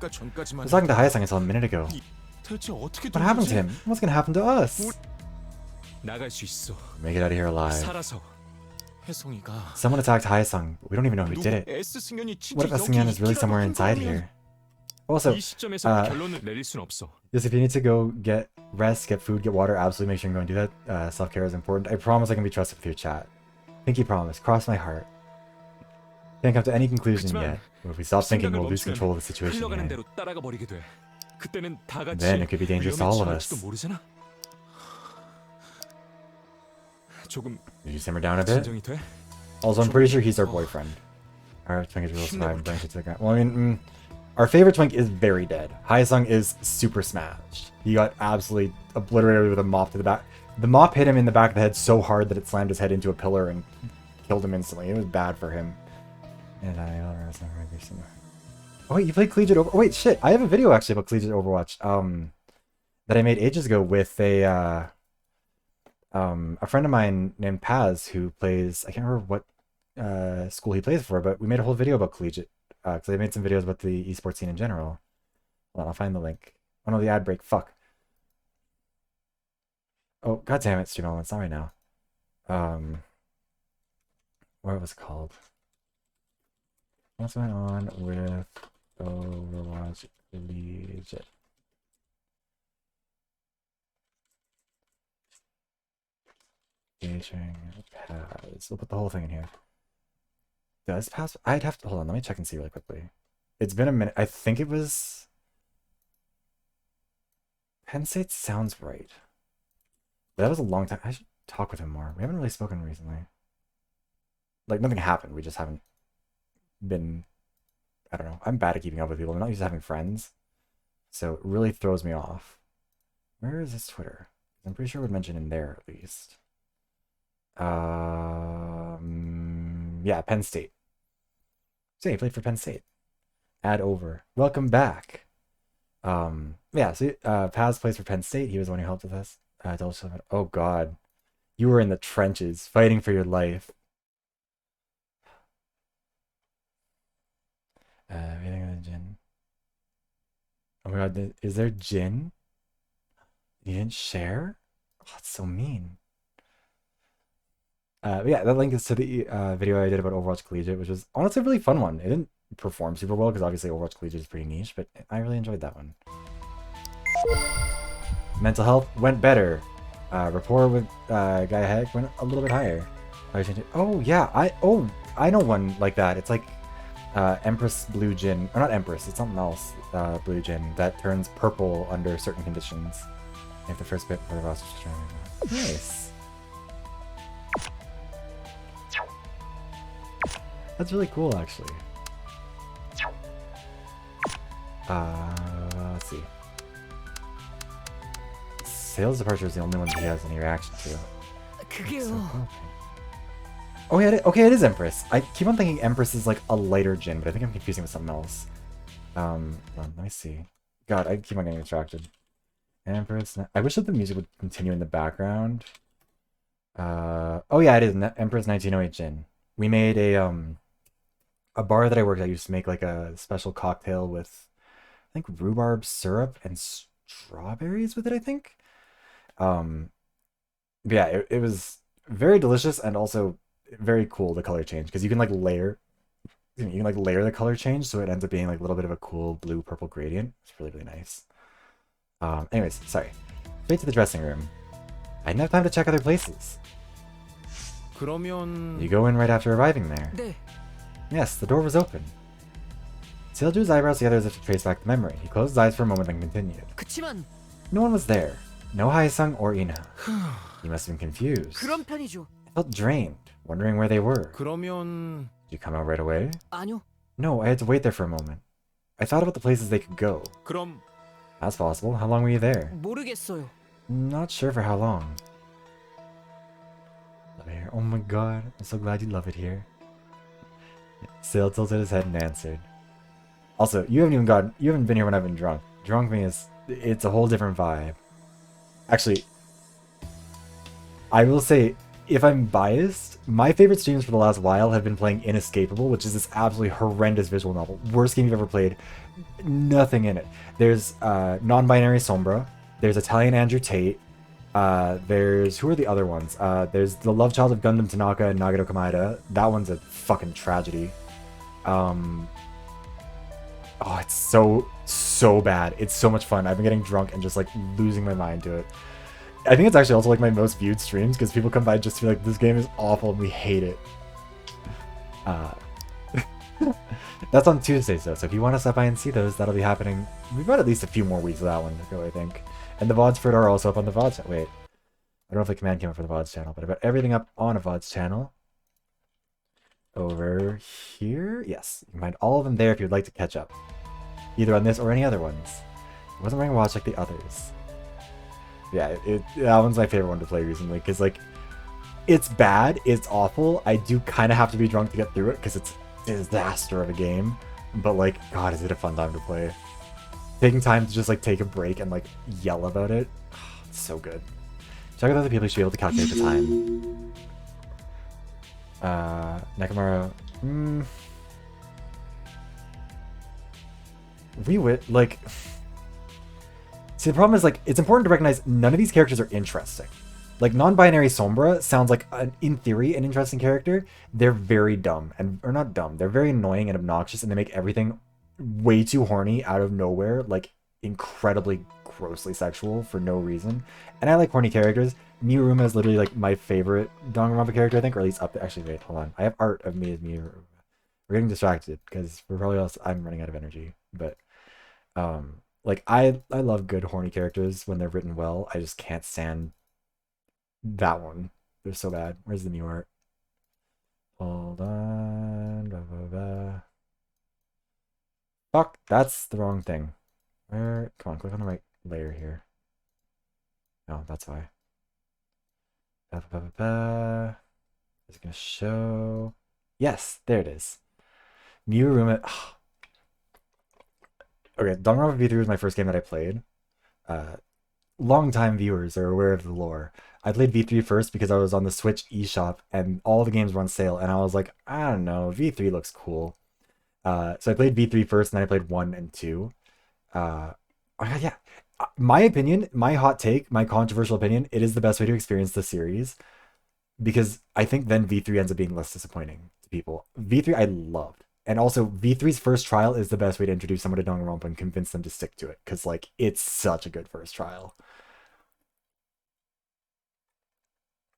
talking to Hyasung until a minute ago. What happened to him? What's gonna happen to us? Make it out of here alive. Someone attacked Hyasung, but we don't even know who did it. What if Escalates is really somewhere inside here? Also, yes, if you need to go get rest, get food, get water, absolutely make sure you go and do that. Self-care is important. I promise I can be trusted with your chat. Pinky promise. Cross my heart. Can't come to any conclusion yet. But if we stop thinking, we'll lose control of the situation again. Then it could be dangerous to all of us. Did you simmer down a bit? Also, I'm pretty sure he's our boyfriend. Our twink is real survive and bring it to the ground. Well, I mean, our favorite twink is very dead. Hyasung is super smashed. He got absolutely obliterated with a mop to the back. The mop hit him in the back of the head so hard that it slammed his head into a pillar and killed him instantly. It was bad for him. And oh wait, you played Collegiate Overwatch? Oh, wait, shit. I have a video actually about Collegiate Overwatch. That I made ages ago with a friend of mine named Paz who plays, I can't remember what school he plays for, but we made a whole video about Collegiate. Because I made some videos about the esports scene in general. Hold on, I'll find the link. Oh no, the ad break. Fuck. Oh, god damn it, Stream Elements. Not right now. What was it called? What's going on with Overwatch Collegiate? Engaging Paz. We'll put the whole thing in here. Does pass? I'd have to hold on. Let me check and see really quickly. It's been a minute. I think it was Penn State sounds right. But that was a long time. I should talk with him more. We haven't really spoken recently. Like, nothing happened. We just haven't been. I don't know. I'm bad at keeping up with people. I'm not used to having friends, so it really throws me off. Where is his Twitter? I'm pretty sure it would mention in there at least. Yeah, Penn State. So yeah, he played for Penn State. Add over. Welcome back. Yeah, so Paz plays for Penn State. He was the one who helped with us. Oh God, you were in the trenches fighting for your life. Everything in the gin. Oh my God, is there gin? You didn't share? Oh, that's so mean. Yeah, that link is to the video I did about Overwatch Collegiate, which was honestly a really fun one. It didn't perform super well because obviously Overwatch Collegiate is pretty niche, but I really enjoyed that one. Mental health went better. Rapport with Guy Heck went a little bit higher. Oh yeah, I know one like that. It's like Empress Blue Gin, or not Empress, it's something else. Blue Gin that turns purple under certain conditions. If the first bit for the roster is nice. That's really cool, actually. Let's see. Sales departure is the only one that he has any reaction to. 그게요. Oh yeah, okay, it is Empress. I keep on thinking Empress is like a lighter gin, but I think I'm confusing with something else. Hold on, let me see. God, I keep on getting distracted. Empress. I wish that the music would continue in the background. Oh yeah, it is Empress 1908 gin. We made a bar that I worked at used to make like a special cocktail with I think rhubarb syrup and strawberries with it, I think. But yeah, it was very delicious and also very cool the color change because you can like layer the color change so it ends up being like a little bit of a cool blue purple gradient. It's really really nice. Anyways, sorry. Straight to the dressing room. I didn't have time to check other places. 그러면 You go in right after arriving there. 네. Yes, the door was open. Seal drew his eyebrows together as if to trace back the memory. He closed his eyes for a moment and continued. 그치만 No one was there. No Haesung or Ina. You must have been confused. 그런 편이죠. I felt drained, wondering where they were. 그러면 Did you come out right away? 아니요. No, I had to wait there for a moment. I thought about the places they could go. 그럼 That's possible. How long were you there? 모르겠어요. Not sure for how long. Love it here. Oh my god. I'm so glad you love it here. Sale tilted his head and answered. Also, you haven't been here when I've been drunk. Drunk me it's a whole different vibe. Actually, I will say, if I'm biased, my favorite streams for the last while have been playing Inescapable, which is this absolutely horrendous visual novel. Worst game you've ever played. Nothing in it. There's non-binary Sombra. There's Italian Andrew Tate. There's... Who are the other ones? There's the love child of Gundam Tanaka and Nagito Kamaeda. That one's a fucking tragedy. Oh, it's so bad. It's so much fun. I've been getting drunk and just like losing my mind to it. I think it's actually also like my most viewed streams because people come by just to be like, this game is awful and we hate it. That's on Tuesdays though, so if you want to stop by and see those, that'll be happening. We've got at least a few more weeks of that one to go, I think. And the VoDs for it are also up on the VoDs channel. Wait, I don't know if the command came up for the VoDs channel, but I've got everything up on a VoDs channel. Over here? Yes, you can find all of them there if you'd like to catch up. Either on this or any other ones. I wasn't wearing a watch like the others. Yeah, that one's my favorite one to play recently, because, like, it's bad, it's awful, I do kind of have to be drunk to get through it, because it's a disaster of a game, but, like, god, is it a fun time to play. Taking time to just, like, take a break and, like, yell about it, it's so good. Check out other people, you should be able to calculate the time. Nakamura, like... See, the problem is, like, it's important to recognize none of these characters are interesting. Like, non-binary Sombra sounds like, in theory, an interesting character. They're very dumb, or not dumb, they're very annoying and obnoxious, and they make everything way too horny out of nowhere, like, incredibly grossly sexual for no reason. And I like horny characters. Miyuruma is literally, like, my favorite Danganronpa character, I think, or at least up there. Actually, wait, hold on. I have art of me as Miyuruma. We're getting distracted, because we're probably else I'm running out of energy, but, like, I love good horny characters when they're written well. I just can't stand that one. They're so bad. Where's the new art? Hold on. Blah, blah, blah. Fuck, that's the wrong thing. Where? Come on, click on the right layer here. No, that's why. Blah, blah, blah, blah. Is it gonna show? Yes, there it is. Miyuruma. Okay, Danganronpa V3 was my first game that I played. Longtime viewers are aware of the lore. I played V3 first because I was on the Switch eShop and all the games were on sale, and I was like, I don't know, V3 looks cool. So I played V3 first, and then I played 1 and 2. Yeah. My opinion, my hot take, my controversial opinion, it is the best way to experience the series because I think then V3 ends up being less disappointing to people. V3 I loved. And also V3's first trial is the best way to introduce someone to Danganronpa and convince them to stick to it because like it's such a good first trial.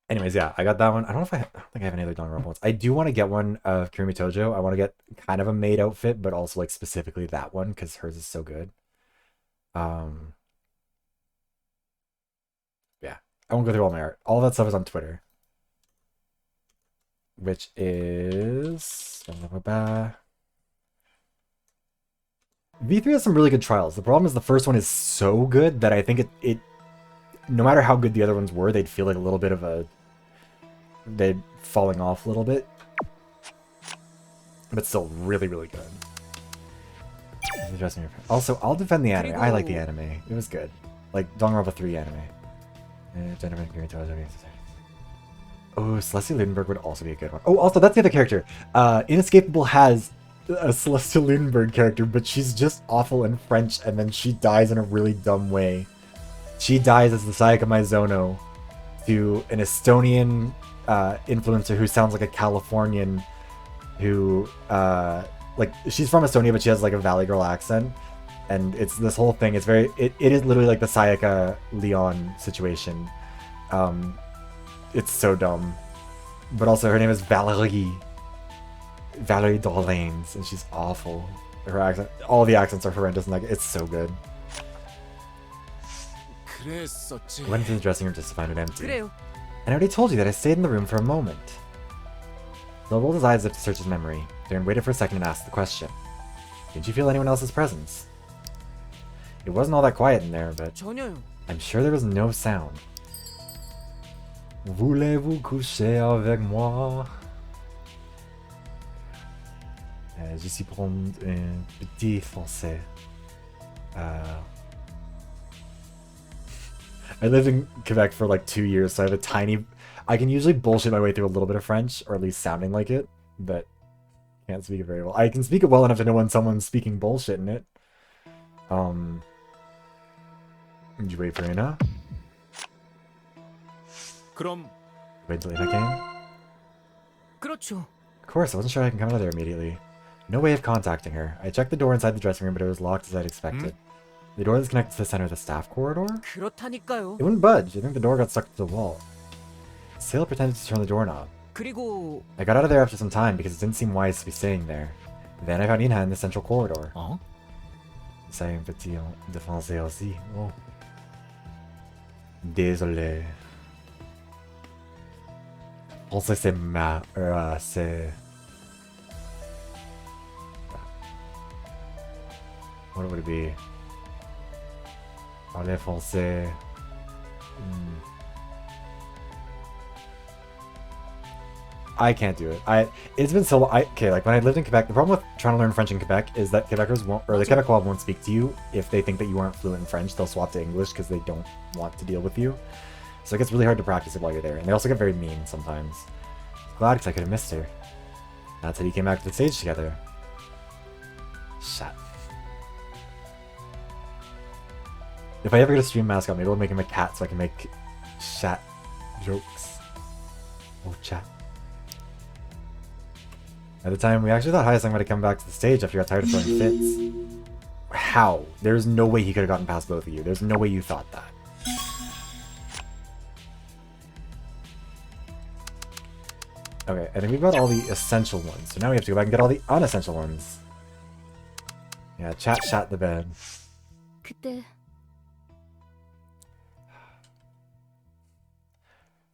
Anyways, yeah, I got that one. I don't think I have any other Danganronpa ones. I do want to get one of Kirimi Tojo. I want to get kind of a maid outfit, but also like specifically that one because hers is so good. Yeah, I won't go through all my art. All that stuff is on Twitter, which is V3 has some really good trials. The problem is the first one is so good that I think it no matter how good the other ones were, they'd feel like a little bit of a they'd falling off a little bit, but still really good. Also, I'll defend the anime. I like the anime. It was good, like Danganronpa 3 anime. Oh, Celestia Ludenberg would also be a good one. Oh, also that's the other character. Inescapable has a Celestia Ludenberg character, but she's just awful in French, and then she dies in a really dumb way. She dies as the Sayaka Maizono to an Estonian influencer who sounds like a Californian who like she's from Estonia but she has like a Valley Girl accent, and it's this whole thing. It's very it is literally like the Sayaka Leon situation. It's so dumb, but also her name is Valerie Dorlanes, and she's awful. Her accent, all the accents are horrendous, and like it's so good. I went into the dressing room just to find it empty. And I already told you that I stayed in the room for a moment. Bill rolled his eyes as if to search his memory. Darren waited for a second and asked the question. Did you feel anyone else's presence? It wasn't all that quiet in there, but I'm sure there was no sound. Voulez-vous coucher avec moi? Je suis prendre un petit français. I lived in Quebec for like 2 years, so I have a tiny... I can usually bullshit my way through a little bit of French, or at least sounding like it, but can't speak it very well. I can speak it well enough to know when someone's speaking bullshit in it. Did you wait for Ina? Wait until Ina came? 그렇죠. Of course, I wasn't sure I can come out of there immediately. No way of contacting her. I checked the door inside the dressing room, but it was locked as I'd expected. The door that's connected to the center of the staff corridor? 그렇다니까요. It wouldn't budge. I think the door got stuck to the wall. Sale pretended to turn the doorknob. 그리고 I got out of there after some time because it didn't seem wise to be staying there. Then I found Inha in the central corridor. Ça un petit de français aussi. Oh. Désolé. Français c'est c'est... What would it be? Parler français. I can't do it. It's been so okay, like when I lived in Quebec, the problem with trying to learn French in Quebec is that Quebecers won't, or the Quebecois won't speak to you if they think that you aren't fluent in French. They'll swap to English because they don't want to deal with you. So it gets really hard to practice it while you're there, and they also get very mean sometimes. Glad because I could have missed her. That's how you came back to the stage together. Shut. If I ever get a stream mascot, maybe I'll make him a cat so I can make chat jokes. Oh, chat. At the time, we actually thought Hyasang might have come back to the stage after he got tired of throwing fits. How? There's no way he could have gotten past both of you. There's no way you thought that. Okay, I think we've got all the essential ones. So now we have to go back and get all the unessential ones. Yeah, chat the bed. 그때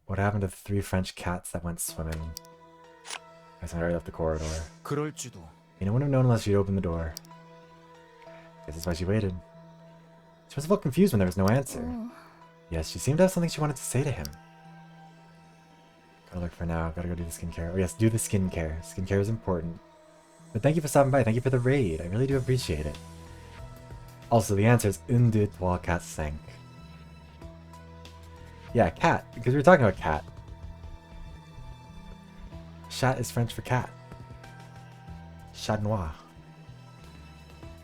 What happened to the 3 French cats that went swimming? I guess I already left the corridor. 그럴지도. You wouldn't have known unless she'd opened the door. Guess that's why she waited. She must have felt confused when there was no answer. Yes, she seemed to have something she wanted to say to him. Gotta look for now. Gotta go do the skincare. Oh yes, do the skincare. Skincare is important. But thank you for stopping by. Thank you for the raid. I really do appreciate it. Also, the answer is un, deux, trois, quatre, cinq. Yeah, cat, because we were talking about cat. Chat is French for cat. Chat noir.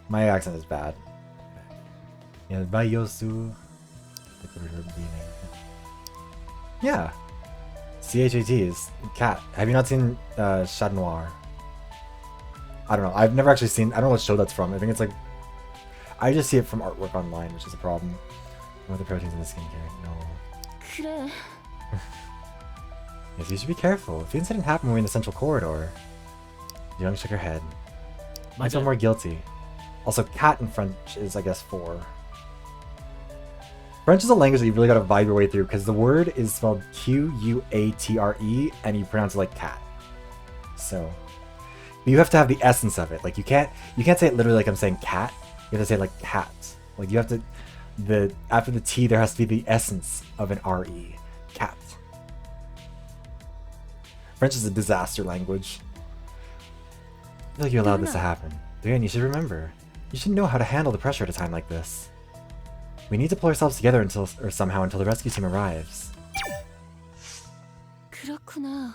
My accent is bad. Yeah, Bayosu. Yeah. CHAT is cat. Have you not seen Chat Noir? I don't know. I've never actually seen. I don't know what show that's from. I think it's like. I just see it from artwork online, which is a problem. What are the proteins in the skincare? No. 그래. Yes, you should be careful. If the incident happened when we were in the central corridor. Young shook her head. I feel more guilty. Also, cat in French is, I guess, 4. French is a language that you really gotta vibe your way through because the word is spelled Q-U-A-T-R-E and you pronounce it like cat. So, you have to have the essence of it. Like you can't say it literally like I'm saying cat. You have to say it like cat. Like you have to, after the T there has to be the essence of an R-E. Cat. French is a disaster language. I feel like you allowed this to happen. Again, you should remember. You should know how to handle the pressure at a time like this. We need to pull ourselves together until the rescue team arrives. 그렇구나.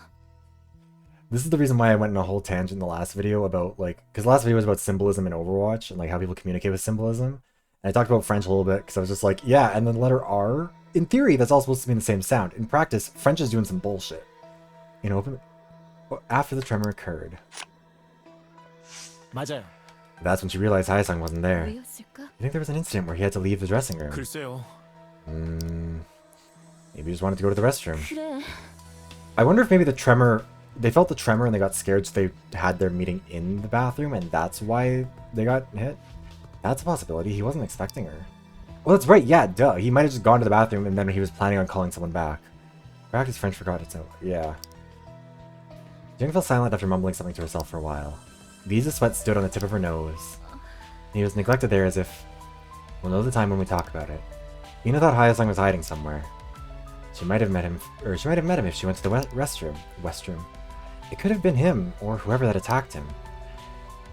This is the reason why I went in a whole tangent in the last video about like, because the last video was about symbolism in Overwatch and like how people communicate with symbolism. And I talked about French a little bit because I was just like, yeah, and then the letter R, in theory, that's all supposed to be the same sound. In practice, French is doing some bullshit. You know, after the tremor occurred. 맞아요. That's when she realized Hyesung wasn't there. 왜였을까? You think there was an incident where he had to leave the dressing room? 글쎄요. Maybe he just wanted to go to the restroom. 그래. I wonder if maybe the tremor, they felt the tremor and they got scared, so they had their meeting in the bathroom, and that's why they got hit. That's a possibility. He wasn't expecting her. Well, that's right. Yeah, duh. He might have just gone to the bathroom, and then he was planning on calling someone back. Practice French forgot it, so yeah. Jung fell silent after mumbling something to herself for a while. Beads of sweat stood on the tip of her nose. He was neglected there as if, we'll know the time when we talk about it. Ina thought Hyesung was hiding somewhere. She might have met him if she went to the restroom. It could have been him, or whoever that attacked him.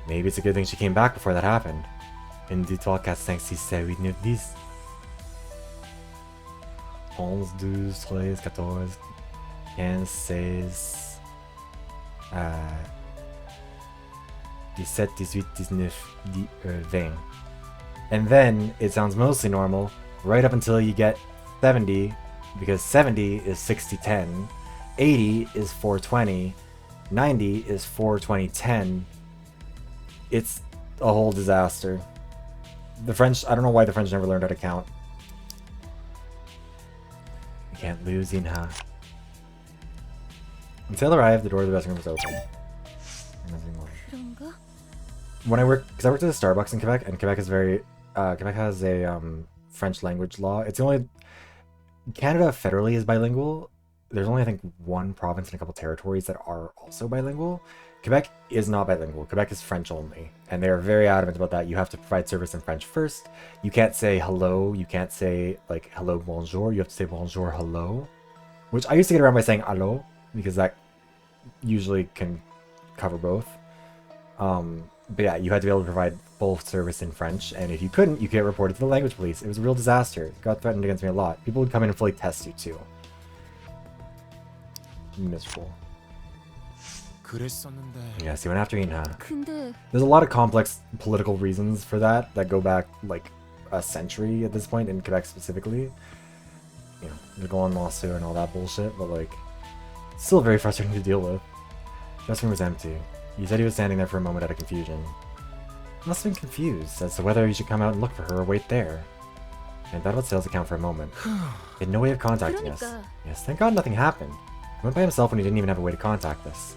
Maybe it's a good thing she came back before that happened. In du 3, 4, 5, 6, 7, 8, 9, 10. 11, 12, 13, 14, 15, 16, 17, 18, 19, 20. And then it sounds mostly normal, right up until you get 70, because 70 is 60-10, 80 is 420, 90 is 420-10. It's a whole disaster. The French, I don't know why the French never learned how to count. We can't lose Inha. Until arrived, the door of the dressing room was open. Nothing more. 그런가? When I worked, because I worked at a Starbucks in Quebec, and Quebec is very, Quebec has a French language law. It's the only, Canada federally is bilingual. There's only, I think, one province and a couple territories that are also bilingual. Quebec is not bilingual. Quebec is French only. And they are very adamant about that. You have to provide service in French first. You can't say hello. You can't say, like, hello, bonjour. You have to say bonjour, hello. Which I used to get around by saying allo, because that usually can cover both. But yeah, you had to be able to provide full service in French, and if you couldn't, you get reported to the language police. It was a real disaster. It got threatened against me a lot. People would come in and fully test you too. Miserable. 그랬었는데. Yeah, see, went after Inha. 근데 There's a lot of complex political reasons for that go back like a century at this point in Quebec specifically. You know, the Golden lawsuit and all that bullshit, but like, still very frustrating to deal with. Dressing room was empty. He said he was standing there for a moment out of confusion. He must have been confused as to whether he should come out and look for her or wait there. And that would sales account for a moment. He had no way of contacting us. 그러니까. Yes, thank God nothing happened. He went by himself when he didn't even have a way to contact us.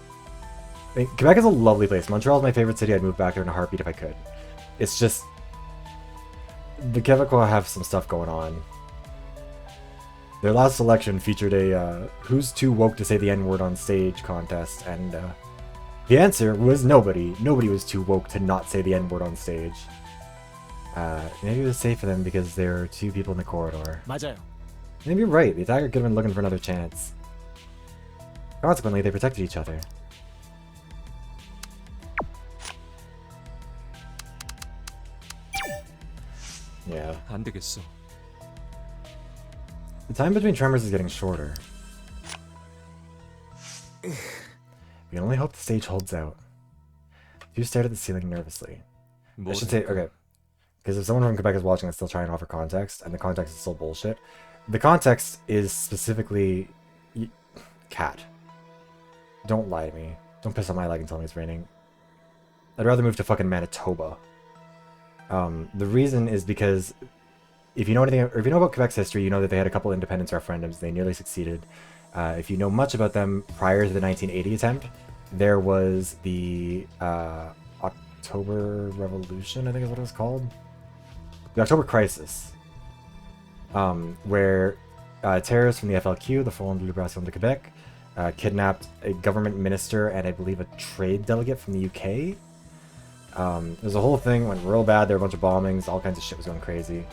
I mean, Quebec is a lovely place. Montreal is my favorite city. I'd move back there in a heartbeat if I could. It's just... the Quebecois have some stuff going on. Their last selection featured a who's too woke to say the N-word on stage contest, and the answer was nobody. Nobody was too woke to not say the N-word on stage. Maybe it was safe for them because there were 2 people in the corridor. 맞아요. Maybe you're right. The attacker could have been looking for another chance. Consequently, they protected each other. Yeah. 안 되겠어. The time between tremors is getting shorter. We can only hope the stage holds out. You stared at the ceiling nervously. I should say, okay, because if someone from Quebec is watching, let's still try and offer context, and the context is still bullshit. The context is specifically... Cat. Don't lie to me. Don't piss on my leg and tell me it's raining. I'd rather move to fucking Manitoba. The reason is because if you know anything, or if you know about Quebec's history, you know that they had a couple independence referendums. They nearly succeeded. If you know much about them, prior to the 1980 attempt, there was the October Revolution, I think is what it was called. The October Crisis, where terrorists from the FLQ, the Front de Libération de Québec, kidnapped a government minister and I believe a trade delegate from the UK. There's a whole thing, went real bad. There were a bunch of bombings, all kinds of shit was going crazy.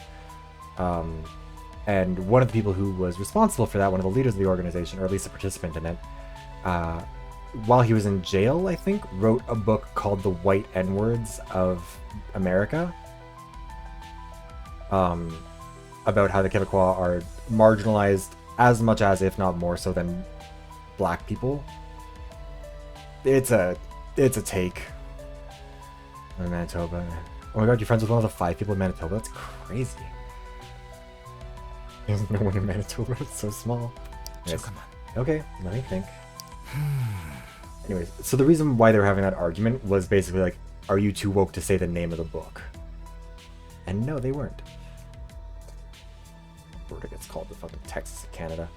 And one of the people who was responsible for that, one of the leaders of the organization, or at least a participant in it, while he was in jail, I think, wrote a book called The White N-Words of America. About how the Quebecois are marginalized as much as, if not more so, than black people. It's a take. In Manitoba. Oh my god, you're friends with one of the 5 people in Manitoba? That's crazy. There's no one in Manitoba, it's so small. Anyways, okay, let me think. Anyways, so the reason why they were having that argument was basically like, are you too woke to say the name of the book? And no, they weren't. Alberta gets called the fucking Texas of Canada.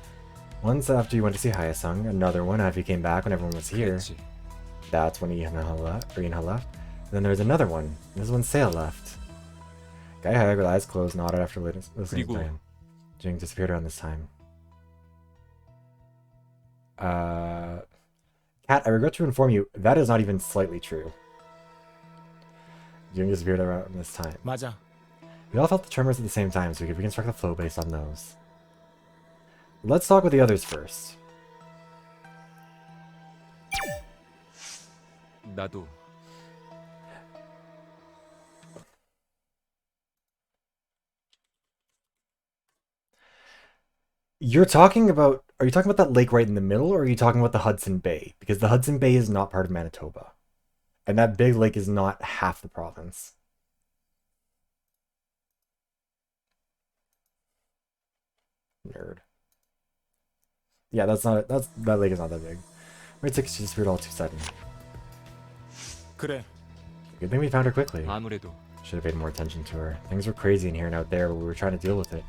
Once after you went to see Hyasung, another one after you came back when everyone was here. 그랬지. That's when Ian left. And then there's another one. This is when Sale left. Guy Hag with eyes closed nodded after listening to him. Jing disappeared around this time. Kat, I regret to inform you, that is not even slightly true. Jing disappeared around this time. 맞아. We all felt the tremors at the same time, so we could reconstruct the flow based on those. Let's talk with the others first. 나도. You're talking about... Are you talking about that lake right in the middle, or are you talking about the Hudson Bay? Because the Hudson Bay is not part of Manitoba. And that big lake is not half the province. Nerd. Yeah, that lake is not that big. Wait, she disappeared all too sudden. 그래. Good thing we found her quickly. 아무래도 Should have paid more attention to her. Things were crazy in here and out there, but we were trying to deal with it.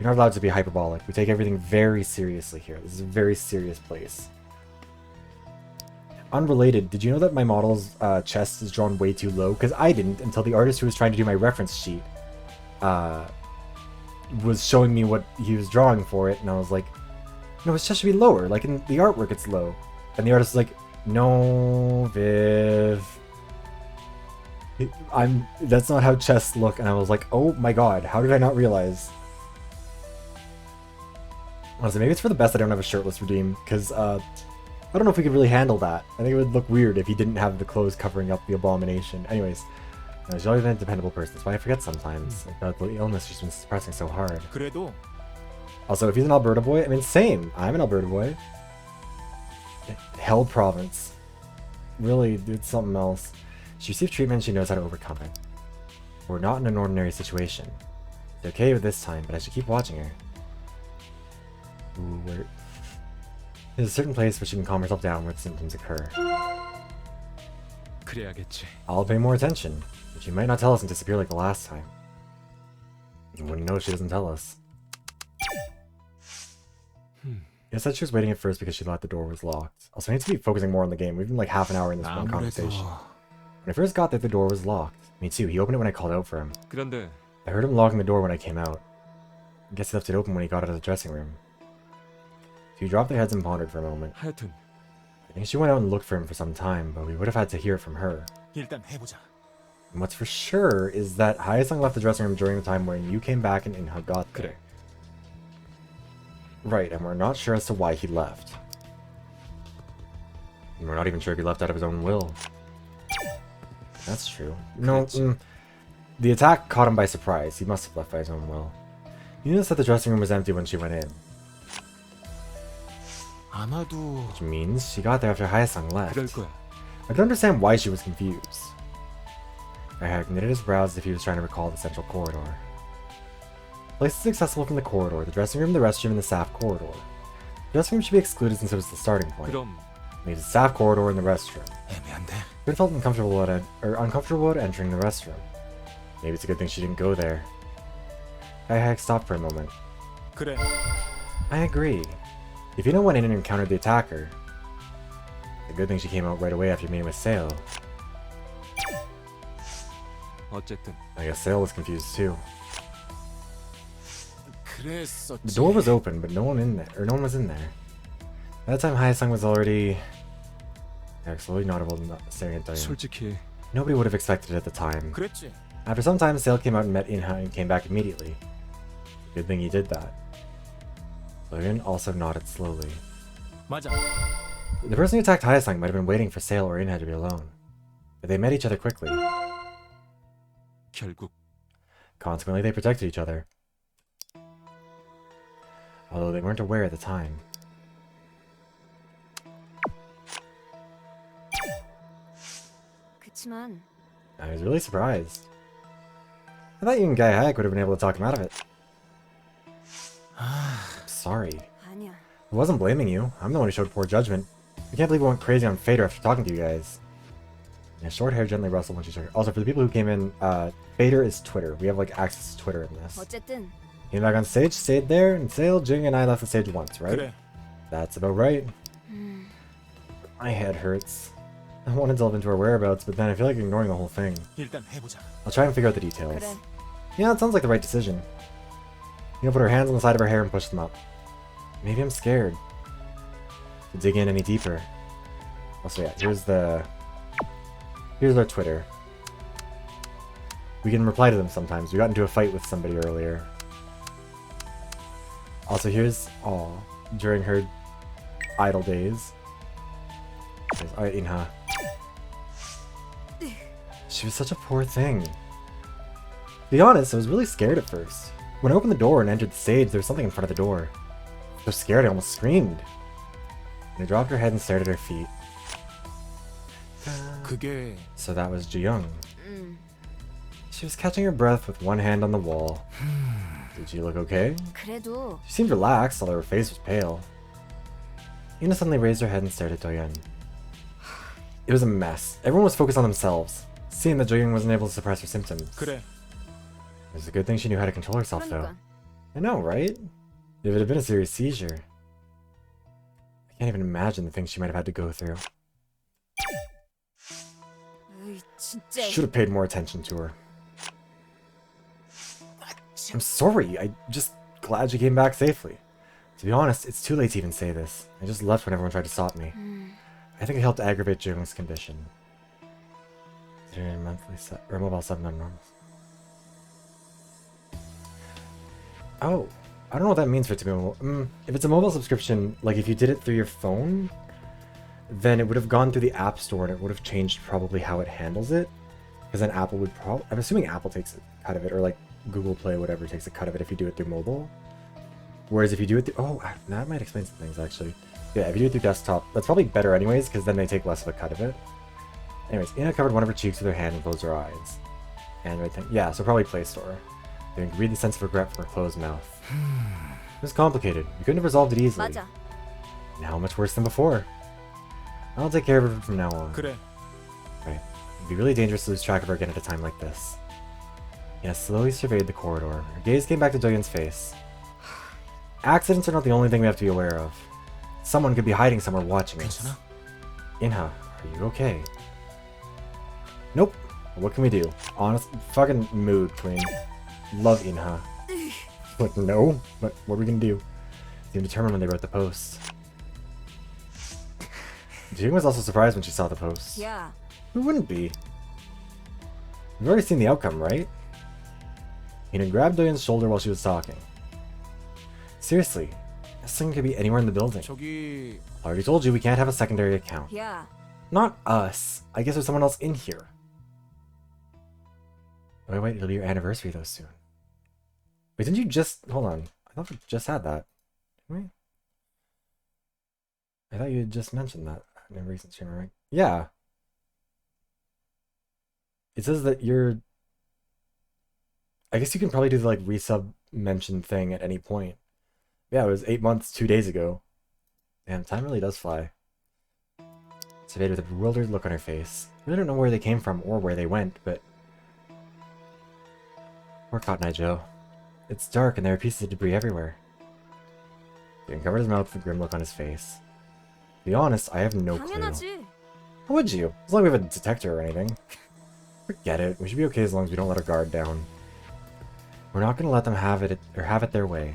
You're not allowed to be hyperbolic. We take everything very seriously here. This is a very serious place. Unrelated, did you know that my model's chest is drawn way too low? Because I didn't until the artist who was trying to do my reference sheet was showing me what he was drawing for it, and I was like, no, his chest should be lower. Like in the artwork, it's low. And the artist was like, no, Viv. That's not how chests look. And I was like, oh my god, how did I not realize? Honestly, maybe it's for the best I don't have a shirtless redeem, because I don't know if we could really handle that. I think it would look weird if he didn't have the clothes covering up the abomination. Anyways, she's always been a dependable person. That's why I forget sometimes. Like, the illness she's been suppressing so hard. 그래도 Also, if he's an Alberta boy, I mean, same. I'm an Alberta boy. Hell province. Really, it's something else. She received treatment, she knows how to overcome it. We're not in an ordinary situation. It's okay with this time, but I should keep watching her. Ooh, where... There's a certain place where she can calm herself down when symptoms occur. 그래야겠지. I'll pay more attention, but she might not tell us and disappear like the last time. You wouldn't know if she doesn't tell us. I said she was waiting at first because she thought the door was locked. Also, I need to be focusing more on the game. We've been like half an hour in this one conversation. When I first got there, the door was locked. Me too, he opened it when I called out for him. 그런데 I heard him locking the door when I came out. I guess he left it open when he got out of the dressing room. She dropped their heads and pondered for a moment. 하여튼 I think she went out and looked for him for some time, but we would have had to hear it from her. 일단 해보자. And what's for sure is that Hyasung left the dressing room during the time when you came back and Inha got there. 그래. Right, and we're not sure as to why he left. And we're not even sure if he left out of his own will. That's true. No, The attack caught him by surprise. He must have left by his own will. You noticed that the dressing room was empty when she went in, 아마도 which means she got there after Haesung left. 그럴 거야. I can understand why she was confused. Hayak knitted his brows as if he was trying to recall the central corridor. Places accessible from the corridor: the dressing room, the restroom, and the staff corridor. The dressing room should be excluded since it was the starting point. 그럼 Leave the staff corridor and the restroom. 애매한데. Could felt uncomfortable at entering the restroom. Maybe it's a good thing she didn't go there. Hayak stopped for a moment. 그래. I agree. If you went in and encountered the attacker, it's a good thing she came out right away after meeting with Sale. 어쨌든 I guess Sale was confused too. 그랬었지. The door was open, but no one was in there. By that time, Haesung was already slowly notable, staring at Diane. 솔직히 Nobody would have expected it at the time. 그랬지. After some time, Sale came out and met Inha and came back immediately. Good thing he did that. Logan also nodded slowly. 맞아. The person who attacked Haesung might have been waiting for Sale or Inha to be alone. But they met each other quickly. 결국 Consequently, they protected each other. Although they weren't aware at the time. 그치만 I was really surprised. I thought you and Guy Hayak would have been able to talk him out of it. Sorry. 아니야. I wasn't blaming you. I'm the one who showed poor judgment. I can't believe I went crazy on Fader after talking to you guys. And his short hair gently rustled when she shook her. Also, for the people who came in, Fader is Twitter. We have like access to Twitter in this. 어쨌든 Came back on stage, stayed there, and Sale, Jing, and I left the stage once, right? 그래. That's about right. My head hurts. I want to delve into our whereabouts, but then I feel like ignoring the whole thing. 일단 해보자. I'll try and figure out the details. 그래. Yeah, it sounds like the right decision. Put her hands on the side of her hair and push them up. Maybe I'm scared to dig in any deeper. Also, yeah, here's our Twitter. We can reply to them sometimes. We got into a fight with somebody earlier. Also, here's during her idle days. Alright, Inha. She was such a poor thing. To be honest, I was really scared at first. When I opened the door and entered the stage, there was something in front of the door. So scared I almost screamed. And I dropped her head and stared at her feet. 그게 So that was Ji-young. She was catching her breath with one hand on the wall. Did she look okay? 그래도 She seemed relaxed, although her face was pale. Ina suddenly raised her head and stared at Do-yeon. It was a mess. Everyone was focused on themselves, seeing that Jo-young wasn't able to suppress her symptoms. 그래. It was a good thing she knew how to control herself, though. 그러니까 I know, right? If it had been a serious seizure. I can't even imagine the things she might have had to go through. 으이, 진짜 Should have paid more attention to her. I'm sorry, I'm just glad she came back safely. To be honest, it's too late to even say this. I just left when everyone tried to stop me. I think it helped aggravate Jo-young's condition. Considering monthly or mobile sub non-normal. Oh, I don't know what that means for it to be mobile. If it's a mobile subscription, like if you did it through your phone, then it would have gone through the App Store and it would have changed probably how it handles it. Because then Apple would probably, I'm assuming Apple takes a cut of it, or like Google Play, whatever, takes a cut of it if you do it through mobile. Whereas if you do it through, that might explain some things actually. Yeah, if you do it through desktop, that's probably better anyways, because then they take less of a cut of it. Anyways, Ina covered one of her cheeks with her hand and closed her eyes. Android thing, yeah, so probably Play Store. You can read the sense of regret from her closed mouth. It was complicated. You couldn't have resolved it easily. 맞아. Now much worse than before. I'll take care of her from now on. 그래. Right. It'd be really dangerous to lose track of her again at a time like this. Ina slowly surveyed the corridor. Her gaze came back to Do-yeon's face. Accidents are not the only thing we have to be aware of. Someone could be hiding somewhere watching us. 괜찮아? Inha, are you okay? Nope. What can we do? Honest fucking mood, queen. Love Inha. But no. But what are we gonna do? Seemed determined when they wrote the post. Jing was also surprised when she saw the post. 야, Who wouldn't be? We've already seen the outcome, right? Ina grabbed Do-yeon's shoulder while she was talking. Seriously, this thing could be anywhere in the building. 저기 I already told you we can't have a secondary account. 야, Not us. I guess there's someone else in here. Wait, it'll be your anniversary though soon. Wait, didn't you just... Hold on. I thought we just had that. Didn't we? I thought you had just mentioned that in a recent stream, right? Yeah. It says that you're... I guess you can probably do the, like, resub mention thing at any point. Yeah, it was 8 months, 2 days ago. Damn, time really does fly. Surveyed with a bewildered look on her face. I really don't know where they came from or where they went, but... Poor Cotton Eye Joe. It's dark and there are pieces of debris everywhere. He uncovered his mouth with a grim look on his face. To be honest, I have no clue. 당연하지. How would you? As long as we have a detector or anything. Forget it. We should be okay as long as we don't let our guard down. We're not gonna let them have it their way.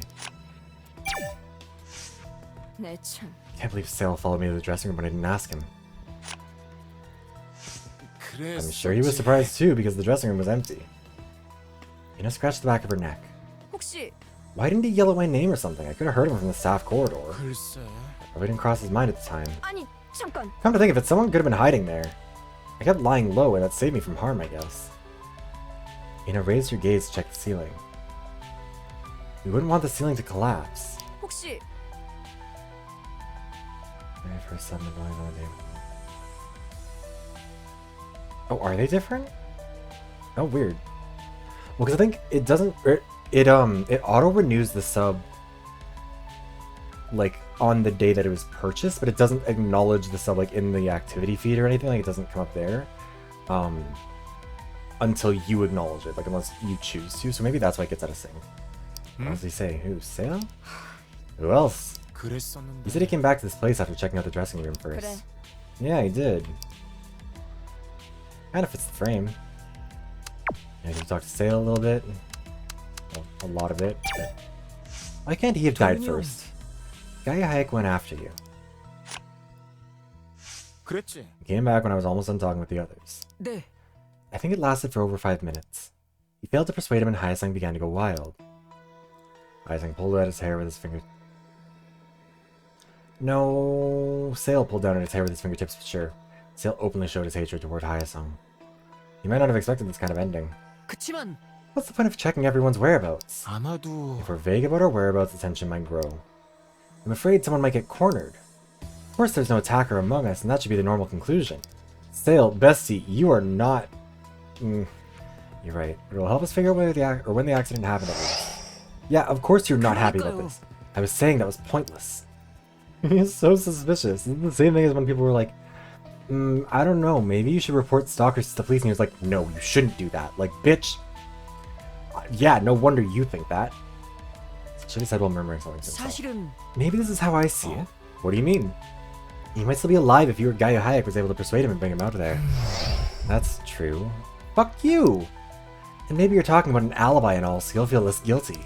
내 참. Can't believe Sale followed me to the dressing room when I didn't ask him. I'm sure he was surprised too because the dressing room was empty. Ina scratched the back of her neck. 혹시 Why didn't he yell at my name or something? I could have heard him from the staff corridor. 글쎄. Probably didn't cross his mind at the time. 아니 잠깐. Come to think of it, someone could have been hiding there. I kept lying low and that saved me from harm, I guess. Ina raised her gaze to check the ceiling. We wouldn't want the ceiling to collapse. 혹시 Very first son of mine on the name. Oh, are they different? Oh, weird. Well, because I think it doesn't. It auto renews the sub like on the day that it was purchased, but it doesn't acknowledge the sub like in the activity feed or anything. Like it doesn't come up there until you acknowledge it, like unless you choose to. So maybe that's why it gets out of sync. What does he say? Who? Sam? Who else? He said he came back to this place after checking out the dressing room first. 그래. Yeah, he did. Kind of fits the frame. Yeah, he talked to Sale a little bit. Well, a lot of it. But why can't he have died first? Gaia Hayek went after you. 그랬지. He came back when I was almost done talking with the others. 네. I think it lasted for over 5 minutes. He failed to persuade him and Hyasang began to go wild. Hyasang pulled at his hair with his finger. No, Sale pulled down at his hair with his fingertips, but sure. Sale openly showed his hatred toward Hyasang. He might not have expected this kind of ending. 그치만 What's the point of checking everyone's whereabouts? 아마도 If we're vague about our whereabouts, the tension might grow. I'm afraid someone might get cornered. Of course there's no attacker among us, and that should be the normal conclusion. Sale, bestie, you are not... You're right. But it'll help us figure out whether when the accident happened at least. Yeah, of course you're not happy about this. I was saying that was pointless. He's so suspicious. It's the same thing as when people were like, I don't know, maybe you should report stalkers to the police, and he was like, no, you shouldn't do that. Like, bitch. Yeah, no wonder you think that. Should have said while murmuring something to himself. 사실은 Maybe this is how I see it. What do you mean? He might still be alive if you or Gaia Hayek was able to persuade him and bring him out of there. That's true. Fuck you! And maybe you're talking about an alibi and all, so you'll feel less guilty.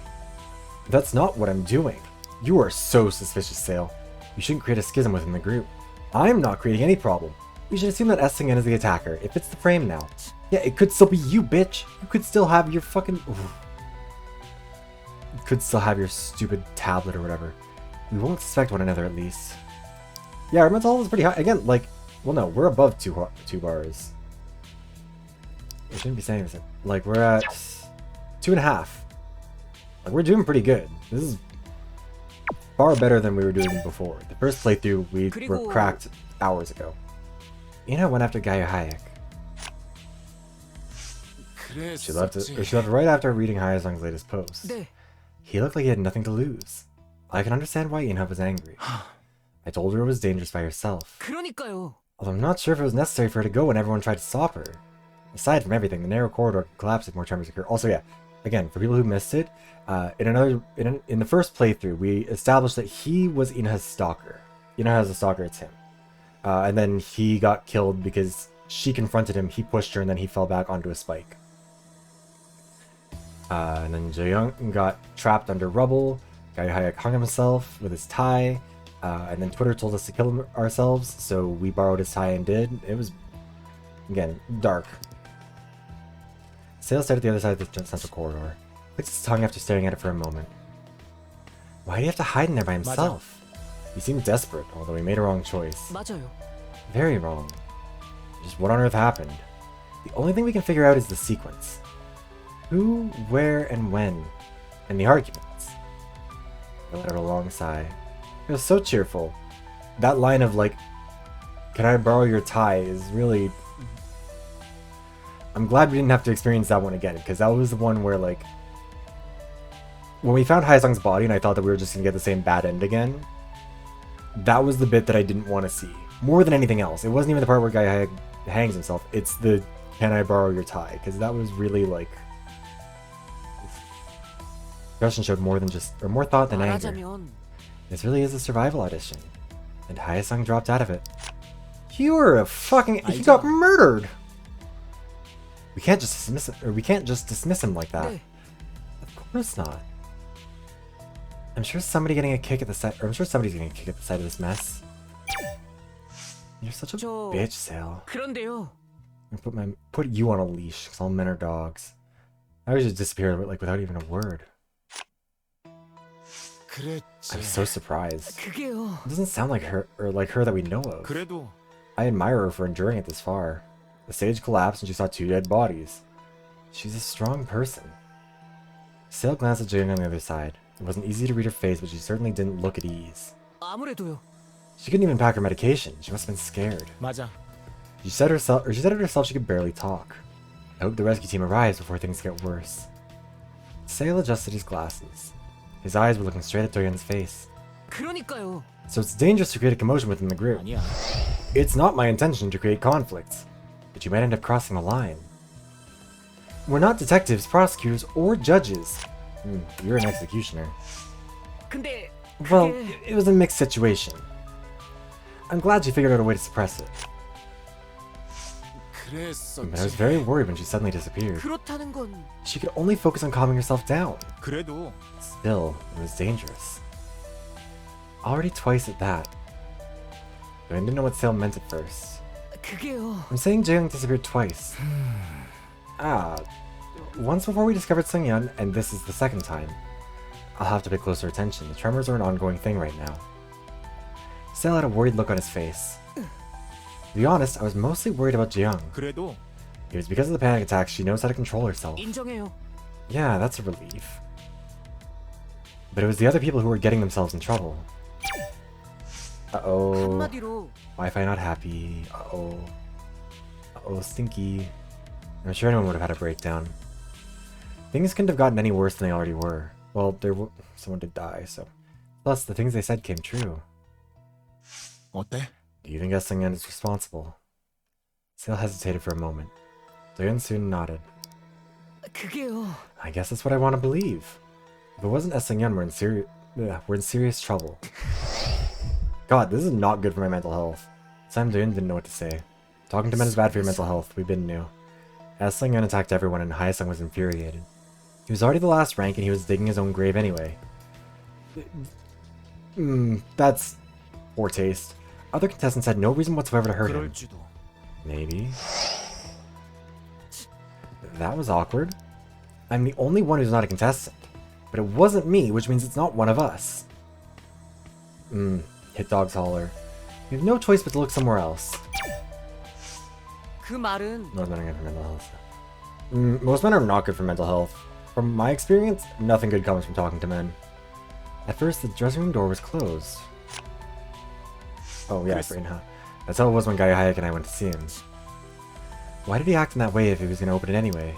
That's not what I'm doing. You are so suspicious, Sale. You shouldn't create a schism within the group. I'm not creating any problem. We should assume that Essingen is the attacker. It fits the frame now. Yeah, it could still be you, bitch. You could still have your fucking... You could still have your stupid tablet or whatever. We won't suspect one another at least. Yeah, our mental health is pretty high. Again, like... Well, no, we're above two bars. We shouldn't be saying this. Like, we're at 2.5. Like, we're doing pretty good. This is far better than we were doing before. The first playthrough, we were cracked hours ago. Ina went after Gaia Hayek. She left right after reading Hyasang's latest post. 네. He looked like he had nothing to lose. I can understand why Ina was angry. I told her it was dangerous by herself. 그러니까요. Although I'm not sure if it was necessary for her to go when everyone tried to stop her. Aside from everything, the narrow corridor could collapse if more tremors occur. Also, yeah, again, for people who missed it, in the first playthrough, we established that he was Ina's stalker. Ina has a stalker, it's him. And then he got killed because she confronted him, he pushed her, and then he fell back onto a spike. And then Jaeyoung got trapped under rubble. Gaia Hayek hung himself with his tie. And then Twitter told us to kill him ourselves, so we borrowed his tie and did. It was, again, dark. Sale stared at the other side of the central corridor. Licked his tongue after staring at it for a moment. Why did he have to hide in there by himself? He seemed desperate, although he made a wrong choice. 맞아요. Very wrong. Just what on earth happened? The only thing we can figure out is the sequence. Who, where, and when? And the arguments. I let out a long sigh. It was so cheerful. That line of like, can I borrow your tie is really... I'm glad we didn't have to experience that one again, because that was the one where like... When we found Haesung's body and I thought that we were just going to get the same bad end again, that was the bit that I didn't want to see. More than anything else. It wasn't even the part where Guy hangs himself. It's the, can I borrow your tie? Because that was really like... Discussion showed more than just, or more thought than anger. 말하자면 This really is a survival audition. And Haesung dropped out of it. You were a fucking... He got murdered! We can't just dismiss it, or we can't just dismiss him like that. 네. Of course not. I'm sure somebody's getting a kick at the sight of this mess. You're such a 저- bitch, Sale. 그런데요. I put you on a leash, because all men are dogs. I would just disappear like without even a word. 그랬지. I'm so surprised. 그게요. It doesn't sound like her, or like her that we know of. 그래도 I admire her for enduring it this far. The stage collapsed and she saw 2 dead bodies. She's a strong person. Sale glanced at Jane on the other side. It wasn't easy to read her face, but she certainly didn't look at ease. 아무래도요. She couldn't even pack her medication. She must have been scared. 맞아. She said it herself she could barely talk. I hope the rescue team arrives before things get worse. Sale adjusted his glasses. His eyes were looking straight at Doyeon's face. 그러니까요. So it's dangerous to create a commotion within the group. 아니야. It's not my intention to create conflicts, but you might end up crossing the line. We're not detectives, prosecutors, or judges. You're an executioner. 근데 Well, 그게 it was a mixed situation. I'm glad you figured out a way to suppress it, but I was 그랬었지. very worried when she suddenly disappeared. 그렇다는 건 She could only focus on calming herself down. 그래도 Still, it was dangerous. Already twice at that. But I didn't know what Sale meant at first. 그게요. I'm saying Jaeyoung disappeared twice. Once before we discovered Sungyeon, and this is the second time. I'll have to pay closer attention. The tremors are an ongoing thing right now. Sale had a worried look on his face. To be honest, I was mostly worried about Jaeyoung. 그래도 It was because of the panic attacks she knows how to control herself. 인정해요. Yeah, that's a relief. But it was the other people who were getting themselves in trouble. Uh-oh. 한마디로 Wi-Fi not happy. Uh-oh. Uh-oh, stinky. I'm sure anyone would have had a breakdown. Things couldn't have gotten any worse than they already were. Well, someone did die, so... Plus, the things they said came true. 어때? Do you think Sungyeon is responsible? Sale hesitated for a moment. Doyeon soon nodded. 그게요. I guess that's what I want to believe. If it wasn't Sungyeon, we're in serious trouble. God, this is not good for my mental health. Sam Doyeon didn't know what to say. Talking to men is bad for your mental health, we been knew. Sungyeon attacked everyone and Haesung was infuriated. He was already the last rank and he was digging his own grave anyway. That's poor taste. Other contestants had no reason whatsoever to hurt him. 그럴지도. Maybe. That was awkward. I'm the only one who's not a contestant. But it wasn't me, which means it's not one of us. Hit dog's holler. We have no choice but to look somewhere else. 그 말은 Most men are good for mental health. Most men are not good for mental health. From my experience, nothing good comes from talking to men. At first, the dressing room door was closed. Oh yeah, Chris. Brain, huh? That's how it was when Guy Hayek and I went to see him. Why did he act in that way if he was going to open it anyway?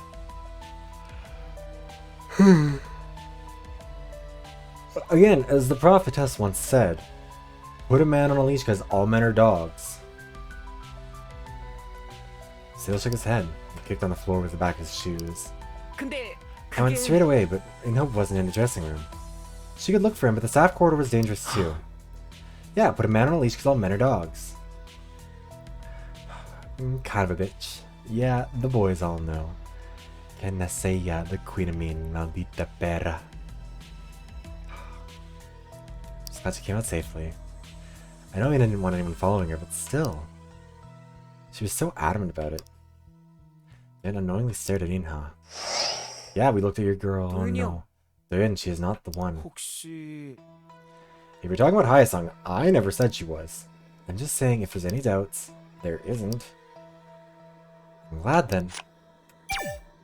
Again, as the prophetess once said, put a man on a leash because all men are dogs. Sale shook his head and kicked on the floor with the back of his shoes. 근데 I went 그게 straight away, but Inhope wasn't in the dressing room. She could look for him, but the staff corridor was dangerous too. Yeah, put a man on a leash because all men are dogs. Kind of a bitch. Yeah, the boys all know. Can I say the queen of mean maldita perra? Just glad she came out safely. I know Ina didn't want anyone following her, but still. She was so adamant about it. Then unknowingly stared at Inha. Yeah, we looked at your girl. Oh no. Then she is not the one. 혹시 If you're talking about Haesung, I never said she was. I'm just saying if there's any doubts, there isn't. I'm glad then.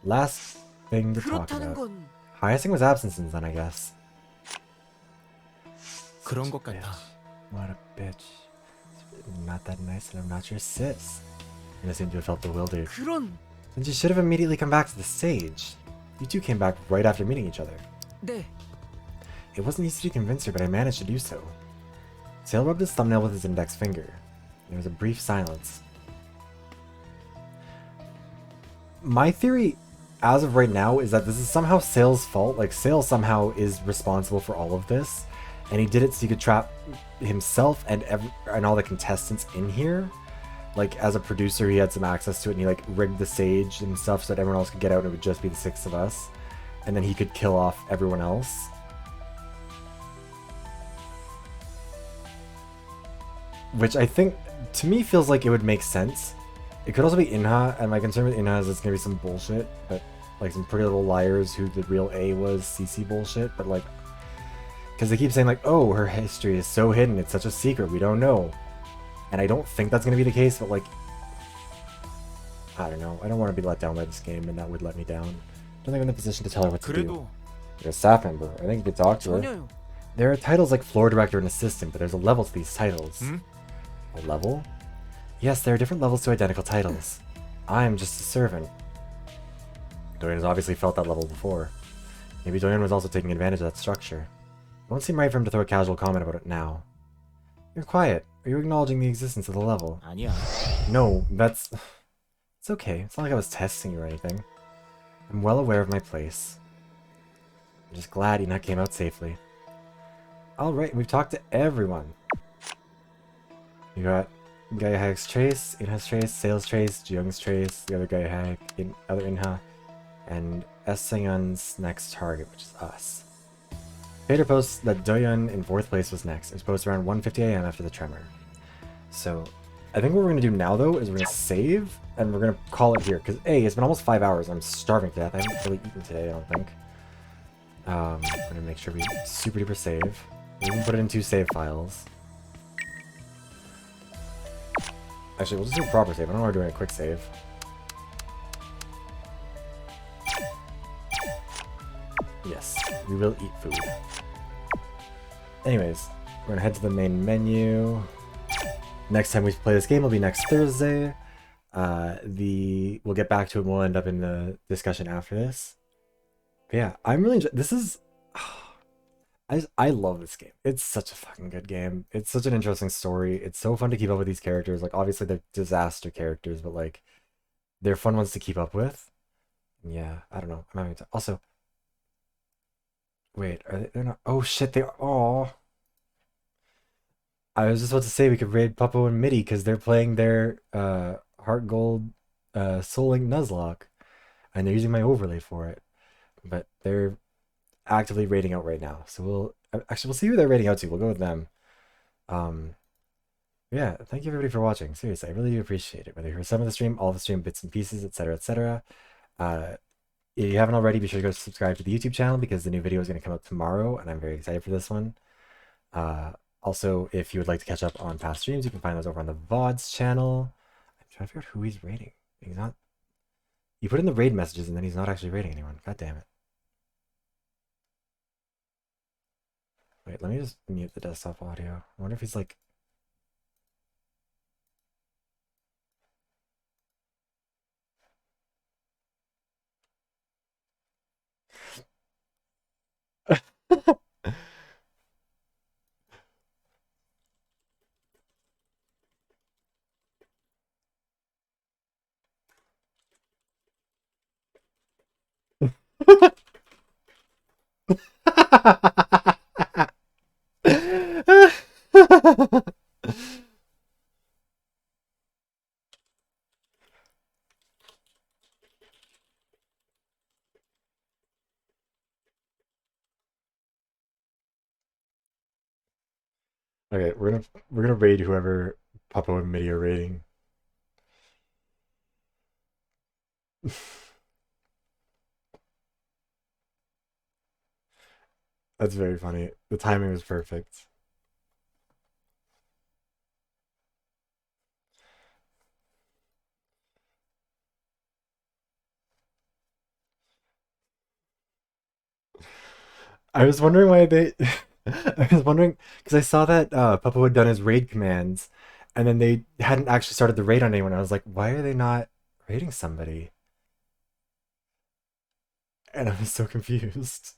Last thing to talk 그렇다는 about. 건 Hyacinth was absent since then, I guess. 그런 것 같아. What a bitch. Not that nice, and I'm not your sis. You seem to have felt bewildered. 그런 Then you should have immediately come back to the stage. You two came back right after meeting each other. 네. It wasn't easy to convince her, but I managed to do so. Sale rubbed his thumbnail with his index finger. There was a brief silence. My theory, as of right now, is that this is somehow Sale's fault. Like, Sale somehow is responsible for all of this. And he did it so he could trap himself and all the contestants in here. Like, as a producer, he had some access to it, and he, like, rigged the stage and stuff so that everyone else could get out, and it would just be the 6 of us. And then he could kill off everyone else. Which I think, to me, feels like it would make sense. It could also be Inha, and my concern with Inha is it's gonna be some bullshit, but, like, some Pretty Little Liars who the real A was CC bullshit, but, like, because they keep saying, like, oh, her history is so hidden, it's such a secret, we don't know. And I don't think that's going to be the case, but, like, I don't know. I don't want to be let down by this game, and that would let me down. I don't think I'm in a position to tell her what to do. 그래도 You're a staff member. I think you could talk to her. 전혀요. There are titles like floor director and assistant, but there's a level to these titles. A level? Yes, there are different levels to identical titles. I'm just a servant. Doyen has obviously felt that level before. Maybe Doyen was also taking advantage of that structure. It won't seem right for him to throw a casual comment about it now. You're quiet. Are you acknowledging the existence of the level? 아니야. No, that's... It's okay. It's not like I was testing you or anything. I'm well aware of my place. I'm just glad Ina came out safely. Alright, we've talked to everyone. You got Gaia Hayek's trace, Inha's trace, Sale's trace, Jyoung's trace, the other Gaia Hayek, other Inha, and S. Seon's next target, which is us. Fader posts that Doyeon in 4th place was next. It was posted around 1:50 a.m. after the tremor. So, I think what we're going to do now, though, is we're going to save, and we're going to call it here. Because, A, it's been almost 5 hours. I'm starving to death. I haven't really eaten today, I don't think. I'm going to make sure we super duper save. We can put it in 2 save files. Actually, we'll just do a proper save. I don't know why we're doing a quick save. Yes, we will eat food. Anyways, we're gonna head to the main menu. Next time we play this game will be next Thursday. We'll get back to it and we'll end up in the discussion after this. But yeah, I'm really this is I love this game. It's such a fucking good game. It's such an interesting story. It's so fun to keep up with these characters. Like, obviously they're disaster characters, but like they're fun ones to keep up with. Yeah, I don't know. I'm having to also wait, are they're not oh shit, they are oh I was just about to say we could raid Puppo and Mitty because they're playing their Heart Gold Soul Link Nuzlocke. And they're using my overlay for it. But they're actively raiding out right now. So we'll see who they're raiding out to. We'll go with them. Yeah, thank you everybody for watching. Seriously, I really do appreciate it. Whether you're some of the stream, all of the stream bits and pieces, etc., etc. If you haven't already, be sure to go subscribe to the YouTube channel because the new video is going to come out tomorrow, and I'm very excited for this one. Also, if you would like to catch up on past streams, you can find those over on the VoD's channel. I'm trying to figure out who he's raiding. He's not... You put in the raid messages and then he's not actually raiding anyone. God damn it. Wait, let me just mute the desktop audio. I wonder if he's like... Okay, we're gonna raid whoever Papa and Mitty are raiding. That's very funny. The timing was perfect. I was wondering why they. I was wondering because I saw that Papa had done his raid commands, and then they hadn't actually started the raid on anyone. I was like, why are they not raiding somebody? And I was so confused.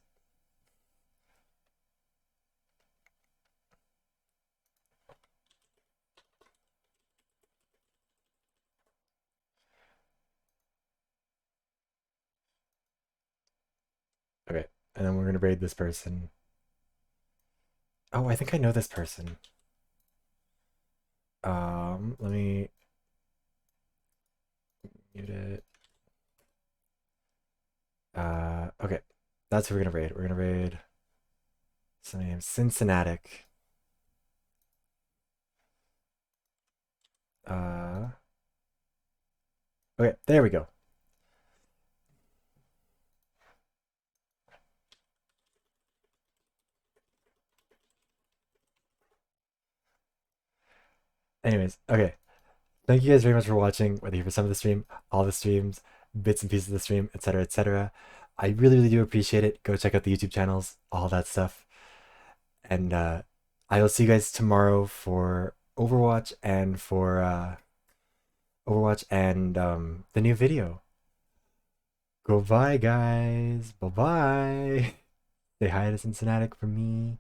Okay, and then we're gonna raid this person. Oh, I think I know this person. Let me mute it. Okay, that's who we're gonna raid. We're gonna raid somebody named Cincinnati. Uh, okay, there we go. Anyways, okay. Thank you guys very much for watching, whether you're for some of the stream, all the streams, bits and pieces of the stream, etc., etc. I really, really do appreciate it. Go check out the YouTube channels, all that stuff. And I will see you guys tomorrow for Overwatch and the new video. Goodbye, guys. Bye bye. Say hi to Cincinnati for me.